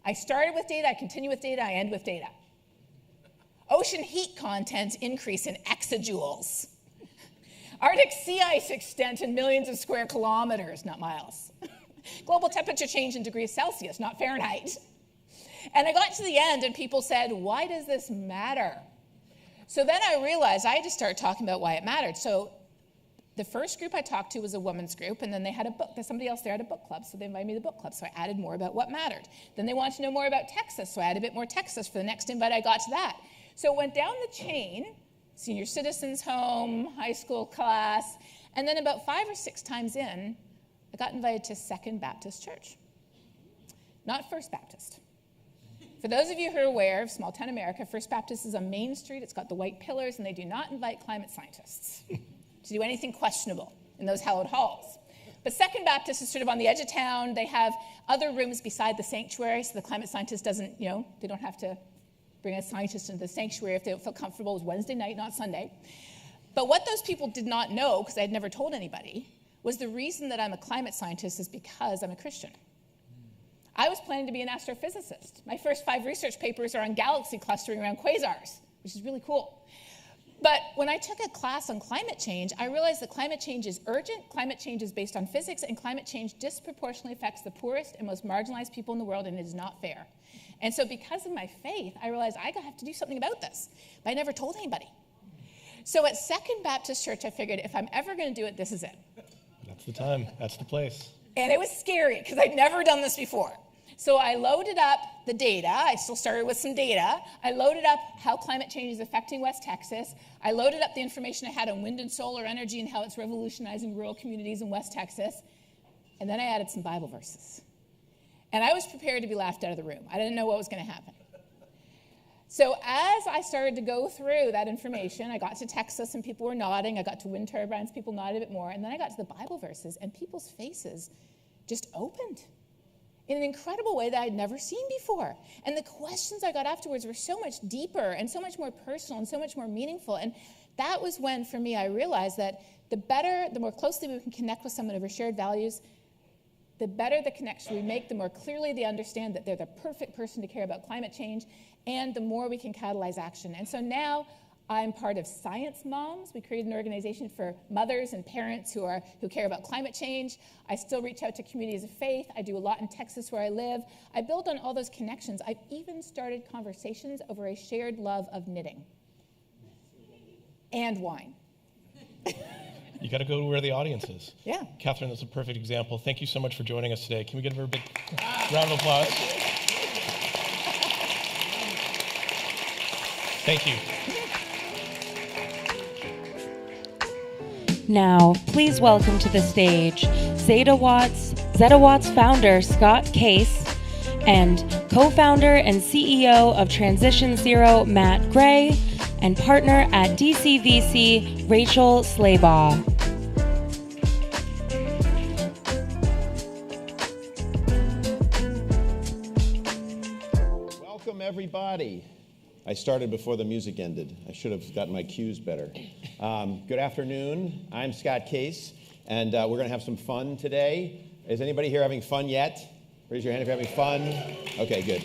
I started with data, I continue with data, I end with data. Ocean heat content increase in exajoules. Arctic sea ice extent in millions of square kilometers, not miles. Global temperature change in degrees Celsius, not Fahrenheit. And I got to the end and people said, why does this matter? So then I realized I had to start talking about why it mattered. So the first group I talked to was a women's group, and then they had a book, somebody else there had a book club, so they invited me to the book club, so I added more about what mattered. Then they wanted to know more about Texas, so I added a bit more Texas for the next invite I got to that. So it went down the chain, senior citizens home, high school class, and then about 5 or 6 times in, I got invited to Second Baptist Church, not First Baptist. For those of you who are aware of small town America, First Baptist is on Main Street, it's got the white pillars, and they do not invite climate scientists to do anything questionable in those hallowed halls. But Second Baptist is sort of on the edge of town. They have other rooms beside the sanctuary, so the climate scientist doesn't, they don't have to bring a scientist into the sanctuary if they don't feel comfortable. It was Wednesday night, not Sunday. But what those people did not know, because I had never told anybody, was the reason that I'm a climate scientist is because I'm a Christian. I was planning to be an astrophysicist. My first 5 research papers are on galaxy clustering around quasars, which is really cool. But when I took a class on climate change, I realized that climate change is urgent, climate change is based on physics, and climate change disproportionately affects the poorest and most marginalized people in the world, and it is not fair. And so because of my faith, I realized I have to do something about this, but I never told anybody. So at Second Baptist Church, I figured if I'm ever going to do it, this is it. That's the time. That's the place. And it was scary because I'd never done this before. So I loaded up the data. I still started with some data. I loaded up how climate change is affecting West Texas. I loaded up the information I had on wind and solar energy and how it's revolutionizing rural communities in West Texas. And then I added some Bible verses. And I was prepared to be laughed out of the room. I didn't know what was going to happen. So as I started to go through that information, I got to Texas and people were nodding. I got to wind turbines, people nodded a bit more. And then I got to the Bible verses and people's faces just opened in an incredible way that I'd never seen before. And the questions I got afterwards were so much deeper and so much more personal and so much more meaningful. And that was when, for me, I realized that the more closely we can connect with someone over shared values, the better the connection we make, the more clearly they understand that they're the perfect person to care about climate change, and the more we can catalyze action. And so now I'm part of Science Moms. We created an organization for mothers and parents who care about climate change. I still reach out to communities of faith. I do a lot in Texas where I live. I build on all those connections. I've even started conversations over a shared love of knitting and wine. You got to go to where the audience is. Yeah. Catherine, that's a perfect example. Thank you so much for joining us today. Can we give her a big round of applause? Thank you. Now, please welcome to the stage Zettawatts founder Scott Case and co-founder and CEO of Transition Zero Matt Gray and partner at DCVC Rachel Slaybaugh. Welcome, everybody. I started before the music ended. I should have gotten my cues better. Good afternoon. I'm Scott Case, and we're going to have some fun today. Is anybody here having fun yet? Raise your hand if you're having fun. Okay, good.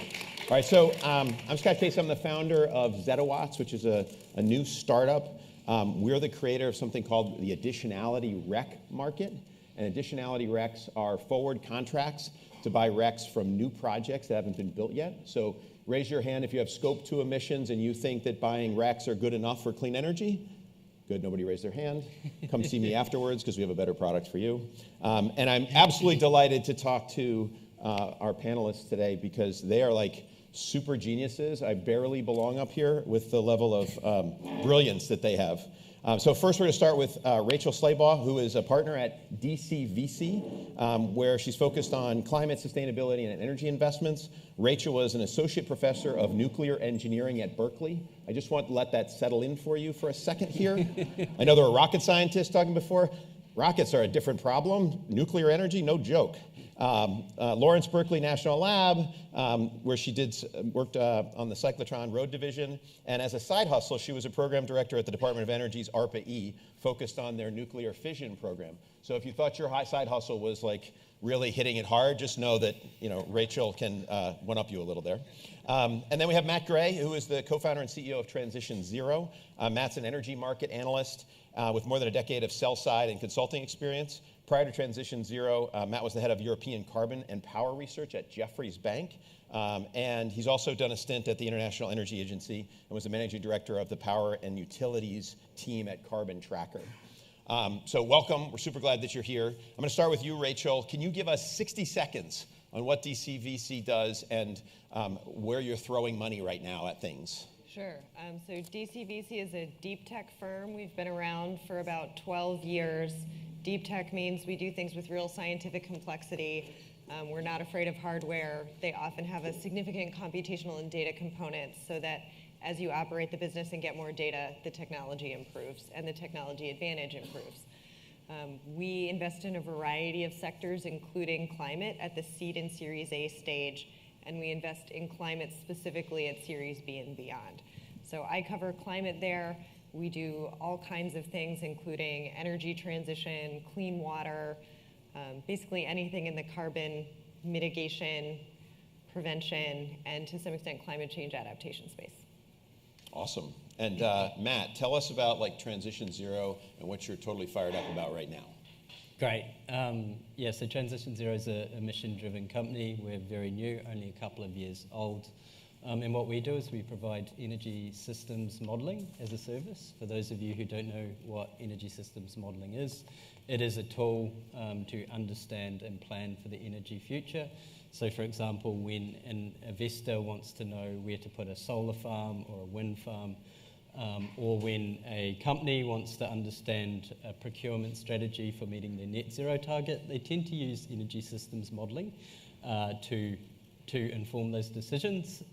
All right, so I'm Scott Case. I'm the founder of Zettawatts, which is a new startup. We're the creator of something called the additionality REC market. And additionality RECs are forward contracts to buy RECs from new projects that haven't been built yet. So raise your hand if you have scope 2 emissions and you think that buying RECs are good enough for clean energy. Good, nobody raised their hand. Come see me afterwards because we have a better product for you. And I'm absolutely delighted to talk to our panelists today because they are like super geniuses. I barely belong up here with the level of brilliance that they have. So first we're going to start with Rachel Slaybaugh, who is a partner at DCVC, where she's focused on climate sustainability and energy investments. Rachel was an associate professor of nuclear engineering at Berkeley. I just want to let that settle in for you for a second here. I know there were rocket scientists talking before. Rockets are a different problem. Nuclear energy, no joke. Lawrence Berkeley National Lab, where she worked on the cyclotron road division. And as a side hustle, she was a program director at the Department of Energy's ARPA-E, focused on their nuclear fission program. So if you thought your side hustle was like really hitting it hard, just know that Rachel can one-up you a little there. And then we have Matt Gray, who is the co-founder and CEO of Transition Zero. Matt's an energy market analyst with more than a decade of sell-side and consulting experience. Prior to Transition Zero, Matt was the head of European carbon and power research at Jefferies Bank. And he's also done a stint at the International Energy Agency and was the managing director of the power and utilities team at Carbon Tracker. So welcome. We're super glad that you're here. I'm going to start with you, Rachel. Can you give us 60 seconds on what DCVC does and where you're throwing money right now at things? Sure. So DCVC is a deep tech firm. We've been around for about 12 years. Deep tech means we do things with real scientific complexity. We're not afraid of hardware. They often have a significant computational and data component so that as you operate the business and get more data, the technology improves and the technology advantage improves. We invest in a variety of sectors, including climate at the seed and Series A stage, and we invest in climate specifically at Series B and beyond. So I cover climate there. We do all kinds of things, including energy transition, clean water, basically anything in the carbon mitigation, prevention, and to some extent climate change adaptation space. Awesome. And Matt, tell us about Transition Zero and what you're totally fired up about right now. Great. So Transition Zero is a mission-driven company. We're very new, only a couple of years old. And what we do is we provide energy systems modeling as a service. For those of you who don't know what energy systems modeling is, it is a tool to understand and plan for the energy future. So for example, when an investor wants to know where to put a solar farm or a wind farm, or when a company wants to understand a procurement strategy for meeting their net zero target, they tend to use energy systems modelling to inform those decisions.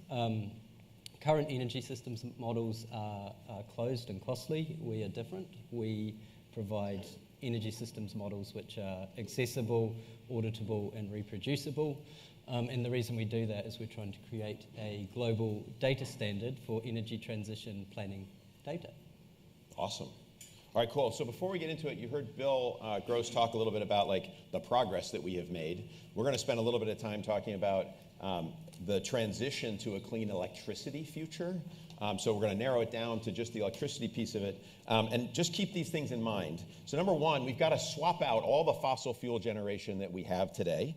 Current energy systems models are closed and costly. We are different. We provide energy systems models which are accessible, auditable, and reproducible. And the reason we do that is we're trying to create a global data standard for energy transition planning data. Awesome. All right, cool. So before we get into it, you heard Bill Gross talk a little bit about like the progress that we have made. We're going to spend a little bit of time talking about the transition to a clean electricity future. So we're going to narrow it down to just the electricity piece of it. And just keep these things in mind. So number one, we've got to swap out all the fossil fuel generation that we have today.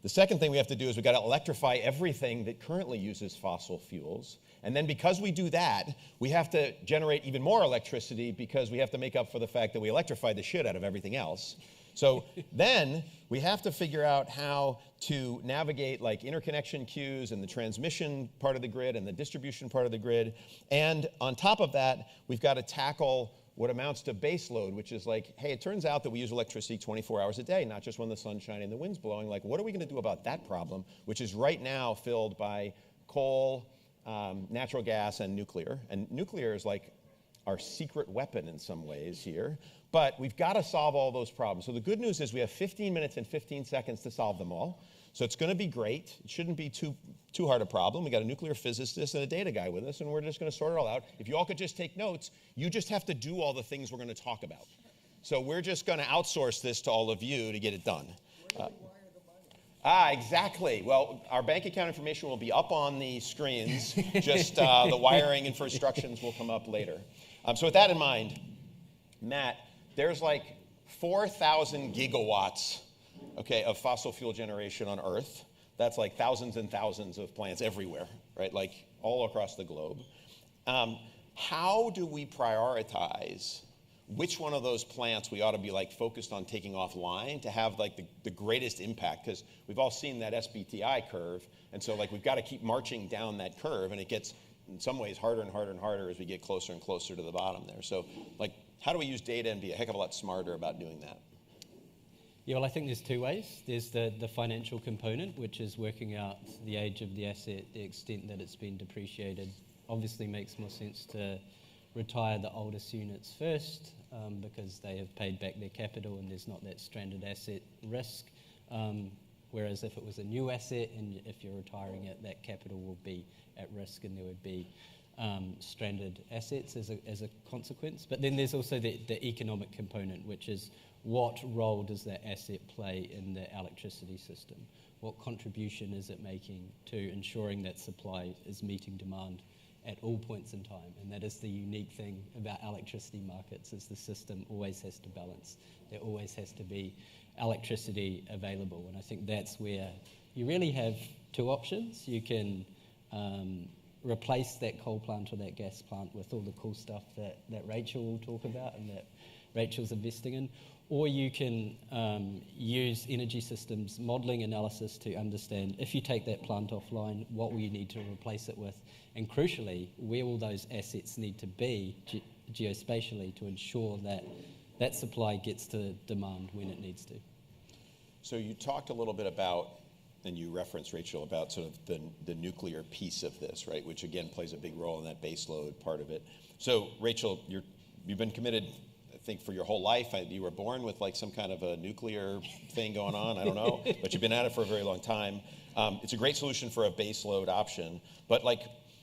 The second thing we have to do is we've got to electrify everything that currently uses fossil fuels. And then because we do that, we have to generate even more electricity because we have to make up for the fact that we electrified the shit out of everything else. So then we have to figure out how to navigate like interconnection queues and the transmission part of the grid and the distribution part of the grid. And on top of that, we've got to tackle what amounts to base load, which is like, hey, it turns out that we use electricity 24 hours a day, not just when the sun's shining and the wind's blowing. Like, what are we going to do about that problem, which is right now filled by coal, natural gas, and nuclear. And nuclear is like our secret weapon in some ways here. But we've got to solve all those problems. So the good news is we have 15 minutes and 15 seconds to solve them all. So it's going to be great. It shouldn't be too hard a problem. We got a nuclear physicist and a data guy with us, and we're just going to sort it all out. If you all could just take notes, you just have to do all the things we're going to talk about. So we're just going to outsource this to all of you to get it done. Exactly. Well, our bank account information will be up on the screens. Just the wiring and for instructions will come up later. So with that in mind, Matt, there's like 4,000 gigawatts, okay, of fossil fuel generation on Earth. That's like thousands and thousands of plants everywhere, right? Like all across the globe. How do we prioritize which one of those plants we ought to be like focused on taking offline to have like the greatest impact? Because we've all seen that SBTI curve. And so like we've got to keep marching down that curve, and it gets in some ways harder and harder and harder as we get closer and closer to the bottom there. So like, how do we use data and be a heck of a lot smarter about doing that? Yeah, well, I think there's two ways. There's the financial component, which is working out the age of the asset, the extent that it's been depreciated. Obviously makes more sense to retire the oldest units first because they have paid back their capital and there's not that stranded asset risk. Whereas if it was a new asset and if you're retiring it, that capital will be at risk and there would be stranded assets as a consequence. But then there's also the economic component, which is what role does that asset play in the electricity system? What contribution is it making to ensuring that supply is meeting demand at all points in time? And that is the unique thing about electricity markets, is the system always has to balance. There always has to be electricity available. And I think that's where you really have two options. You can replace that coal plant or that gas plant with all the cool stuff that Rachel will talk about and that Rachel's investing in. Or you can use energy systems modelling analysis to understand if you take that plant offline, what will you need to replace it with? And crucially, where will those assets need to be geospatially to ensure that that supply gets to demand when it needs to? So you talked a little bit about, and you referenced, Rachel, about sort of the nuclear piece of this, right, which again plays a big role in that baseload part of it. So Rachel, you've been committed, I think, for your whole life. You were born with like some kind of a nuclear thing going on, I don't know, but you've been at it for a very long time. It's a great solution for a baseload option, but like,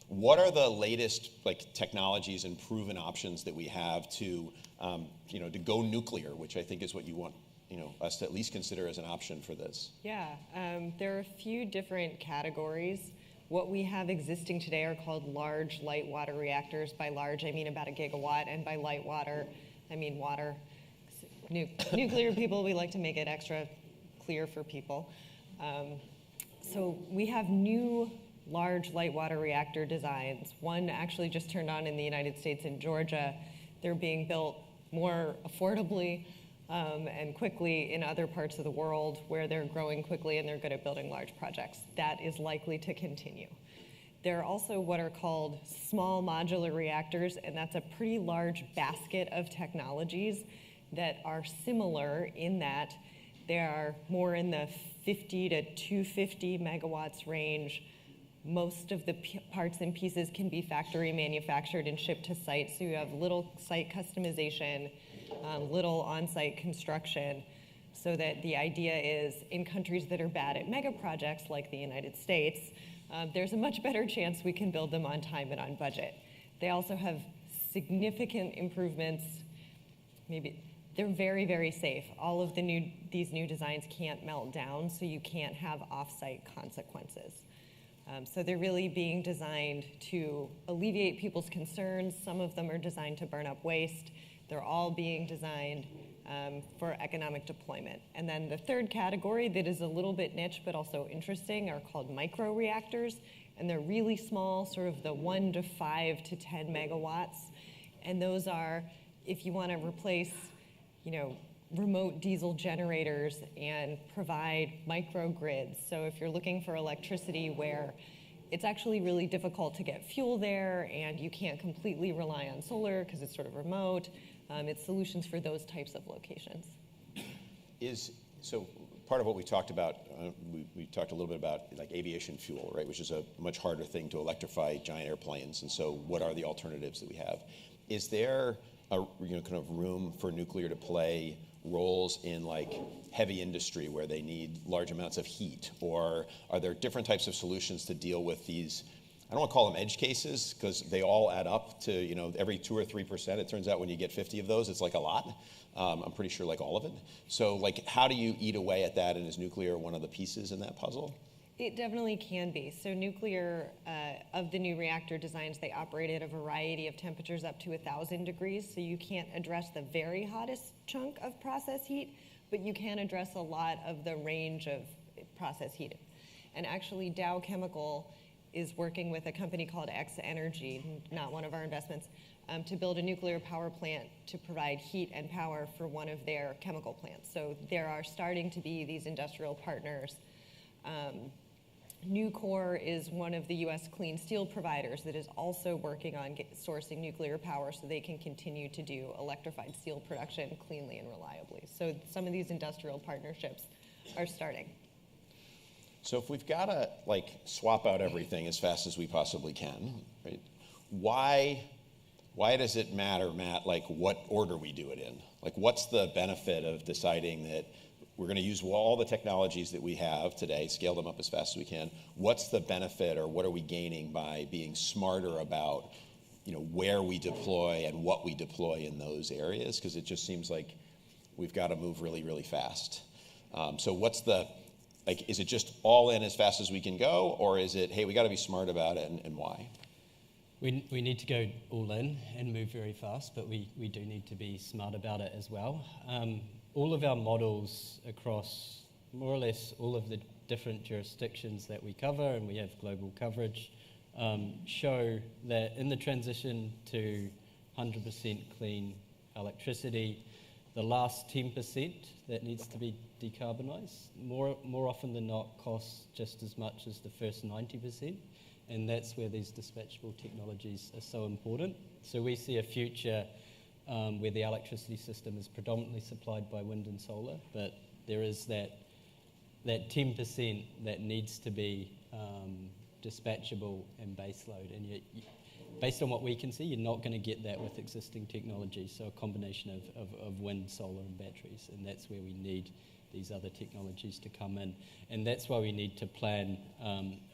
what are the latest like technologies and proven options that we have to, to go nuclear, which I think is what you want, us to at least consider as an option for this? Yeah, there are a few different categories. What we have existing today are called large light water reactors. By large, I mean about 1 gigawatt, and by light water, I mean water. Nuclear people, we like to make it extra clear for people. So we have new large light water reactor designs. One actually just turned on in the United States in Georgia. They're being built more affordably, and quickly in other parts of the world where they're growing quickly and they're good at building large projects. That is likely to continue. There are also what are called small modular reactors, and that's a pretty large basket of technologies that are similar in that they are more in the 50 to 250 megawatts range. Most of the parts and pieces can be factory manufactured and shipped to site, so you have little site customization, little on-site construction, so that the idea is in countries that are bad at mega projects like the United States, there's a much better chance we can build them on time and on budget. They also have significant improvements. Maybe they're very, very safe. All of these new designs can't melt down, so you can't have off-site consequences. So they're really being designed to alleviate people's concerns. Some of them are designed to burn up waste. They're all being designed for economic deployment. And then the third category that is a little bit niche but also interesting are called micro reactors. And they're really small, sort of the 1 to 5 to 10 megawatts. And those are, if you want to replace, remote diesel generators and provide microgrids. So if you're looking for electricity where it's actually really difficult to get fuel there and you can't completely rely on solar because it's sort of remote, it's solutions for those types of locations. So part of what we talked about, we talked a little bit about like aviation fuel, right, which is a much harder thing to electrify giant airplanes. And so what are the alternatives that we have? Is there a kind of room for nuclear to play roles in like heavy industry where they need large amounts of heat? Or are there different types of solutions to deal with these, I don't want to call them edge cases because they all add up to, every 2 or 3%. It turns out when you get 50 of those, it's like a lot. I'm pretty sure like all of it. So like how do you eat away at that, and is nuclear one of the pieces in that puzzle? It definitely can be. So nuclear, of the new reactor designs, they operate at a variety of temperatures up to 1,000 degrees. So you can't address the very hottest chunk of process heat, but you can address a lot of the range of process heat. And actually Dow Chemical is working with a company called X Energy, not one of our investments, to build a nuclear power plant to provide heat and power for one of their chemical plants. So there are starting to be these industrial partners. Nucor is one of the U.S. clean steel providers that is also working on sourcing nuclear power so they can continue to do electrified steel production cleanly and reliably. So some of these industrial partnerships are starting. So if we've got to like swap out everything as fast as we possibly can, right? Why does it matter, Matt, like what order we do it in? Like what's the benefit of deciding that we're going to use all the technologies that we have today, scale them up as fast as we can? What's the benefit, or what are we gaining by being smarter about, where we deploy and what we deploy in those areas? Because it just seems like we've got to move really, really fast. So what's is it just all in as fast as we can go, or is it, hey, we got to be smart about it, and why? We need to go all in and move very fast, but we do need to be smart about it as well. All of our models across more or less all of the different jurisdictions that we cover, and we have global coverage, show that in the transition to 100% clean electricity, the last 10% that needs to be decarbonized, more often than not, costs just as much as the first 90%, and that's where these dispatchable technologies are so important. So we see a future where the electricity system is predominantly supplied by wind and solar, but there is that 10% that needs to be dispatchable and baseload. And based on what we can see, you're not going to get that with existing technology, so a combination of wind, solar, and batteries, and that's where we need these other technologies to come in. And that's why we need to plan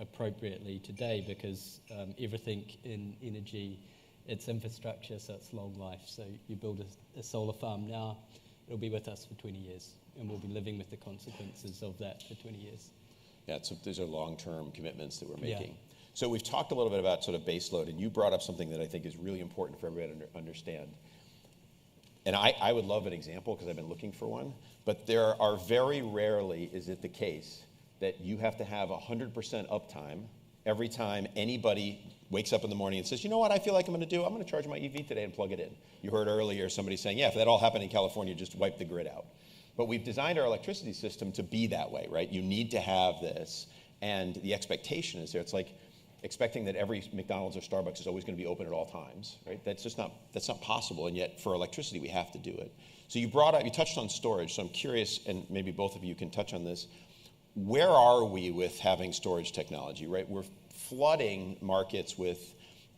appropriately today, because everything in energy, it's infrastructure, so it's long life. So you build a solar farm now, it'll be with us for 20 years, and we'll be living with the consequences of that for 20 years. Yeah, so these are long-term commitments that we're making. Yeah. So we've talked a little bit about sort of baseload, and you brought up something that I think is really important for everybody to understand. And I would love an example because I've been looking for one, but there are very rarely is it the case that you have to have 100% uptime every time anybody wakes up in the morning and says, you know what I feel like I'm going to charge my EV today and plug it in. You heard earlier somebody saying, yeah, if that all happened in California, just wipe the grid out. But we've designed our electricity system to be that way, right? You need to have this, and the expectation is there. It's like expecting that every McDonald's or Starbucks is always going to be open at all times, right? That's not possible, and yet for electricity we have to do it. So you touched on storage, so I'm curious, and maybe both of you can touch on this. Where are we with having storage technology, right? We're flooding markets with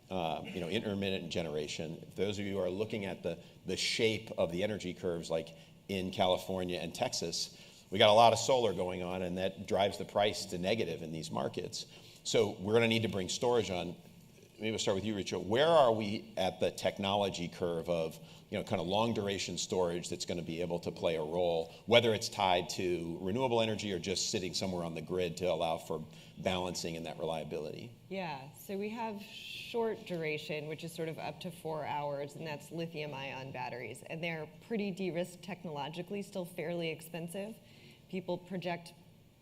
intermittent generation. If those of you who are looking at the shape of the energy curves, like in California and Texas, we got a lot of solar going on, and that drives the price to negative in these markets. So we're going to need to bring storage on. Maybe we'll start with you, Rachel. Where are we at the technology curve of kind of long duration storage that's going to be able to play a role, whether it's tied to renewable energy or just sitting somewhere on the grid to allow for balancing and that reliability? Yeah, so we have short duration, which is sort of up to 4 hours, and that's lithium-ion batteries. And they're pretty de-risked technologically, still fairly expensive. People project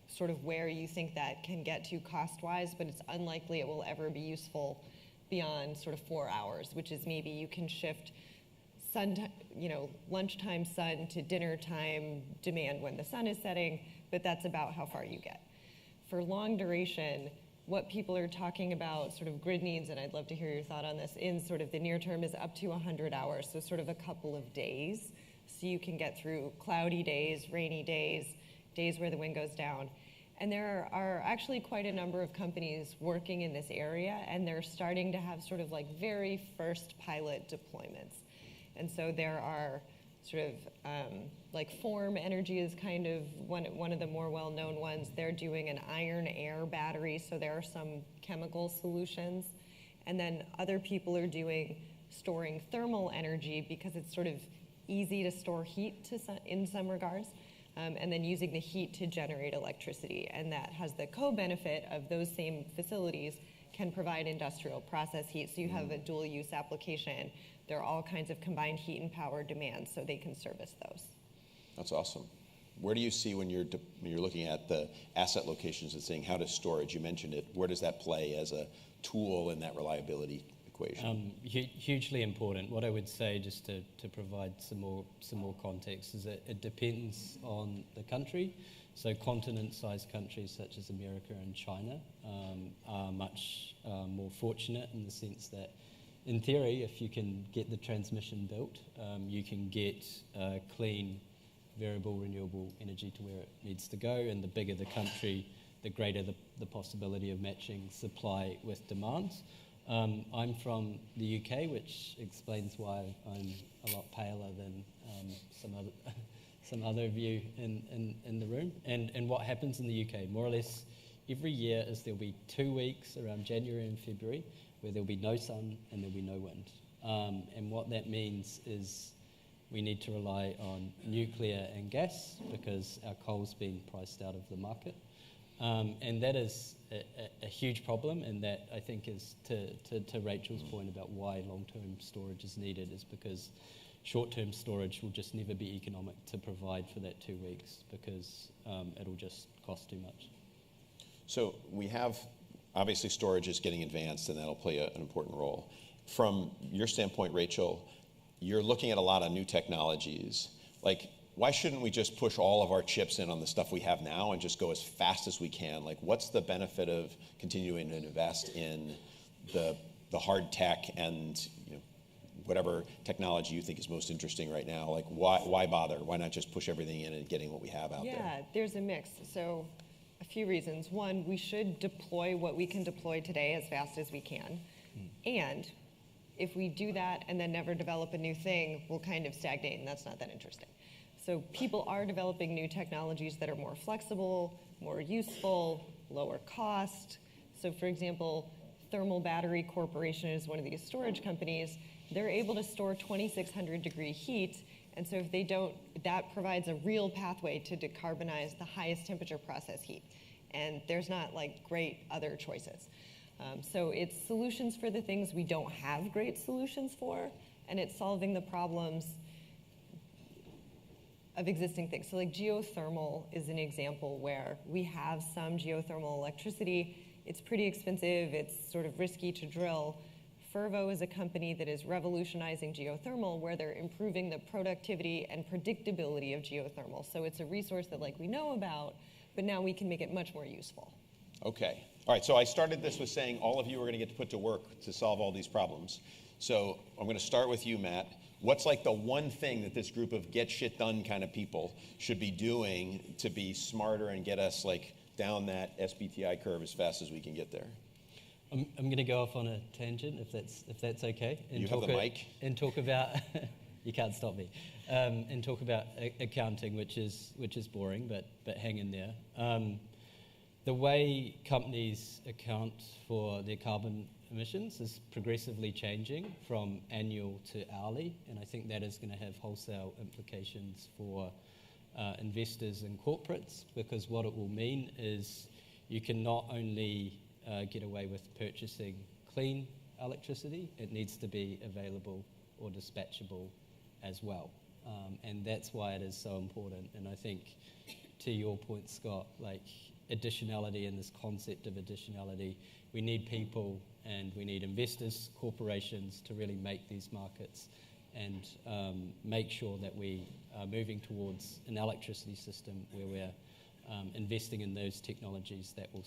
sort of where you think that can get to cost-wise, but it's unlikely it will ever be useful beyond sort of 4 hours, which is maybe you can shift lunchtime sun to dinner time demand when the sun is setting, but that's about how far you get. For long duration, what people are talking about sort of grid needs, and I'd love to hear your thought on this, in sort of the near term is up to 100 hours, so sort of a couple of days. So you can get through cloudy days, rainy days, days where the wind goes down. And there are actually quite a number of companies working in this area, and they're starting to have sort of like very first pilot deployments. And so there are sort of like Form Energy is kind of one of the more well-known ones. They're doing an iron air battery, so there are some chemical solutions. And then other people are storing thermal energy because it's sort of easy to store heat in some regards. And then using the heat to generate electricity. And that has the co-benefit of those same facilities can provide industrial process heat. So you have a dual use application. There are all kinds of combined heat and power demands, so they can service those. That's awesome. Where do you see when you're looking at the asset locations and saying how does storage, you mentioned it, where does that play as a tool in that reliability equation? Hugely important. What I would say, just to provide some more context, is that it depends on the country. So continent-sized countries such as America and China are much more fortunate in the sense that, in theory, if you can get the transmission built, you can get clean, variable, renewable energy to where it needs to go. And the bigger the country, the greater the possibility of matching supply with demand. I'm from the UK, which explains why I'm a lot paler than some other of you in the room. And what happens in the UK, more or less every year, is there'll be 2 weeks around January and February where there'll be no sun and there'll be no wind. And what that means is we need to rely on nuclear and gas because our coal's been priced out of the market. And that is a huge problem, and that I think is to Rachel's point about why long-term storage is needed, is because short-term storage will just never be economic to provide for that 2 weeks because it'll just cost too much. So we have, obviously storage is getting advanced and that'll play an important role. From your standpoint, Rachel, you're looking at a lot of new technologies. Like, why shouldn't we just push all of our chips in on the stuff we have now and just go as fast as we can? Like, what's the benefit of continuing to invest in the hard tech and whatever technology you think is most interesting right now? Like, why bother? Why not just push everything in and getting what we have out there? Yeah, there's a mix. So a few reasons. One, we should deploy what we can deploy today as fast as we can. And if we do that and then never develop a new thing, we'll kind of stagnate, and that's not that interesting. So people are developing new technologies that are more flexible, more useful, lower cost. So for example, Thermal Battery Corporation is one of these storage companies. They're able to store 2,600 degree heat. And so if they don't, that provides a real pathway to decarbonize the highest temperature process heat. And there's not like great other choices. So it's solutions for the things we don't have great solutions for, and it's solving the problems of existing things. So like geothermal is an example where we have some geothermal electricity. it's pretty expensive, it's sort of risky to drill. Fervo is a company that is revolutionizing geothermal, where they're improving the productivity and predictability of geothermal. So it's a resource that we know about, but now we can make it much more useful. Okay. All right, so I started this with saying all of you are going to get to put to work to solve all these problems. So I'm going to start with you, Matt. What's the one thing that this group of get shit done kind of people should be doing to be smarter and get us down that SBTI curve as fast as we can get there? I'm going to go off on a tangent, if that's okay. You have the mic. And talk about you can't stop me. And talk about accounting, which is boring, but hang in there. The way companies account for their carbon emissions is progressively changing from annual to hourly, and I think that is going to have wholesale implications for investors and corporates, because what it will mean is you can not only get away with purchasing clean electricity, it needs to be available or dispatchable as well. And that's why it is so important. And I think, to your point, Scott, additionality and this concept of additionality, we need people and we need investors, corporations to really make these markets and make sure that we are moving towards an electricity system where we're investing in those technologies that will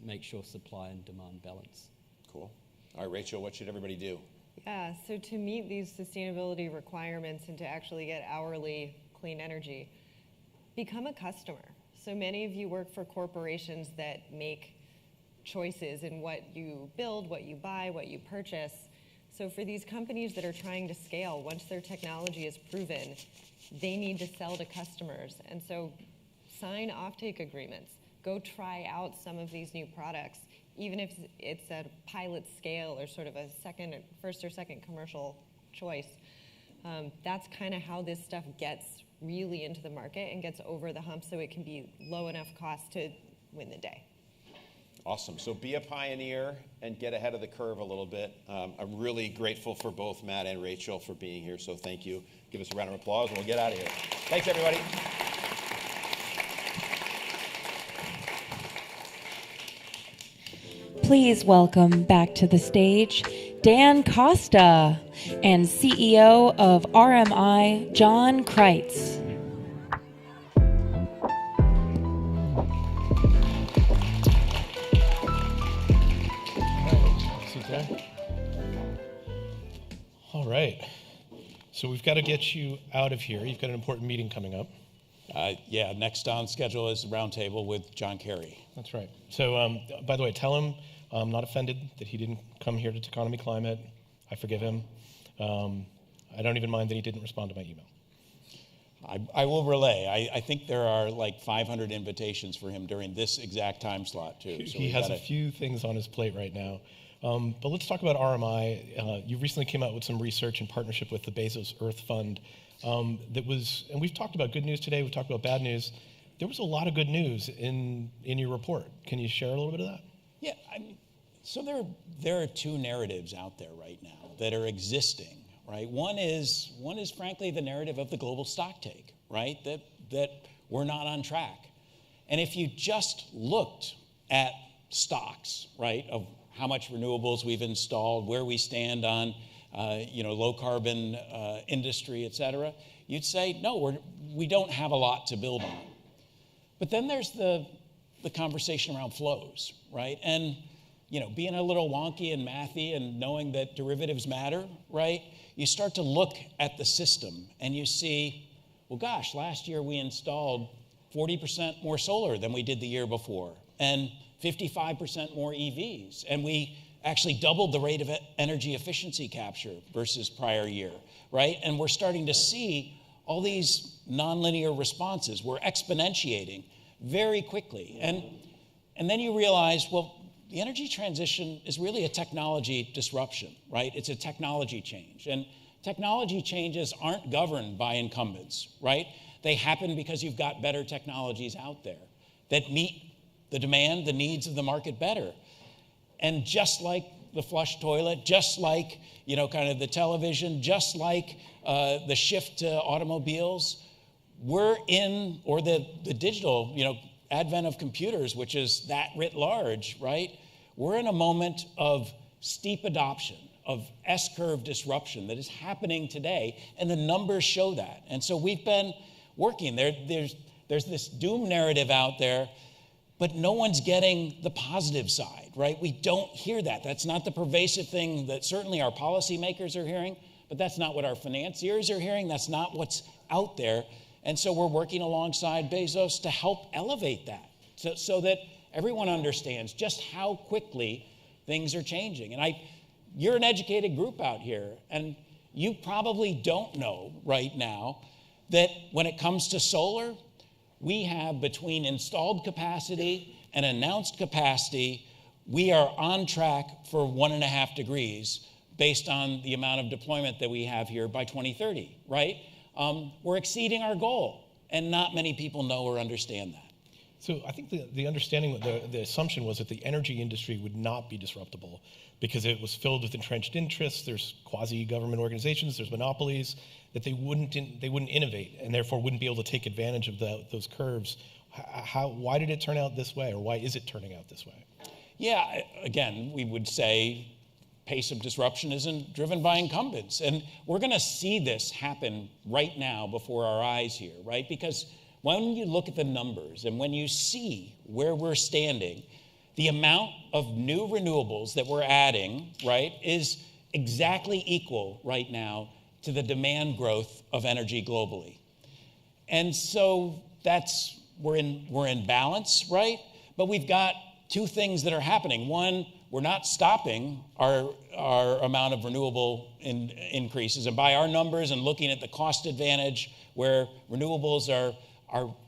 make sure supply and demand balance. Cool. All right, Rachel, what should everybody do? Yeah, so to meet these sustainability requirements and to actually get hourly clean energy, become a customer. So many of you work for corporations that make choices in what you build, what you buy, what you purchase. So for these companies that are trying to scale, once their technology is proven, they need to sell to customers. And so sign offtake agreements. Go try out some of these new products, even if it's at a pilot scale or sort of a first or second commercial choice. That's kind of how this stuff gets really into the market and gets over the hump, so it can be low enough cost to win the day. Awesome. So be a pioneer and get ahead of the curve a little bit. I'm really grateful for both Matt and Rachel for being here, so thank you. Give us a round of applause and we'll get out of here. Thanks, everybody. Please welcome back to the stage Dan Costa and CEO of RMI, John Kreitz. All right. So we've got to get you out of here. You've got an important meeting coming up. Yeah, next on schedule is the roundtable with John Kerry. That's right. So, by the way, tell him I'm not offended that he didn't come here to Techonomy Climate. I forgive him. I don't even mind that he didn't respond to my email. I will relay. I think there are 500 invitations for him during this exact time slot, too. So he has a few things on his plate right now. But let's talk about RMI. You recently came out with some research in partnership with the Bezos Earth Fund that was, and we've talked about good news today, we've talked about bad news. There was a lot of good news in your report. Can you share a little bit of that? Yeah, so there are two narratives out there right now that are existing, right? One is frankly the narrative of the global stock take, right? That we're not on track. And if you just looked at stocks, right, of how much renewables we've installed, where we stand on, low carbon industry, et cetera, you'd say, no, we don't have a lot to build on. But then there's the conversation around flows, right? And, being a little wonky and mathy and knowing that derivatives matter, right? You start to look at the system and you see, well, gosh, last year we installed 40% more solar than we did the year before, and 55% more EVs. And we actually doubled the rate of energy efficiency capture versus prior year, right? And we're starting to see all these nonlinear responses. We're exponentiating very quickly. And then you realize, well, the energy transition is really a technology disruption, right? It's a technology change. And technology changes aren't governed by incumbents, right? They happen because you've got better technologies out there that meet the demand, the needs of the market better. And just like the flush toilet, just like, kind of the television, just like the shift to automobiles, we're in, or the digital, advent of computers, which is that writ large, right? We're in a moment of steep adoption, of S-curve disruption that is happening today, and the numbers show that. And so we've been working. There's this doom narrative out there, but no one's getting the positive side, right? We don't hear that. That's not the pervasive thing that certainly our policymakers are hearing, but that's not what our financiers are hearing. That's not what's out there. And so we're working alongside Bezos to help elevate that so that everyone understands just how quickly things are changing. And you're an educated group out here, and you probably don't know right now that when it comes to solar, we have between installed capacity and announced capacity, we are on track for 1.5 degrees based on the amount of deployment that we have here by 2030, right? We're exceeding our goal, and not many people know or understand that. So I think the understanding, the assumption was that the energy industry would not be disruptable because it was filled with entrenched interests. There's quasi-government organizations, there's monopolies, that they wouldn't innovate and therefore wouldn't be able to take advantage of those curves. Why did it turn out this way, or why is it turning out this way? Yeah, again, we would say pace of disruption isn't driven by incumbents. And we're going to see this happen right now before our eyes here, right? Because when you look at the numbers and when you see where we're standing, the amount of new renewables that we're adding, right, is exactly equal right now to the demand growth of energy globally. And so we're in balance, right? But we've got two things that are happening. One, we're not stopping our amount of renewable increases. And by our numbers and looking at the cost advantage where renewables are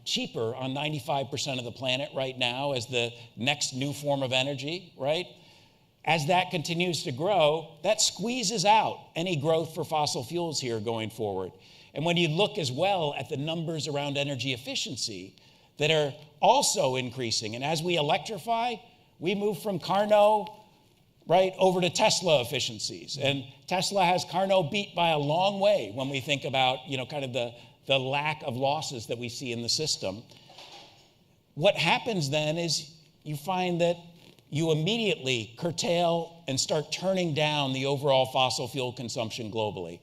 cheaper on 95% of the planet right now as the next new form of energy, right? As that continues to grow, that squeezes out any growth for fossil fuels here going forward. And when you look as well at the numbers around energy efficiency that are also increasing, and as we electrify, we move from Carnot, right, over to Tesla efficiencies. And Tesla has Carnot beat by a long way when we think about, kind of the lack of losses that we see in the system. What happens then is you find that you immediately curtail and start turning down the overall fossil fuel consumption globally.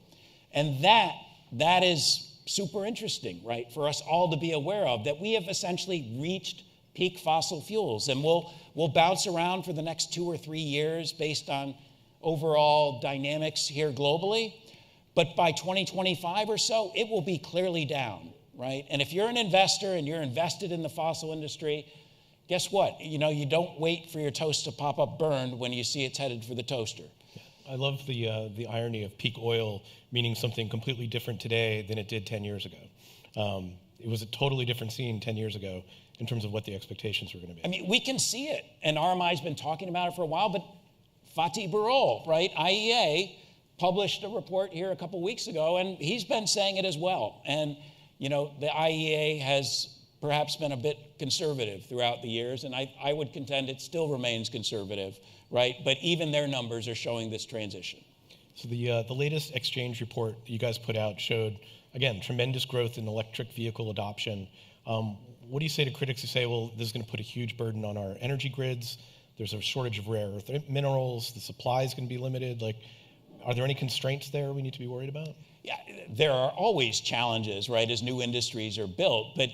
And that is super interesting, right, for us all to be aware of, that we have essentially reached peak fossil fuels. And we'll bounce around for the next 2 or 3 years based on overall dynamics here globally. But by 2025 or so, it will be clearly down, right? And if you're an investor and you're invested in the fossil industry, guess what? You don't wait for your toast to pop up burned when you see it's headed for the toaster. I love the irony of peak oil meaning something completely different today than it did 10 years ago. It was a totally different scene 10 years ago in terms of what the expectations were going to be. I mean, we can see it, and RMI's been talking about it for a while, but Fatih Birol, right, IEA, published a report here a couple weeks ago, and he's been saying it as well. And, the IEA has perhaps been a bit conservative throughout the years, and I would contend it still remains conservative, right? But even their numbers are showing this transition. So the latest exchange report that you guys put out showed, again, tremendous growth in electric vehicle adoption. What do you say to critics who say, well, this is going to put a huge burden on our energy grids, there's a shortage of rare earth minerals, the supply is going to be limited? Are there any constraints there we need to be worried about? Yeah, there are always challenges, right, as new industries are built. But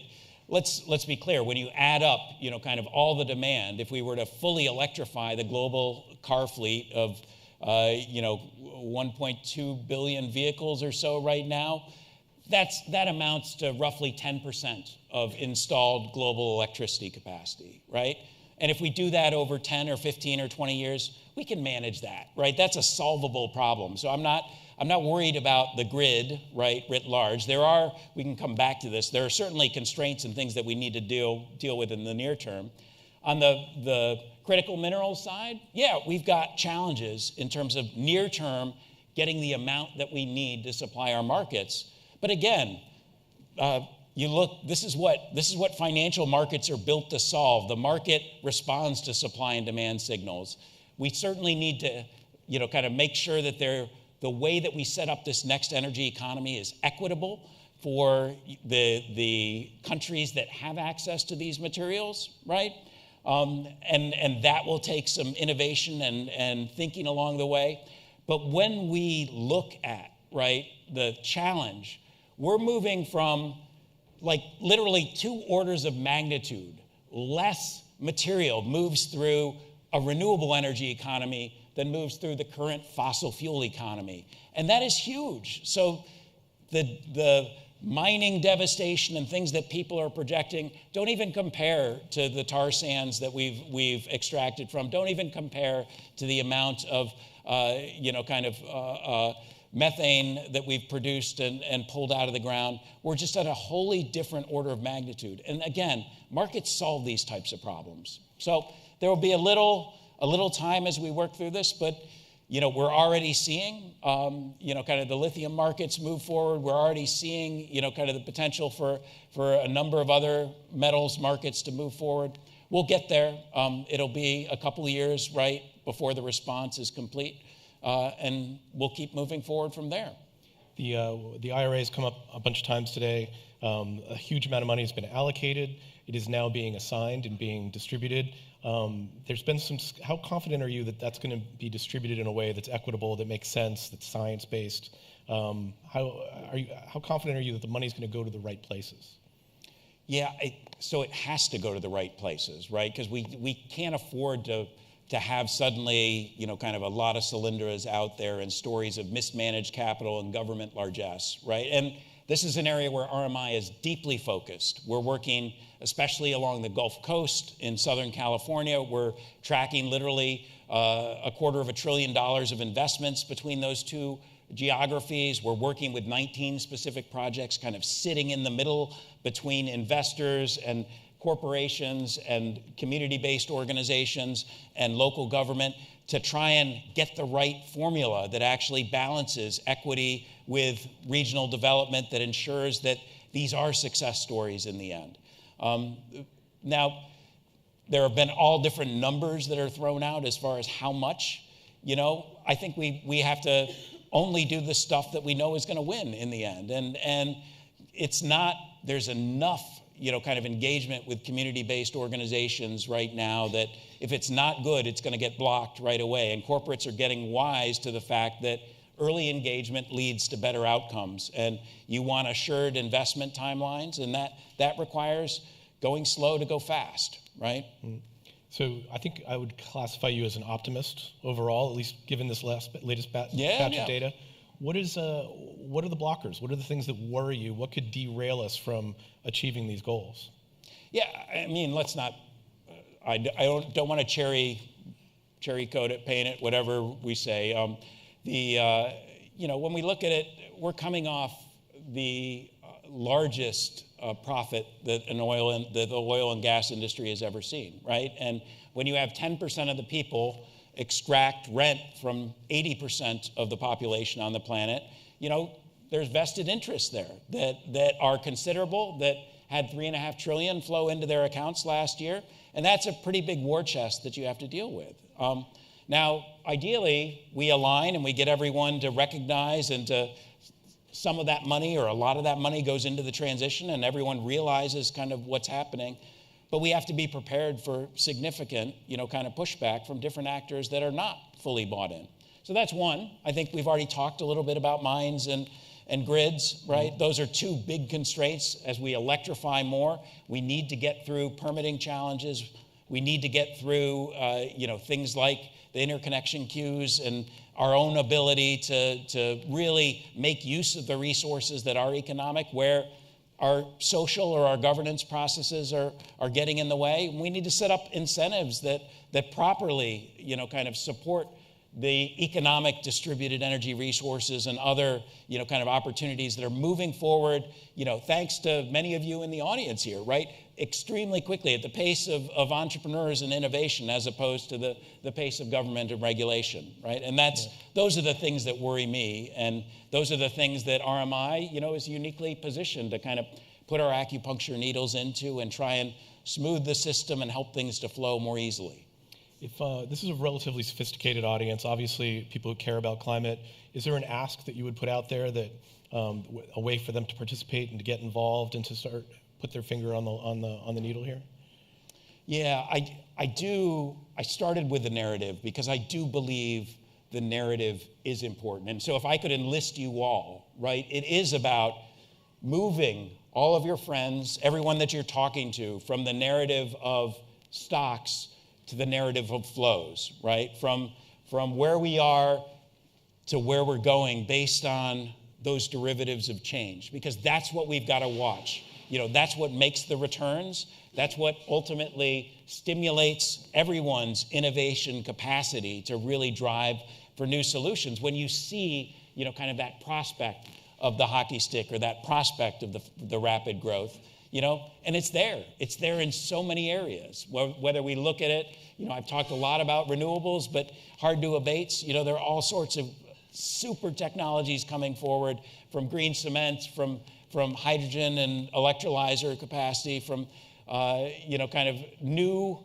let's be clear, when you add up, kind of all the demand, if we were to fully electrify the global car fleet of, 1.2 billion vehicles or so right now, that amounts to roughly 10% of installed global electricity capacity, right? And if we do that over 10 or 15 or 20 years, we can manage that, right? That's a solvable problem. So I'm not worried about the grid, right, writ large. We can come back to this, there are certainly constraints and things that we need to deal with in the near term. On the critical minerals side, yeah, we've got challenges in terms of near term getting the amount that we need to supply our markets. But again, this is what financial markets are built to solve. The market responds to supply and demand signals. We certainly need to, kind of make sure that the way that we set up this next energy economy is equitable, for the countries that have access to these materials, right? And that will take some innovation and thinking along the way. But when we look at, right, the challenge, we're moving from like literally 2 orders of magnitude less material moves through a renewable energy economy than moves through the current fossil fuel economy. And that is huge. So the mining devastation and things that people are projecting don't even compare to the tar sands that we've extracted from, don't even compare to the amount of methane that we've produced and pulled out of the ground. We're just at a wholly different order of magnitude. And again, markets solve these types of problems. So there will be a little time as we work through this, but we're already seeing, kind of the lithium markets move forward. We're already seeing, kind of the potential for a number of other metals markets to move forward. We'll get there. It'll be a couple of years, right, before the response is complete. And we'll keep moving forward from there. The IRA has come up a bunch of times today. A huge amount of money has been allocated. It is now being assigned and being distributed. There's been how confident are you that that's going to be distributed in a way that's equitable, that makes sense, that's science-based? How confident are you that the money is going to go to the right places? Yeah, so it has to go to the right places, right? Because we can't afford to have suddenly, kind of a lot of cylinders out there and stories of mismanaged capital and government largesse, right? And this is an area where RMI is deeply focused. We're working especially along the Gulf Coast in Southern California. We're tracking literally $250 billion of investments between those two geographies. We're working with 19 specific projects kind of sitting in the middle between investors and corporations and community-based organizations and local government to try and get the right formula that actually balances equity with regional development, that ensures that these are success stories in the end. Now, there have been all different numbers that are thrown out as far as how much. I think we have to only do the stuff that we know is going to win in the end. And it's not, there's enough kind of engagement with community-based organizations right now that if it's not good, it's going to get blocked right away. And corporates are getting wise to the fact that early engagement leads to better outcomes. And you want assured investment timelines, and that requires going slow to go fast, right? Mm-hmm. So I think I would classify you as an optimist overall, at least given this latest batch of data. What are the blockers? What are the things that worry you? What could derail us from achieving these goals? Yeah, I mean, let's not. I don't want to cherry coat it, paint it, whatever we say. When we look at it, we're coming off the largest profit that the oil and gas industry has ever seen, right? And when you have 10% of the people extract rent from 80% of the population on the planet, there's vested interests there that are considerable, that had $3.5 trillion flow into their accounts last year. And that's a pretty big war chest that you have to deal with. Now, ideally, we align and we get everyone to recognize and to some of that money or a lot of that money goes into the transition and everyone realizes kind of what's happening. But we have to be prepared for significant, kind of pushback from different actors that are not fully bought in. So that's one. I think we've already talked a little bit about mines and grids, right? Mm-hmm. Those are two big constraints. As we electrify more, we need to get through permitting challenges. We need to get through, things like the interconnection queues and our own ability to really make use of the resources that are economic, where our social or our governance processes are getting in the way. We need to set up incentives that properly, kind of support the economic distributed energy resources and other, kind of opportunities that are moving forward, thanks to many of you in the audience here, right? Extremely quickly at the pace of entrepreneurs and innovation as opposed to the pace of government and regulation, right? And those are the things that worry me. And those are the things that RMI, is uniquely positioned to kind of put our acupuncture needles into and try and smooth the system and help things to flow more easily. If this is a relatively sophisticated audience, obviously people who care about climate, is there an ask that you would put out there that a way for them to participate and to get involved and to start put their finger on the needle here? Yeah, I started with the narrative because I do believe the narrative is important. And so if I could enlist you all, right, it is about moving all of your friends, everyone that you're talking to, from the narrative of stocks to the narrative of flows, right? From where we are to where we're going based on those derivatives of change, because that's what we've got to watch. You know, that's what makes the returns. That's what ultimately stimulates everyone's innovation capacity to really drive for new solutions. When you see, you know, kind of that prospect of the hockey stick or that prospect of the rapid growth, you know, and it's there in so many areas. Whether we look at it, you know, I've talked a lot about renewables, but hard to abate. You know, there are all sorts of super technologies coming forward, from green cement, from hydrogen and electrolyzer capacity, from you know, kind of new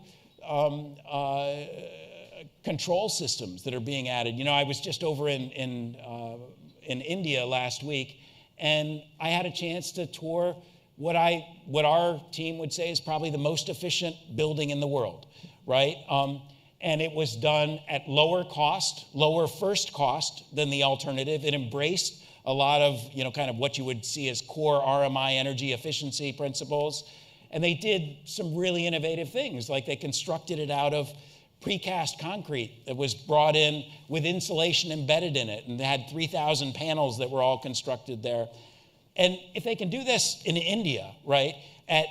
control systems that are being added. You know, I was just over in India last week, and I had a chance to tour what our team would say is probably the most efficient building in the world, right? And it was done at lower cost, lower first cost than the alternative. It embraced a lot of, you know, kind of what you would see as core RMI energy efficiency principles. And they did some really innovative things, like they constructed it out of precast concrete that was brought in with insulation embedded in it, and they had 3,000 panels that were all constructed there. And if they can do this in India, right,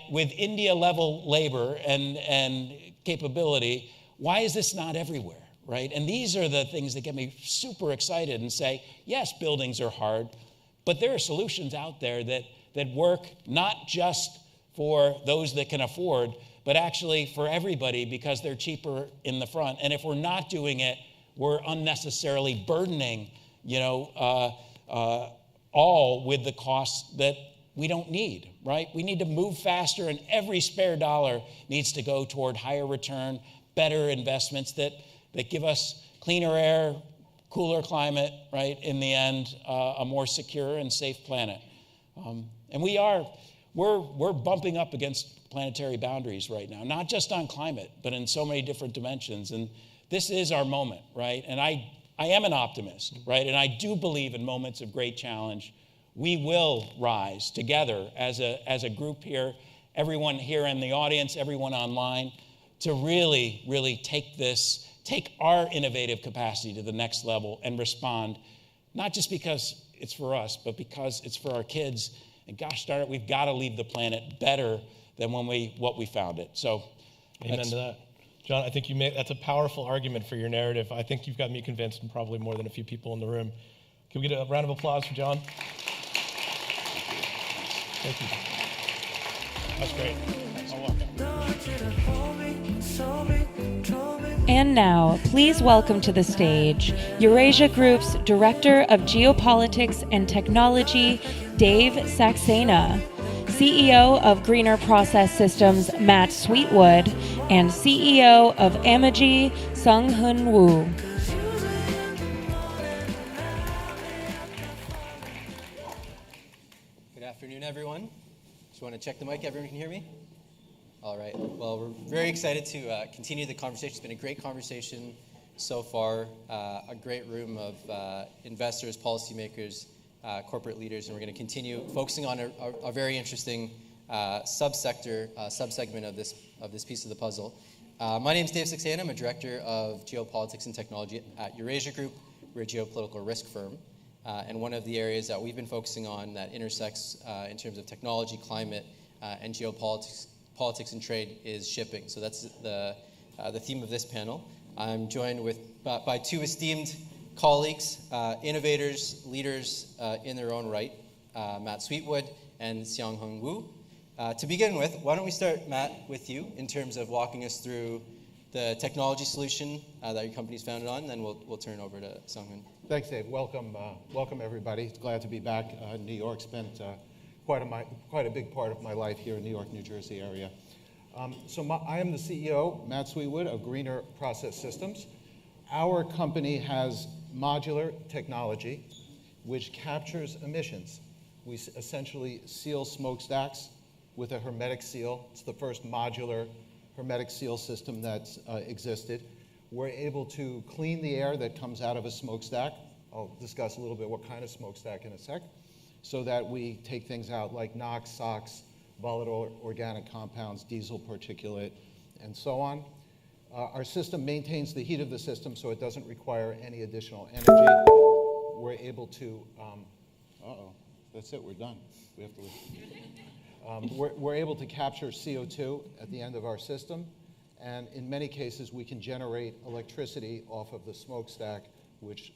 with India level labor and capability, why is this not everywhere, right? And these are the things that get me super excited and say, yes, buildings are hard, but there are solutions out there that work not just for those that can afford, but actually for everybody, because they're cheaper in the front. And if we're not doing it, we're unnecessarily burdening, you know, all with the costs that we don't need, right? We need to move faster, and every spare dollar needs to go toward higher return, better investments that give us cleaner air, cooler climate, right? In the end, a more secure and safe planet. And we're bumping up against planetary boundaries right now, not just on climate, but in so many different dimensions. And this is our moment, right? And I am an optimist, right? And I do believe in moments of great challenge, we will rise together as a group here, everyone here in the audience, everyone online, to really, really take our innovative capacity to the next level and respond, not just because it's for us, but because it's for our kids. And gosh darn it, we've got to leave the planet better than what we found it. So, amen to that. John, I think that's a powerful argument for your narrative. I think you've got me convinced, and probably more than a few people in the room. Can we get a round of applause for John? Thank you. That's great. And now, please welcome to the stage Eurasia Group's Director of Geopolitics and Technology, Dave Saxena, CEO of Greener Process Systems, Matt Sweetwood, and CEO of Amaji, Sung-Hun Woo. Good afternoon, everyone. Just want to check the mic. Everyone can hear me? All right. Well, we're very excited to continue the conversation. It's been a great conversation so far, a great room of investors, policymakers, corporate leaders, and we're going to continue focusing on a very interesting subsegment of this piece of the puzzle. My name is Dave Saxena. I'm a director of geopolitics and technology at Eurasia Group. We're a geopolitical risk firm, and one of the areas that we've been focusing on that intersects in terms of technology, climate, and geopolitics, politics and trade is shipping. So that's the theme of this panel. I'm joined by two esteemed colleagues, innovators, leaders in their own right, Matt Sweetwood and Sung-Hun Woo. To begin with, why don't we start, Matt, with you in terms of walking us through the technology solution that your company's founded on, and then we'll turn it over to Sung-Hun. Thanks, Dave. Welcome everybody. Glad to be back in New York. Spent quite a big part of my life here in New York, New Jersey area. I am the CEO, Matt Sweetwood, of Greener Process Systems. Our company has modular technology which captures emissions We essentially seal smokestacks with a hermetic seal. It's the first modular hermetic seal system that's existed. We're able to clean the air that comes out of a smokestack. I'll discuss a little bit what kind of smokestack in a sec, so that we take things out like NOx, SOx, volatile organic compounds, diesel particulate, and so on. Our system maintains the heat of the system, so it doesn't require any additional energy. We're able to, that's it, we're done. We have to leave. We're able to capture CO2 at the end of our system, and in many cases, we can generate electricity off of the smokestack, which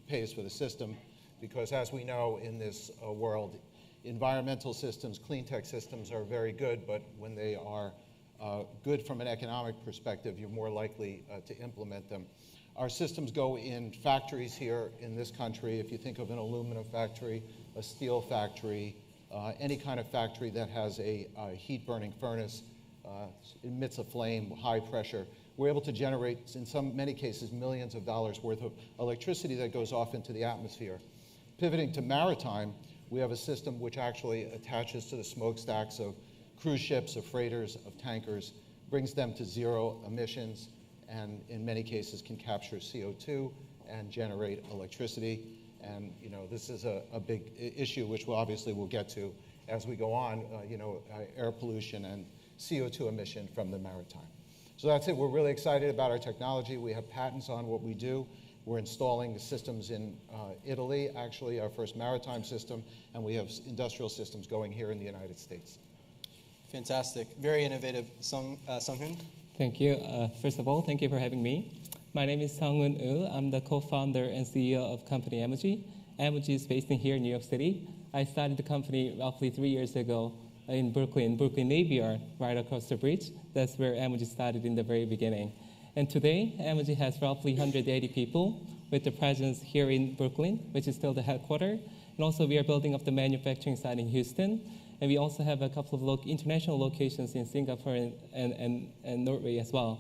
pays for the system, because as we know in this world, environmental systems, clean tech systems are very good, but when they are good from an economic perspective, you're more likely to implement them. Our systems go in factories here in this country. If you think of an aluminum factory, a steel factory, any kind of factory that has a heat-burning furnace, emits a flame, high pressure, we're able to generate, in many cases, millions of dollars worth of electricity that goes off into the atmosphere. Pivoting to maritime, we have a system which actually attaches to the smokestacks of cruise ships, of freighters, of tankers, brings them to zero emissions, and in many cases can capture CO2 and generate electricity. And this is a big issue, which we'll get to as we go on, air pollution and CO2 emission from the maritime. So that's it. We're really excited about our technology. We have patents on what we do. We're installing systems in Italy, actually, our first maritime system, and we have industrial systems going here in the United States. Fantastic. Very innovative. Sung-hoon? Thank you. First of all, thank you for having me. My name is Sung-hoon Ul. I'm the co-founder and CEO of company Emoji. Emoji is based in here in New York City. I started the company roughly 3 years ago in Brooklyn Navy Yard, right across the bridge. That's where Emoji started in the very beginning. And today, Emoji has roughly 180 people with the presence here in Brooklyn, which is still the headquarters. And also, we are building up the manufacturing site in Houston. And we also have a couple of international locations in Singapore and Norway as well.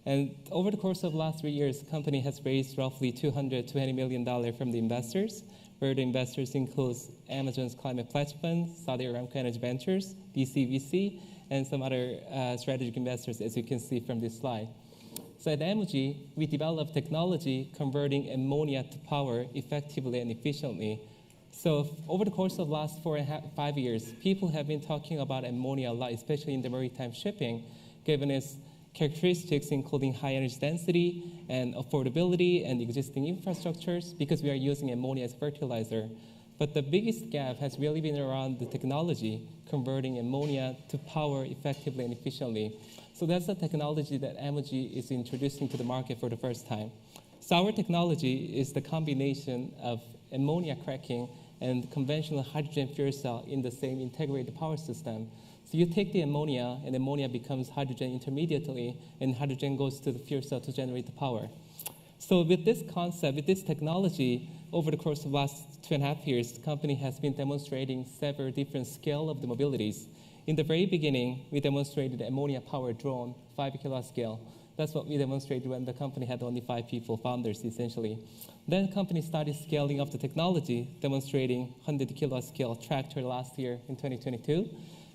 And over the course of the last 3 years, the company has raised roughly $220 million from the investors, where the investors include Amazon's Climate Pledge Fund, Saudi Aramco Energy Ventures, DCVC, and some other strategic investors, as you can see from this slide. So at Emoji, we developed technology converting ammonia to power effectively and efficiently. So over the course of the last 5 years, people have been talking about ammonia a lot, especially in the maritime shipping, given its characteristics including high energy density and affordability and existing infrastructures, because we are using ammonia as fertilizer. But the biggest gap has really been around the technology, converting ammonia to power effectively and efficiently. So that's the technology that Emoji is introducing to the market for the first time. So our technology is the combination of ammonia cracking and conventional hydrogen fuel cell in the same integrated power system. So you take the ammonia, and ammonia becomes hydrogen intermediately, and hydrogen goes to the fuel cell to generate the power. So with this concept, with this technology, over the course of the last 2.5 years, the company has been demonstrating several different scale of the mobilities. In the very beginning, we demonstrated ammonia-powered drone, 5 kilowatt scale. That's what we demonstrated when the company had only 5 people, founders, essentially. Then the company started scaling up the technology, demonstrating 100 kilowatt scale tractor last year in 2022.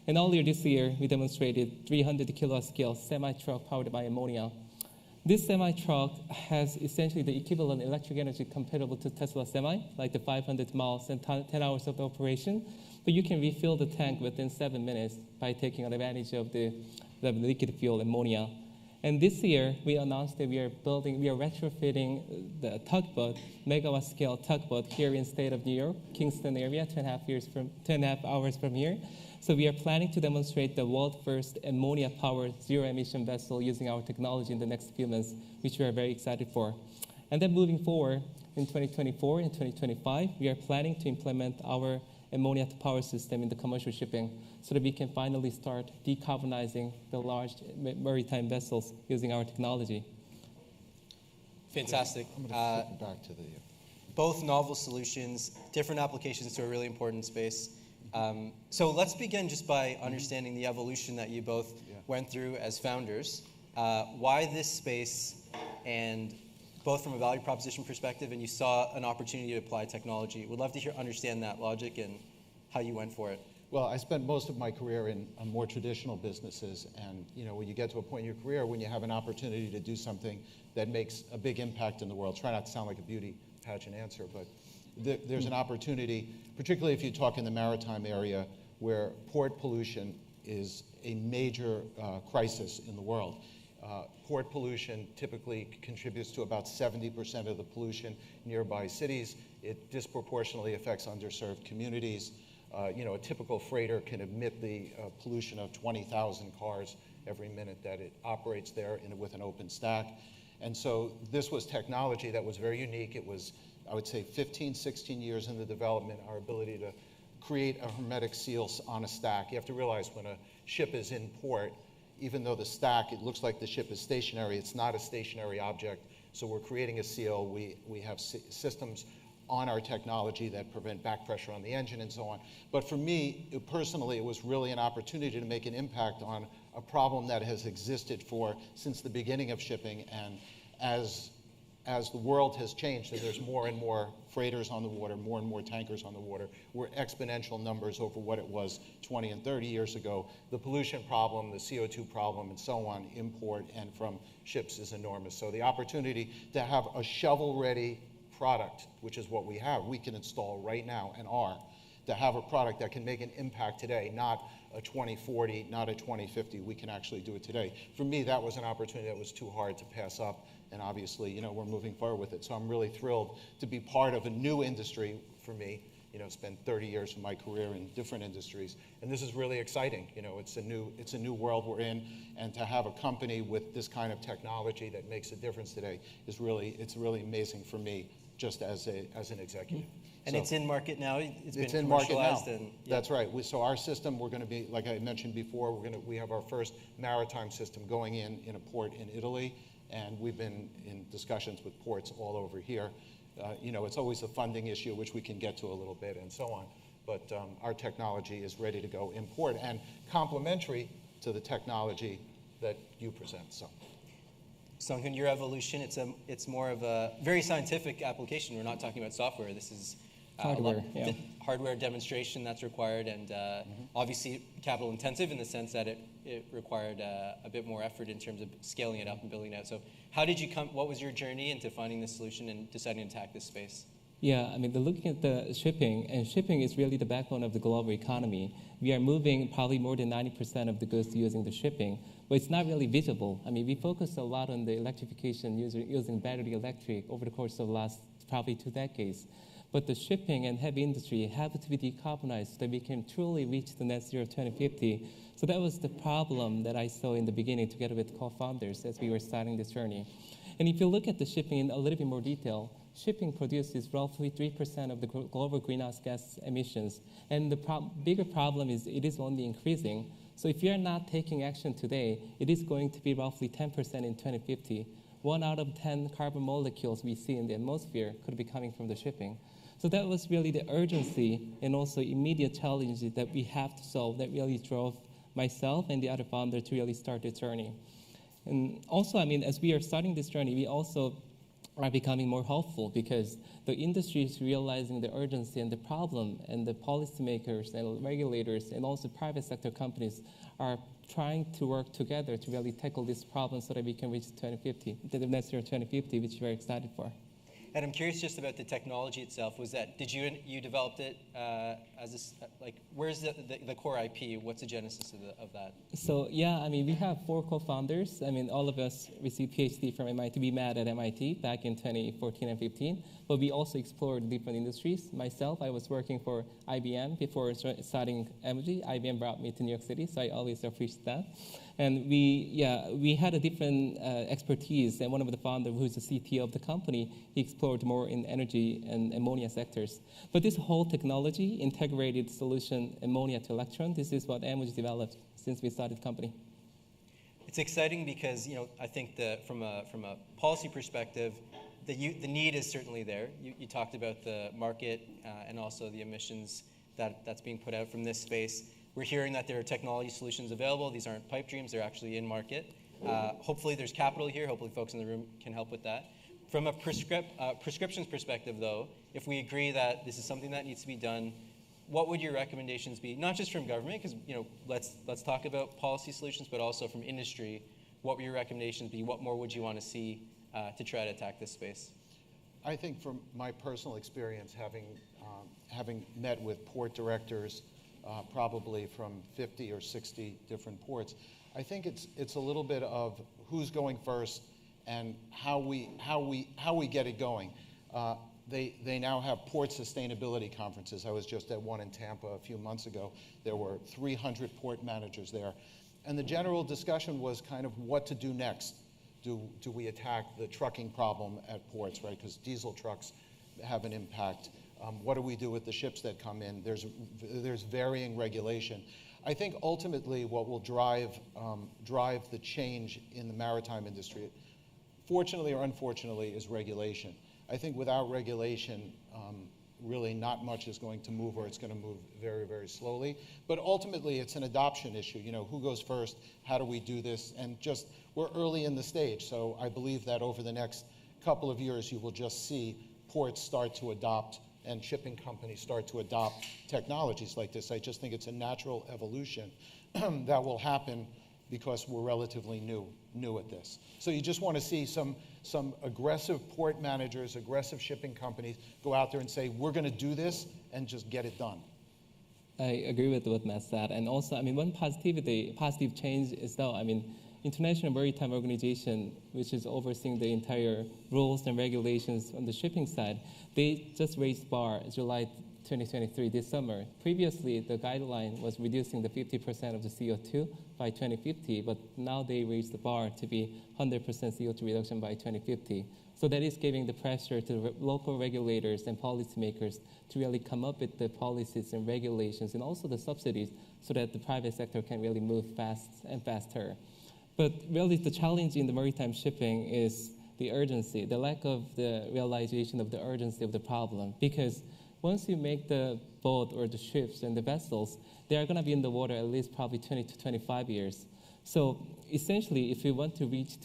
And earlier this year, we demonstrated 300 kilowatt scale semi-truck powered by ammonia. This semi-truck has essentially the equivalent electric energy comparable to Tesla Semi, like the 500 miles and 10 hours of operation. But you can refill the tank within 7 minutes by taking advantage of the liquid fuel ammonia. And this year, we announced that we are retrofitting the tugboat, megawatt scale tugboat here in state of New York, Kingston area, 2.5 hours from here. So we are planning to demonstrate the world's first ammonia-powered zero-emission vessel using our technology in the next few months, which we are very excited for. And then moving forward, in 2024 and 2025, we are planning to implement our ammonia-to-power system in the commercial shipping so that we can finally start decarbonizing the large maritime vessels using our technology. Fantastic. I'm going to flip back to the... Both novel solutions, different applications to a really important space. So let's begin just by understanding the evolution that you both went through as founders. Why this space, and both from a value proposition perspective, and you saw an opportunity to apply technology. Would love to understand that logic and how you went for it? Well, I spent most of my career in more traditional businesses, and when you get to a point in your career when you have an opportunity to do something that makes a big impact in the world, try not to sound like a beauty pageant answer, but there's an opportunity, particularly if you talk in the maritime area, where port pollution is a major crisis in the world. Port pollution typically contributes to about 70% of the pollution in nearby cities. It disproportionately affects underserved communities. A typical freighter can emit the pollution of 20,000 cars every minute that it operates there with an open stack. And so this was technology that was very unique. It was, I would say, 15, 16 years in the development, our ability to create a hermetic seal on a stack. You have to realize when a ship is in port, even though the stack, it looks like the ship is stationary, it's not a stationary object. So we're creating a seal. We have systems on our technology that prevent back pressure on the engine and so on. But for me, personally, it was really an opportunity to make an impact on a problem that has existed since the beginning of shipping. And as the world has changed and there's more and more freighters on the water, more and more tankers on the water, we're exponential numbers over what it was 20 and 30 years ago. The pollution problem, the CO2 problem, and so on, import and from ships is enormous. So the opportunity to have a shovel-ready product, which is what we have, we can install right now and are, to have a product that can make an impact today, not a 2040, not a 2050, we can actually do it today. For me, that was an opportunity that was too hard to pass up, and obviously, we're moving forward with it. So I'm really thrilled to be part of a new industry for me. Spent 30 years of my career in different industries, and this is really exciting. It's a new world we're in, and to have a company with this kind of technology that makes a difference today it's really amazing for me, just as an executive. And it's in market now. It's been in market now. commercialized. That's right. So our system, we're going to be, like I mentioned before, we have our first maritime system going in a port in Italy, and we've been in discussions with ports all over here. It's always a funding issue, which we can get to a little bit, and so on. But our technology is ready to go in port and complementary to the technology that you present. So. Sung-Hoon, your evolution, it's more of a very scientific application. We're not talking about software. This is hardware, hardware demonstration that's required, and obviously capital intensive in the sense that it required a bit more effort in terms of scaling it up and building it out. So how did you what was your journey into finding this solution and deciding to attack this space? Yeah, looking at the shipping, and shipping is really the backbone of the global economy. We are moving probably more than 90% of the goods using the shipping, but it's not really visible. We focused a lot on the electrification using battery electric over the course of the last probably 2 decades. But the shipping and heavy industry have to be decarbonized so that we can truly reach the net zero 2050. So that was the problem that I saw in the beginning together with co-founders as we were starting this journey. And if you look at the shipping in a little bit more detail, shipping produces roughly 3% of the global greenhouse gas emissions. And the bigger problem is it is only increasing. So if you're not taking action today, it is going to be roughly 10% in 2050. 1 out of 10 carbon molecules we see in the atmosphere could be coming from the shipping. So that was really the urgency and also immediate challenges that we have to solve that really drove myself and the other founder to really start the journey. And also, as we are starting this journey, we also are becoming more hopeful because the industry is realizing the urgency and the problem, and the policymakers and regulators and also private sector companies are trying to work together to really tackle this problem so that we can reach 2050, the net zero 2050, which we're excited for. And I'm curious just about the technology itself. Did you developed it where's the core IP? What's the genesis of that? So yeah, we have 4 co-founders. All of us received PhD from MIT. We met at MIT back in 2014 and 15. But we also explored different industries. Myself, I was working for IBM before starting Emoji. IBM brought me to New York City, so I always appreciate that. And we had a different expertise. And one of the founders, who's the CTO of the company, he explored more in energy and ammonia sectors. But this whole technology, integrated solution, ammonia to electron, this is what Emoji developed since we started the company. It's exciting because I think from a policy perspective, the need is certainly there. You talked about the market and also the emissions that's being put out from this space. We're hearing that there are technology solutions available. These aren't pipe dreams. They're actually in market. Hopefully there's capital here. Hopefully folks in the room can help with that. From a prescriptions perspective, though, if we agree that this is something that needs to be done, what would your recommendations be? Not just from government, because let's talk about policy solutions, but also from industry. What would your recommendations be? What more would you want to see to try to attack this space? I think from my personal experience, having met with port directors, probably from 50 or 60 different ports, I think it's a little bit of who's going first and how we get it going. They now have port sustainability conferences. I was just at one in Tampa a few months ago. There were 300 port managers there. And the general discussion was kind of what to do next. Do we attack the trucking problem at ports, right? Because diesel trucks have an impact. What do we do with the ships that come in? There's varying regulation. I think ultimately what will drive the change in the maritime industry, fortunately or unfortunately, is regulation. I think without regulation, really not much is going to move, or it's going to move very, very slowly. But ultimately, it's an adoption issue. Who goes first? How do we do this? And we're early in the stage, so I believe that over the next couple of years, you will just see ports start to adopt and shipping companies start to adopt technologies like this. I just think it's a natural evolution that will happen because we're relatively new at this. So you just want to see some aggressive port managers, aggressive shipping companies go out there and say, we're going to do this and just get it done. I agree with what Matt said. And also, one positive change is though, International Maritime Organization, which is overseeing the entire rules and regulations on the shipping side, they just raised bar July 2023, this summer. Previously, the guideline was reducing the 50% of the CO2 by 2050, but now they raised the bar to be 100% CO2 reduction by 2050. So that is giving the pressure to local regulators and policymakers to really come up with the policies and regulations and also the subsidies so that the private sector can really move fast and faster. But really the challenge in the maritime shipping is the urgency, the lack of the realization of the urgency of the problem. Because once you make the boat or the ships and the vessels, they are going to be in the water at least probably 20 to 25 years. So essentially, if we want to reach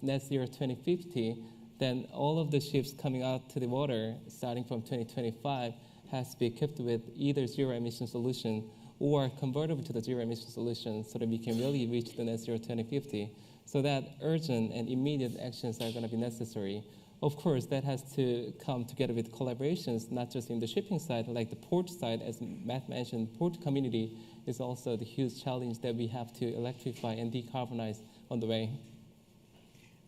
net zero 2050, then all of the ships coming out to the water starting from 2025 has to be equipped with either zero emission solution or convert over to the zero emission solution so that we can really reach the net zero 2050. So that urgent and immediate actions are going to be necessary. Of course, that has to come together with collaborations, not just in the shipping side, like the port side, as Matt mentioned, port community is also the huge challenge that we have to electrify and decarbonize on the way.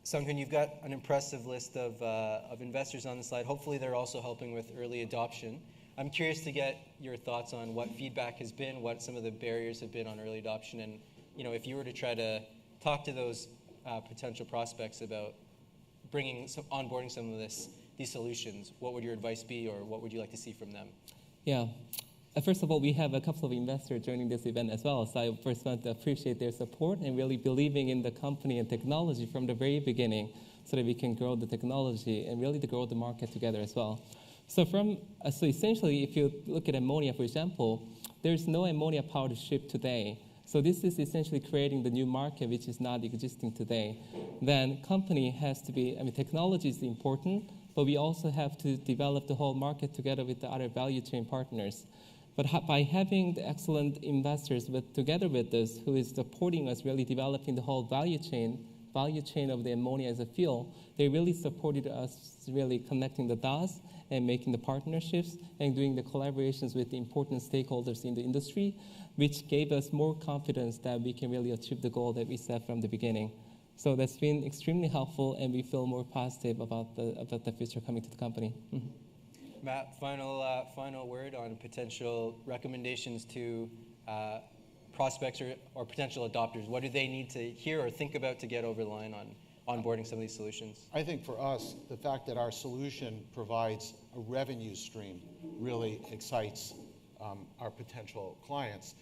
Sung-Hoon, you've got an impressive list of investors on the slide. Hopefully they're also helping with early adoption. I'm curious to get your thoughts on what feedback has been, what some of the barriers have been on early adoption, and if you were to try to talk to those potential prospects about onboarding some of these solutions, what would your advice be, or what would you like to see from them? Yeah. First of all, we have a couple of investors joining this event as well, so I first want to appreciate their support and really believing in the company and technology from the very beginning so that we can grow the technology and really to grow the market together as well. So essentially, if you look at ammonia, for example, there's no ammonia-powered ship today. So this is essentially creating the new market, which is not existing today. Then company has to be, technology is important, but we also have to develop the whole market together with the other value chain partners. But by having the excellent investors together with us, who is supporting us really developing the whole value chain of the ammonia as a fuel, they really supported us really connecting the dots and making the partnerships and doing the collaborations with the important stakeholders in the industry, which gave us more confidence that we can really achieve the goal that we set from the beginning. So that's been extremely helpful, and we feel more positive about the future coming to the company. Mm-hmm. Matt, final word on potential recommendations to prospects or potential adopters. What do they need to hear or think about to get over the line on onboarding some of these solutions? I think for us, the fact that our solution provides a revenue stream really excites our potential clients.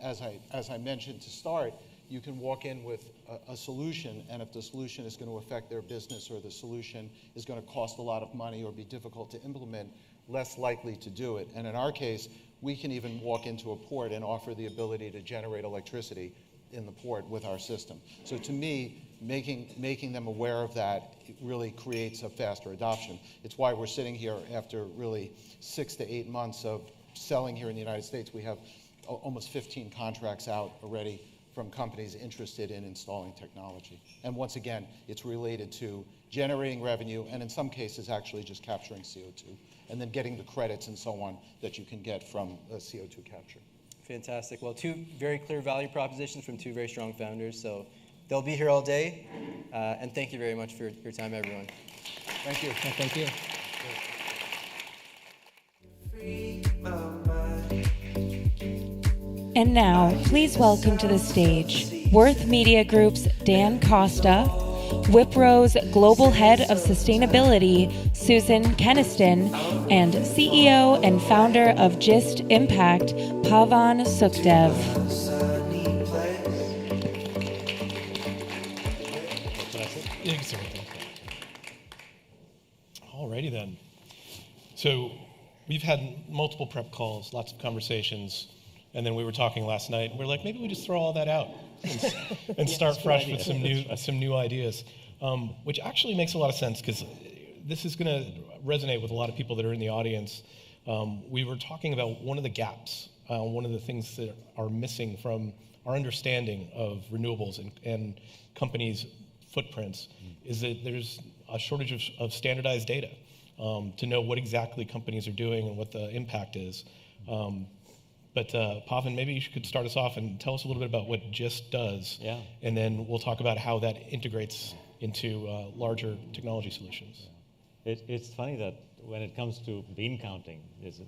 As I mentioned to start, you can walk in with a solution, and if the solution is going to affect their business or the solution is going to cost a lot of money or be difficult to implement, less likely to do it. And in our case, we can even walk into a port and offer the ability to generate electricity in the port with our system. So to me, making them aware of that really creates a faster adoption. It's why we're sitting here after really 6 to 8 months of selling here in the United States, we have almost 15 contracts out already from companies interested in installing technology. And once again, it's related to generating revenue and in some cases actually just capturing CO2 and then getting the credits and so on that you can get from CO2 capture. Fantastic. Well, two very clear value propositions from two very strong founders. So they'll be here all day. And thank you very much for your time, everyone. Thank you. Yeah, thank you. And now, please welcome to the stage Worth Media Group's Dan Costa, Wipro's Global Head of Sustainability, Susan Keniston, and CEO and founder of Gist Impact, Pavan Sukhdev. Alrighty then. So we've had multiple prep calls, lots of conversations, and then we were talking last night, and we're like, maybe we just throw all that out and start fresh with some new ideas, which actually makes a lot of sense because this is going to resonate with a lot of people that are in the audience. We were talking about one of the gaps, one of the things that are missing from our understanding of renewables and companies' footprints is that there's a shortage of standardized data to know what exactly companies are doing and what the impact is. But Pavan, maybe you could start us off and tell us a little bit about what GIST does, and then we'll talk about how that integrates into larger technology solutions. It's funny that when it comes to bean counting, there's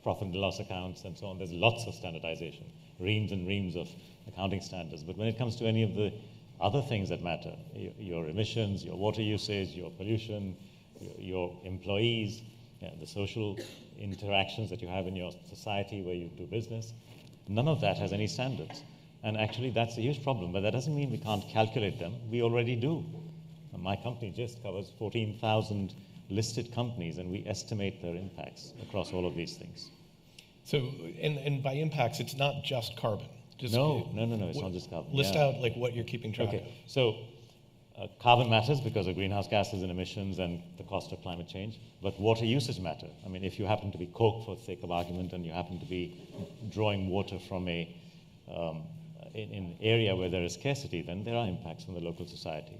profit and loss accounts and so on, there's lots of standardization, reams and reams of accounting standards. But when it comes to any of the other things that matter, your emissions, your water usage, your pollution, your employees, the social interactions that you have in your society where you do business, none of that has any standards. And actually that's a huge problem, but that doesn't mean we can't calculate them. We already do. My company just covers 14,000 listed companies, and we estimate their impacts across all of these things. So, and by impacts, it's not just carbon. No, it's not just carbon. List out like what you're keeping track of. So carbon matters because of greenhouse gases and emissions and the cost of climate change, but water usage matter. I mean, if you happen to be Coke, for the sake of argument, and you happen to be drawing water from in an area where there is scarcity, then there are impacts on the local society.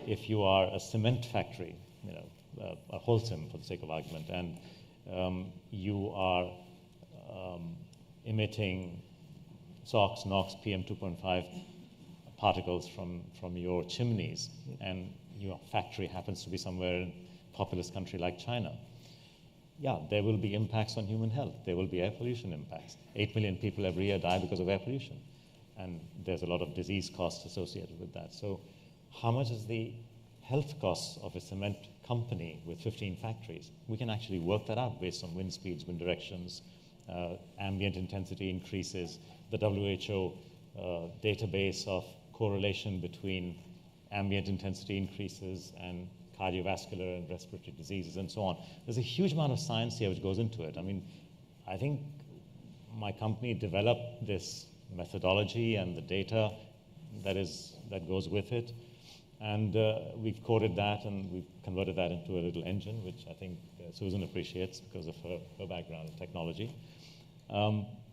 If you are a cement factory, a Holcim, for the sake of argument, and you are emitting SOx, NOx, PM 2.5 particles from your chimneys, and your factory happens to be somewhere in a populous country like China, there will be impacts on human health. There will be air pollution impacts. 8 million people every year die because of air pollution, and there's a lot of disease costs associated with that. So how much is the health costs of a cement company with 15 factories? We can actually work that out based on wind speeds, wind directions, ambient intensity increases, the WHO database of correlation between ambient intensity increases and cardiovascular and respiratory diseases and so on. There's a huge amount of science here which goes into it. I mean, I think my company developed this methodology and the data that goes with it, and we've coded that and we've converted that into a little engine, which I think Susan appreciates because of her background in technology.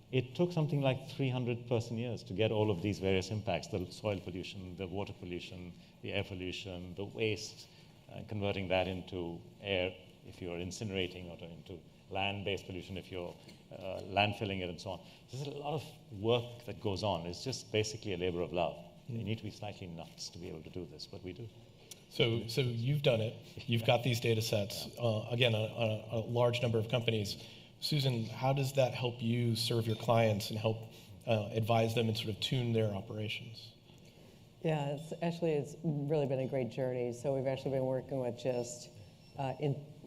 It took something like 300 person years to get all of these various impacts, the soil pollution, the water pollution, the air pollution, the waste, converting that into air if you're incinerating, or into land-based pollution if you're landfilling it and so on. There's a lot of work that goes on. It's just basically a labor of love. You need to be slightly nuts to be able to do this, but we do. So you've done it. You've got these data sets, again, a large number of companies. Susan, how does that help you serve your clients and help advise them and sort of tune their operations? Yeah, it's really been a great journey. So we've actually been working with GIST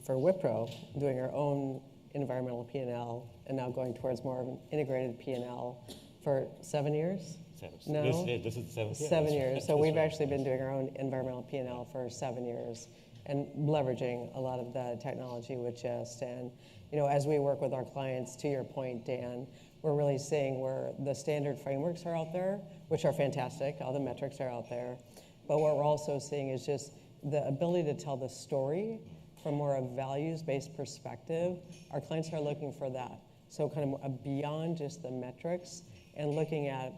for Wipro, doing our own environmental P&L, and now going towards more of an integrated P&L for 7 years. No, this is the 7th year. 7 years. So we've actually been doing our own environmental P&L for 7 years and leveraging a lot of the technology with GIST. And as we work with our clients, to your point, Dan, we're really seeing where the standard frameworks are out there, which are fantastic. All the metrics are out there. But what we're also seeing is just the ability to tell the story from more a values-based perspective. Our clients are looking for that. So kind of beyond just the metrics and looking at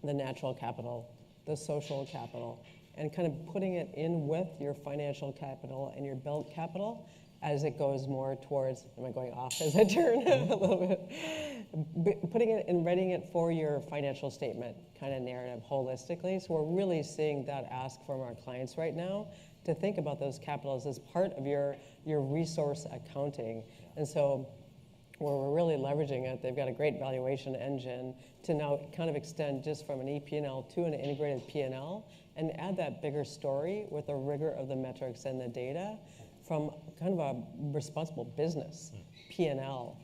the natural capital, the social capital, and kind of putting it in with your financial capital and your built capital as it goes more towards, am I going off as I turn a little bit? Putting it and writing it for your financial statement kind of narrative holistically. So we're really seeing that ask from our clients right now to think about those capitals as part of your resource accounting. And so where we're really leveraging it, they've got a great valuation engine to now kind of extend just from an EP&L to an integrated P&L and add that bigger story with the rigor of the metrics and the data from kind of a responsible business P&L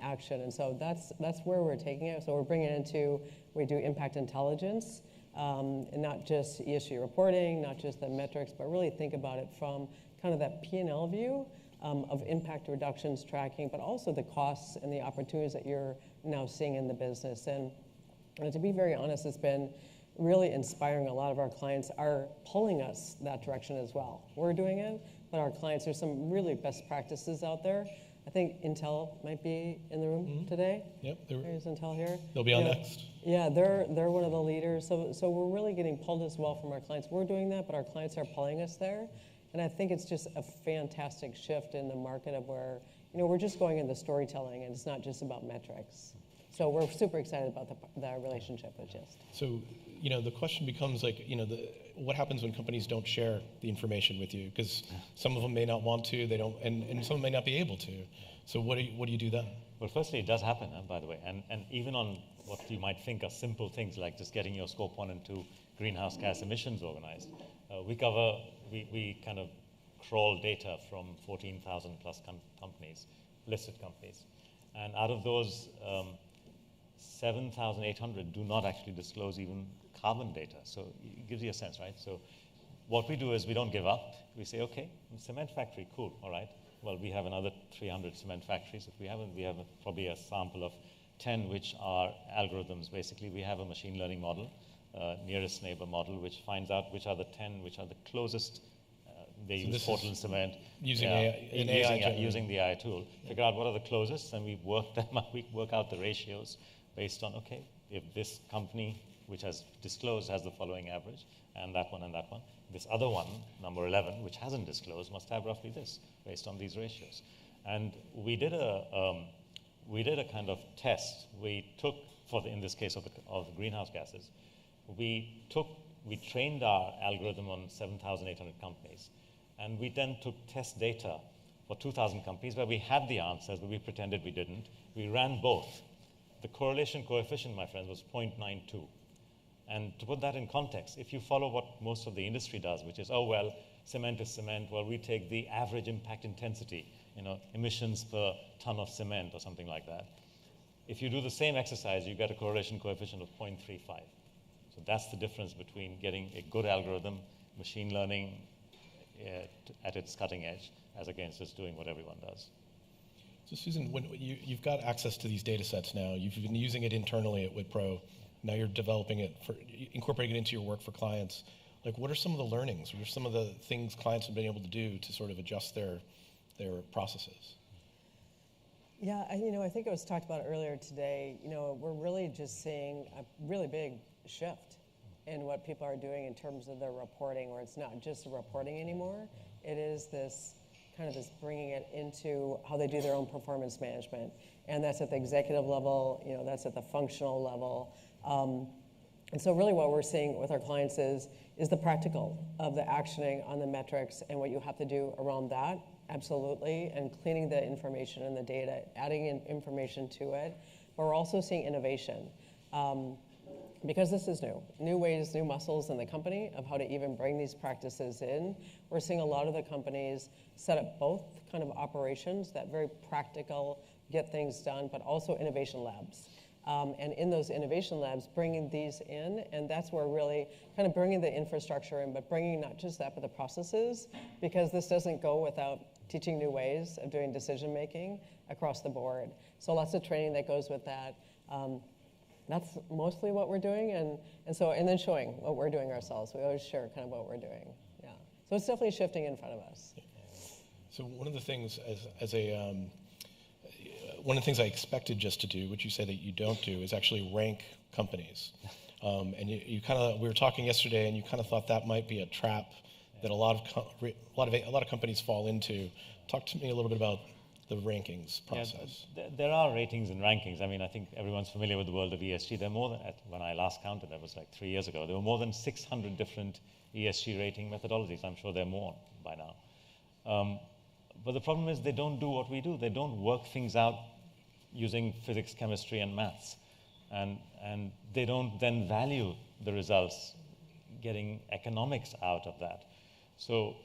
action. And so that's where we're taking it. So we're bringing it into, we do impact intelligence, and not just ESG reporting, not just the metrics, but really think about it from kind of that P&L view of impact reductions tracking, but also the costs and the opportunities that you're now seeing in the business. And to be very honest, it's been really inspiring. A lot of our clients are pulling us that direction as well. We're doing it, but our clients, there's some really best practices out there. I think Intel might be in the room today. Yep, there's Intel here. They'll be on next. Yeah, they're one of the leaders. So we're really getting pulled as well from our clients. We're doing that, but our clients are pulling us there. And I think it's just a fantastic shift in the market of where, we're just going into storytelling and it's not just about metrics. So we're super excited about the relationship with GIST. So, the question becomes like, what happens when companies don't share the information with you? Because some of them may not want to, they don't, and some may not be able to. So what do you do then? Well, firstly, it does happen, by the way, and even on what you might think are simple things like just getting your Scope 1 and 2 greenhouse gas emissions organized. We kind of crawl data from 14,000 plus companies, listed companies. And out of those, 7,800 do not actually disclose even carbon data. So it gives you a sense, right? So what we do is we don't give up. We say, okay, cement factory, cool, all right. Well, we have another 300 cement factories. If we haven't, we have probably a sample of 10, which are algorithms. Basically, we have a machine learning model, nearest neighbor model, which finds out which are the 10, which are the closest. They use Portland cement. Using using the AI tool. Figure out what are the closest, and we work them out. We work out the ratios based on, okay, if this company, which has disclosed, has the following average, and that one and that one. This other one, number 11, which hasn't disclosed, must have roughly this, based on these ratios. And we did a kind of test. We took, in this case of the greenhouse gases, we trained our algorithm on 7,800 companies. And we then took test data for 2,000 companies where we had the answers, but we pretended we didn't. We ran both. The correlation coefficient, my friends, was 0.92. And to put that in context, if you follow what most of the industry does, which is, oh, well, cement is cement, well, we take the average impact intensity, emissions per ton of cement or something like that. If you do the same exercise, you get a correlation coefficient of 0.35. So that's the difference between getting a good algorithm, machine learning at its cutting edge, as against just doing what everyone does. So Susan, when you've got access to these data sets now, you've been using it internally at Wipro, now you're developing it, incorporating it into your work for clients. Like, what are some of the learnings? What are some of the things clients have been able to do to sort of adjust their processes? Yeah, I think it was talked about earlier today. We're really just seeing a really big shift in what people are doing in terms of their reporting, where it's not just reporting anymore. It is this bringing it into how they do their own performance management. And that's at the executive level, that's at the functional level. And so really what we're seeing with our clients is the practical of the actioning on the metrics and what you have to do around that, absolutely, and cleaning the information and the data, adding in information to it. But we're also seeing innovation. Because this is new ways, new muscles in the company of how to even bring these practices in. We're seeing a lot of the companies set up both kind of operations, that very practical, get things done, but also innovation labs. And in those innovation labs, bringing these in, and that's where really kind of bringing the infrastructure in, but bringing not just that, but the processes, because this doesn't go without teaching new ways of doing decision making across the board. So lots of training that goes with that. That's mostly what we're doing, and then showing what we're doing ourselves. We always share kind of what we're doing. Yeah. So it's definitely shifting in front of us. So one of the things one of the things I expected just to do, which you say that you don't do, is actually rank companies. And you kind of, we were talking yesterday, and you kind of thought that might be a trap that a lot of companies fall into. Talk to me a little bit about the rankings process. Yeah, there are ratings and rankings. I mean, I think everyone's familiar with the world of ESG. There are more than, when I last counted, that was like 3 years ago, there were more than 600 different ESG rating methodologies. I'm sure there are more by now. But the problem is they don't do what we do. They don't work things out using physics, chemistry, and maths. And they don't then value the results, getting economics out of that. So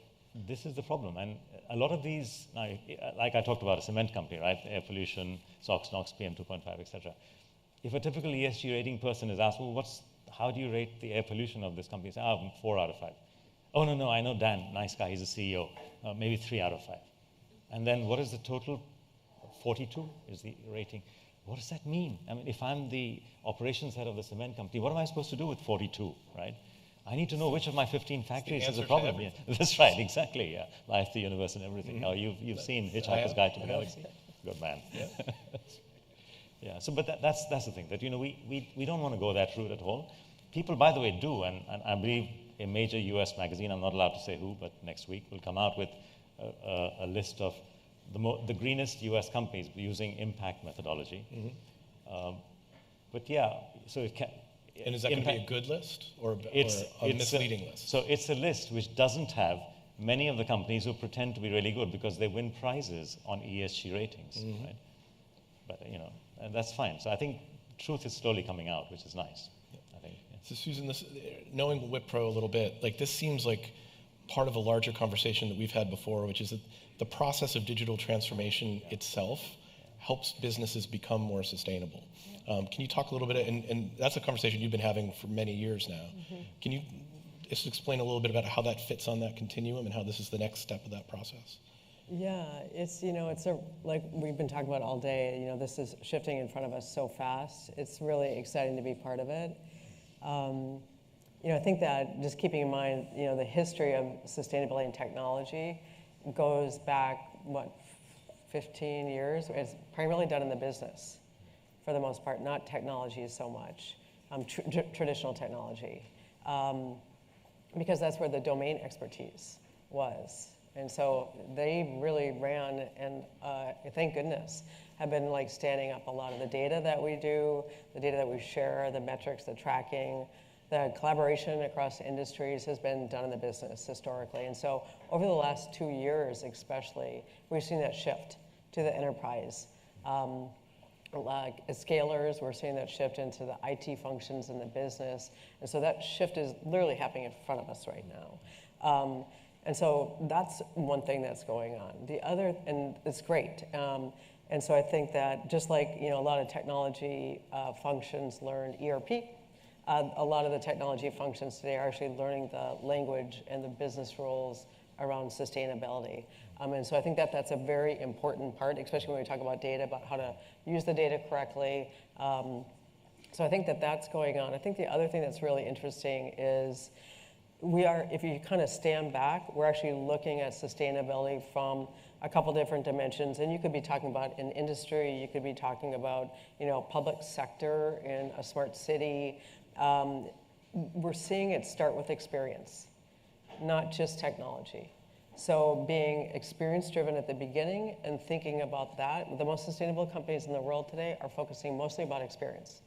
this is the problem. And a lot of these, like I talked about a cement company, right? Air pollution, SOx, NOx, PM 2.5, etc. If a typical ESG rating person is asked, well, how do you rate the air pollution of this company? Say, 4 out of 5. Oh, no, I know Dan, nice guy, he's a CEO. Maybe 3 out of 5. And then what is the total? 42 is the rating. What does that mean? I mean, if I'm the operations head of the cement company, what am I supposed to do with 42, right? I need to know which of my 15 factories has a problem. Yeah, that's right, exactly. Yeah, life, the universe, and everything. Mm-hmm. Oh, you've seen Hitchhiker's Guide to the Galaxy. Good man. Yeah. Yeah. So, but that's the thing that we don't want to go that route at all. People, by the way, do, and I believe a major U.S. magazine, I'm not allowed to say who, but next week will come out with a list of the greenest U.S. companies using impact methodology. Mm-hmm. But yeah, so it can. And is that going to be a good list or a misleading list? So it's a list which doesn't have many of the companies who pretend to be really good because they win prizes on ESG ratings, mm-hmm. right? But and that's fine. So I think truth is slowly coming out, which is nice. Yeah. I think. Yeah. So Susan, knowing Wipro a little bit, like this seems like part of a larger conversation that we've had before, which is that the process of digital transformation itself helps businesses become more sustainable. Can you talk a little bit, and that's a conversation you've been having for many years now. Mm-hmm. Can you just explain a little bit about how that fits on that continuum and how this is the next step of that process? Yeah, it's like we've been talking about all day, this is shifting in front of us so fast. It's really exciting to be part of it. I think that just keeping in mind, the history of sustainability and technology goes back, 15 years? It's primarily done in the business, for the most part, not technology so much, traditional technology, because that's where the domain expertise was. And so they really ran, and thank goodness, have been like standing up a lot of the data that we do, the data that we share, the metrics, the tracking, the collaboration across industries has been done in the business historically. And so over the last 2 years especially, we've seen that shift to the enterprise. Like scalers, we're seeing that shift into the IT functions in the business. And so that shift is literally happening in front of us right now. And so that's one thing that's going on. The other, and it's great. And so I think that just like, a lot of technology functions learn ERP, a lot of the technology functions today are actually learning the language and the business rules around sustainability. And so I think that that's a very important part, especially when we talk about data, about how to use the data correctly. So I think that that's going on. I think the other thing that's really interesting is if you kind of stand back, we're actually looking at sustainability from a couple different dimensions. And you could be talking about an industry, you could be talking about, public sector in a smart city. We're seeing it start with experience, not just technology. So being experience-driven at the beginning and thinking about that, the most sustainable companies in the world today are focusing mostly about experience.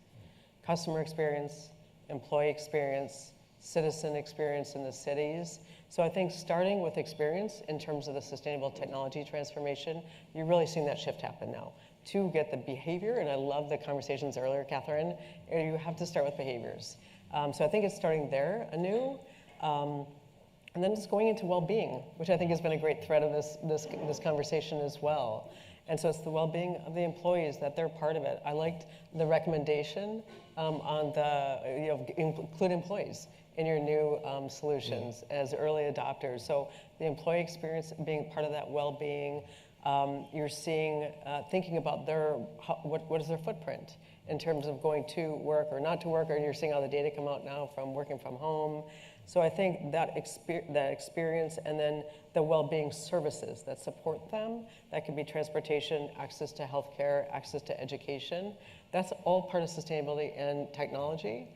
Customer experience, employee experience, citizen experience in the cities. So I think starting with experience in terms of the sustainable technology transformation, you're really seeing that shift happen now. To get the behavior, and I love the conversations earlier, Catherine, you have to start with behaviors. So I think it's starting there anew. And then just going into well-being, which I think has been a great thread of this conversation as well. And so it's the well-being of the employees, that they're part of it. I liked the recommendation on the, include employees in your new solutions as early adopters. So the employee experience being part of that well-being, you're seeing, thinking about what is their footprint in terms of going to work or not to work, or you're seeing all the data come out now from working from home. So I think that experience and then the well-being services that support them, that could be transportation, access to healthcare, access to education, that's all part of sustainability and technology.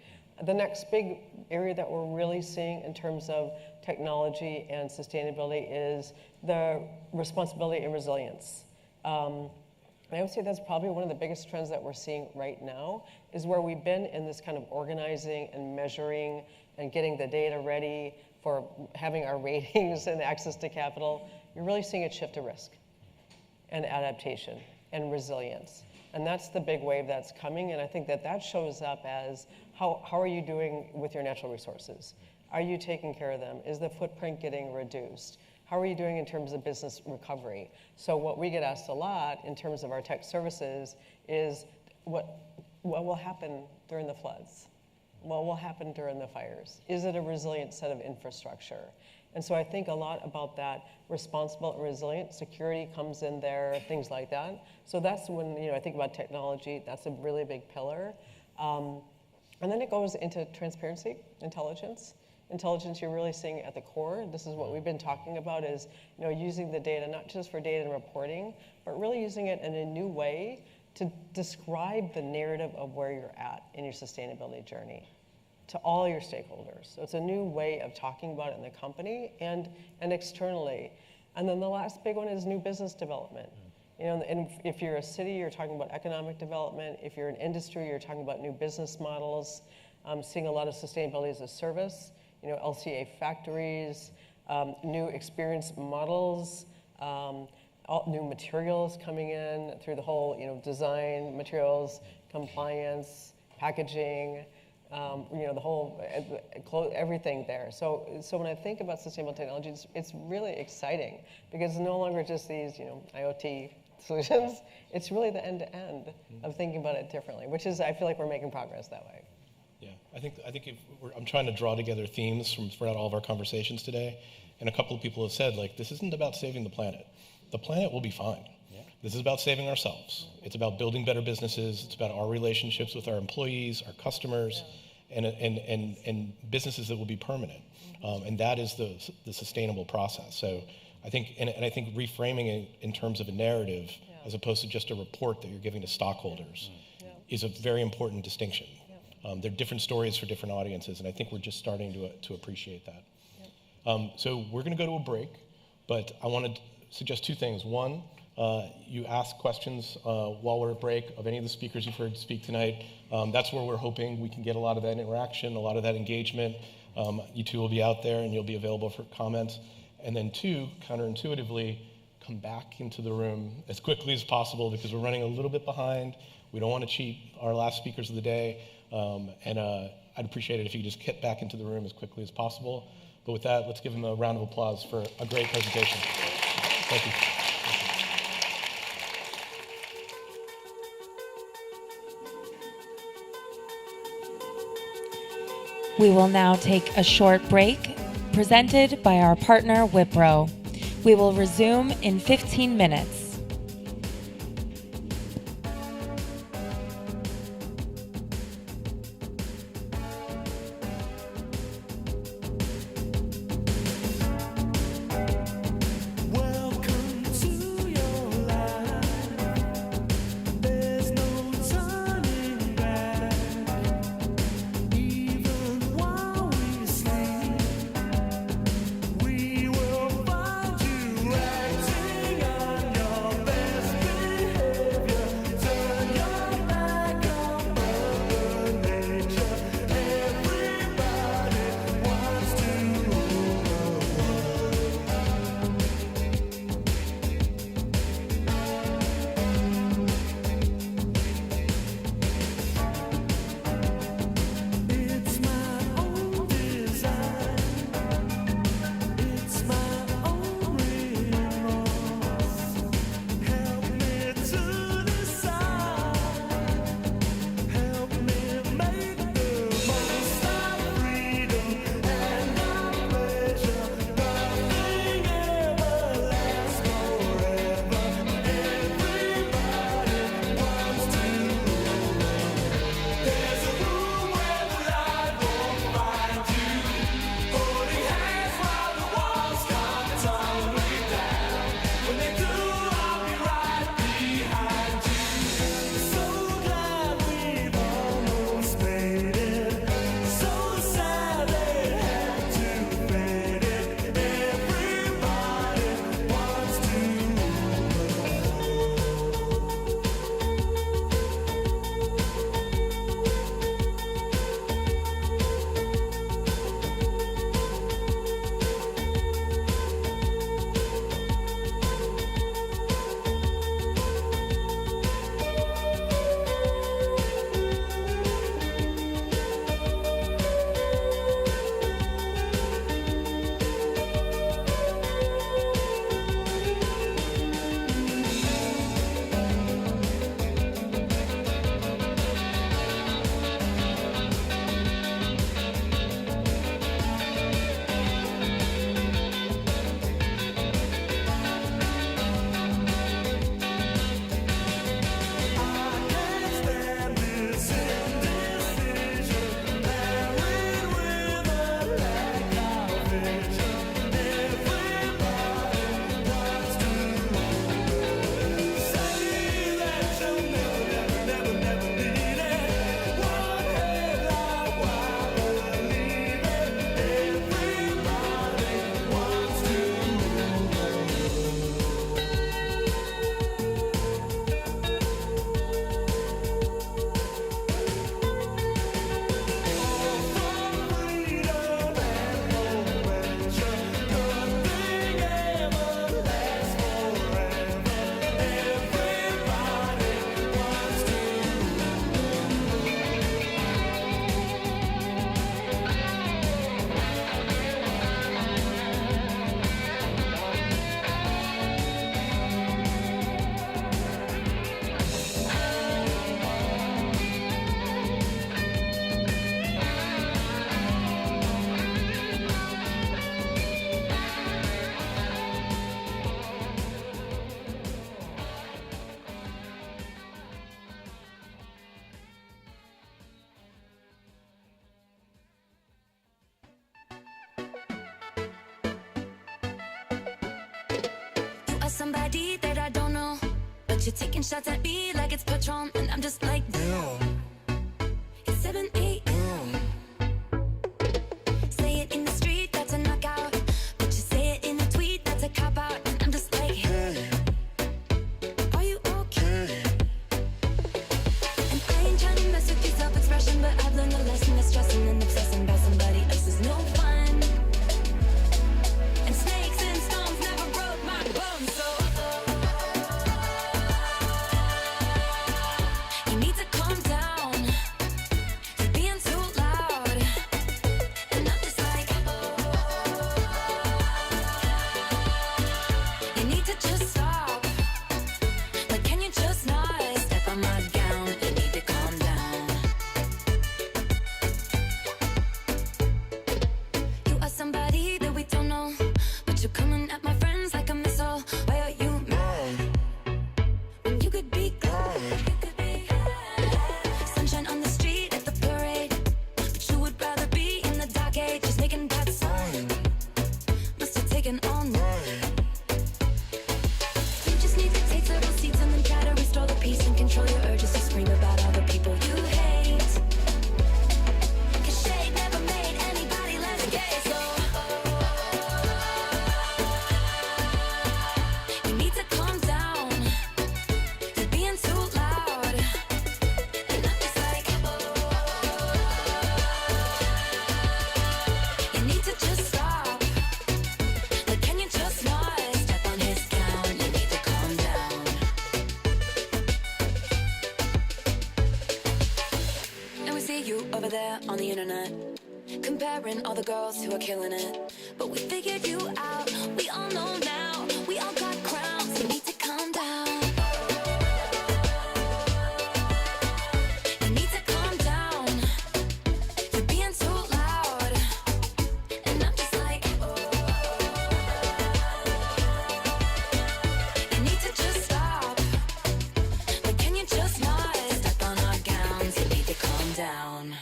The next big area that we're really seeing in terms of technology and sustainability is the responsibility and resilience. I would say that's probably one of the biggest trends that we're seeing right now, is where we've been in this kind of organizing and measuring and getting the data ready for having our ratings and access to capital. You're really seeing a shift to risk and adaptation and resilience. And that's the big wave that's coming, and I think that shows up as how are you doing with your natural resources? Are you taking care of them? Is the footprint getting reduced? How are you doing in terms of business recovery? So what we get asked a lot in terms of our tech services is what will happen during the floods? What will happen during the fires? Is it a resilient set of infrastructure? And so I think a lot about that responsible and resilient security comes in there, things like that. So that's when I think about technology, that's a really big pillar. And then it goes into transparency, intelligence. Intelligence you're really seeing at the core. This is what we've been talking about is using the data, not just for data and reporting, but really using it in a new way to describe the narrative of where you're at in your sustainability journey to all your stakeholders. So it's a new way of talking about it in the company and externally. And then the last big one is new business development. And if you're a city, you're talking about economic development. If you're an industry, you're talking about new business models. Seeing a lot of sustainability as a service, LCA factories, new experience models, new materials coming in through the whole, design, materials, compliance, packaging, the whole, everything there. So when I think about sustainable technology, it's really exciting because it's no longer just these, IoT solutions. It's really the end-to-end of thinking about it differently, which is, I feel like we're making progress that way. Yeah, I think I'm trying to draw together themes from throughout all of our conversations today, and a couple of people have said, this isn't about saving the planet. The planet will be fine. Yeah. This is about saving ourselves. It's about building better businesses. It's about our relationships with our employees, our customers, and businesses that will be permanent. And that is the sustainable process. So I think, and I think reframing it in terms of a narrative, as opposed to just a report that you're giving to stockholders, is a very important distinction. They're different stories for different audiences, and I think we're just starting to appreciate that. So we're going to go to a break, but I want to suggest two things. One, you ask questions while we're at break of any of the speakers you've heard speak tonight. That's where we're hoping we can get a lot of that interaction, a lot of that engagement. You two will be out there, and you'll be available for comments. And then two, counterintuitively, come back into the room as quickly as possible because we're running a little bit behind. We don't want to cheat our last speakers of the day. And I'd appreciate it if you could just get back into the room as quickly as possible. But with that, let's give them a round of applause for a great presentation. Thank you. We will now take a short break, presented by our partner Wipro. We will resume in 15 minutes. We will find you acting on your are somebody that I don't know, but you're taking shots at me like it's Patron, and I'm just like, damn. It's 7 a.m. Say it in the street, that's a knockout. But you say it in a tweet, that's a cop out. And I'm just like, hey, are you okay? And I ain't trying to mess with your self-expression, but I've learned a lesson that stressing and obsessing about somebody else is no fun. And snakes and stones never broke my bones, so you need to calm down. You're being too loud. And I'm just like, you need to just stop. Like, can you just not step on my gown? You need to calm down. You are somebody that we don't know, but you're coming at my friends like a missile. Why are you mad when you could be glad? Sunshine on the street at the parade, but you would rather be in the dark age, just making bad sign. Must have taken all night. You just need to take several seats and then try to restore the peace and control your urges to scream about all the people you hate. 'Cause shade never made anybody less gay, so you need to calm down. You're being too loud. And I'm just like, you need to just stop. Like, can you just not step on his gown? You need to calm down. And we see you over there on the internet, comparing all the girls who are killing it. But we figured you out. We all know now. We all got crowns. You need to calm down. You need to calm down. You're being too loud. And I'm just like, you need to just stop. Like, can you just not step on our gowns? You need to calm down.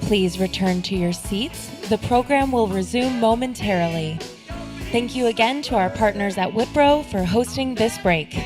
Please return to your seats. The program will resume momentarily. Thank you again to our partners at Wipro for hosting this break.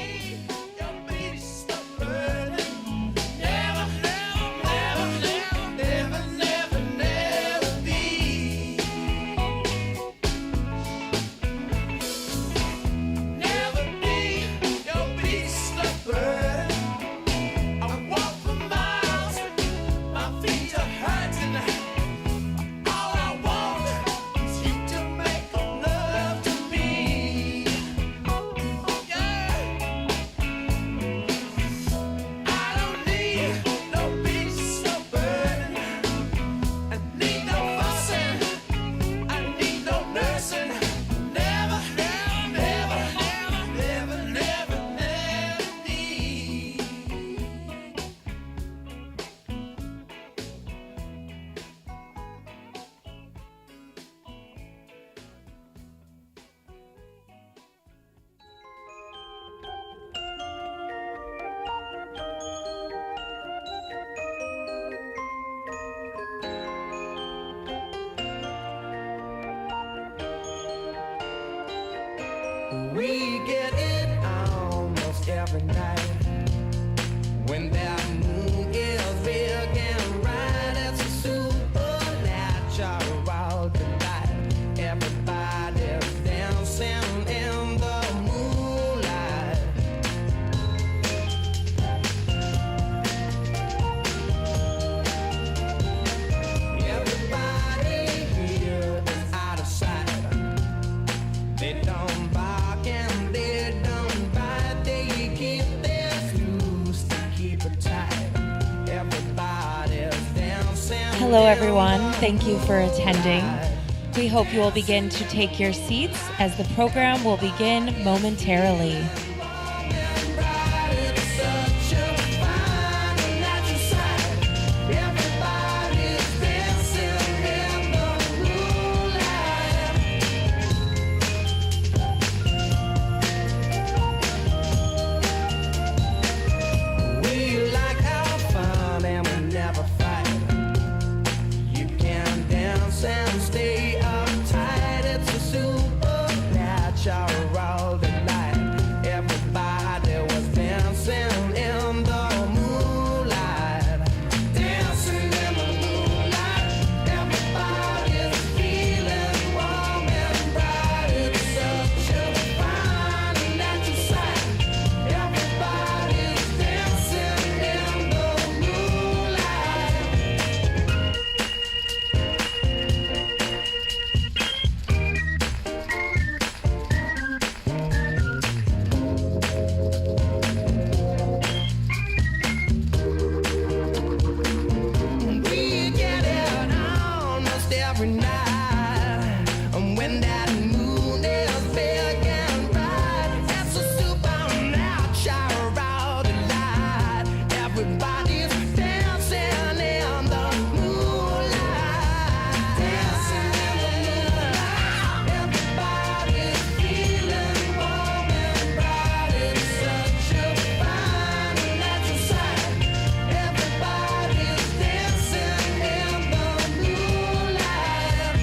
We get it almost every night. When that moon is big and bright, it's a supernatural delight. Everybody's dancing in the moonlight. Everybody here is out of sight. They don't bark and they don't bite. They keep their loose to keep it tight. Everybody's dancing. Hello, everyone. Thank you for attending. We hope you will begin to take your seats as the program will begin momentarily. We like our fun and we never fight. You can dance and stay uptight. It's a supernatural delight. Everybody was dancing in the moonlight. Dancing in the moonlight. Everybody's feeling warm and bright. It's such a fine natural sight. Everybody's dancing in the moonlight. We get it almost every night. And when that moon is big and bright, it's a supernatural delight. Everybody's dancing in the moonlight. Dancing in the moonlight. Everybody's feeling warm and bright. It's such a fine natural sight. Everybody's dancing in the moonlight.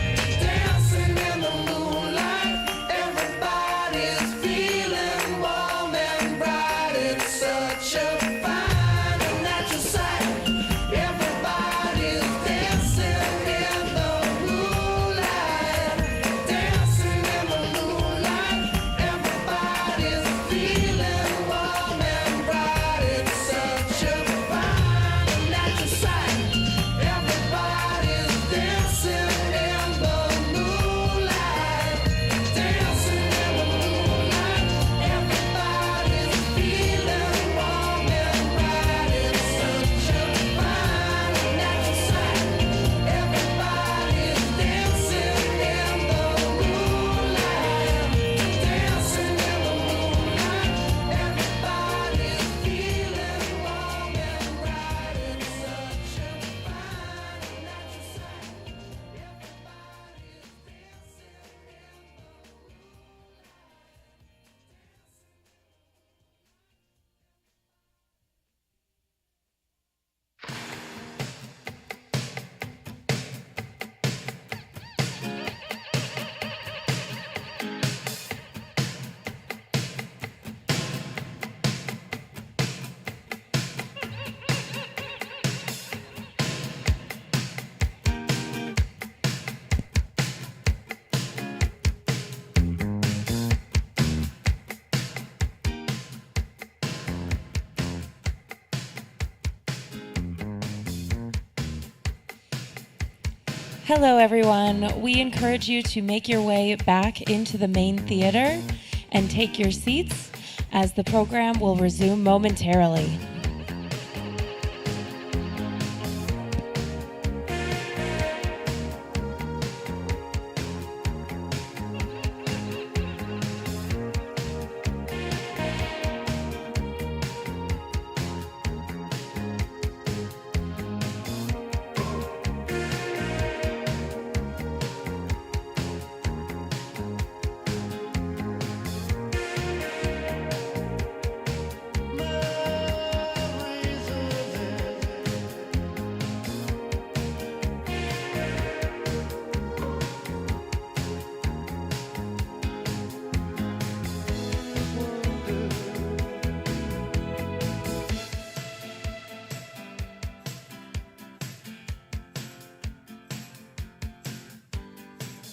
Hello, everyone. We encourage you to make your way back into the main theater and take your seats as the program will resume momentarily.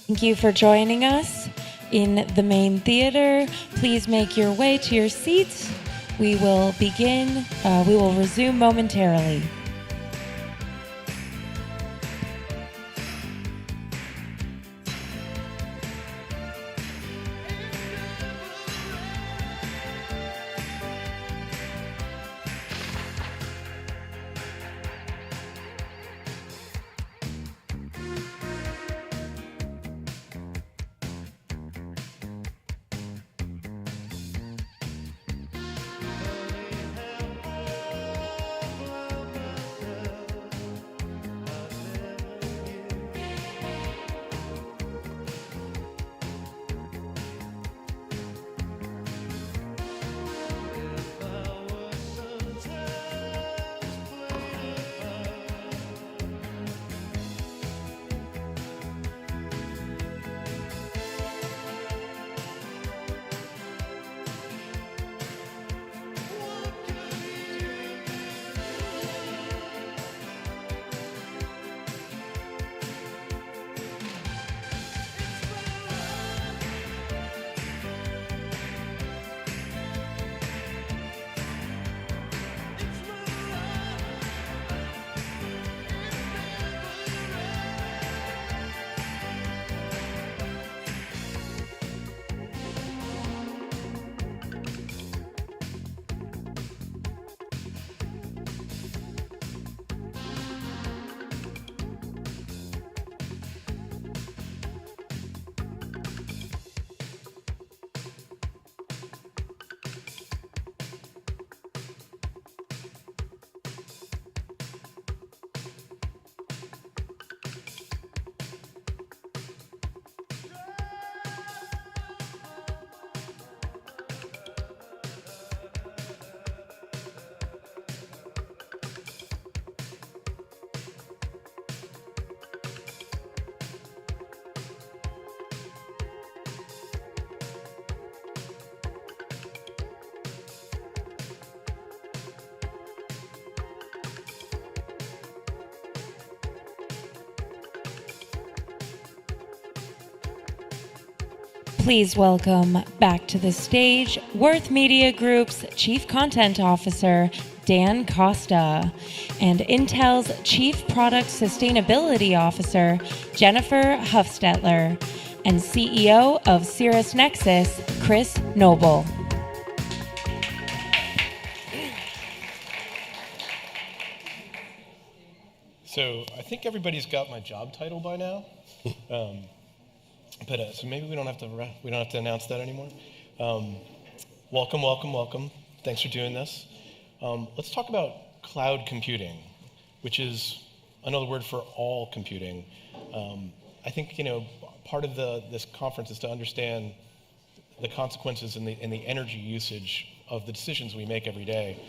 Thank you for joining us in the main theater. Please make your way to your seats. We will resume momentarily. Please welcome back to the stage Worth Media Group's Chief Content Officer, Dan Costa, and Intel's Chief Product Sustainability Officer, Jennifer Huffstetler, and CEO of Cirrus Nexus, Chris Noble. So I think everybody's got my job title by now. So maybe we don't have to announce that anymore. Welcome. Thanks for doing this. Let's talk about cloud computing, which is another word for all computing. I think part of this conference is to understand the consequences and the energy usage of the decisions we make every day.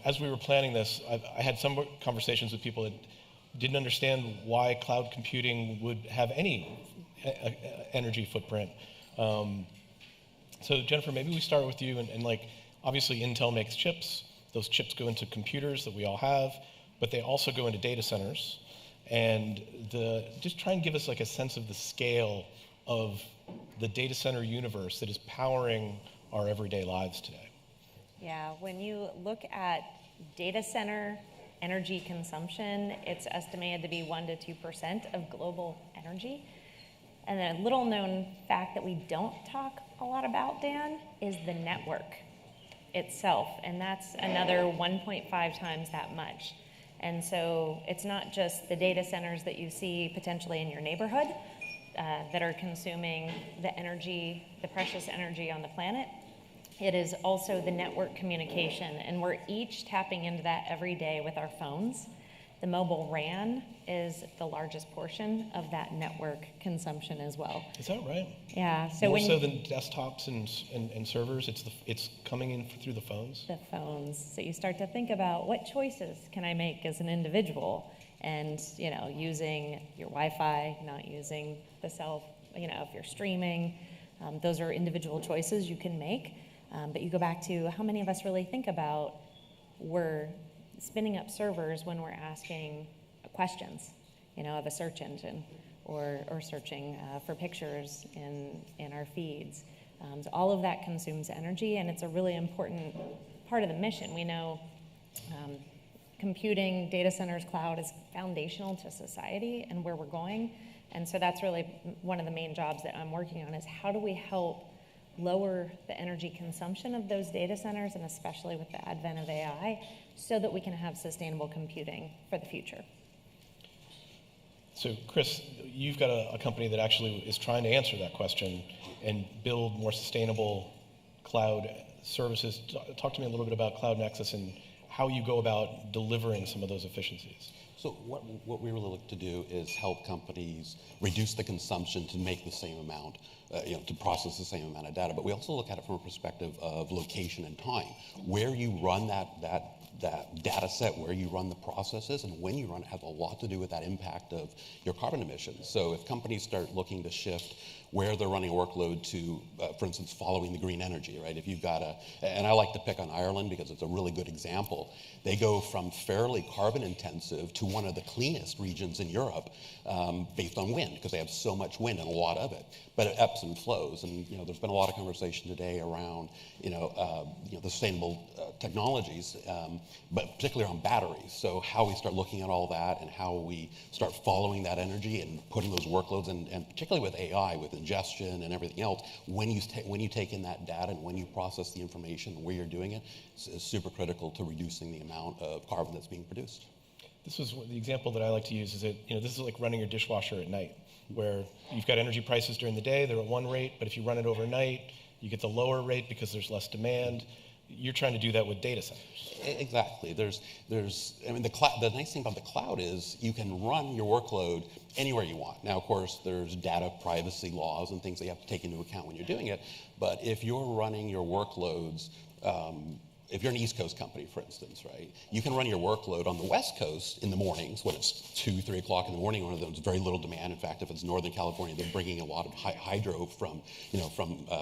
As we were planning this, I had some conversations with people that didn't understand why cloud computing would have any energy footprint. So Jennifer, maybe we start with you, and obviously Intel makes chips. Those chips go into computers that we all have, but they also go into data centers. And just try and give us a sense of the scale of the data center universe that is powering our everyday lives today. Yeah, when you look at data center energy consumption, it's estimated to be 1% to 2% of global energy. And a little known fact that we don't talk a lot about, Dan, is the network itself. And that's another 1.5 times that much. And so it's not just the data centers that you see potentially in your neighborhood that are consuming the energy, the precious energy on the planet. It is also the network communication, and we're each tapping into that every day with our phones. The mobile RAN is the largest portion of that network consumption as well. Is that right? Yeah. So more when so than desktops and servers, it's coming in through the phones? The phones. So you start to think about what choices can I make as an individual, and using your Wi-Fi, not using the cell, if you're streaming, those are individual choices you can make. But you go back to how many of us really think about we're spinning up servers when we're asking questions, of a search engine or searching for pictures in our feeds. So all of that consumes energy, and it's a really important part of the mission. We know computing, data centers, cloud is foundational to society and where we're going. And so that's really one of the main jobs that I'm working on, is how do we help lower the energy consumption of those data centers, and especially with the advent of AI, so that we can have sustainable computing for the future. So Chris, you've got a company that actually is trying to answer that question and build more sustainable cloud services. Talk to me a little bit about Cloud Nexus and how you go about delivering some of those efficiencies. So what we really look to do is help companies reduce the consumption to make the same amount, to process the same amount of data. But we also look at it from a perspective of location and time. Where you run that data set, where you run the processes, and when you run it has a lot to do with that impact of your carbon emissions. So if companies start looking to shift where they're running a workload to, for instance, following the green energy, right? If you've got and I like to pick on Ireland because it's a really good example. They go from fairly carbon intensive to one of the cleanest regions in Europe based on wind, because they have so much wind and a lot of it. But it ebbs and flows, and there's been a lot of conversation today around the sustainable technologies, but particularly on batteries. So how we start looking at all that and how we start following that energy and putting those workloads, and particularly with AI, with ingestion and everything else, when you take in that data and when you process the information and where you're doing it, is super critical to reducing the amount of carbon that's being produced. This is the example that I like to use, is that this is like running your dishwasher at night, where you've got energy prices during the day, they're at one rate, but if you run it overnight, you get the lower rate because there's less demand. You're trying to do that with data centers. Exactly. The nice thing about the cloud is you can run your workload anywhere you want. Now, of course, there's data privacy laws and things that you have to take into account when you're doing it. But if you're running your workloads, if you're an East Coast company, for instance, right, you can run your workload on the West Coast in the mornings when it's 2, 3 o'clock in the morning, when there's very little demand. In fact, if it's Northern California, they're bringing a lot of hydro from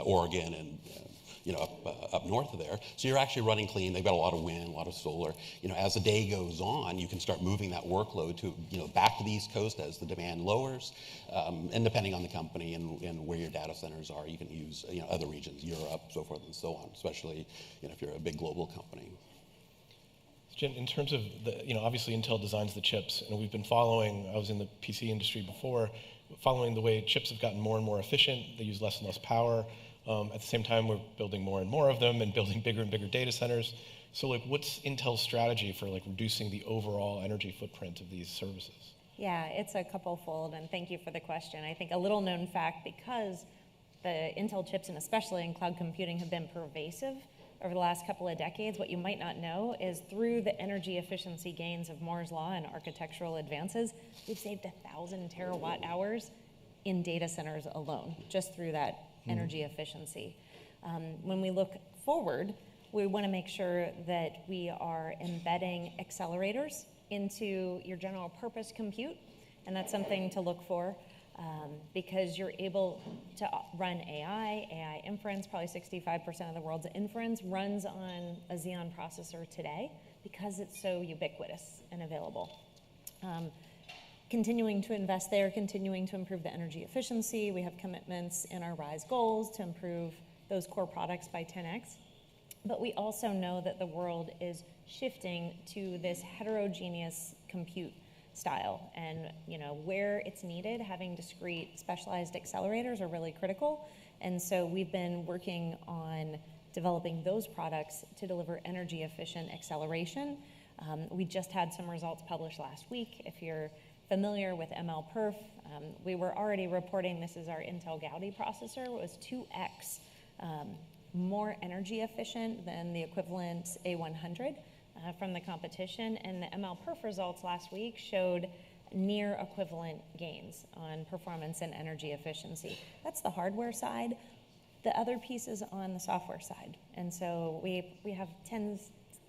Oregon and up north of there. So you're actually running clean. They've got a lot of wind, a lot of solar. As the day goes on, you can start moving that workload to back to the East Coast as the demand lowers. And depending on the company and where your data centers are, you can use other regions, Europe, so forth and so on. Especially if you're a big global company. Jim, in terms of obviously Intel designs the chips, and we've been following. I was in the PC industry before, following the way chips have gotten more and more efficient. They use less and less power. At the same time, we're building more and more of them and building bigger and bigger data centers. So what's Intel's strategy for reducing the overall energy footprint of these services? Yeah, it's a couple-fold, and thank you for the question. I think a little known fact, because the Intel chips, and especially in cloud computing, have been pervasive over the last couple of decades, what you might not know is through the energy efficiency gains of Moore's Law and architectural advances, we've saved 1,000 terawatt hours in data centers alone, just through that energy efficiency. When we look forward, we want to make sure that we are embedding accelerators into your general purpose compute, and that's something to look for because you're able to run AI inference. Probably 65% of the world's inference runs on a Xeon processor today because it's so ubiquitous and available. Continuing to invest there, continuing to improve the energy efficiency. We have commitments in our RISE goals to improve those core products by 10x. But we also know that the world is shifting to this heterogeneous compute style, and where it's needed, having discrete specialized accelerators are really critical. And so we've been working on developing those products to deliver energy efficient acceleration. We just had some results published last week. If you're familiar with MLPerf, we were already reporting this is our Intel Gaudi processor. It was 2x more energy efficient than the equivalent A100 from the competition. And the MLPerf results last week showed near equivalent gains on performance and energy efficiency. That's the hardware side. The other piece is on the software side. And so we have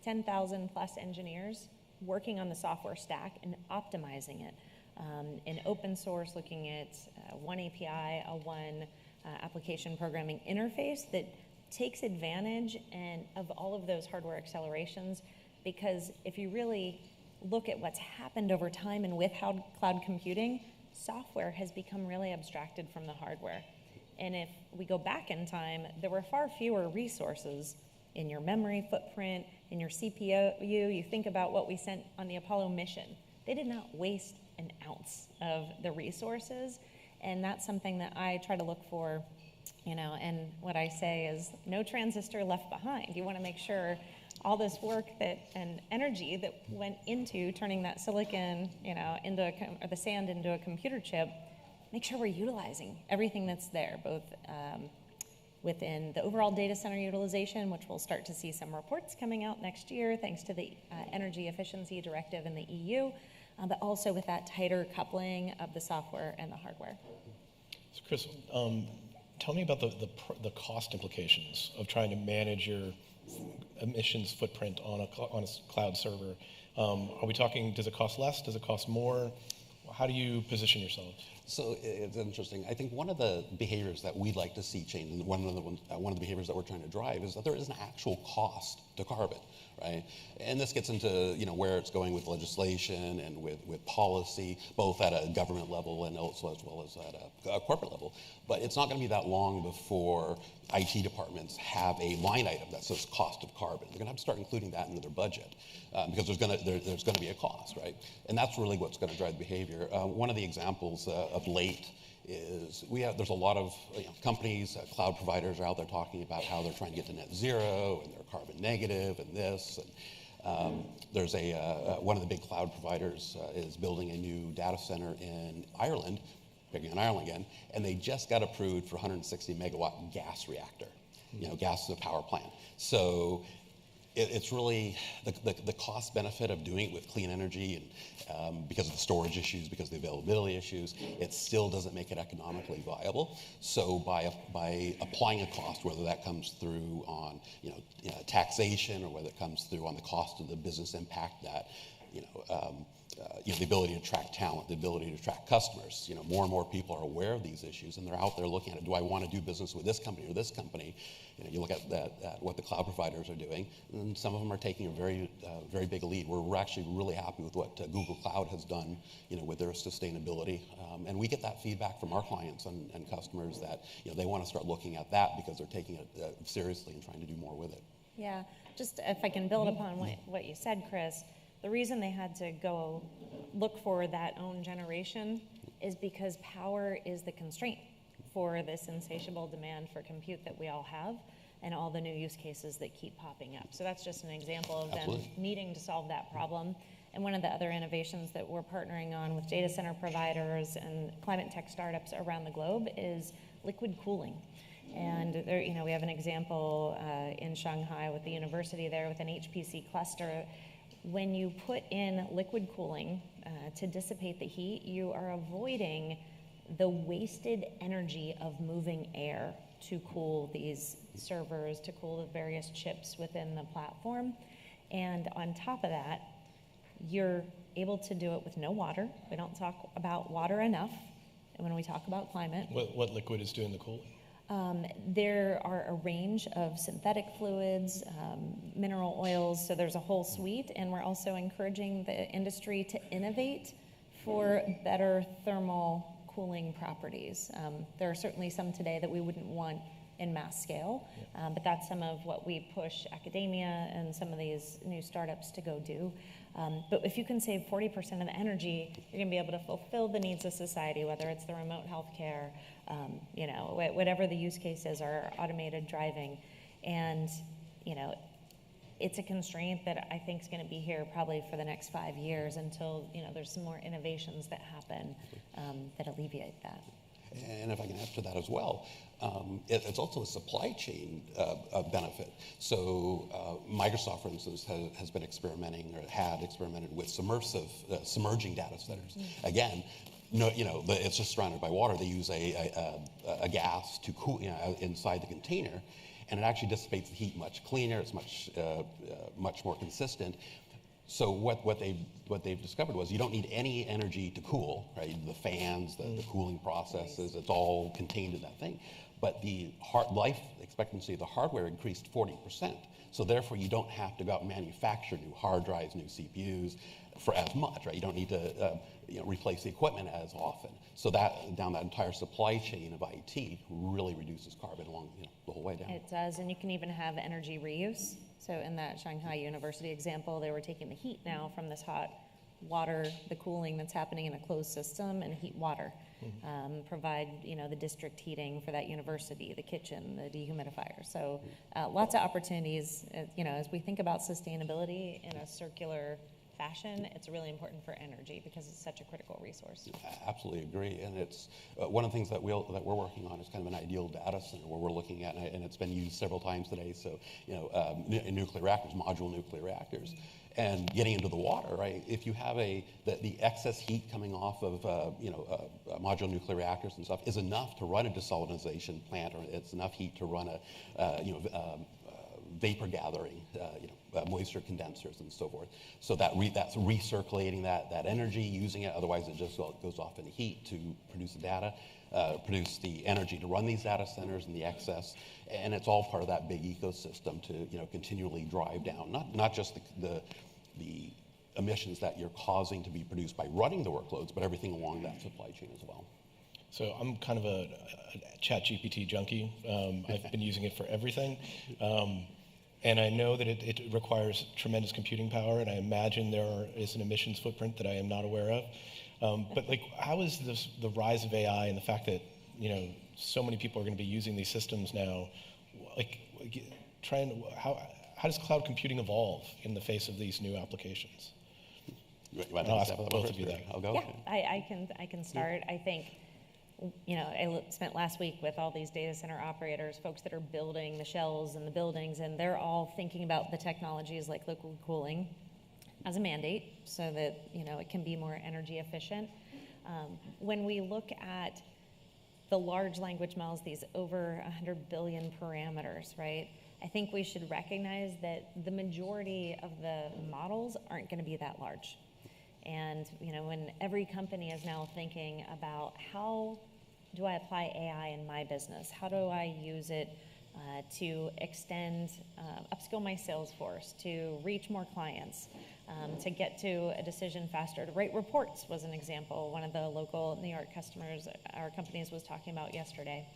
10,000 plus engineers working on the software stack and optimizing it in open source, looking at one API, a one application programming interface that takes advantage of all of those hardware accelerations. Because if you really look at what's happened over time and with cloud computing, software has become really abstracted from the hardware. And if we go back in time, there were far fewer resources in your memory footprint, in your CPU. You think about what we sent on the Apollo mission. They did not waste an ounce of the resources. And that's something that I try to look for, and what I say is no transistor left behind. You want to make sure all this work and energy that went into turning that silicon, or the sand into a computer chip, make sure we're utilizing everything that's there, both within the overall data center utilization, which we'll start to see some reports coming out next year, thanks to the Energy Efficiency Directive in the EU, but also with that tighter coupling of the software and the hardware. So Chris, tell me about the cost implications of trying to manage your emissions footprint on a cloud server. Are we talking, does it cost less? Does it cost more? How do you position yourself? So it's interesting. I think one of the behaviors that we'd like to see change, and one of the behaviors that we're trying to drive, is that there is an actual cost to carbon, right? And this gets into where it's going with legislation and with policy, both at a government level and also as well as at a corporate level. But it's not going to be that long before IT departments have a line item that says cost of carbon. They're going to have to start including that into their budget because there's going to be a cost, right? And that's really what's going to drive the behavior. One of the examples of late is there's a lot of companies, cloud providers are out there talking about how they're trying to get to net zero and they're carbon negative and this. And there's one of the big cloud providers is building a new data center in Ireland, picking on Ireland again, and they just got approved for 160 megawatt gas reactor, gas to power plant. So it's really the cost benefit of doing it with clean energy, and because of the storage issues, because of the availability issues, it still doesn't make it economically viable. So by applying a cost, whether that comes through on taxation or whether it comes through on the cost of the business impact that the ability to attract talent, the ability to attract customers. More and more people are aware of these issues, and they're out there looking at it. Do I want to do business with this company or this company? You look at what the cloud providers are doing, and some of them are taking a very big lead. We're actually really happy with what Google Cloud has done, with their sustainability, and we get that feedback from our clients and customers that they want to start looking at that because they're taking it seriously and trying to do more with it. Yeah, just if I can build upon what you said, Chris. The reason they had to go look for that own generation is because power is the constraint for this insatiable demand for compute that we all have and all the new use cases that keep popping up. So that's just an example of them needing to solve that problem. And one of the other innovations that we're partnering on with data center providers and climate tech startups around the globe is liquid cooling. And there, we have an example in Shanghai with the university there with an HPC cluster. When you put in liquid cooling to dissipate the heat, you are avoiding the wasted energy of moving air to cool these servers, to cool the various chips within the platform. And on top of that, you're able to do it with no water. We don't talk about water enough when we talk about climate. What liquid is doing the cooling? There are a range of synthetic fluids, mineral oils, so there's a whole suite, and we're also encouraging the industry to innovate for better thermal cooling properties. There are certainly some today that we wouldn't want in mass scale. But that's some of what we push academia and some of these new startups to go do. But if you can save 40% of the energy, you're going to be able to fulfill the needs of society, whether it's the remote healthcare, you know, whatever the use case is, or automated driving. And, you know, it's a constraint that I think is going to be here probably for the next 5 years until, you know, there's some more innovations that happen that alleviate that. And if I can add to that as well, it's also a supply chain benefit. So Microsoft, for instance, has been experimenting, or had experimented with submerging data centers. Again, no, you know, it's just surrounded by water. They use a gas to cool, you know, inside the container, and it actually dissipates the heat much cleaner. It's much more consistent. So what they've discovered was you don't need any energy to cool, right? The fans, the cooling processes, it's all contained in that thing. But the life expectancy of the hardware increased 40%. So therefore, you don't have to go out and manufacture new hard drives, new CPUs for as much, right? You don't need to replace the equipment as often. So that down that entire supply chain of IT really reduces carbon along the whole way down. It does, and you can even have energy reuse. So in that Shanghai University example, they were taking the heat now from this hot water, the cooling that's happening in a closed system, and heat water. Provide, you know, the district heating for that university, the kitchen, the dehumidifier. So lots of opportunities. You know, as we think about sustainability in a circular fashion, it's really important for energy because it's such a critical resource. Absolutely agree, and it's one of the things that we're working on is kind of an ideal data center where we're looking at, and it's been used several times today. So nuclear reactors, modular nuclear reactors, and getting into the water, right? If you have the excess heat coming off of modular nuclear reactors and stuff is enough to run a desalination plant, or it's enough heat to run a vapor gathering, moisture condensers and so forth. So that's recirculating that energy, using it. Otherwise, it just goes off in heat to produce the data, produce the energy to run these data centers and the excess. And it's all part of that big ecosystem to continually drive down not just the emissions that you're causing to be produced by running the workloads, but everything along that supply chain as well. So I'm kind of a ChatGPT junkie. I've been using it for everything. And I know that it requires tremendous computing power, and I imagine there is an emissions footprint that I am not aware of. But like, how is the rise of AI and the fact that so many people are going to be using these systems now? How does cloud computing evolve in the face of these new applications? I'll ask both of you that. I'll go. Yeah, I can start. I think. I spent last week with all these data center operators, folks that are building the shells and the buildings, and they're all thinking about the technologies like liquid cooling as a mandate so that, it can be more energy efficient. When we look at the large language models, these over 100 billion parameters, right? I think we should recognize that the majority of the models aren't going to be that large. And, when every company is now thinking about how do I apply AI in my business? How do I use it to extend, upskill my sales force, to reach more clients, to get to a decision faster, to write reports was an example. One of the local New York customers, our companies was talking about yesterday.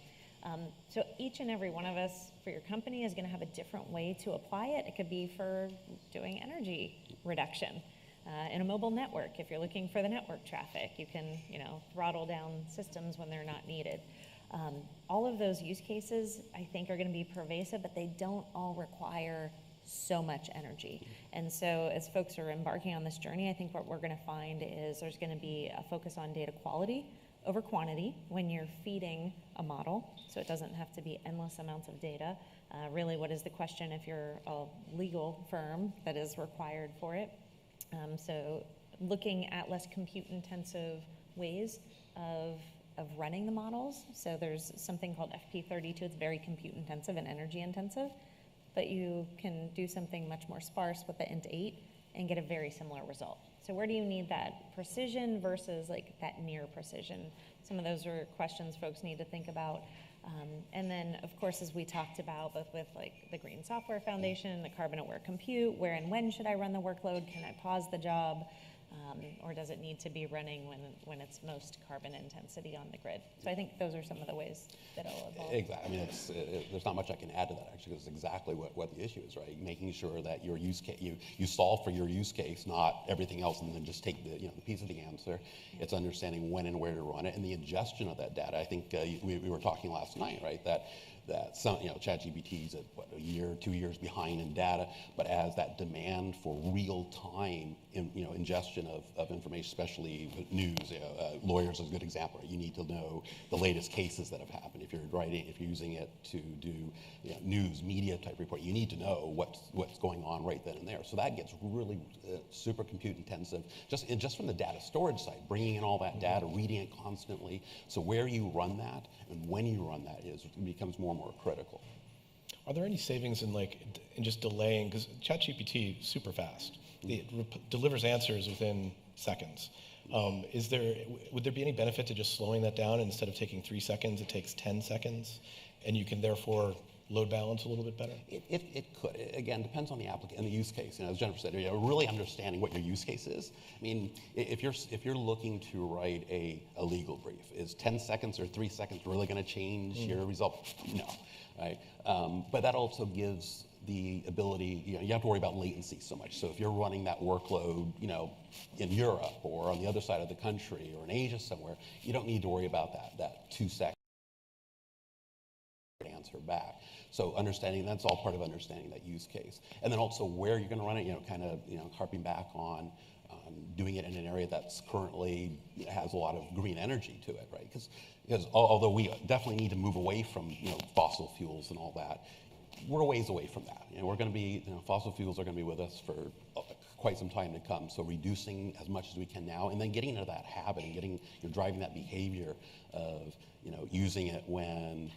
So each and every one of us for your company is going to have a different way to apply it. It could be for doing energy reduction. In a mobile network, if you're looking for the network traffic, you can, throttle down systems when they're not needed. All of those use cases, I think, are going to be pervasive, but they don't all require so much energy. And so as folks are embarking on this journey, I think what we're going to find is there's going to be a focus on data quality over quantity when you're feeding a model, so it doesn't have to be endless amounts of data. Really, what is the question if you're a legal firm that is required for it? So looking at less compute-intensive ways of running the models. So there's something called FP32. It's very compute-intensive and energy-intensive, but you can do something much more sparse with the int8 and get a very similar result. So where do you need that precision versus that near precision? Some of those are questions folks need to think about. And then, of course, as we talked about, both with the Green Software Foundation, the carbon-aware compute, where and when should I run the workload? Can I pause the job? or does it need to be running when it's most carbon intensity on the grid? So I think those are some of the ways that it'll evolve. Exactly. I mean, there's not much I can add to that, actually, because it's exactly what the issue is, right? Making sure that your use case, you solve for your use case, not everything else, and then just take the piece of the answer. It's understanding when and where to run it, and the ingestion of that data. I think we were talking last night, right? That some, ChatGPT is at a year, 2 years behind in data, but as that demand for real-time, ingestion of information, especially news, lawyers is a good example. Right? You need to know the latest cases that have happened. If you're using it to do news, media type report, you need to know what's going on right then and there. So that gets really super compute intensive, just from the data storage side, bringing in all that data, reading it constantly. So where you run that and when you run that becomes more and more critical. Are there any savings in just delaying, because ChatGPT is super fast. It delivers answers within seconds. Would there be any benefit to just slowing that down? Instead of taking 3 seconds, it takes 10 seconds, and you can therefore load balance a little bit better? It could. It, again, depends on the applicant and the use case. As Jennifer said, really understanding what your use case is. I mean, if you're looking to write a legal brief, is 10 seconds or 3 seconds really going to change your result? No, right? But that also gives the ability, you have to worry about latency so much. So if you're running that workload, in Europe or on the other side of the country or in Asia somewhere, you don't need to worry about that 2 second answer back. So understanding, that's all part of understanding that use case. And then also where you're going to run it, harping back on doing it in an area that's currently has a lot of green energy to it, right? Because although we definitely need to move away from fossil fuels and all that, we're a ways away from that. We're going to be, fossil fuels are going to be with us for quite some time to come. So reducing as much as we can now, and then getting into that habit and driving that behavior of using it when.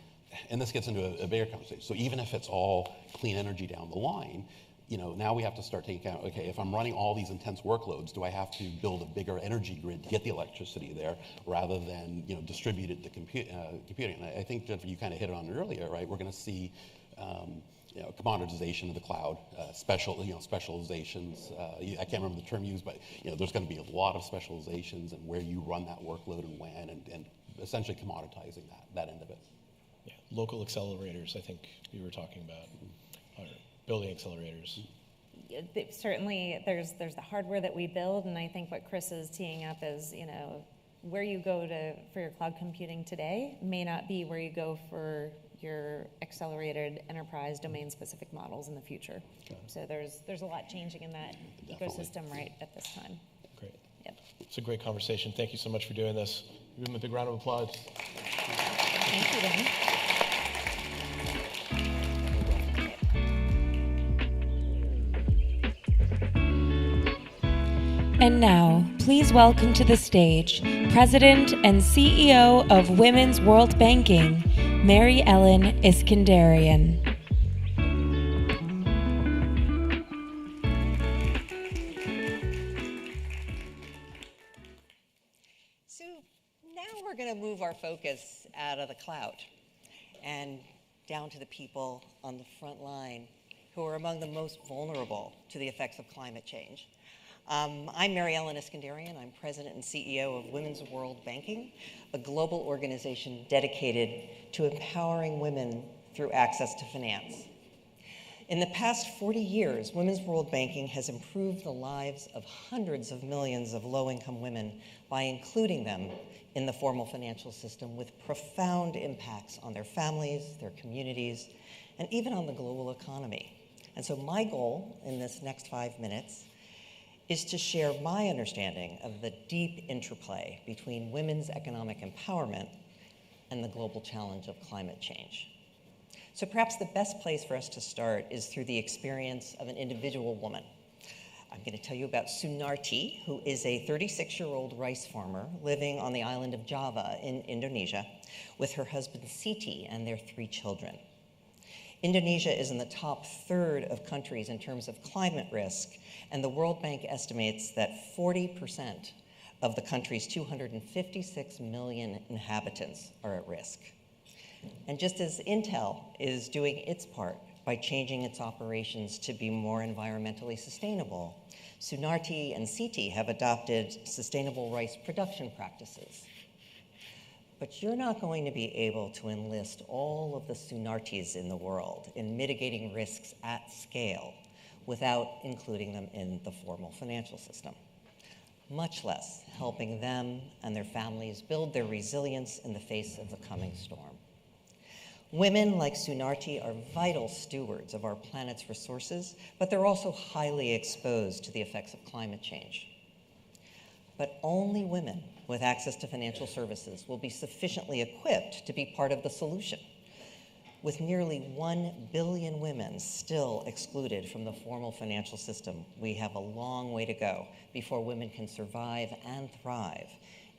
And this gets into a bigger conversation. So even if it's all clean energy down the line, now we have to start taking account, okay, if I'm running all these intense workloads, do I have to build a bigger energy grid to get the electricity there rather than, distribute it to computing? And I think, Jennifer, you kind of hit it on earlier, right? We're going to see, commoditization of the cloud, specializations. I can't remember the term used, but, there's going to be a lot of specializations and where you run that workload and when, and essentially commoditizing that end of it. Yeah, local accelerators, I think we were talking about, or building accelerators. Certainly, there's the hardware that we build, and I think what Chris is teeing up is, where you go for your cloud computing today may not be where you go for your accelerated enterprise domain-specific models in the future. Okay. So there's a lot changing in that ecosystem right at this time. Great. Yep. It's a great conversation. Thank you so much for doing this. Give them a big round of applause. Thank you, Dan. And now, please welcome to the stage President and CEO of Women's World Banking, Mary Ellen Iskandarian. So now we're going to move our focus out of the cloud and down to the people on the front line who are among the most vulnerable to the effects of climate change. I'm Mary Ellen Iskandarian. I'm President and CEO of Women's World Banking, a global organization dedicated to empowering women through access to finance. In the past 40 years, Women's World Banking has improved the lives of hundreds of millions of low-income women by including them in the formal financial system with profound impacts on their families, their communities, and even on the global economy. And so my goal in this next 5 minutes is to share my understanding of the deep interplay between women's economic empowerment and the global challenge of climate change. So perhaps the best place for us to start is through the experience of an individual woman. I'm going to tell you about Sunarti, who is a 36-year-old rice farmer living on the island of Java in Indonesia with her husband Siti and their 3 children. Indonesia is in the top third of countries in terms of climate risk, and the World Bank estimates that 40% of the country's 256 million inhabitants are at risk. And just as Intel is doing its part by changing its operations to be more environmentally sustainable, Sunarti and Siti have adopted sustainable rice production practices. But you're not going to be able to enlist all of the Sunartis in the world in mitigating risks at scale without including them in the formal financial system, much less helping them and their families build their resilience in the face of the coming storm. Women like Sunarti are vital stewards of our planet's resources, but they're also highly exposed to the effects of climate change. But only women with access to financial services will be sufficiently equipped to be part of the solution. With nearly 1 billion women still excluded from the formal financial system, we have a long way to go before women can survive and thrive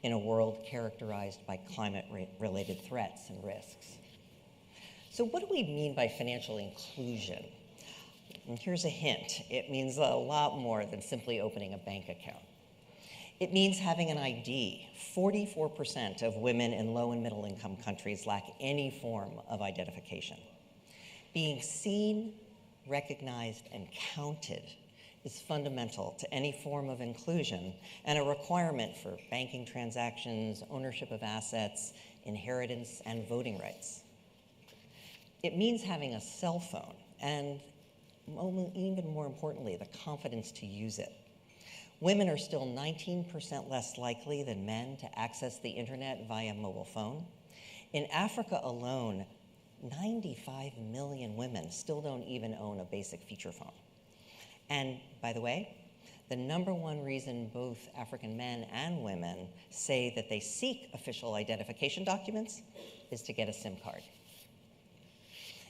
in a world characterized by climate-related threats and risks. So what do we mean by financial inclusion? And here's a hint. It means a lot more than simply opening a bank account. It means having an ID. 44% of women in low and middle income countries lack any form of identification. Being seen, recognized, and counted is fundamental to any form of inclusion and a requirement for banking transactions, ownership of assets, inheritance, and voting rights. It means having a cell phone and, even more importantly, the confidence to use it. Women are still 19% less likely than men to access the internet via mobile phone. In Africa alone, 95 million women still don't even own a basic feature phone. And by the way, the #1 reason both African men and women say that they seek official identification documents is to get a SIM card.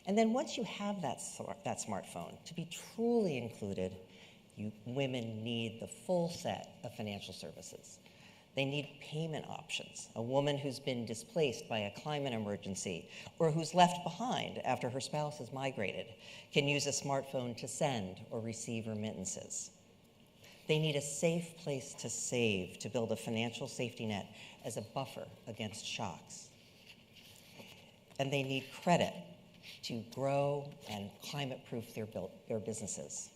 And then once you have that smartphone, to be truly included, women need the full set of financial services. They need payment options. A woman who's been displaced by a climate emergency or who's left behind after her spouse has migrated can use a smartphone to send or receive remittances. They need a safe place to save, to build a financial safety net as a buffer against shocks. And they need credit to grow and climate-proof their businesses.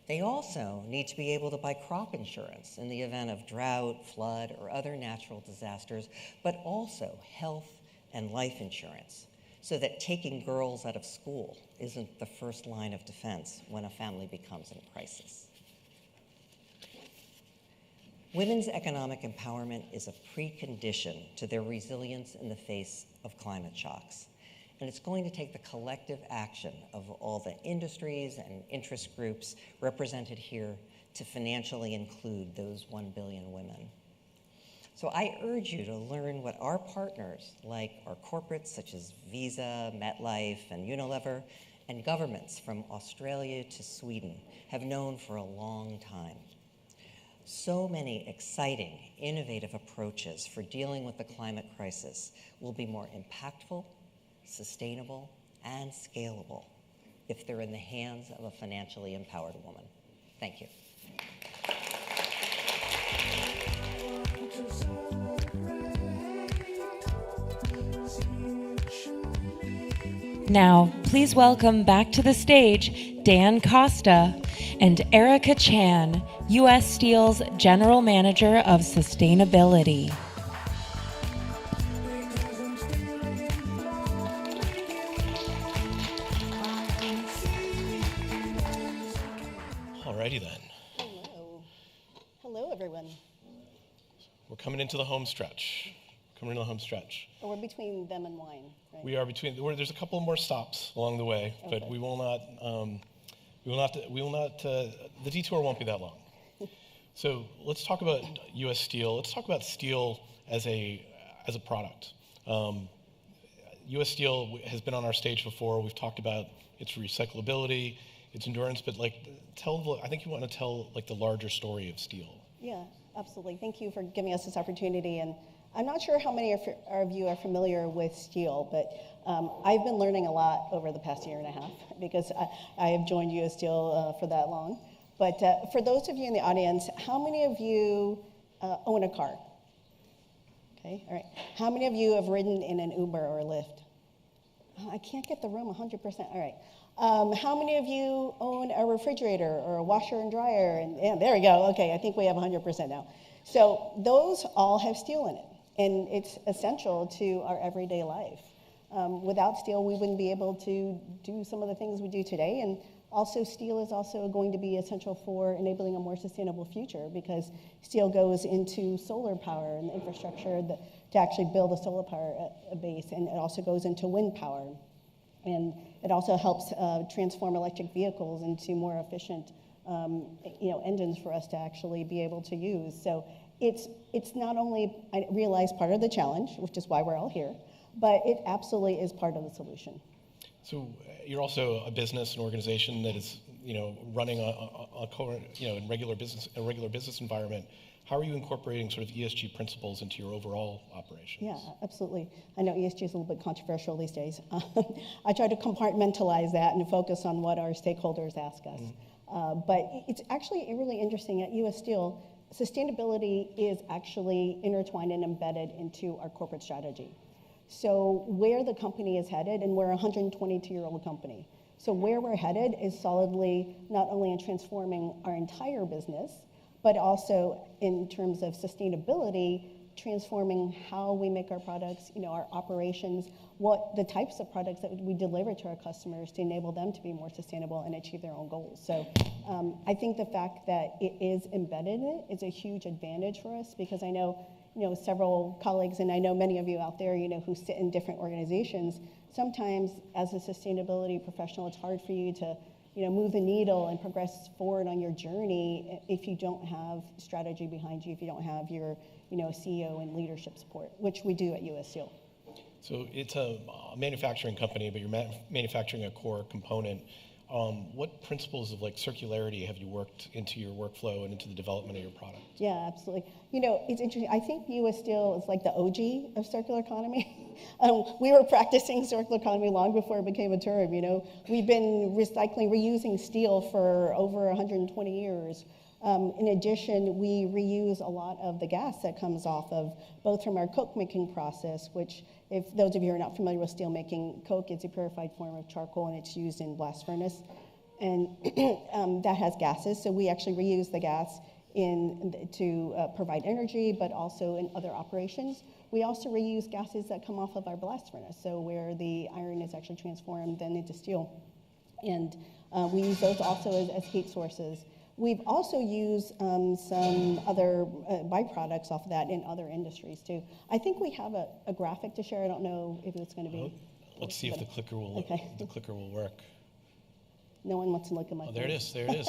They also need to be able to buy crop insurance in the event of drought, flood, or other natural disasters, but also health and life insurance, so that taking girls out of school isn't the first line of defense when a family becomes in crisis. Women's economic empowerment is a precondition to their resilience in the face of climate shocks. And it's going to take the collective action of all the industries and interest groups represented here to financially include those 1 billion women. So I urge you to learn what our partners, like our corporates such as Visa, MetLife, and Unilever, and governments from Australia to Sweden have known for a long time. So many exciting, innovative approaches for dealing with the climate crisis will be more impactful, sustainable, and scalable if they're in the hands of a financially empowered woman. Thank you. Now, please welcome back to the stage Dan Costa and Erica Chan, U.S. Steel's General Manager of Sustainability. Alrighty then. Hello. Hello, everyone. We're coming into the home stretch. Oh, we're between them and wine, right? We are between. There's a couple more stops along the way, Okay. but we will not. The detour won't be that long. So let's talk about U.S. Steel. Let's talk about steel as a product. U.S. Steel has been on our stage before. We've talked about its recyclability, its endurance, but I think you want to tell the larger story of steel. Yeah, absolutely. Thank you for giving us this opportunity. And I'm not sure how many of you are familiar with steel, but I've been learning a lot over the past year and a half because I have joined U.S. Steel for that long. But for those of you in the audience, how many of you own a car? Okay, all right. How many of you have ridden in an Uber or a Lyft? I can't get the room 100%. All right. How many of you own a refrigerator or a washer and dryer? And yeah, there we go. Okay, I think we have 100% now. So those all have steel in it, and it's essential to our everyday life. Without steel, we wouldn't be able to do some of the things we do today. And also, steel is also going to be essential for enabling a more sustainable future, because steel goes into solar power and the infrastructure to actually build a solar power base, and it also goes into wind power. And it also helps transform electric vehicles into more efficient engines for us to actually be able to use. So it's not only, I realize, part of the challenge, which is why we're all here, but it absolutely is part of the solution. So you're also a business, an organization that is, running a current, in a regular business environment. How are you incorporating sort of ESG principles into your overall operations? Yeah, absolutely. I know ESG is a little bit controversial these days. I try to compartmentalize that and focus on what our stakeholders ask us. But it's actually really interesting. At U.S. Steel, sustainability is actually intertwined and embedded into our corporate strategy. So where the company is headed, and we're a 122-year-old company, so where we're headed is solidly not only in transforming our entire business, but also in terms of sustainability, transforming how we make our products, our operations, what the types of products that we deliver to our customers to enable them to be more sustainable and achieve their own goals. So I think the fact that it is embedded in it is a huge advantage for us, because I know several colleagues, and I know many of you out there, who sit in different organizations. Sometimes as a sustainability professional, it's hard for you to move the needle and progress forward on your journey if you don't have strategy behind you, if you don't have your CEO and leadership support, which we do at U.S. Steel. So it's a manufacturing company, but you're manufacturing a core component. What principles of circularity have you worked into your workflow and into the development of your product? Yeah, absolutely. It's interesting. I think U.S. Steel is like the OG of circular economy. We were practicing circular economy long before it became a term. We've been reusing steel for over 120 years. In addition, we reuse a lot of the gas that comes off of both from our coke making process, which, if those of you who are not familiar with steel making, coke is a purified form of charcoal, and it's used in blast furnace, and that has gases. So we actually reuse the gas to provide energy, but also in other operations. We also reuse gases that come off of our blast furnace, so where the iron is actually transformed then into steel, and we use those also as heat sources. We've also used some other byproducts off of that in other industries too. I think we have a graphic to share. I don't know if it's going to be. Let's see if the clicker will work. No one wants to look at my phone. There it is. There it is.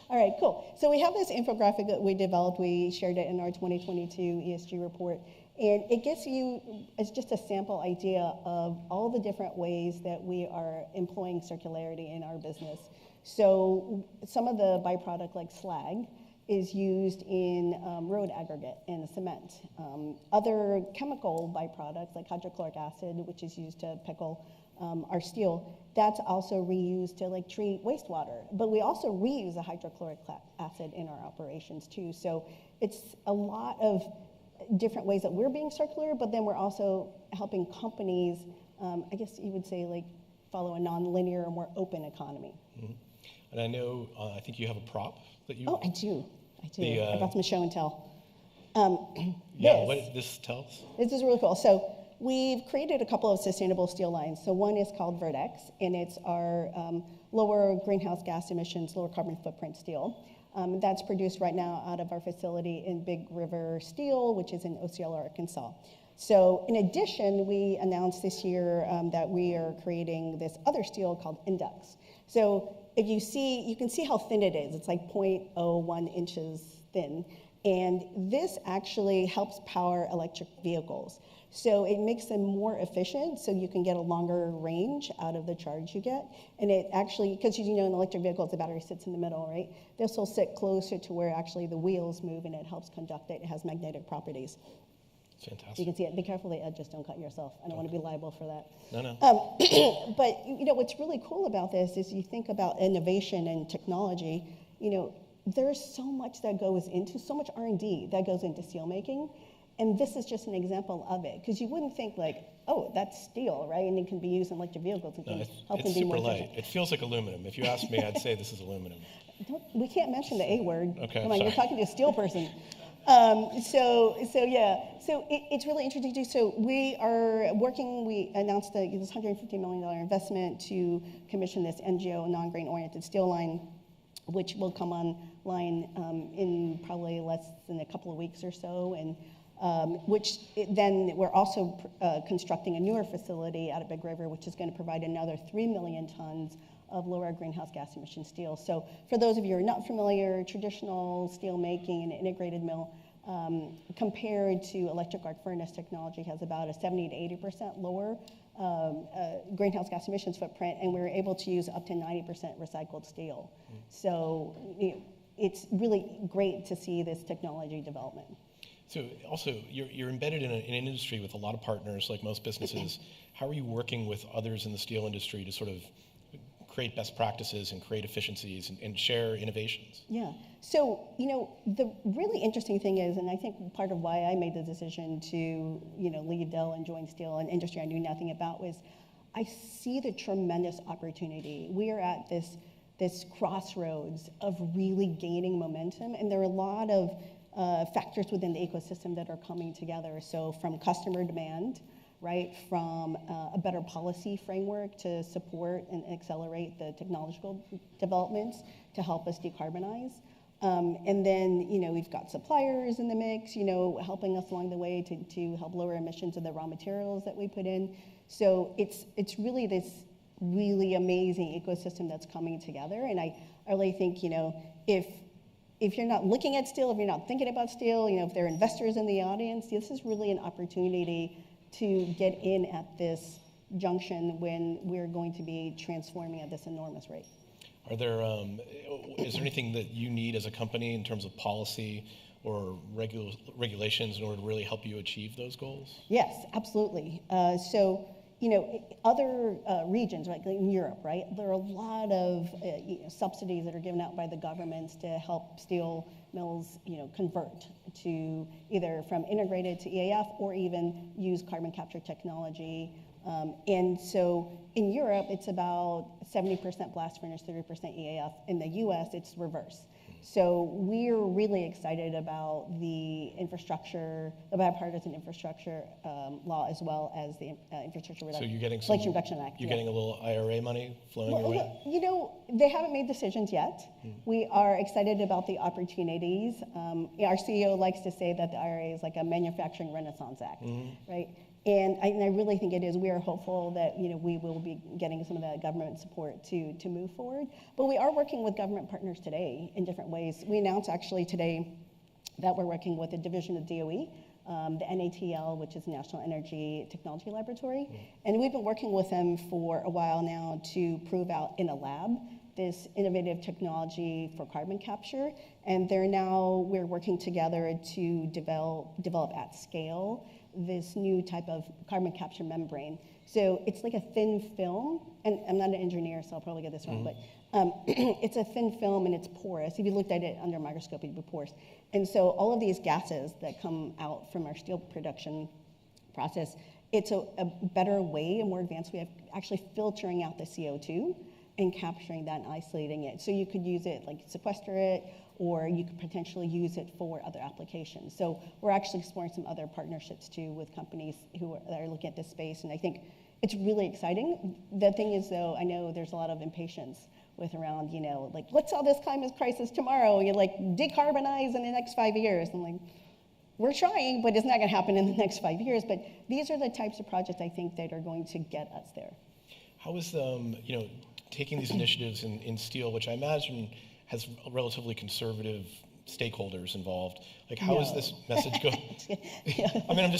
All right, cool. So we have this infographic that we developed. We shared it in our 2022 ESG report. And it gives you, it's just a sample idea of all the different ways that we are employing circularity in our business. So some of the byproduct, like slag, is used in road aggregate and cement. Other chemical byproducts, like hydrochloric acid, which is used to pickle our steel, that's also reused to treat wastewater. But we also reuse the hydrochloric acid in our operations too. So it's a lot of different ways that we're being circular, but then we're also helping companies, I guess you would say, follow a non-linear or more open economy. Mm-hmm. And I know, I think you have a prop that you... Oh, I do. I brought some show and tell. What this tells? This is really cool. So we've created a couple of sustainable steel lines. So one is called Vertex, and it's our lower greenhouse gas emissions, lower carbon footprint steel. That's produced right now out of our facility in Big River Steel, which is in Osceola, Arkansas. So in addition, we announced this year that we are creating this other steel called Index. So if you can see how thin it is. It's like 0.01 inches thin. And this actually helps power electric vehicles. So it makes them more efficient, so you can get a longer range out of the charge you get. And it actually, because in an electric vehicle, the battery sits in the middle, right? This will sit closer to where actually the wheels move, and it helps conduct it. It has magnetic properties. Fantastic. You can see it. Be careful, Ed, just don't cut yourself. I don't want to be liable for that. No. But what's really cool about this is you think about innovation and technology. There's so much that goes into, so much R&D that goes into steel making. And this is just an example of it, because you wouldn't think like, oh, that's steel, right? And it can be used in electric vehicles and can help them It's be more super light. efficient. It feels like aluminum. If you ask me, I'd say this is aluminum. We can't mention the A word. Okay, Come on, you're sorry. talking to a steel person. It's really interesting too. So we are working, we announced this $150 million investment to commission this NGO, non-grain oriented steel line, which will come online in probably less than a couple of weeks or so. And then we're also constructing a newer facility out at Big River, which is going to provide another 3 million tons of lower greenhouse gas emission steel. So for those of you who are not familiar, traditional steel making in an integrated mill compared to electric arc furnace technology has about a 70 to 80% lower greenhouse gas emissions footprint, and we're able to use up to 90% recycled steel. So it's really great to see this technology development. So also, you're embedded in an industry with a lot of partners, like most businesses. How are you working with others in the steel industry to sort of create best practices and create efficiencies and share innovations? Yeah. So, the really interesting thing is, and I think part of why I made the decision to, leave Dell and join steel, an industry I knew nothing about, was I see the tremendous opportunity. We are at this crossroads of really gaining momentum, and there are a lot of factors within the ecosystem that are coming together. So from customer demand, right, from a better policy framework to support and accelerate the technological developments to help us decarbonize. And then, we've got suppliers in the mix, helping us along the way to help lower emissions of the raw materials that we put in. So it's really this really amazing ecosystem that's coming together. And I really think, if you're not looking at steel, if you're not thinking about steel, if there are investors in the audience, this is really an opportunity to get in at this junction when we're going to be transforming at this enormous rate. Is there anything that you need as a company in terms of policy or regulations in order to really help you achieve those goals? Yes, absolutely. Other regions, like in Europe, right, there are a lot of subsidies that are given out by the governments to help steel mills, convert to either from integrated to EAF or even use carbon capture technology. And so in Europe, it's about 70% blast furnace, 30% EAF. In the US, it's reverse. So we're really excited about the infrastructure, the bipartisan infrastructure law, as well as the Infrastructure Reduction Act. You're getting a little IRA money flowing your way? They haven't made decisions yet. We are excited about the opportunities. Our CEO likes to say that the IRA is like a manufacturing renaissance act, right? And I really think it is. We are hopeful that we will be getting some of that government support to move forward. But we are working with government partners today in different ways. We announced actually today that we're working with a division of DOE, the NATL, which is National Energy Technology Laboratory. And we've been working with them for a while now to prove out in a lab this innovative technology for carbon capture. And we're working together to develop at scale this new type of carbon capture membrane. So it's like a thin film, and I'm not an engineer, so I'll probably get this wrong, but it's a thin film and it's porous. If you looked at it under a microscope, it'd be porous. And so all of these gases that come out from our steel production process, it's a better way, a more advanced way of actually filtering out the CO2 and capturing that and isolating it. So you could use it, like sequester it, or you could potentially use it for other applications. So we're actually exploring some other partnerships too with companies that are looking at this space, and I think it's really exciting. The thing is, though, I know there's a lot of impatience with around, like, let's solve this climate crisis tomorrow. You're like, decarbonize in the next 5 years. I'm like, we're trying, but it's not gonna happen in the next 5 years. But these are the types of projects I think that are going to get us there. How is taking these initiatives in steel, which I imagine has relatively conservative stakeholders involved. Like, how is this message going? I mean,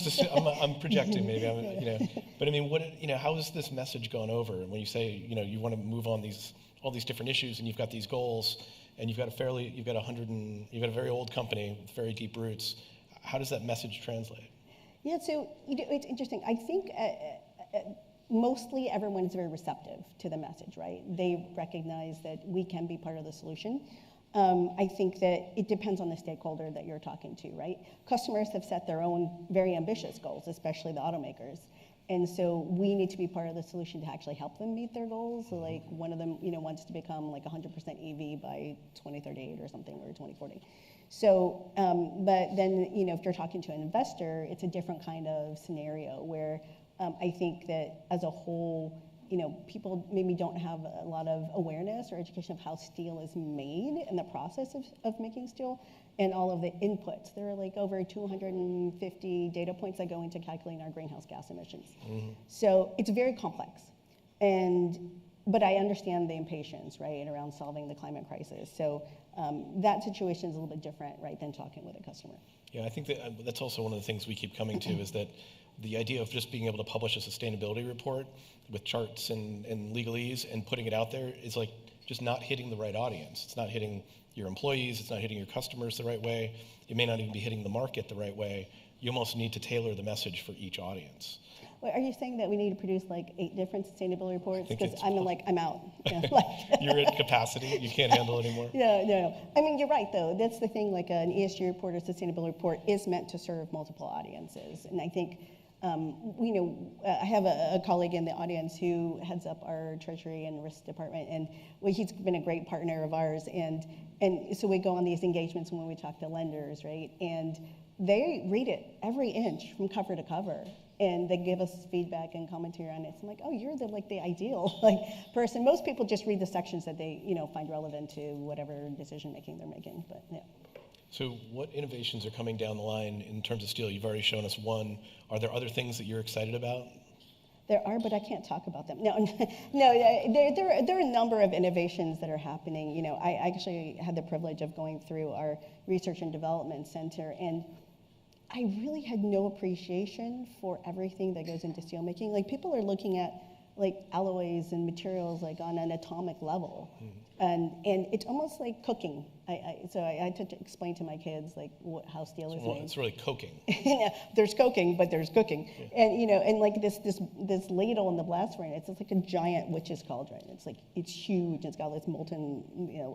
I'm projecting maybe, but I mean, how is this message gone over? And when you say, you want to move on all these different issues, and you've got these goals, and you've got a very old company with very deep roots. How does that message translate? Yeah, so it's interesting. I think mostly everyone is very receptive to the message, right? They recognize that we can be part of the solution. I think that it depends on the stakeholder that you're talking to, right? Customers have set their own very ambitious goals, especially the automakers. And so we need to be part of the solution to actually help them meet their goals. So like one of them, wants to become like 100% EV by 2038 or something, or 2040. So, but then, if you're talking to an investor, it's a different kind of scenario where I think that as a whole, people maybe don't have a lot of awareness or education of how steel is made and the process of making steel and all of the inputs. There are like over 250 data points that go into calculating our greenhouse gas emissions. So it's very complex. But I understand the impatience, right, around solving the climate crisis. So that situation is a little bit different, right, than talking with a customer. Yeah, I think that's also one of the things we keep coming to is that the idea of just being able to publish a sustainability report with charts and legalese and putting it out there is like just not hitting the right audience. It's not hitting your employees, it's not hitting your customers the right way. It may not even be hitting the market the right way. You almost need to tailor the message for each audience. Wait, are you saying that we need to produce like 8 different sustainability reports? Because I'm out. You're at capacity. You can't handle it anymore. No. I mean, you're right, though. That's the thing. Like an ESG report or sustainability report is meant to serve multiple audiences. And I think, I have a colleague in the audience who heads up our treasury and risk department, and he's been a great partner of ours. And so we go on these engagements when we talk to lenders, right? And they read it every inch from cover to cover. And they give us feedback and commentary on it. So I'm like, oh, you're the ideal person. Most people just read the sections that they find relevant to whatever decision making they're making. But yeah. So what innovations are coming down the line in terms of steel? You've already shown us one. Are there other things that you're excited about? There are, but I can't talk about them. No, there are a number of innovations that are happening. I actually had the privilege of going through our research and development center, and I really had no appreciation for everything that goes into steelmaking. Like, people are looking at alloys and materials on an atomic level, and it's almost like cooking. So I had to explain to my kids how steel is made. It's really coking. There's coking, but there's cooking, and this ladle in the blast furnace, it's like a giant witch's cauldron. It's huge. It's got this molten,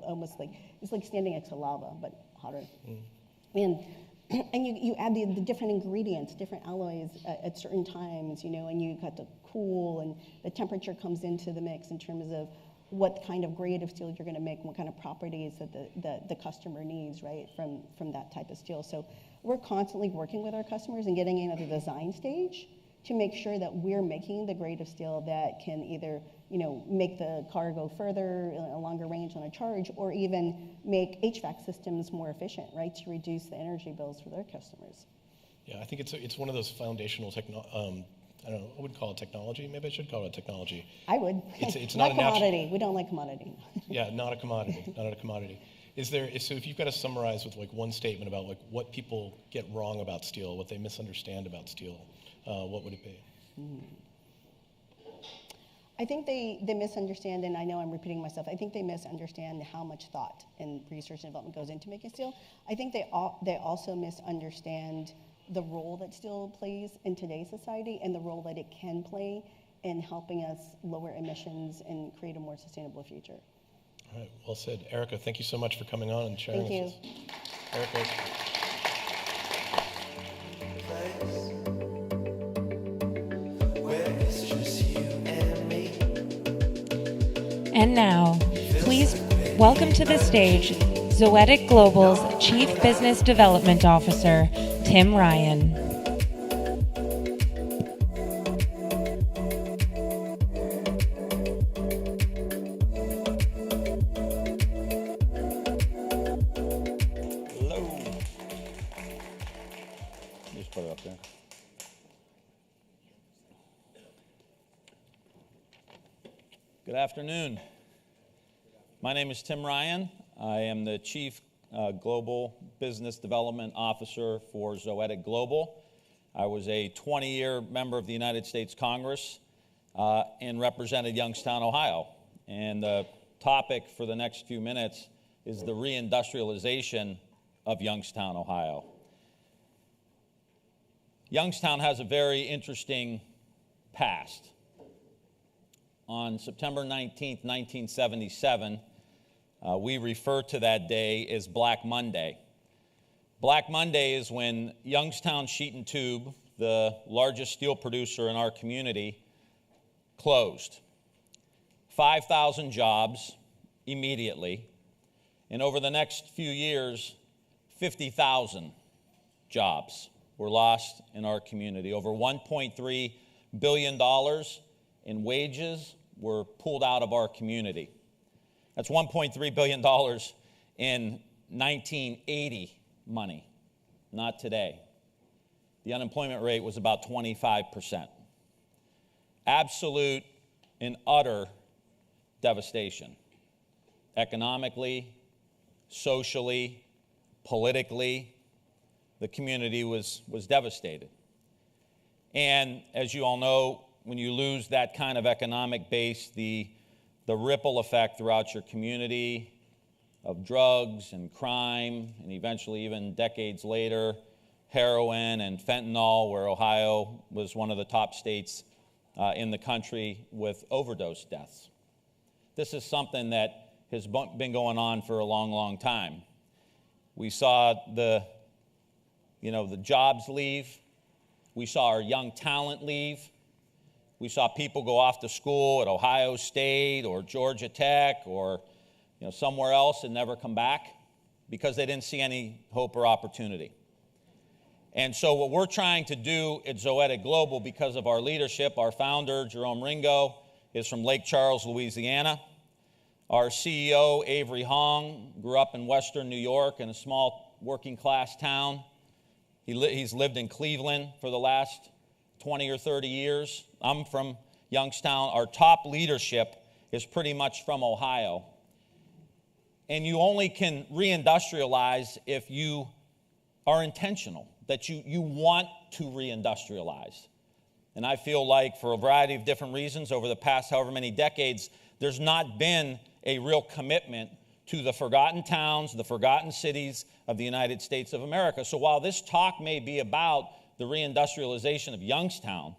almost it's like standing next to lava, but hotter. And you add the different ingredients, different alloys at certain times, and you got to cool, and the temperature comes into the mix in terms of what kind of grade of steel you're going to make, what kind of properties that the customer needs, right, from that type of steel. So we're constantly working with our customers and getting into the design stage to make sure that we're making the grade of steel that can either make the car go further, a longer range on a charge, or even make HVAC systems more efficient, right, to reduce the energy bills for their customers. Yeah, I think it's one of those foundational I don't know, I wouldn't call it technology. Maybe I should call it technology. I would. It's not a commodity. We don't like commodity. Yeah, not a commodity. Not a commodity. So if you've got to summarize with one statement about what people get wrong about steel, what they misunderstand about steel, what would it be? I think they misunderstand, and I know I'm repeating myself, I think they misunderstand how much thought and research and development goes into making steel. I think they also misunderstand the role that steel plays in today's society and the role that it can play in helping us lower emissions and create a more sustainable future. All right, well said. Erica, thank you so much for coming on and sharing Thank with us. Erica. And now, please welcome to the stage Zoetic Global's Chief Business Development Officer, Tim Ryan. Hello. Just put it up there. Good afternoon. My name is Tim Ryan. I am the Chief Global Business Development Officer for Zoetic Global. I was a 20-year member of the United States Congress and represented Youngstown, Ohio. And the topic for the next few minutes is the reindustrialization of Youngstown, Ohio. Youngstown has a very interesting past. On September 19th, 1977, We refer to that day as Black Monday. Black Monday is when Youngstown Sheet and Tube, the largest steel producer in our community, closed. 5,000 jobs immediately, and over the next few years, 50,000 jobs were lost in our community. Over $1.3 billion in wages were pulled out of our community. That's $1.3 billion in 1980 money, not today. The unemployment rate was about 25%. Absolute and utter devastation. Economically, socially, politically, the community was devastated. And as you all know, when you lose that kind of economic base, the ripple effect throughout your community of drugs and crime, and eventually even decades later, heroin and fentanyl, where Ohio was one of the top states in the country with overdose deaths. This is something that has been going on for a long, long time. We saw the jobs leave. We saw our young talent leave. We saw people go off to school at Ohio State or Georgia Tech or somewhere else and never come back because they didn't see any hope or opportunity. And so what we're trying to do at Zoetic Global, because of our leadership, our founder, Jerome Ringo, is from Lake Charles, Louisiana. Our CEO, Avery Hong, grew up in Western New York in a small working class town. He's lived in Cleveland for the last 20 or 30 years. I'm from Youngstown. Our top leadership is pretty much from Ohio. And you only can reindustrialize if you are intentional, that you want to reindustrialize. And I feel like for a variety of different reasons over the past however many decades, there's not been a real commitment to the forgotten towns, the forgotten cities of the United States of America. So while this talk may be about the reindustrialization of Youngstown,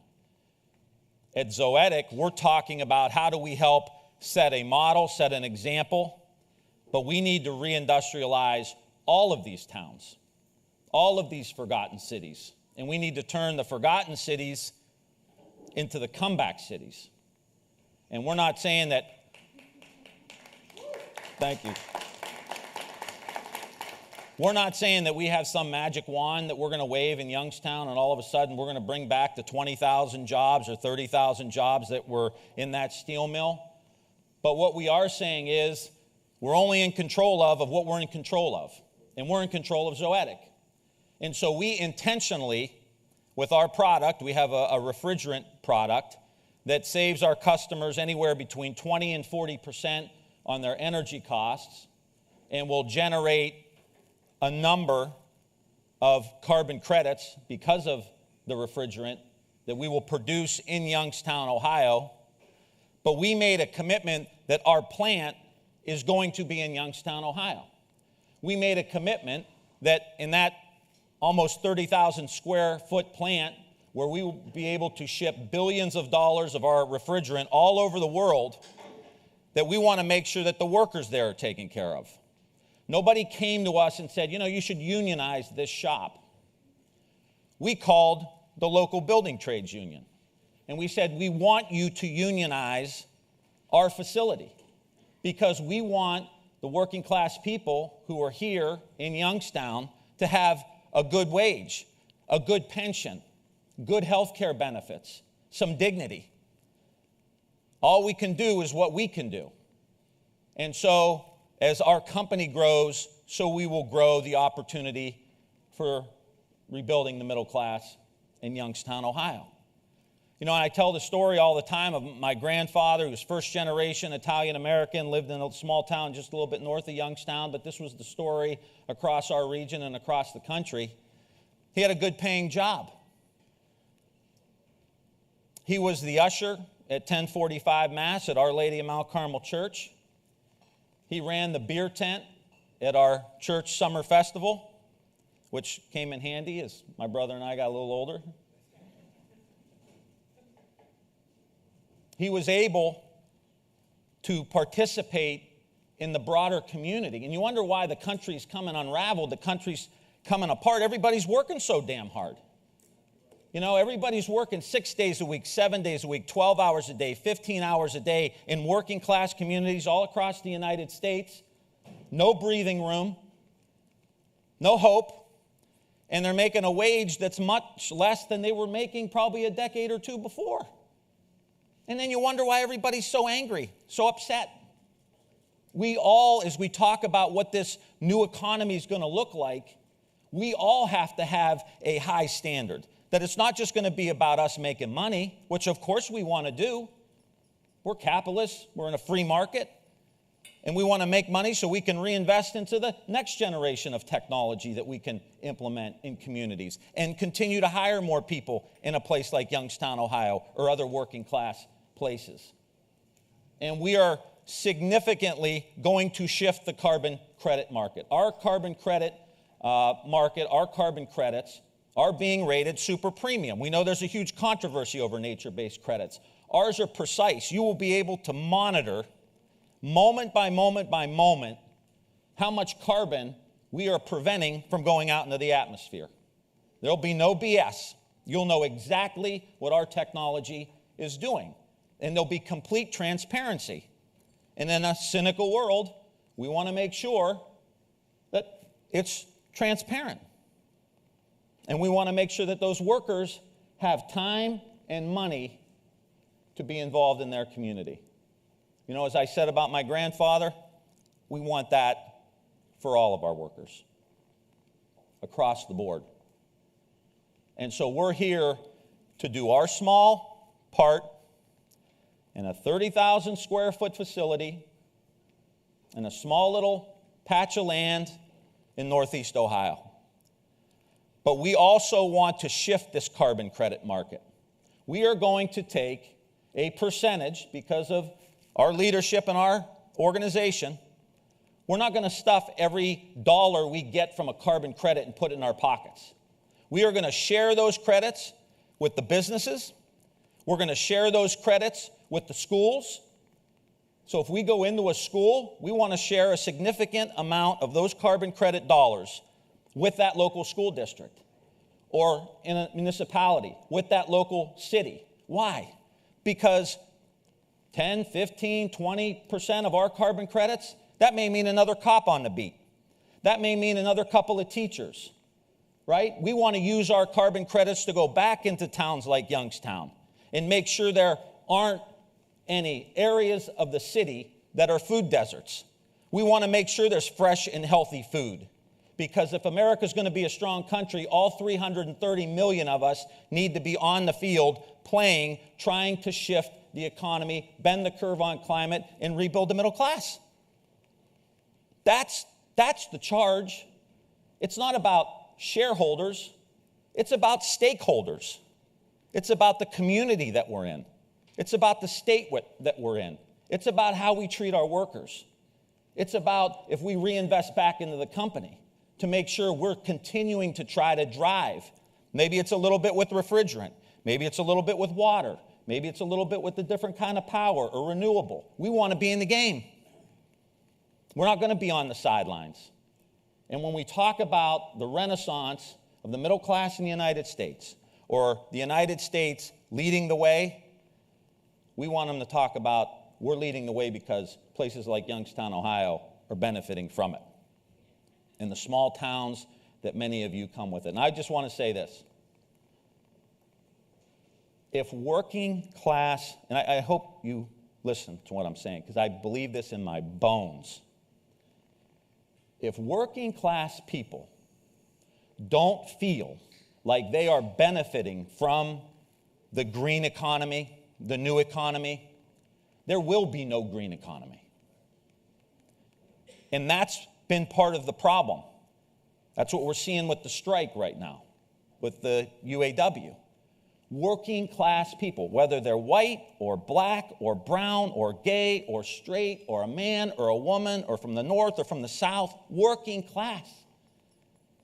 at Zoetic, we're talking about how do we help set a model, set an example, but we need to reindustrialize all of these towns, all of these forgotten cities. And we need to turn the forgotten cities into the comeback cities. And we're not saying that, thank you. We're not saying that we have some magic wand that we're going to wave in Youngstown and all of a sudden we're going to bring back the 20,000 jobs or 30,000 jobs that were in that steel mill. But what we are saying is we're only in control of what we're in control of. And we're in control of Zoetic. And so we intentionally, with our product, we have a refrigerant product that saves our customers anywhere between 20 and 40% on their energy costs and will generate a number of carbon credits because of the refrigerant that we will produce in Youngstown, Ohio. But we made a commitment that our plant is going to be in Youngstown, Ohio. We made a commitment that in that almost 30,000 square foot plant where we will be able to ship billions of dollars of our refrigerant all over the world, that we want to make sure that the workers there are taken care of. Nobody came to us and said, you should unionize this shop. We called the local building trades union and we said, we want you to unionize our facility because we want the working class people who are here in Youngstown to have a good wage, a good pension, good health care benefits, some dignity. All we can do is what we can do. And so as our company grows, so we will grow the opportunity for rebuilding the middle class in Youngstown, Ohio. And I tell the story all the time of my grandfather, who was first generation Italian-American, lived in a small town just a little bit north of Youngstown, but this was the story across our region and across the country. He had a good paying job. He was the usher at 1045 Mass at Our Lady of Mount Carmel Church. He ran the beer tent at our church summer festival, which came in handy as my brother and I got a little older. He was able to participate in the broader community. And you wonder why the country's coming unraveled, the country's coming apart. Everybody's working so damn hard. You know, everybody's working 6 days a week, 7 days a week, 12 hours a day, 15 hours a day in working class communities all across the United States. No breathing room, no hope, and they're making a wage that's much less than they were making probably a decade or two before. And then you wonder why everybody's so angry, so upset. We all, as we talk about what this new economy is going to look like, we all have to have a high standard. That it's not just going to be about us making money, which of course we want to do. We're capitalists, we're in a free market, and we want to make money so we can reinvest into the next generation of technology that we can implement in communities and continue to hire more people in a place like Youngstown, Ohio, or other working class places. And we are significantly going to shift the carbon credit market. Our carbon credit market, our carbon credits are being rated super premium. We know there's a huge controversy over nature-based credits. Ours are precise. You will be able to monitor moment by moment by moment how much carbon we are preventing from going out into the atmosphere. There'll be no BS. You'll know exactly what our technology is doing. And there'll be complete transparency. And in a cynical world, we want to make sure that it's transparent. And we want to make sure that those workers have time and money to be involved in their community. You know, as I said about my grandfather, we want that for all of our workers across the board. And so we're here to do our small part in a 30,000 square foot facility in a small little patch of land in Northeast Ohio. But we also want to shift this carbon credit market. We are going to take a percentage, because of our leadership in our organization, we're not going to stuff every dollar we get from a carbon credit and put it in our pockets. We are going to share those credits with the businesses. We're going to share those credits with the schools. So if we go into a school, we want to share a significant amount of those carbon credit dollars with that local school district, or in a municipality, with that local city. Why? Because 10, 15, 20% of our carbon credits, that may mean another cop on the beat. That may mean another couple of teachers, right? We want to use our carbon credits to go back into towns like Youngstown and make sure there aren't any areas of the city that are food deserts. We want to make sure there's fresh and healthy food. Because if America's going to be a strong country, all 330 million of us need to be on the field playing, trying to shift the economy, bend the curve on climate, and rebuild the middle class. That's the charge. It's not about shareholders. It's about stakeholders. It's about the community that we're in. It's about the state that we're in. It's about how we treat our workers. It's about if we reinvest back into the company to make sure we're continuing to try to drive. Maybe it's a little bit with refrigerant. Maybe it's a little bit with water. Maybe it's a little bit with a different kind of power or renewable. We want to be in the game. We're not going to be on the sidelines. And when we talk about the renaissance of the middle class in the United States, or the United States leading the way, we want them to talk about we're leading the way because places like Youngstown, Ohio are benefiting from it, and the small towns that many of you come with it. And I just want to say this. If working class, and I hope you listen to what I'm saying, because I believe this in my bones. If working class people don't feel like they are benefiting from the green economy, the new economy, there will be no green economy. And that's been part of the problem. That's what we're seeing with the strike right now, with the UAW. Working class people, whether they're white or black or brown or gay or straight or a man or a woman or from the north or from the south, working class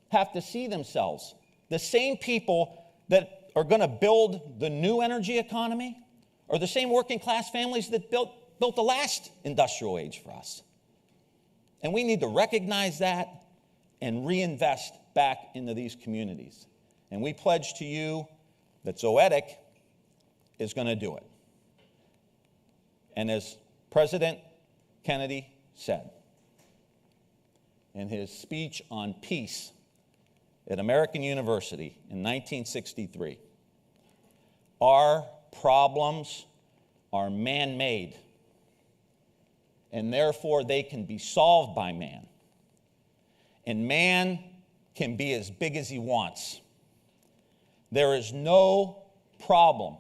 have to see themselves. The same people that are going to build the new energy economy are the same working class families that built the last industrial age for us. And we need to recognize that and reinvest back into these communities. And we pledge to you that Zoetic is going to do it. And as President Kennedy said in his speech on peace at American University in 1963, our problems are man-made, and therefore they can be solved by man. And man can be as big as he wants. There is no problem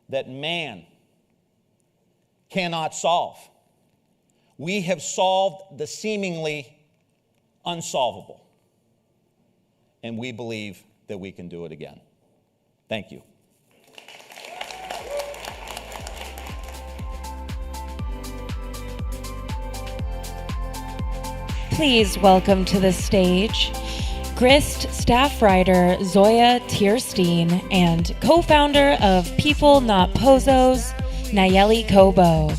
that man cannot solve. We have solved the seemingly unsolvable, and we believe that we can do it again. Thank you. Please welcome to the stage GRIST staff writer Zoya Tierstein and co-founder of People Not Pozos, Nayeli Kobo.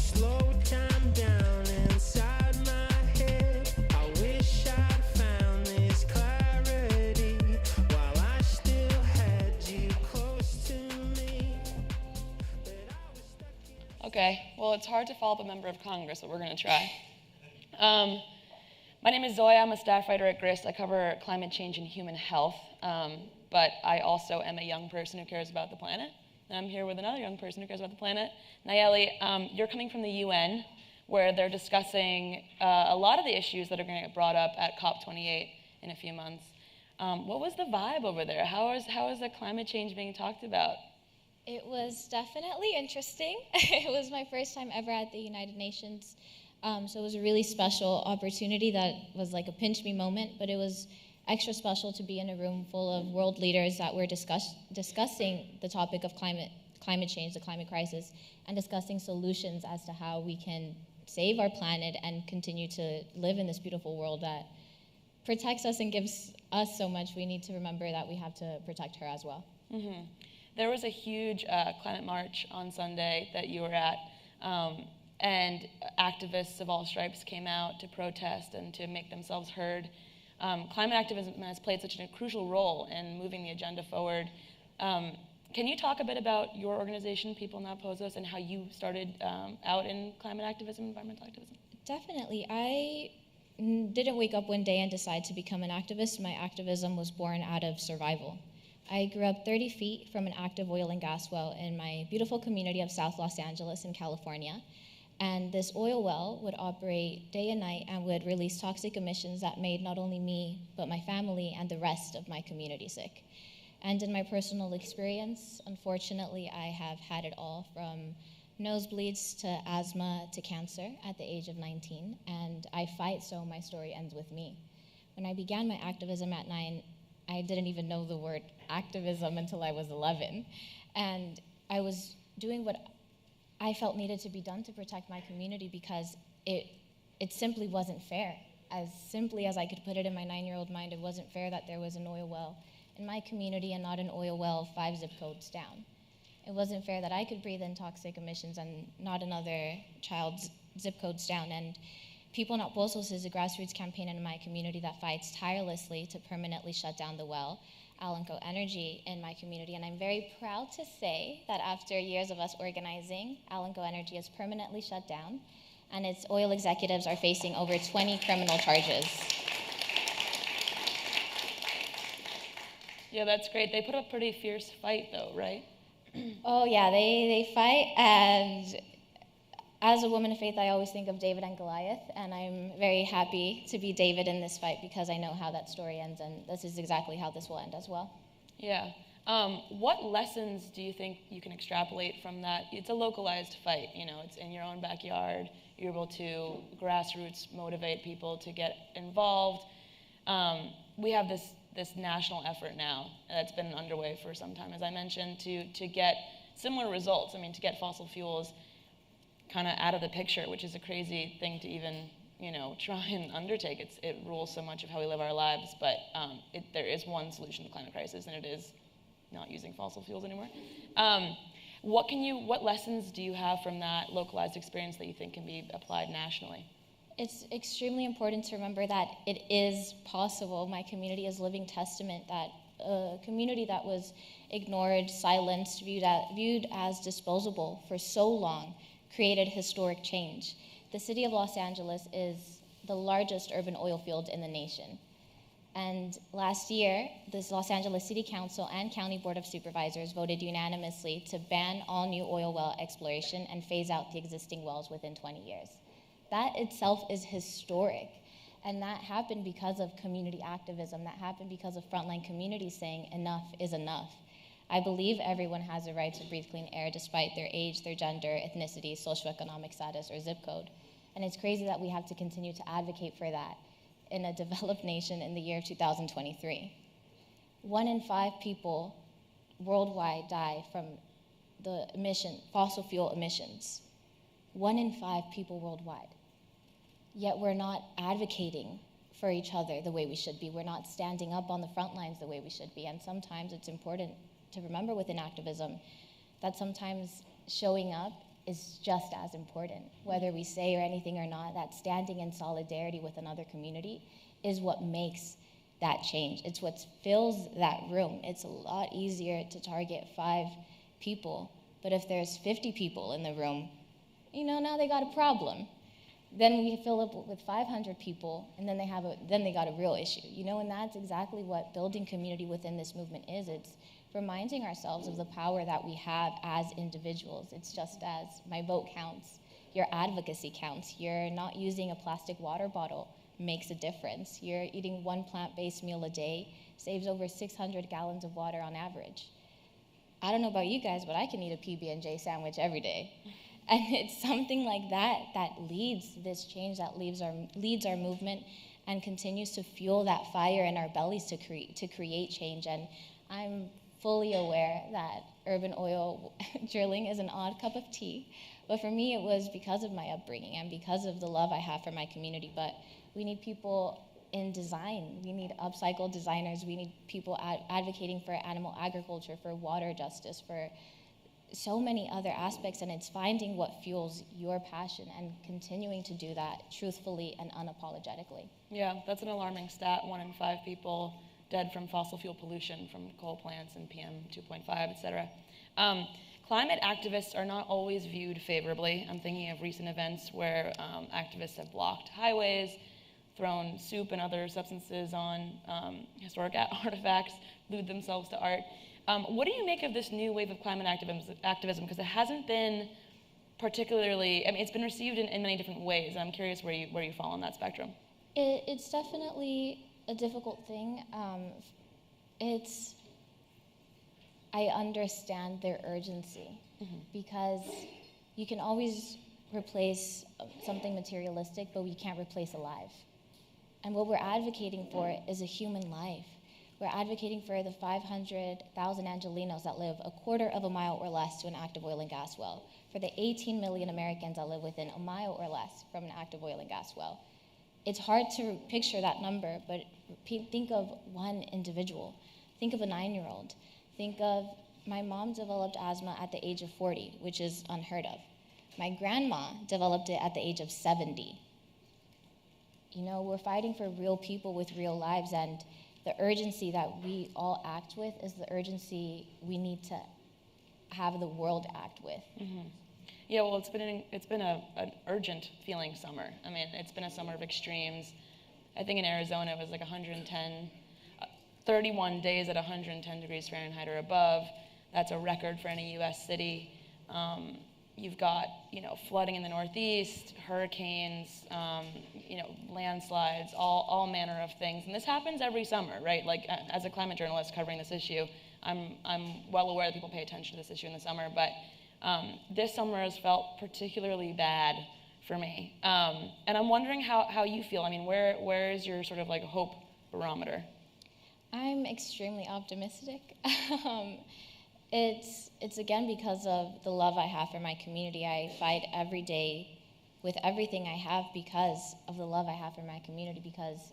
Okay, well, it's hard to follow up a member of Congress, but we're going to try. My name is Zoya. I'm a staff writer at GRIST. I cover climate change and human health, but I also am a young person who cares about the planet. And I'm here with another young person who cares about the planet. Nayeli, you're coming from the UN, where they're discussing a lot of the issues that are going to get brought up at COP28 in a few months. What was the vibe over there? How is the climate change being talked about? It was definitely interesting. It was my first time ever at the United Nations. So it was a really special opportunity that was like a pinch me moment, but it was extra special to be in a room full of world leaders that were discussing the topic of climate change, the climate crisis, and discussing solutions as to how we can save our planet and continue to live in this beautiful world that protects us and gives us so much. We need to remember that we have to protect her as well. Mm-hmm. There was a huge climate march on Sunday that you were at. And activists of all stripes came out to protest and to make themselves heard. Climate activism has played such a crucial role in moving the agenda forward. Can you talk a bit about your organization, People Not Pozos, and how you started out in climate activism, environmental activism? Definitely. I didn't wake up one day and decide to become an activist. My activism was born out of survival. I grew up 30 feet from an active oil and gas well in my beautiful community of South Los Angeles in California. And this oil well would operate day and night and would release toxic emissions that made not only me, but my family and the rest of my community sick. And in my personal experience, unfortunately, I have had it all from nosebleeds to asthma to cancer at the age of 19. And I fight, so my story ends with me. When I began my activism at 9, I didn't even know the word activism until I was 11. And I was doing what I felt needed to be done to protect my community because it simply wasn't fair. As simply as I could put it in my 9-year-old mind, it wasn't fair that there was an oil well in my community and not an oil well 5 zip codes down. It wasn't fair that I could breathe in toxic emissions and not another child's zip codes down. And People Not Pozos is a grassroots campaign in my community that fights tirelessly to permanently shut down the well, Alanco Energy, in my community. And I'm very proud to say that after years of us organizing, Alanco Energy is permanently shut down, and its oil executives are facing over 20 criminal charges. Yeah, that's great. They put up a pretty fierce fight, though, right? Oh, yeah, they fight, and as a woman of faith, I always think of David and Goliath, and I'm very happy to be David in this fight because I know how that story ends, and this is exactly how this will end as well. Yeah. What lessons do you think you can extrapolate from that? It's a localized fight, you know, it's in your own backyard. You're able to grassroots motivate people to get involved. We have this national effort now that's been underway for some time, as I mentioned, to get similar results. I mean, to get fossil fuels kind of out of the picture, which is a crazy thing to even, you know, try and undertake. It rules so much of how we live our lives, but there is one solution to the climate crisis, and it is not using fossil fuels anymore. What lessons do you have from that localized experience that you think can be applied nationally? It's extremely important to remember that it is possible. My community is living testament that a community that was ignored, silenced, viewed as disposable for so long created historic change. The city of Los Angeles is the largest urban oil field in the nation. And last year, this Los Angeles City Council and County Board of Supervisors voted unanimously to ban all new oil well exploration and phase out the existing wells within 20 years. That itself is historic. And that happened because of community activism. That happened because of frontline communities saying enough is enough. I believe everyone has a right to breathe clean air despite their age, their gender, ethnicity, socioeconomic status, or zip code. And it's crazy that we have to continue to advocate for that in a developed nation in the year 2023. 1 in 5 people worldwide die from the fossil fuel emissions. 1 in 5 people worldwide. Yet we're not advocating for each other the way we should be. We're not standing up on the front lines the way we should be. And sometimes it's important to remember within activism that sometimes showing up is just as important. Whether we say or anything or not, that standing in solidarity with another community is what makes that change. It's what fills that room. It's a lot easier to target 5 people, but if there's 50 people in the room, now they got a problem. Then we fill up with 500 people, and then they got a real issue. And that's exactly what building community within this movement is. It's reminding ourselves of the power that we have as individuals. It's just as my vote counts, your advocacy counts. You're not using a plastic water bottle makes a difference. You're eating 1 plant-based meal a day, saves over 600 gallons of water on average. I don't know about you guys, but I can eat a PB&J sandwich every day. And it's something like that that leads this change, that leads our movement and continues to fuel that fire in our bellies to create change. And I'm fully aware that urban oil drilling is an odd cup of tea, but for me it was because of my upbringing and because of the love I have for my community. But we need people in design. We need upcycle designers. We need people advocating for animal agriculture, for water justice, for so many other aspects, and it's finding what fuels your passion and continuing to do that truthfully and unapologetically. Yeah, that's an alarming stat. 1 in 5 people dead from fossil fuel pollution from coal plants and PM 2.5, et cetera. Climate activists are not always viewed favorably. I'm thinking of recent events where activists have blocked highways, thrown soup and other substances on historic artifacts, glued themselves to art. What do you make of this new wave of climate activism? Because it hasn't been particularly, it's been received in many different ways. And I'm curious where you fall on that spectrum. It's definitely a difficult thing. I understand their urgency because you can always replace something materialistic, but we can't replace a life. And what we're advocating for is a human life. We're advocating for the 500,000 Angelenos that live a quarter of a mile or less to an active oil and gas well, for the 18 million Americans that live within a mile or less from an active oil and gas well. It's hard to picture that number, but think of one individual. Think of a 9-year-old. Think of my mom developed asthma at the age of 40, which is unheard of. My grandma developed it at the age of 70. We're fighting for real people with real lives, and the urgency that we all act with is the urgency we need to have the world act with. Yeah, well, it's been an urgent feeling summer. It's been a summer of extremes. I think in Arizona it was like 31 days at 110 degrees Fahrenheit or above. That's a record for any U.S. city. You've got, flooding in the Northeast, hurricanes, landslides, all manner of things. And this happens every summer, right? Like, as a climate journalist covering this issue, I'm well aware that people pay attention to this issue in the summer, but this summer has felt particularly bad for me. And I'm wondering how you feel. Where is your sort of like hope barometer? I'm extremely optimistic. It's again because of the love I have for my community. I fight every day with everything I have because of the love I have for my community, because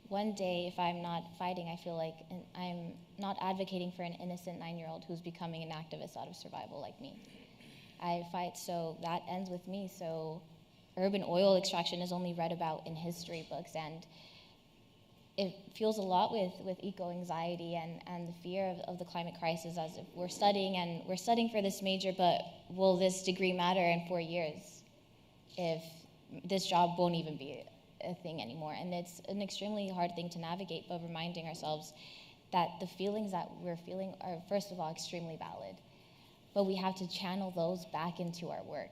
one day if I'm not fighting, I feel like I'm not advocating for an innocent 9-year-old who's becoming an activist out of survival like me. I fight so that ends with me, so urban oil extraction is only read about in history books, and it fuels a lot with eco-anxiety and the fear of the climate crisis, as if we're studying for this major, but will this degree matter in 4 years if this job won't even be a thing anymore? And it's an extremely hard thing to navigate, but reminding ourselves that the feelings that we're feeling are, first of all, extremely valid, but we have to channel those back into our work.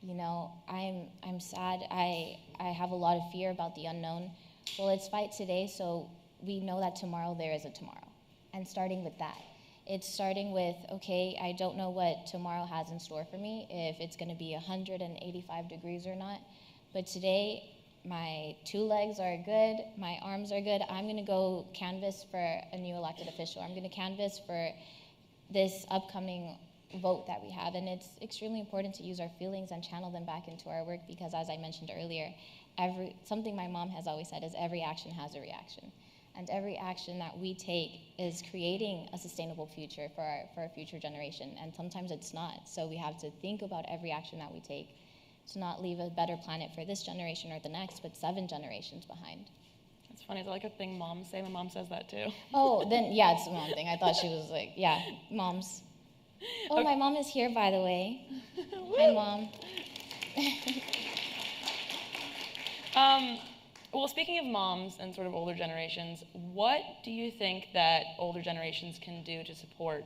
You know, I'm sad, I have a lot of fear about the unknown. Well, it's fight today, so we know that tomorrow there is a tomorrow. And starting with that. It's starting with, okay, I don't know what tomorrow has in store for me, if it's gonna be 185 degrees or not, but today, my 2 legs are good, my arms are good, I'm gonna go canvass for a new elected official. I'm gonna canvass for this upcoming vote that we have. And it's extremely important to use our feelings and channel them back into our work, because as I mentioned earlier, something my mom has always said is every action has a reaction. And every action that we take is creating a sustainable future for our future generation. And sometimes it's not. So we have to think about every action that we take to not leave a better planet for this generation or the next, but 7 generations behind. It's funny, is that like a thing moms say? My mom says that too. Oh, then yeah, it's a mom thing. I thought she was like, yeah, moms. Oh, my mom is here, by the way. Hi, Mom. Well, speaking of moms and sort of older generations, what do you think that older generations can do to support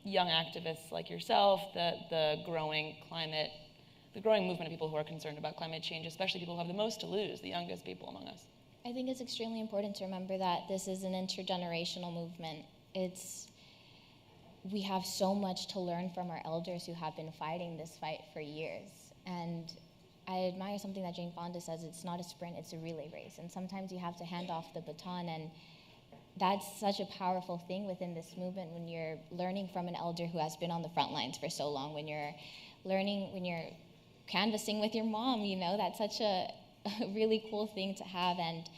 young activists like yourself, the growing movement of people who are concerned about climate change, especially people who have the most to lose, the youngest people among us? I think it's extremely important to remember that this is an intergenerational movement. We have so much to learn from our elders who have been fighting this fight for years. And I admire something that Jane Fonda says, it's not a sprint, it's a relay race. And sometimes you have to hand off the baton, and that's such a powerful thing within this movement when you're learning from an elder who has been on the front lines for so long, when you're canvassing with your mom, you know, that's such a really cool thing to have. And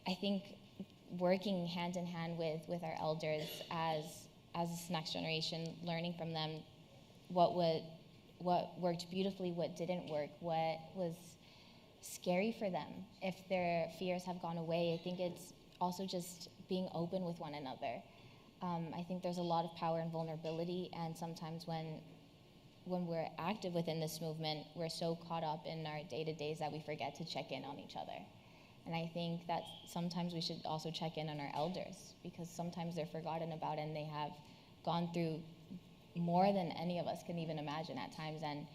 I think working hand in hand with our elders as this next generation, learning from them what worked beautifully, what didn't work, what was scary for them, if their fears have gone away. I think it's also just being open with one another. I think there's a lot of power in vulnerability, and sometimes when we're active within this movement, we're so caught up in our day-to-days that we forget to check in on each other. And I think that sometimes we should also check in on our elders, because sometimes they're forgotten about and they have gone through more than any of us can even imagine at times. And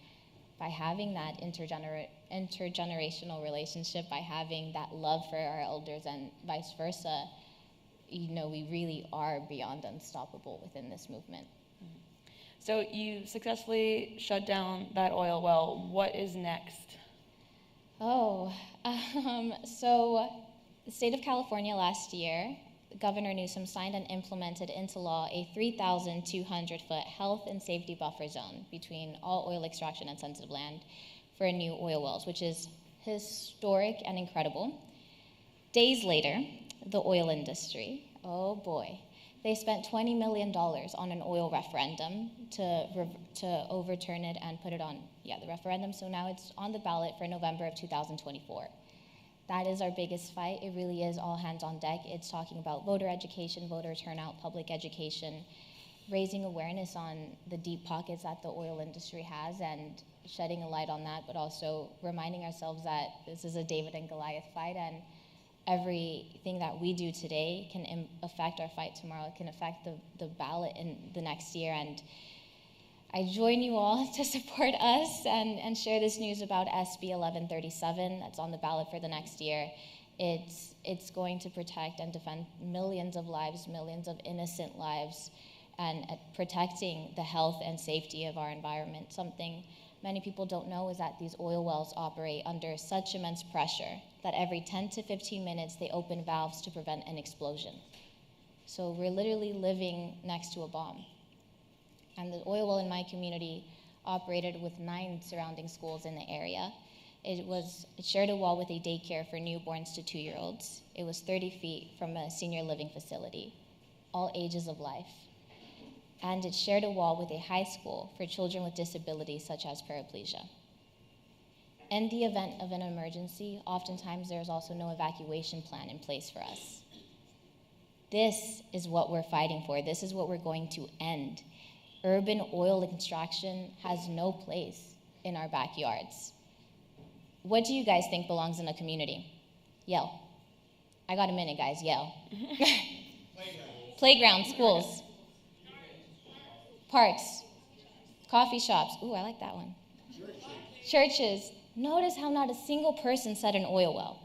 by having that intergenerational relationship, by having that love for our elders and vice versa, you know, we really are beyond unstoppable within this movement. So you successfully shut down that oil well. What is next? So the state of California last year, Governor Newsom signed and implemented into law a 3,200-foot health and safety buffer zone between all oil extraction and sensitive land for new oil wells, which is historic and incredible. Days later, the oil industry, oh boy, they spent $20 million on an oil referendum to overturn it and put it on, the referendum. So now it's on the ballot for November of 2024. That is our biggest fight. It really is all hands on deck. It's talking about voter education, voter turnout, public education, raising awareness on the deep pockets that the oil industry has and shedding a light on that, but also reminding ourselves that this is a David and Goliath fight, and everything that we do today can affect our fight tomorrow. It can affect the ballot in the next year. And I join you all to support us and share this news about SB 1137 that's on the ballot for the next year. It's going to protect and defend millions of lives, millions of innocent lives, and protecting the health and safety of our environment. Something many people don't know is that these oil wells operate under such immense pressure that every 10 to 15 minutes they open valves to prevent an explosion. So we're literally living next to a bomb. And the oil well in my community operated with 9 surrounding schools in the area. It shared a wall with a daycare for newborns to 2-year-olds. It was 30 feet from a senior living facility, all ages of life. And it shared a wall with a high school for children with disabilities such as paraplegia. In the event of an emergency, oftentimes there's also no evacuation plan in place for us. This is what we're fighting for. This is what we're going to end. Urban oil extraction has no place in our backyards. What do you guys think belongs in a community? Yell. I got a minute, guys, yell. Playgrounds, schools, parks, coffee shops. Ooh, I like that one. Churches. Notice how not a single person said an oil well.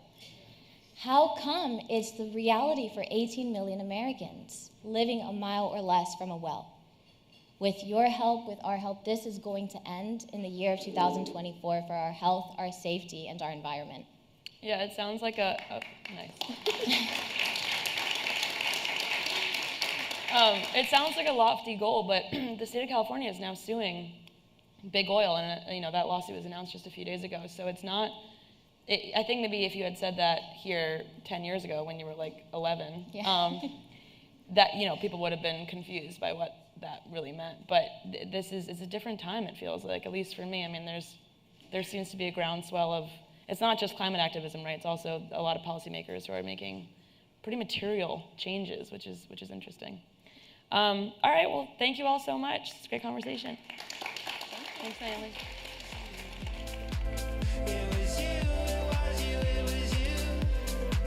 How come it's the reality for 18 million Americans living a mile or less from a well? With your help, with our help, this is going to end in the year of 2024 for our health, our safety, and our environment. Yeah, it sounds like nice. It sounds like a lofty goal, but the state of California is now suing Big Oil, and that lawsuit was announced just a few days ago. So it's not. I think maybe if you had said that here 10 years ago when you were like 11, that people would have been confused by what that really meant. But it's a different time. It feels like, at least for me. I mean, there seems to be a groundswell of. It's not just climate activism, right? It's also a lot of policymakers who are making pretty material changes, which is interesting. All right, well, thank you all so much. It's a great conversation. Thanks, Naomi.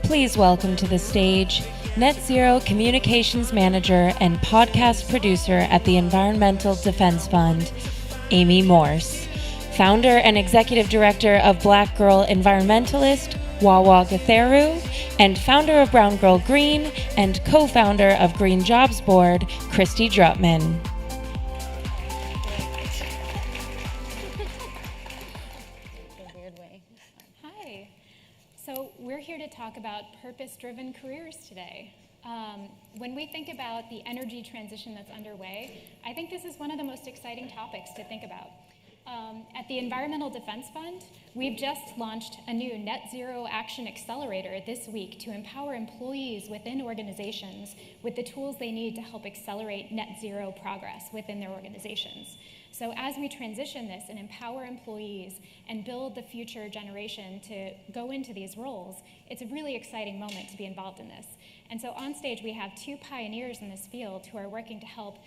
Please welcome to the stage Net Zero Communications Manager and podcast producer at the Environmental Defense Fund, Amy Morse, founder and executive director of Black Girl Environmentalist, Wawa Gatheru, and founder of Brown Girl Green and co-founder of Green Jobs Board, Christy Drutman. Hi. So we're here to talk about purpose-driven careers today. When we think about the energy transition that's underway, I think this is one of the most exciting topics to think about. At the Environmental Defense Fund, we've just launched a new Net Zero Action Accelerator this week to empower employees within organizations with the tools they need to help accelerate net zero progress within their organizations. So as we transition this and empower employees and build the future generation to go into these roles, it's a really exciting moment to be involved in this. And so on stage, we have two pioneers in this field who are working to help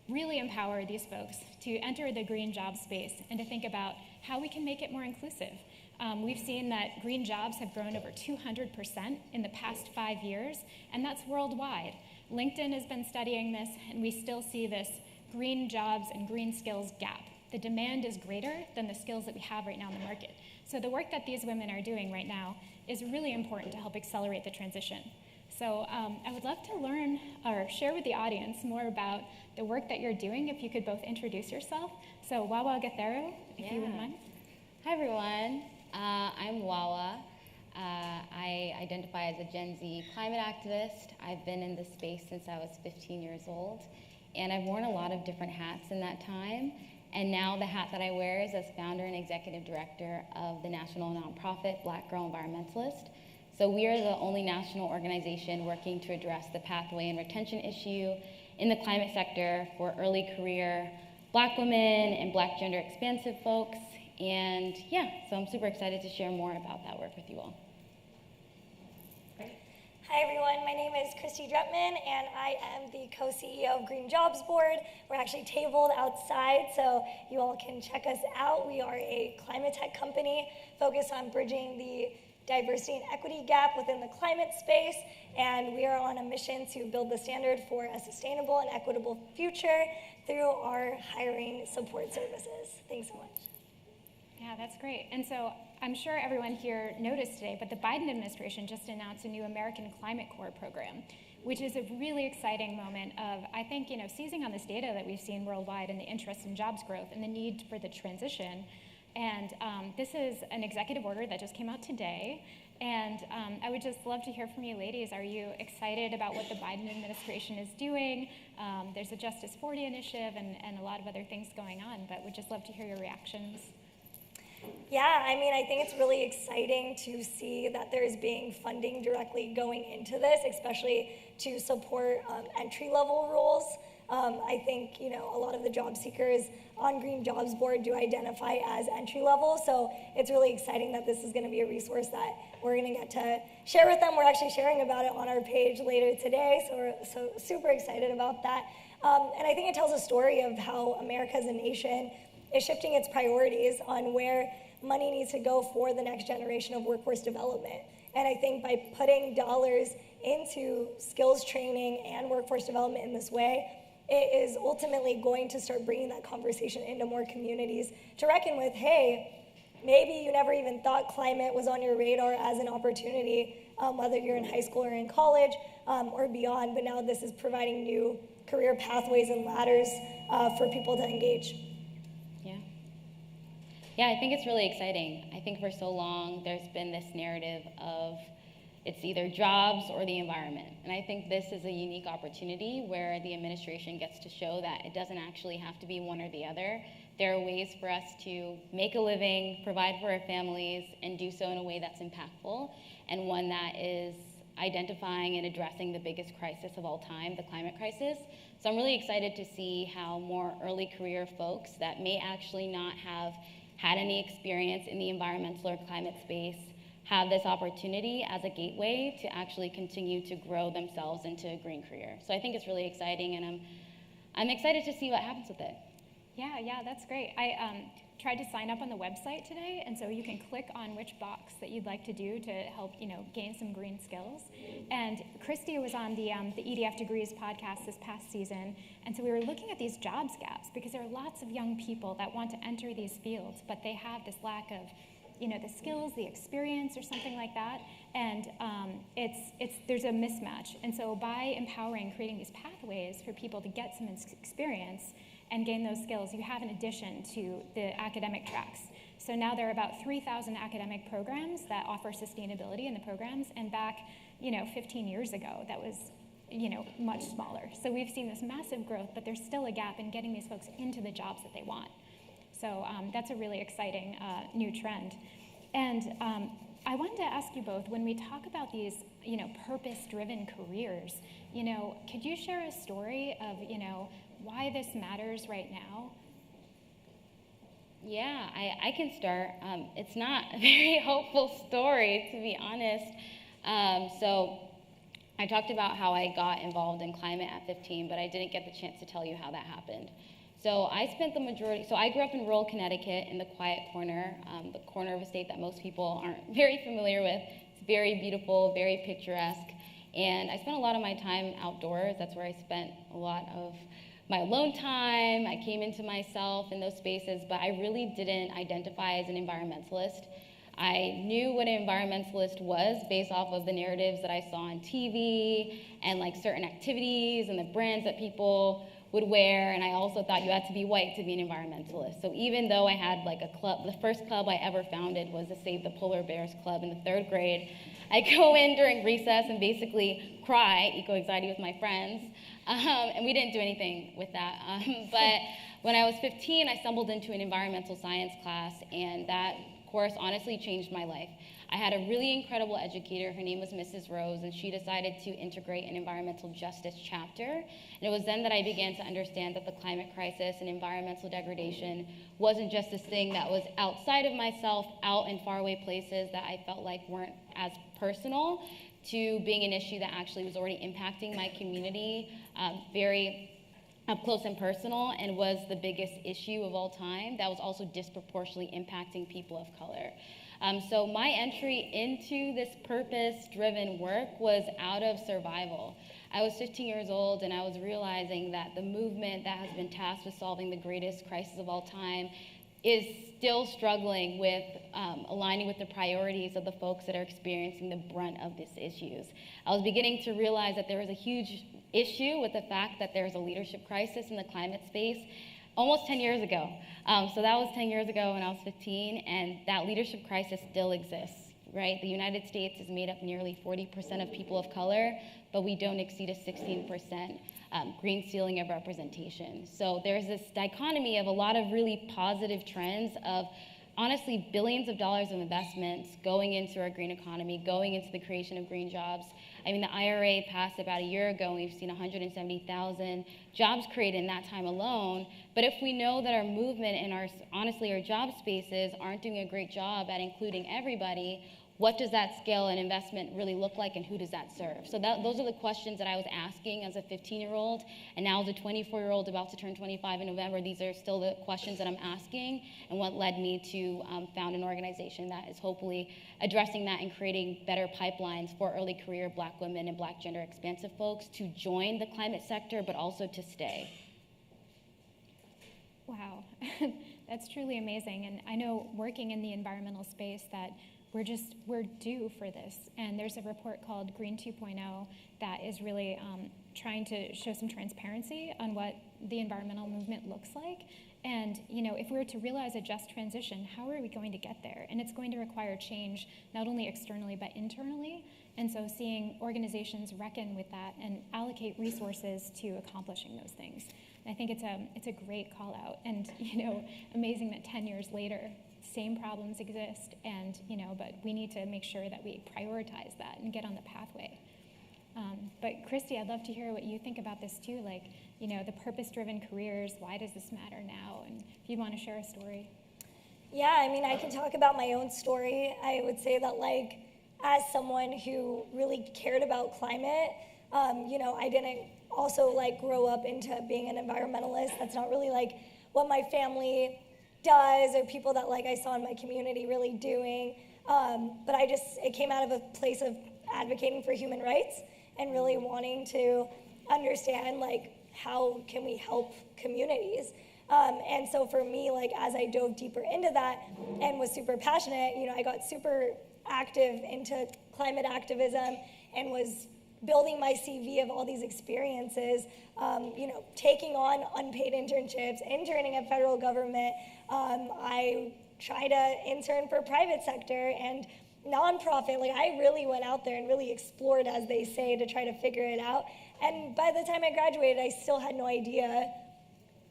really empower these folks to enter the green job space and to think about how we can make it more inclusive. We've seen that green jobs have grown over 200% in the past 5 years, and that's worldwide. LinkedIn has been studying this, and we still see this green jobs and green skills gap. The demand is greater than the skills that we have right now in the market. So the work that these women are doing right now is really important to help accelerate the transition. So I would love to learn or share with the audience more about the work that you're doing, if you could both introduce yourself. So Wawa Gatheru, if you wouldn't mind. Hi everyone, I'm Wawa. I identify as a Gen Z climate activist. I've been in this space since I was 15 years old, and I've worn a lot of different hats in that time. And now the hat that I wear is as founder and executive director of the national nonprofit Black Girl Environmentalist. So we are the only national organization working to address the pathway and retention issue in the climate sector for early career Black women and Black gender expansive folks. And yeah, so I'm super excited to share more about that work with you all. Hi everyone, my name is Christy Drutman and I am the co-CEO of Green Jobs Board. We're actually tabled outside so you all can check us out. We are a climate tech company focused on bridging the diversity and equity gap within the climate space, and we are on a mission to build the standard for a sustainable and equitable future through our hiring support services. Thanks so much. Yeah, that's great. And so I'm sure everyone here noticed today, but the Biden administration just announced a new American Climate Corps program, which is a really exciting moment of, I think, seizing on this data that we've seen worldwide and the interest in jobs growth and the need for the transition. And this is an executive order that just came out today. And I would just love to hear from you ladies. Are you excited about what the Biden administration is doing? There's a Justice 40 initiative and a lot of other things going on, but would just love to hear your reactions. Yeah, I mean, I think it's really exciting to see that there's being funding directly going into this, especially to support entry-level roles I think, you know, a lot of the job seekers on Green Jobs Board do identify as entry level, so it's really exciting that this is going to be a resource that we're going to get to share with them. We're actually sharing about it on our page later today, so we're so super excited about that. And I think it tells a story of how America as a nation is shifting its priorities on where money needs to go for the next generation of workforce development. And I think by putting dollars into skills training and workforce development in this way, it is ultimately going to start bringing that conversation into more communities to reckon with, hey, maybe you never even thought climate was on your radar as an opportunity, whether you're in high school or in college or beyond, but now this is providing new career pathways and ladders for people to engage. Yeah, I think it's really exciting. I think for so long there's been this narrative of it's either jobs or the environment. And I think this is a unique opportunity where the administration gets to show that it doesn't actually have to be one or the other. There are ways for us to make a living, provide for our families, and do so in a way that's impactful, and one that is identifying and addressing the biggest crisis of all time, the climate crisis. So I'm really excited to see how more early career folks that may actually not have had any experience in the environmental or climate space have this opportunity as a gateway to actually continue to grow themselves into a green career. So I think it's really exciting, and I'm excited to see what happens with it. Yeah, that's great. I tried to sign up on the website today, and so you can click on which box that you'd like to do to help, you know, gain some green skills. And Christy was on the EDF Degrees podcast this past season, and so we were looking at these jobs gaps because there are lots of young people that want to enter these fields, but they have this lack of, you know, the skills, the experience, or something like that, and there's a mismatch. And so by empowering, creating these pathways for people to get some experience and gain those skills, you have an addition to the academic tracks. So now there are about 3,000 academic programs that offer sustainability in the programs, and back, 15 years ago, that was, much smaller. So we've seen this massive growth, but there's still a gap in getting these folks into the jobs that they want. So that's a really exciting new trend. And I wanted to ask you both, when we talk about these, purpose-driven careers, could you share a story of, why this matters right now? Yeah, I can start. It's not a very hopeful story, to be honest. So I talked about how I got involved in climate at 15, but I didn't get the chance to tell you how that happened. So I spent I grew up in rural Connecticut in the quiet corner, the corner of a state that most people aren't very familiar with. It's very beautiful, very picturesque. And I spent a lot of my time outdoors. That's where I spent a lot of my alone time. I came into myself in those spaces, but I really didn't identify as an environmentalist. I knew what an environmentalist was based off of the narratives that I saw on TV and like certain activities and the brands that people would wear, and I also thought you had to be white to be an environmentalist. So even though I had like a club, the first club I ever founded was the Save the Polar Bears Club in the 3rd grade. I go in during recess and basically cry, eco-anxiety with my friends, and we didn't do anything with that. But when I was 15, I stumbled into an environmental science class, and that course honestly changed my life. I had a really incredible educator. Her name was Mrs. Rose, and she decided to integrate an environmental justice chapter. And it was then that I began to understand that the climate crisis and environmental degradation wasn't just this thing that was outside of myself, out in faraway places that I felt like weren't as personal, to being an issue that actually was already impacting my community very up close and personal, and was the biggest issue of all time that was also disproportionately impacting people of color. So my entry into this purpose-driven work was out of survival. I was 15 years old, and I was realizing that the movement that has been tasked with solving the greatest crisis of all time is still struggling with aligning with the priorities of the folks that are experiencing the brunt of these issues. I was beginning to realize that there was a huge issue with the fact that there's a leadership crisis in the climate space almost 10 years ago. So that was 10 years ago when I was 15, and that leadership crisis still exists, right? The United States is made up nearly 40% of people of color, but we don't exceed a 16% green ceiling of representation. So there's this dichotomy of a lot of really positive trends of honestly billions of dollars of investments going into our green economy, going into the creation of green jobs, I mean, the IRA passed about a year ago, and we've seen 170,000 jobs created in that time alone. But if we know that our movement and honestly, our job spaces aren't doing a great job at including everybody, what does that scale and investment really look like, and who does that serve? So those are the questions that I was asking as a 15-year-old, and now as a 24-year-old about to turn 25 in November, these are still the questions that I'm asking, and what led me to found an organization that is hopefully addressing that and creating better pipelines for early career Black women and Black gender expansive folks to join the climate sector, but also to stay. Wow, that's truly amazing. And I know working in the environmental space that we're due for this. And there's a report called Green 2.0 that is really trying to show some transparency on what the environmental movement looks like. And if we were to realize a just transition, how are we going to get there? And it's going to require change, not only externally, but internally. And so seeing organizations reckon with that and allocate resources to accomplishing those things. And I think it's a great call out. And amazing that 10 years later, same problems exist, and but we need to make sure that we prioritize that and get on the pathway. But Christy, I'd love to hear what you think about this too, like the purpose-driven careers. Why does this matter now? And if you want to share a story. Yeah, I mean, I can talk about my own story. I would say that, like, as someone who really cared about climate, I didn't also grow up into being an environmentalist. That's not really what my family does, or people that I saw in my community really doing. But it came out of a place of advocating for human rights and really wanting to understand how can we help communities. And so for me, as I dove deeper into that and was super passionate, I got super active into climate activism and was building my CV of all these experiences, taking on unpaid internships, interning at federal government. I tried to intern for private sector and nonprofit. I really went out there and really explored, as they say, to try to figure it out. And by the time I graduated, I still had no idea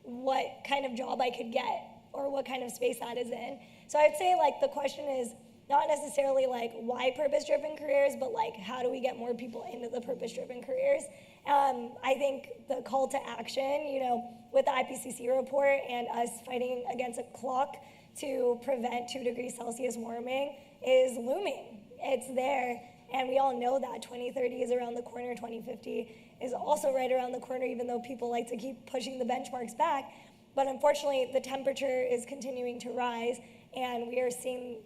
what kind of job I could get or what kind of space that is in. So I'd say the question is not necessarily why purpose-driven careers, but how do we get more people into the purpose-driven careers? I think the call to action, with the IPCC report and us fighting against a clock to prevent 2 degrees Celsius warming is looming. It's there, and we all know that 2030 is around the corner, 2050 is also right around the corner, even though people like to keep pushing the benchmarks back. But unfortunately, the temperature is continuing to rise, and we are seeing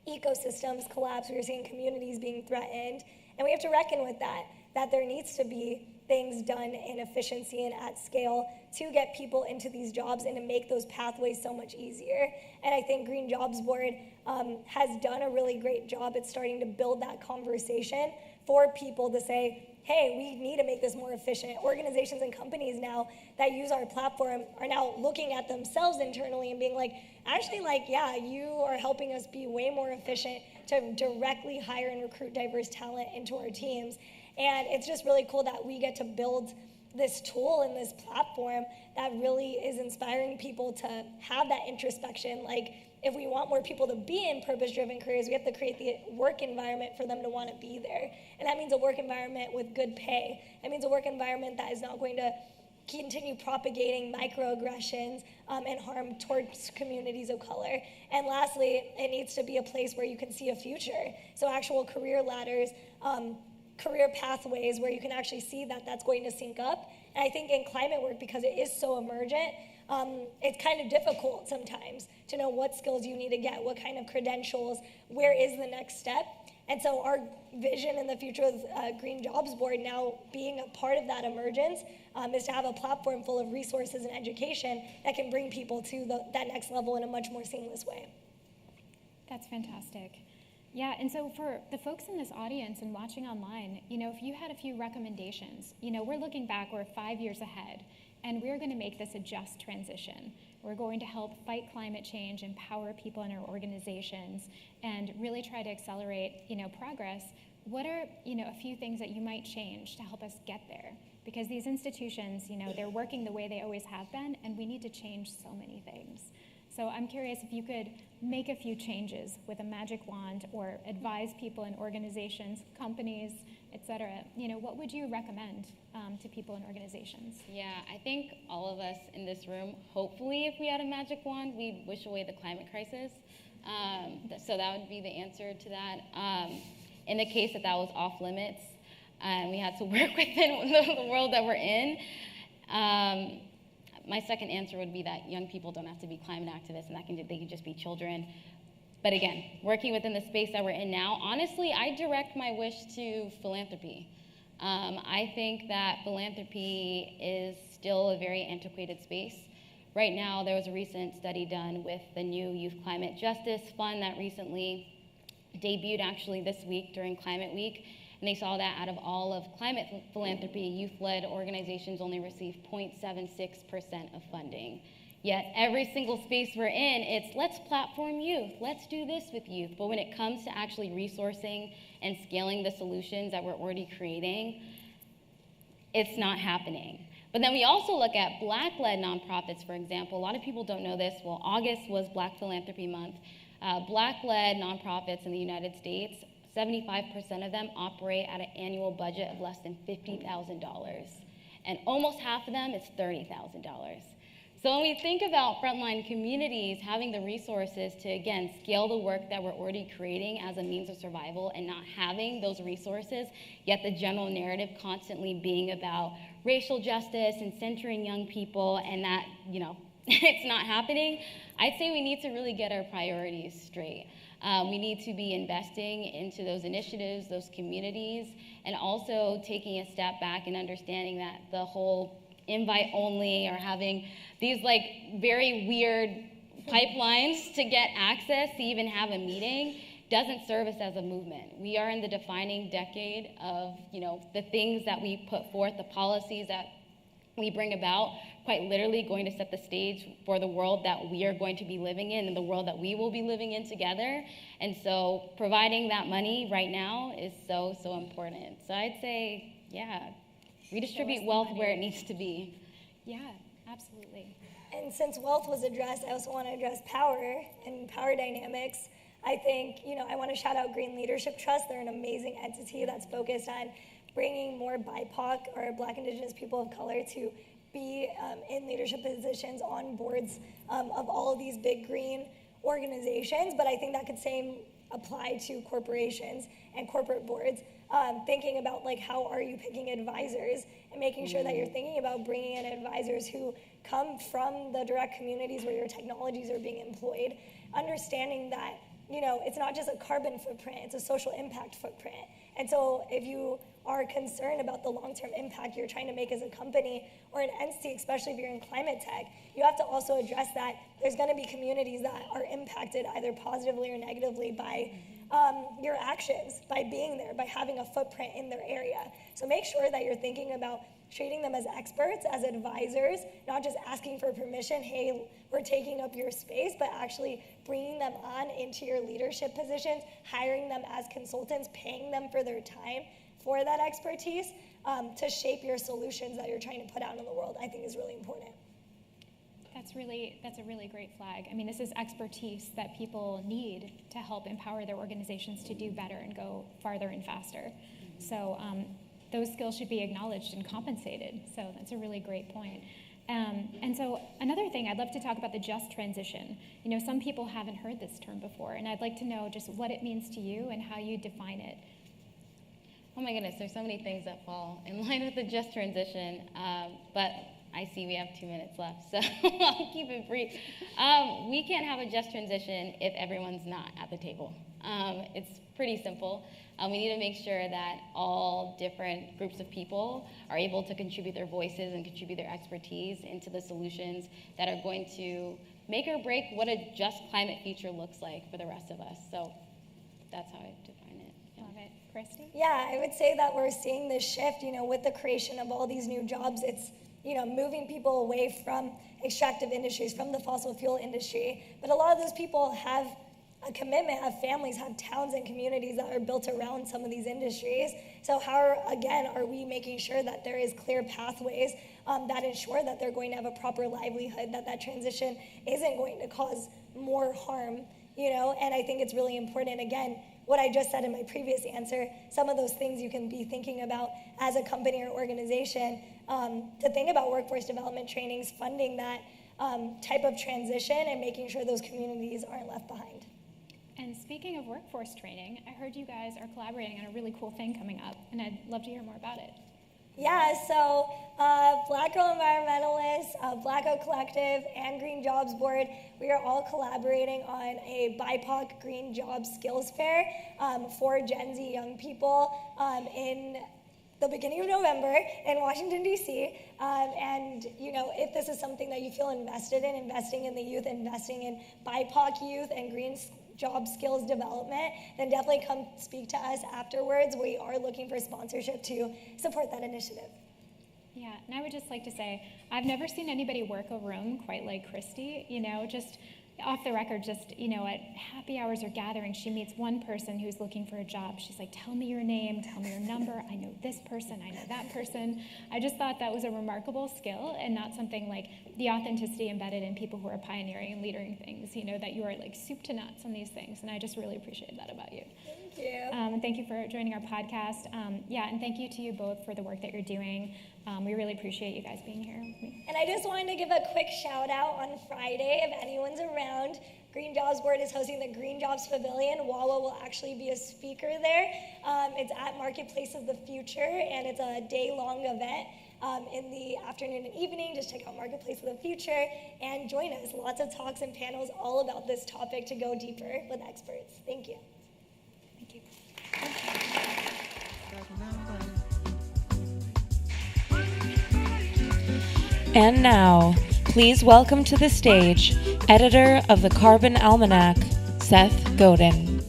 ecosystems collapse, we are seeing communities being threatened, and we have to reckon with that there needs to be things done in efficiency and at scale to get people into these jobs and to make those pathways so much easier. And I think Green Jobs Board has done a really great job at starting to build that conversation for people to say, hey, we need to make this more efficient. Organizations and companies now that use our platform are now looking at themselves internally and being actually, yeah, you are helping us be way more efficient to directly hire and recruit diverse talent into our teams. And it's just really cool that we get to build this tool and this platform that really is inspiring people to have that introspection. If we want more people to be in purpose-driven careers, we have to create the work environment for them to want to be there. And that means a work environment with good pay. That means a work environment that is not going to continue propagating microaggressions and harm towards communities of color. And lastly, it needs to be a place where you can see a future. So actual career ladders, career pathways where you can actually see that that's going to sync up. And I think in climate work, because it is so emergent, it's kind of difficult sometimes to know what skills you need to get, what kind of credentials, where is the next step. And so our vision in the future of Green Jobs Board now being a part of that emergence is to have a platform full of resources and education that can bring people to that next level in a much more seamless way. That's fantastic. Yeah, and so for the folks in this audience and watching online, if you had a few recommendations, we're looking back, we're 5 years ahead, and we're going to make this a just transition. We're going to help fight climate change, empower people in our organizations, and really try to accelerate, progress. What are, a few things that you might change to help us get there? Because these institutions, they're working the way they always have been, and we need to change so many things. So I'm curious if you could make a few changes with a magic wand or advise people in organizations, companies, et cetera. What would you recommend to people and organizations? Yeah, I think all of us in this room, hopefully if we had a magic wand, we'd wish away the climate crisis. So that would be the answer to that. In the case that was off limits, and we had to work within the world that we're in, my second answer would be that young people don't have to be climate activists, and they can just be children. But again, working within the space that we're in now, honestly, I direct my wish to philanthropy. I think that philanthropy is still a very antiquated space. Right now, there was a recent study done with the new Youth Climate Justice Fund that recently debuted actually this week during Climate Week. And they saw that out of all of climate philanthropy, youth-led organizations only receive 0.76% of funding. Yet every single space we're in, it's let's platform youth, let's do this with youth. But when it comes to actually resourcing and scaling the solutions that we're already creating, it's not happening. But then we also look at Black-led nonprofits, for example. A lot of people don't know this. Well, August was Black Philanthropy Month. Black-led nonprofits in the United States, 75% of them operate at an annual budget of less than $50,000. And almost half of them is $30,000. So when we think about frontline communities having the resources to, again, scale the work that we're already creating as a means of survival and not having those resources, yet the general narrative constantly being about racial justice and centering young people and that, it's not happening, I'd say we need to really get our priorities straight. We need to be investing into those initiatives, those communities, and also taking a step back and understanding that the whole invite only or having these very weird pipelines to get access to even have a meeting doesn't serve us as a movement. We are in the defining decade of, the things that we put forth, the policies that we bring about, quite literally going to set the stage for the world that we are going to be living in and the world that we will be living in together. And so providing that money right now is so, so important. So I'd say, redistribute wealth where it needs to be. Yeah, absolutely. And since wealth was addressed, I also want to address power and power dynamics. I think, I want to shout out Green Leadership Trust. They're an amazing entity that's focused on bringing more BIPOC or Black, Indigenous people of color to be in leadership positions on boards of all of these big green organizations. But I think that could same apply to corporations and corporate boards. Thinking about how are you picking advisors and making sure that you're thinking about bringing in advisors who come from the direct communities where your technologies are being employed, understanding that it's not just a carbon footprint, it's a social impact footprint. And so if you are concerned about the long-term impact you're trying to make as a company or an entity, especially if you're in climate tech, you have to also address that there's going to be communities that are impacted either positively or negatively by your actions, by being there, by having a footprint in their area. So make sure that you're thinking about treating them as experts, as advisors, not just asking for permission, hey, we're taking up your space, but actually bringing them on into your leadership positions, hiring them as consultants, paying them for their time for that expertise to shape your solutions that you're trying to put out in the world, I think is really important. That's a really great flag. I mean, this is expertise that people need to help empower their organizations to do better and go farther and faster. So those skills should be acknowledged and compensated. So that's a really great point. And so another thing, I'd love to talk about the just transition. Some people haven't heard this term before, and I'd like to know just what it means to you and how you define it. Oh my goodness, there's so many things that fall in line with the just transition, but I see we have 2 minutes left, so I'll keep it brief. We can't have a just transition if everyone's not at the table. It's pretty simple. We need to make sure that all different groups of people are able to contribute their voices and contribute their expertise into the solutions that are going to make or break what a just climate future looks like for the rest of us. So that's how I define it. Yeah. Love it. Christy? Yeah, I would say that we're seeing this shift, with the creation of all these new jobs. It's moving people away from extractive industries, from the fossil fuel industry. But a lot of those people have a commitment, have families, have towns and communities that are built around some of these industries. So how, again, are we making sure that there is clear pathways that ensure that they're going to have a proper livelihood, that transition isn't going to cause more harm, And I think it's really important, again, what I just said in my previous answer, some of those things you can be thinking about as a company or organization, to think about workforce development trainings, funding that type of transition and making sure those communities aren't left behind. And speaking of workforce training, I heard you guys are collaborating on a really cool thing coming up, and I'd love to hear more about it. Yeah, so Black Girl Environmentalists, Black Oak Collective, and Green Jobs Board, we are all collaborating on a BIPOC Green Jobs Skills Fair for Gen Z young people in the beginning of November in Washington, D.C. And, you know, if this is something that you feel invested in, investing in the youth, investing in BIPOC youth and green job skills development, then definitely come speak to us afterwards. We are looking for sponsorship to support that initiative. Yeah, and I would just like to say, I've never seen anybody work a room quite like Christy, you know, just off the record, just, you know, at happy hours or gatherings, she meets one person who's looking for a job. She's like, tell me your name, tell me your number, I know this person, I know that person. I just thought that was a remarkable skill and not something like the authenticity embedded in people who are pioneering and leading things, you know, that you are like soup to nuts on these things. And I just really appreciate that about you. Thank you. And thank you for joining our podcast. Yeah, and thank you to you both for the work that you're doing. We really appreciate you guys being here with me. And I just wanted to give a quick shout out on Friday, if anyone's around. Green Jobs Board is hosting the Green Jobs Pavilion. Wawa will actually be a speaker there. It's at Marketplace of the Future, and it's a day-long event. In the afternoon and evening, just check out Marketplace of the Future and join us. Lots of talks and panels all about this topic to go deeper with experts. Thank you. Thank you. And now, please welcome to the stage, editor of the Carbon Almanac, Seth Godin.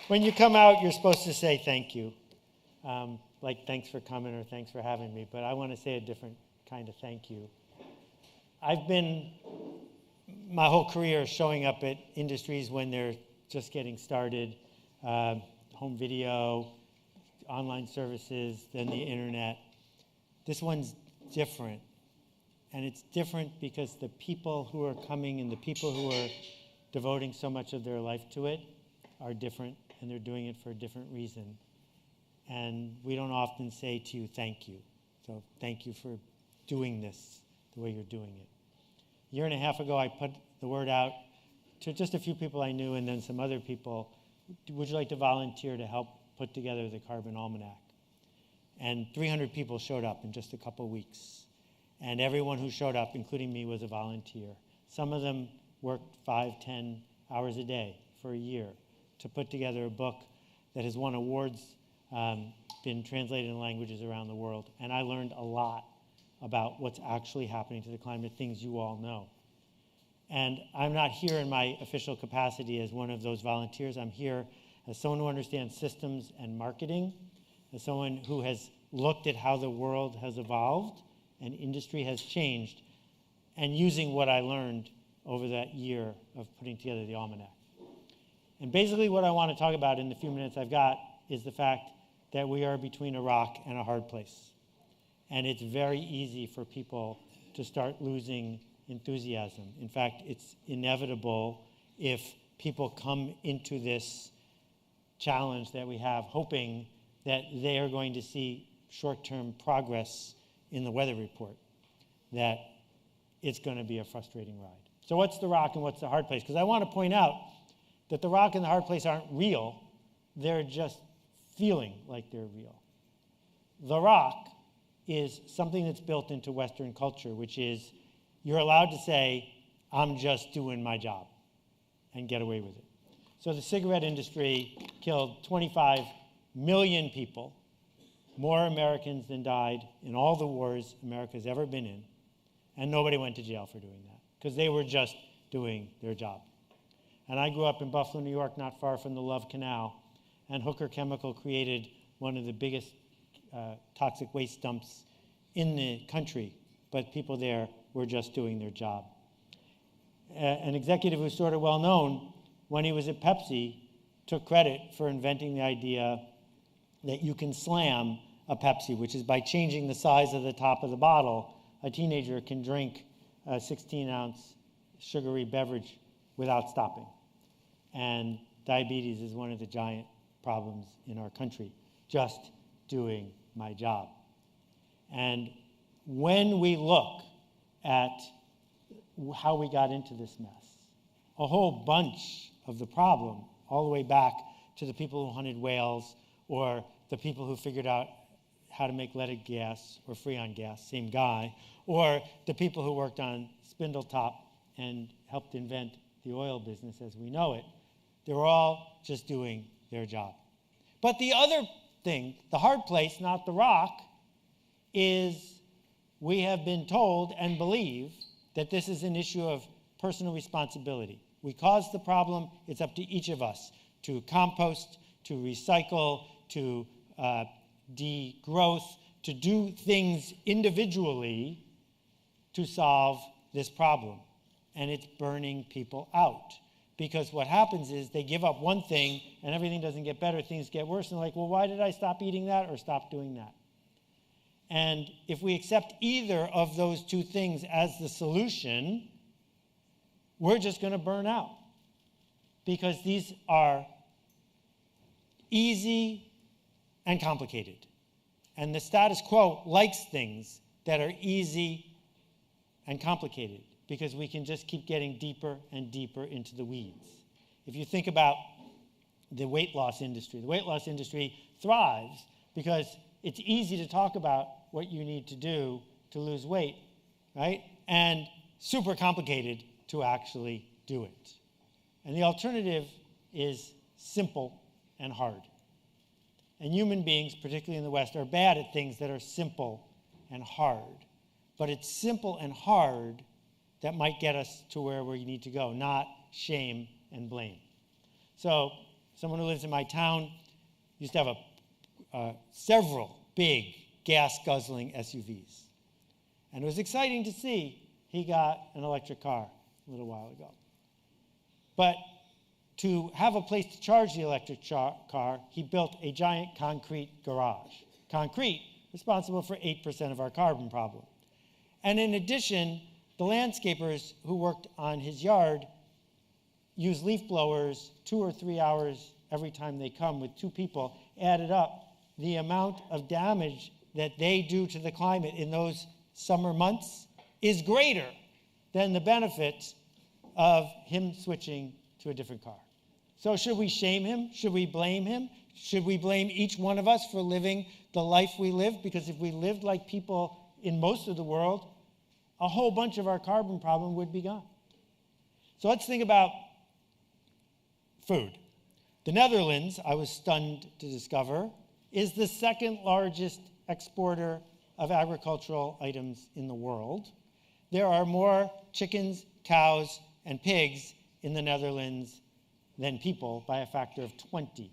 When you come out, you're supposed to say thank you. Like thanks for coming or thanks for having me, but I want to say a different kind of thank you. I've been my whole career showing up at industries when they're just getting started, home video, online services, then the internet. This one's different. And it's different because the people who are coming and the people who are devoting so much of their life to it are different, and they're doing it for a different reason. And we don't often say to you, thank you. So thank you for doing this the way you're doing it. A year and a half ago, I put the word out to just a few people I knew and then some other people. Would you like to volunteer to help put together the Carbon Almanac? And 300 people showed up in just a couple weeks. And everyone who showed up, including me, was a volunteer. Some of them worked 5, 10 hours a day for a year to put together a book that has won awards, been translated in languages around the world. And I learned a lot about what's actually happening to the climate, things you all know. And I'm not here in my official capacity as one of those volunteers. I'm here as someone who understands systems and marketing, as someone who has looked at how the world has evolved and industry has changed, and using what I learned over that year of putting together the Almanac. And basically what I want to talk about in the few minutes I've got is the fact that we are between a rock and a hard place. And it's very easy for people to start losing enthusiasm. In fact, it's inevitable if people come into this challenge that we have hoping that they are going to see short-term progress in the weather report, that it's going to be a frustrating ride. So what's the rock and what's the hard place? Because I want to point out that the rock and the hard place aren't real. They're just feeling like they're real. The rock is something that's built into Western culture, which is you're allowed to say, I'm just doing my job, and get away with it. So the cigarette industry killed 25 million people, more Americans than died in all the wars America's ever been in, and nobody went to jail for doing that, because they were just doing their job. And I grew up in Buffalo, New York, not far from the Love Canal, and Hooker Chemical created one of the biggest toxic waste dumps in the country, but people there were just doing their job. An executive who's sort of well known, when he was at Pepsi, took credit for inventing the idea that you can slam a Pepsi, which is by changing the size of the top of the bottle, a teenager can drink a 16-ounce sugary beverage without stopping. And diabetes is one of the giant problems in our country, just doing my job. And when we look at how we got into this mess, a whole bunch of the problem, all the way back to the people who hunted whales, or the people who figured out how to make leaded gas or freon gas, same guy, or the people who worked on Spindletop and helped invent the oil business as we know it, they were all just doing their job. But the other thing, the hard place, not the rock, is we have been told and believe that this is an issue of personal responsibility. We caused the problem. It's up to each of us to compost, to recycle, to degrowth, to do things individually to solve this problem. And it's burning people out. Because what happens is they give up one thing and everything doesn't get better, things get worse. And they're like, well, why did I stop eating that or stop doing that? And if we accept either of those two things as the solution, we're just going to burn out. Because these are easy and complicated. And the status quo likes things that are easy and complicated, because we can just keep getting deeper and deeper into the weeds. If you think about the weight loss industry thrives because it's easy to talk about what you need to do to lose weight, right? And super complicated to actually do it. And the alternative is simple and hard. And human beings, particularly in the West, are bad at things that are simple and hard. But it's simple and hard that might get us to where we need to go, not shame and blame. So someone who lives in my town used to have several big gas-guzzling SUVs. And it was exciting to see he got an electric car a little while ago. But to have a place to charge the electric car, he built a giant concrete garage. Concrete, responsible for 8% of our carbon problem. And in addition, the landscapers who worked on his yard use leaf blowers 2 or 3 hours every time they come with 2 people. Added up, the amount of damage that they do to the climate in those summer months is greater than the benefit of him switching to a different car. So should we shame him? Should we blame him? Should we blame each one of us for living the life we live? Because if we lived like people in most of the world, a whole bunch of our carbon problem would be gone. So let's think about food. The Netherlands, I was stunned to discover, is the second largest exporter of agricultural items in the world. There are more chickens, cows, and pigs in the Netherlands than people by a factor of 20.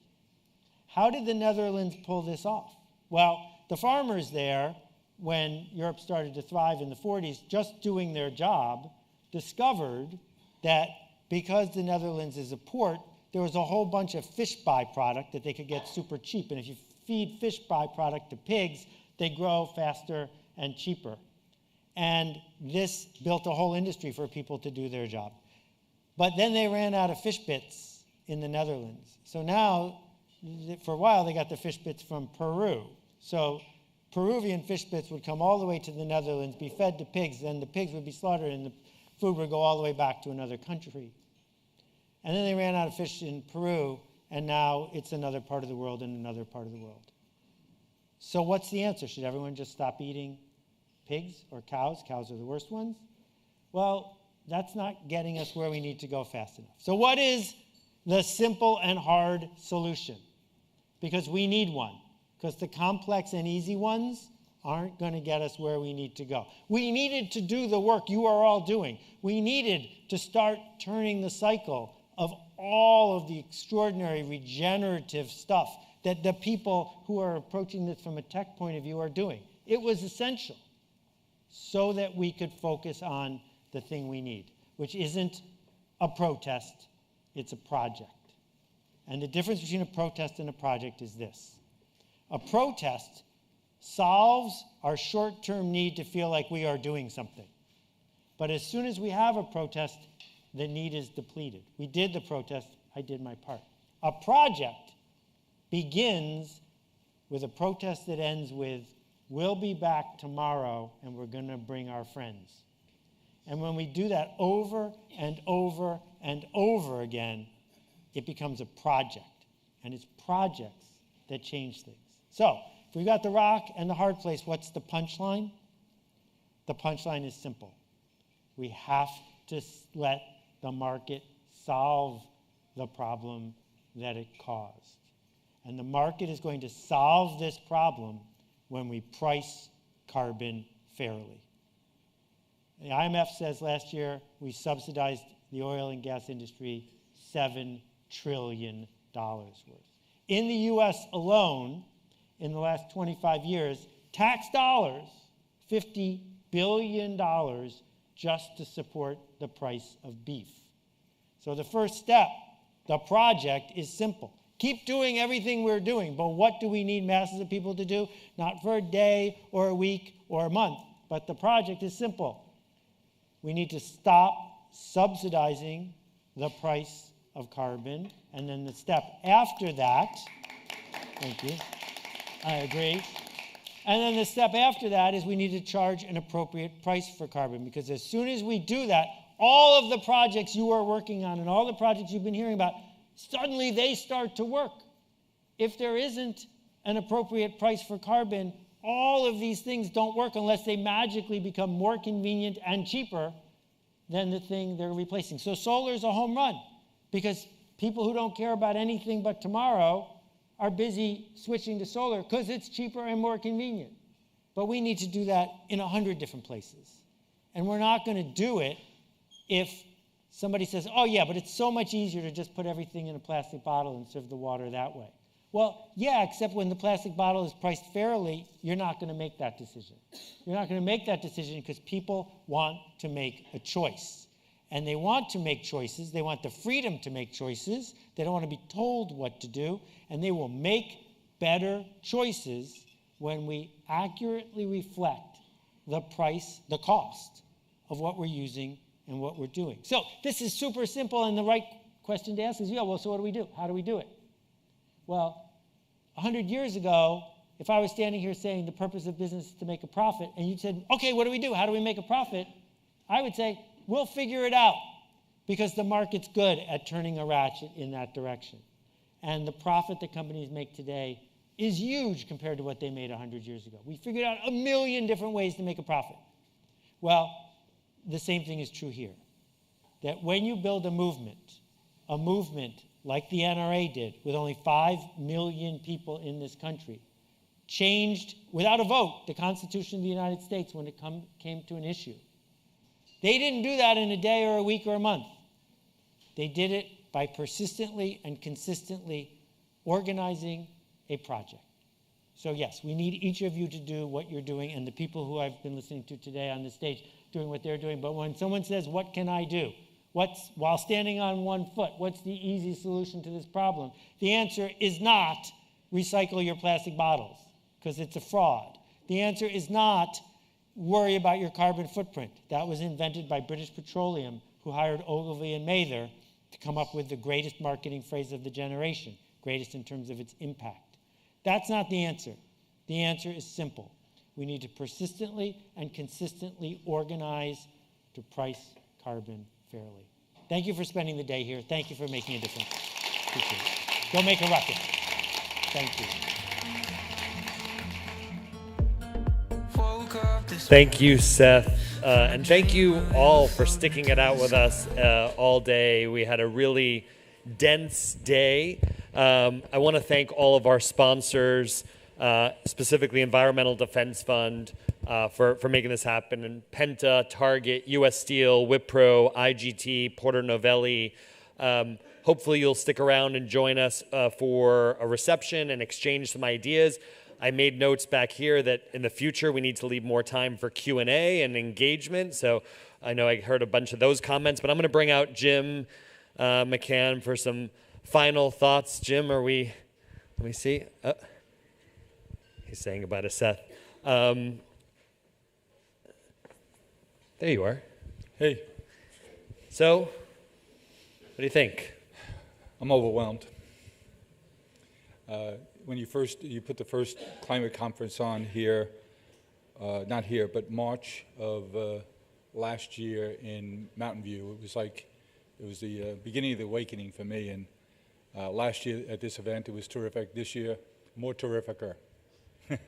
How did the Netherlands pull this off? Well, the farmers there, when Europe started to thrive in the 40s, just doing their job, discovered that because the Netherlands is a port, there was a whole bunch of fish byproduct that they could get super cheap. And if you feed fish byproduct to pigs, they grow faster and cheaper. And this built a whole industry for people to do their job. But then they ran out of fish bits in the Netherlands. So now, for a while, they got the fish bits from Peru. So Peruvian fish bits would come all the way to the Netherlands, be fed to pigs, then the pigs would be slaughtered and the food would go all the way back to another country. And then they ran out of fish in Peru, and now it's another part of the world and another part of the world. So what's the answer? Should everyone just stop eating pigs or cows? Cows are the worst ones. Well, that's not getting us where we need to go fast enough. So what is the simple and hard solution? Because we need one. Because the complex and easy ones aren't going to get us where we need to go. We needed to do the work you are all doing. We needed to start turning the cycle of all of the extraordinary regenerative stuff that the people who are approaching this from a tech point of view are doing. It was essential so that we could focus on the thing we need, which isn't a protest, it's a project. And the difference between a protest and a project is this. A protest solves our short-term need to feel like we are doing something. But as soon as we have a protest, the need is depleted. We did the protest, I did my part. A project begins with a protest that ends with, we'll be back tomorrow and we're going to bring our friends. And when we do that over and over and over again, it becomes a project. And it's projects that change things. So, if we've got the rock and the hard place, what's the punchline? The punchline is simple. We have to let the market solve the problem that it caused. And the market is going to solve this problem when we price carbon fairly. The IMF says last year we subsidized the oil and gas industry $7 trillion worth. In the US alone, in the last 25 years, tax dollars, $50 billion just to support the price of beef. So the first step, the project, is simple. Keep doing everything we're doing, but what do we need masses of people to do? Not for a day or a week or a month, but the project is simple. We need to stop subsidizing the price of carbon, and then the step after that, thank you, I agree. And then the step after that is we need to charge an appropriate price for carbon, because as soon as we do that, all of the projects you are working on and all the projects you've been hearing about, suddenly they start to work. If there isn't an appropriate price for carbon, all of these things don't work unless they magically become more convenient and cheaper than the thing they're replacing. So solar is a home run, because people who don't care about anything but tomorrow are busy switching to solar because it's cheaper and more convenient. But we need to do that in 100 different places. And we're not going to do it if somebody says, oh yeah, but it's so much easier to just put everything in a plastic bottle and serve the water that way. Well, yeah, except when the plastic bottle is priced fairly, you're not going to make that decision. You're not going to make that decision because people want to make a choice. And they want to make choices. They want the freedom to make choices. They don't want to be told what to do. And they will make better choices when we accurately reflect the price, the cost of what we're using and what we're doing. So this is super simple, and the right question to ask is, yeah, well, so what do we do? How do we do it? Well, 100 years ago, if I was standing here saying the purpose of business is to make a profit, and you said, okay, what do we do? How do we make a profit? I would say, we'll figure it out, because the market's good at turning a ratchet in that direction. And the profit that companies make today is huge compared to what they made 100 years ago. We figured out 1 million different ways to make a profit. Well, the same thing is true here. That when you build a movement like the NRA did, with only 5 million people in this country, changed, without a vote, the Constitution of the United States when it came to an issue. They didn't do that in a day or a week or a month. They did it by persistently and consistently organizing a project. So yes, we need each of you to do what you're doing, and the people who I've been listening to today on the stage doing what they're doing. But when someone says, what can I do? While standing on one foot, what's the easy solution to this problem? The answer is not recycle your plastic bottles, because it's a fraud. The answer is not worry about your carbon footprint. That was invented by British Petroleum, who hired Ogilvy and Mather to come up with the greatest marketing phrase of the generation, greatest in terms of its impact. That's not the answer. The answer is simple. We need to persistently and consistently organize to price carbon fairly. Thank you for spending the day here. Thank you for making a difference. Appreciate it. Go make a rocket. Thank you. Thank you, Seth. And thank you all for sticking it out with us all day. We had a really dense day. I want to thank all of our sponsors, specifically Environmental Defense Fund, for making this happen, and Penta, Target, US Steel, Wipro, IGT, Porter Novelli. Hopefully you'll stick around and join us for a reception and exchange some ideas. I made notes back here that in the future we need to leave more time for Q&A and engagement. So I know I heard a bunch of those comments, but I'm going to bring out Jim McCann for some final thoughts. Jim, let me see. He's saying goodbye to Seth. There you are. Hey. So, what do you think? I'm overwhelmed. When you put the first climate conference on here, not here, but March of last year in Mountain View, it was the beginning of the awakening for me. And last year at this event, it was terrific. This year, more terrificer.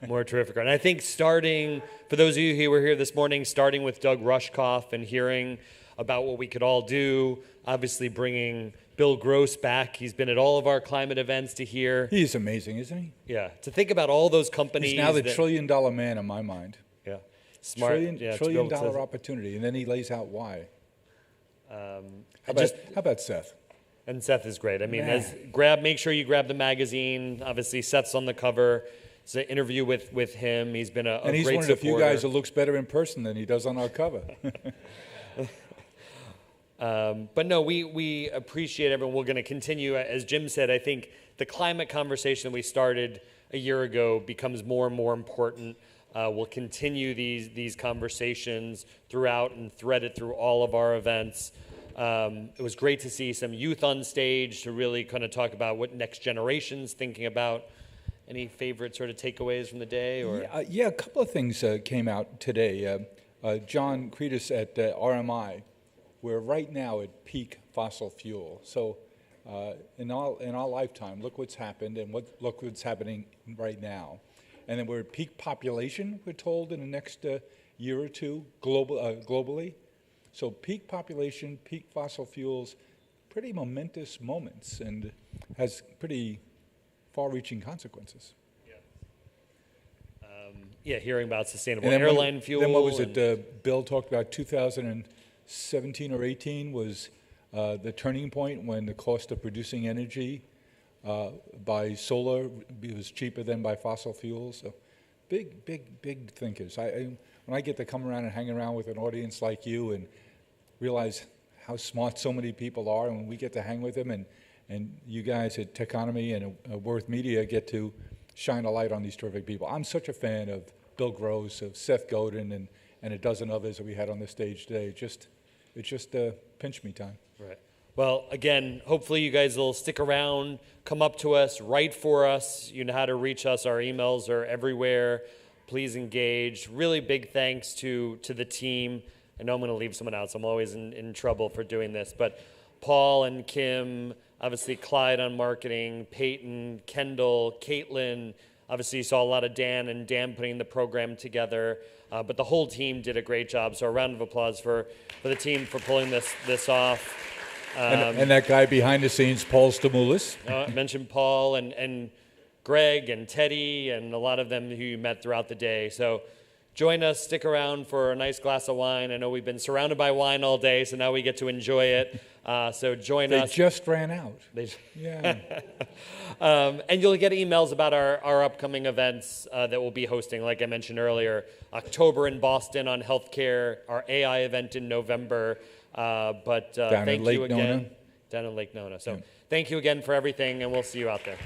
More terrific. And I think starting, for those of you who were here this morning, starting with Doug Rushkoff and hearing about what we could all do, obviously bringing Bill Gross back. He's been at all of our climate events to hear. He's amazing, isn't he? Yeah, to think about all those companies. He's now the trillion-dollar man in my mind. Yeah, smart. Trillion-dollar opportunity, and then he lays out why. How about Seth? And Seth is great. I mean, make sure you grab the magazine. Obviously, Seth's on the cover. It's an interview with him. He's been a great supporter. And he's one of the few guys that looks better in person than he does on our cover. But no, we appreciate everyone. We're going to continue. As Jim said, I think the climate conversation we started a year ago becomes more and more important. We'll continue these conversations throughout and thread it through all of our events. It was great to see some youth on stage to really kind of talk about what next generation's thinking about. Any favorite sort of takeaways from the day? Or? Yeah, a couple of things came out today. John Cretus at RMI, we're right now at peak fossil fuel. So in our lifetime, look what's happened and look what's happening right now. And then we're at peak population, we're told, in the next year or two globally. So peak population, peak fossil fuels, pretty momentous moments and has pretty far-reaching consequences. Yeah, hearing about sustainable airline fuel. Then what was it? Bill talked about 2017 or 18 was the turning point when the cost of producing energy by solar was cheaper than by fossil fuels. So big thinkers. When I get to come around and hang around with an audience like you and realize how smart so many people are, and when we get to hang with them, and you guys at Techonomy and Worth Media get to shine a light on these terrific people. I'm such a fan of Bill Gross, of Seth Godin, and a dozen others that we had on the stage today. It's just pinch me time. Right. Well, again, hopefully you guys will stick around, come up to us, write for us. You know how to reach us. Our emails are everywhere. Please engage. Really big thanks to the team. I know I'm going to leave someone out, so I'm always in trouble for doing this. But Paul and Kim, obviously Clyde on marketing, Peyton, Kendall, Caitlin. Obviously you saw a lot of Dan putting the program together. But the whole team did a great job. So a round of applause for the team for pulling this off. And that guy behind the scenes, Paul Stamoulis. I mentioned Paul and Greg and Teddy and a lot of them who you met throughout the day. So join us, stick around for a nice glass of wine. I know we've been surrounded by wine all day, so now we get to enjoy it. So join us. They just ran out. Yeah. And you'll get emails about our upcoming events that we'll be hosting, like I mentioned earlier. October in Boston on healthcare, our AI event in November. Thank you again. Down in Lake Nona. So thank you again for everything, and we'll see you out there.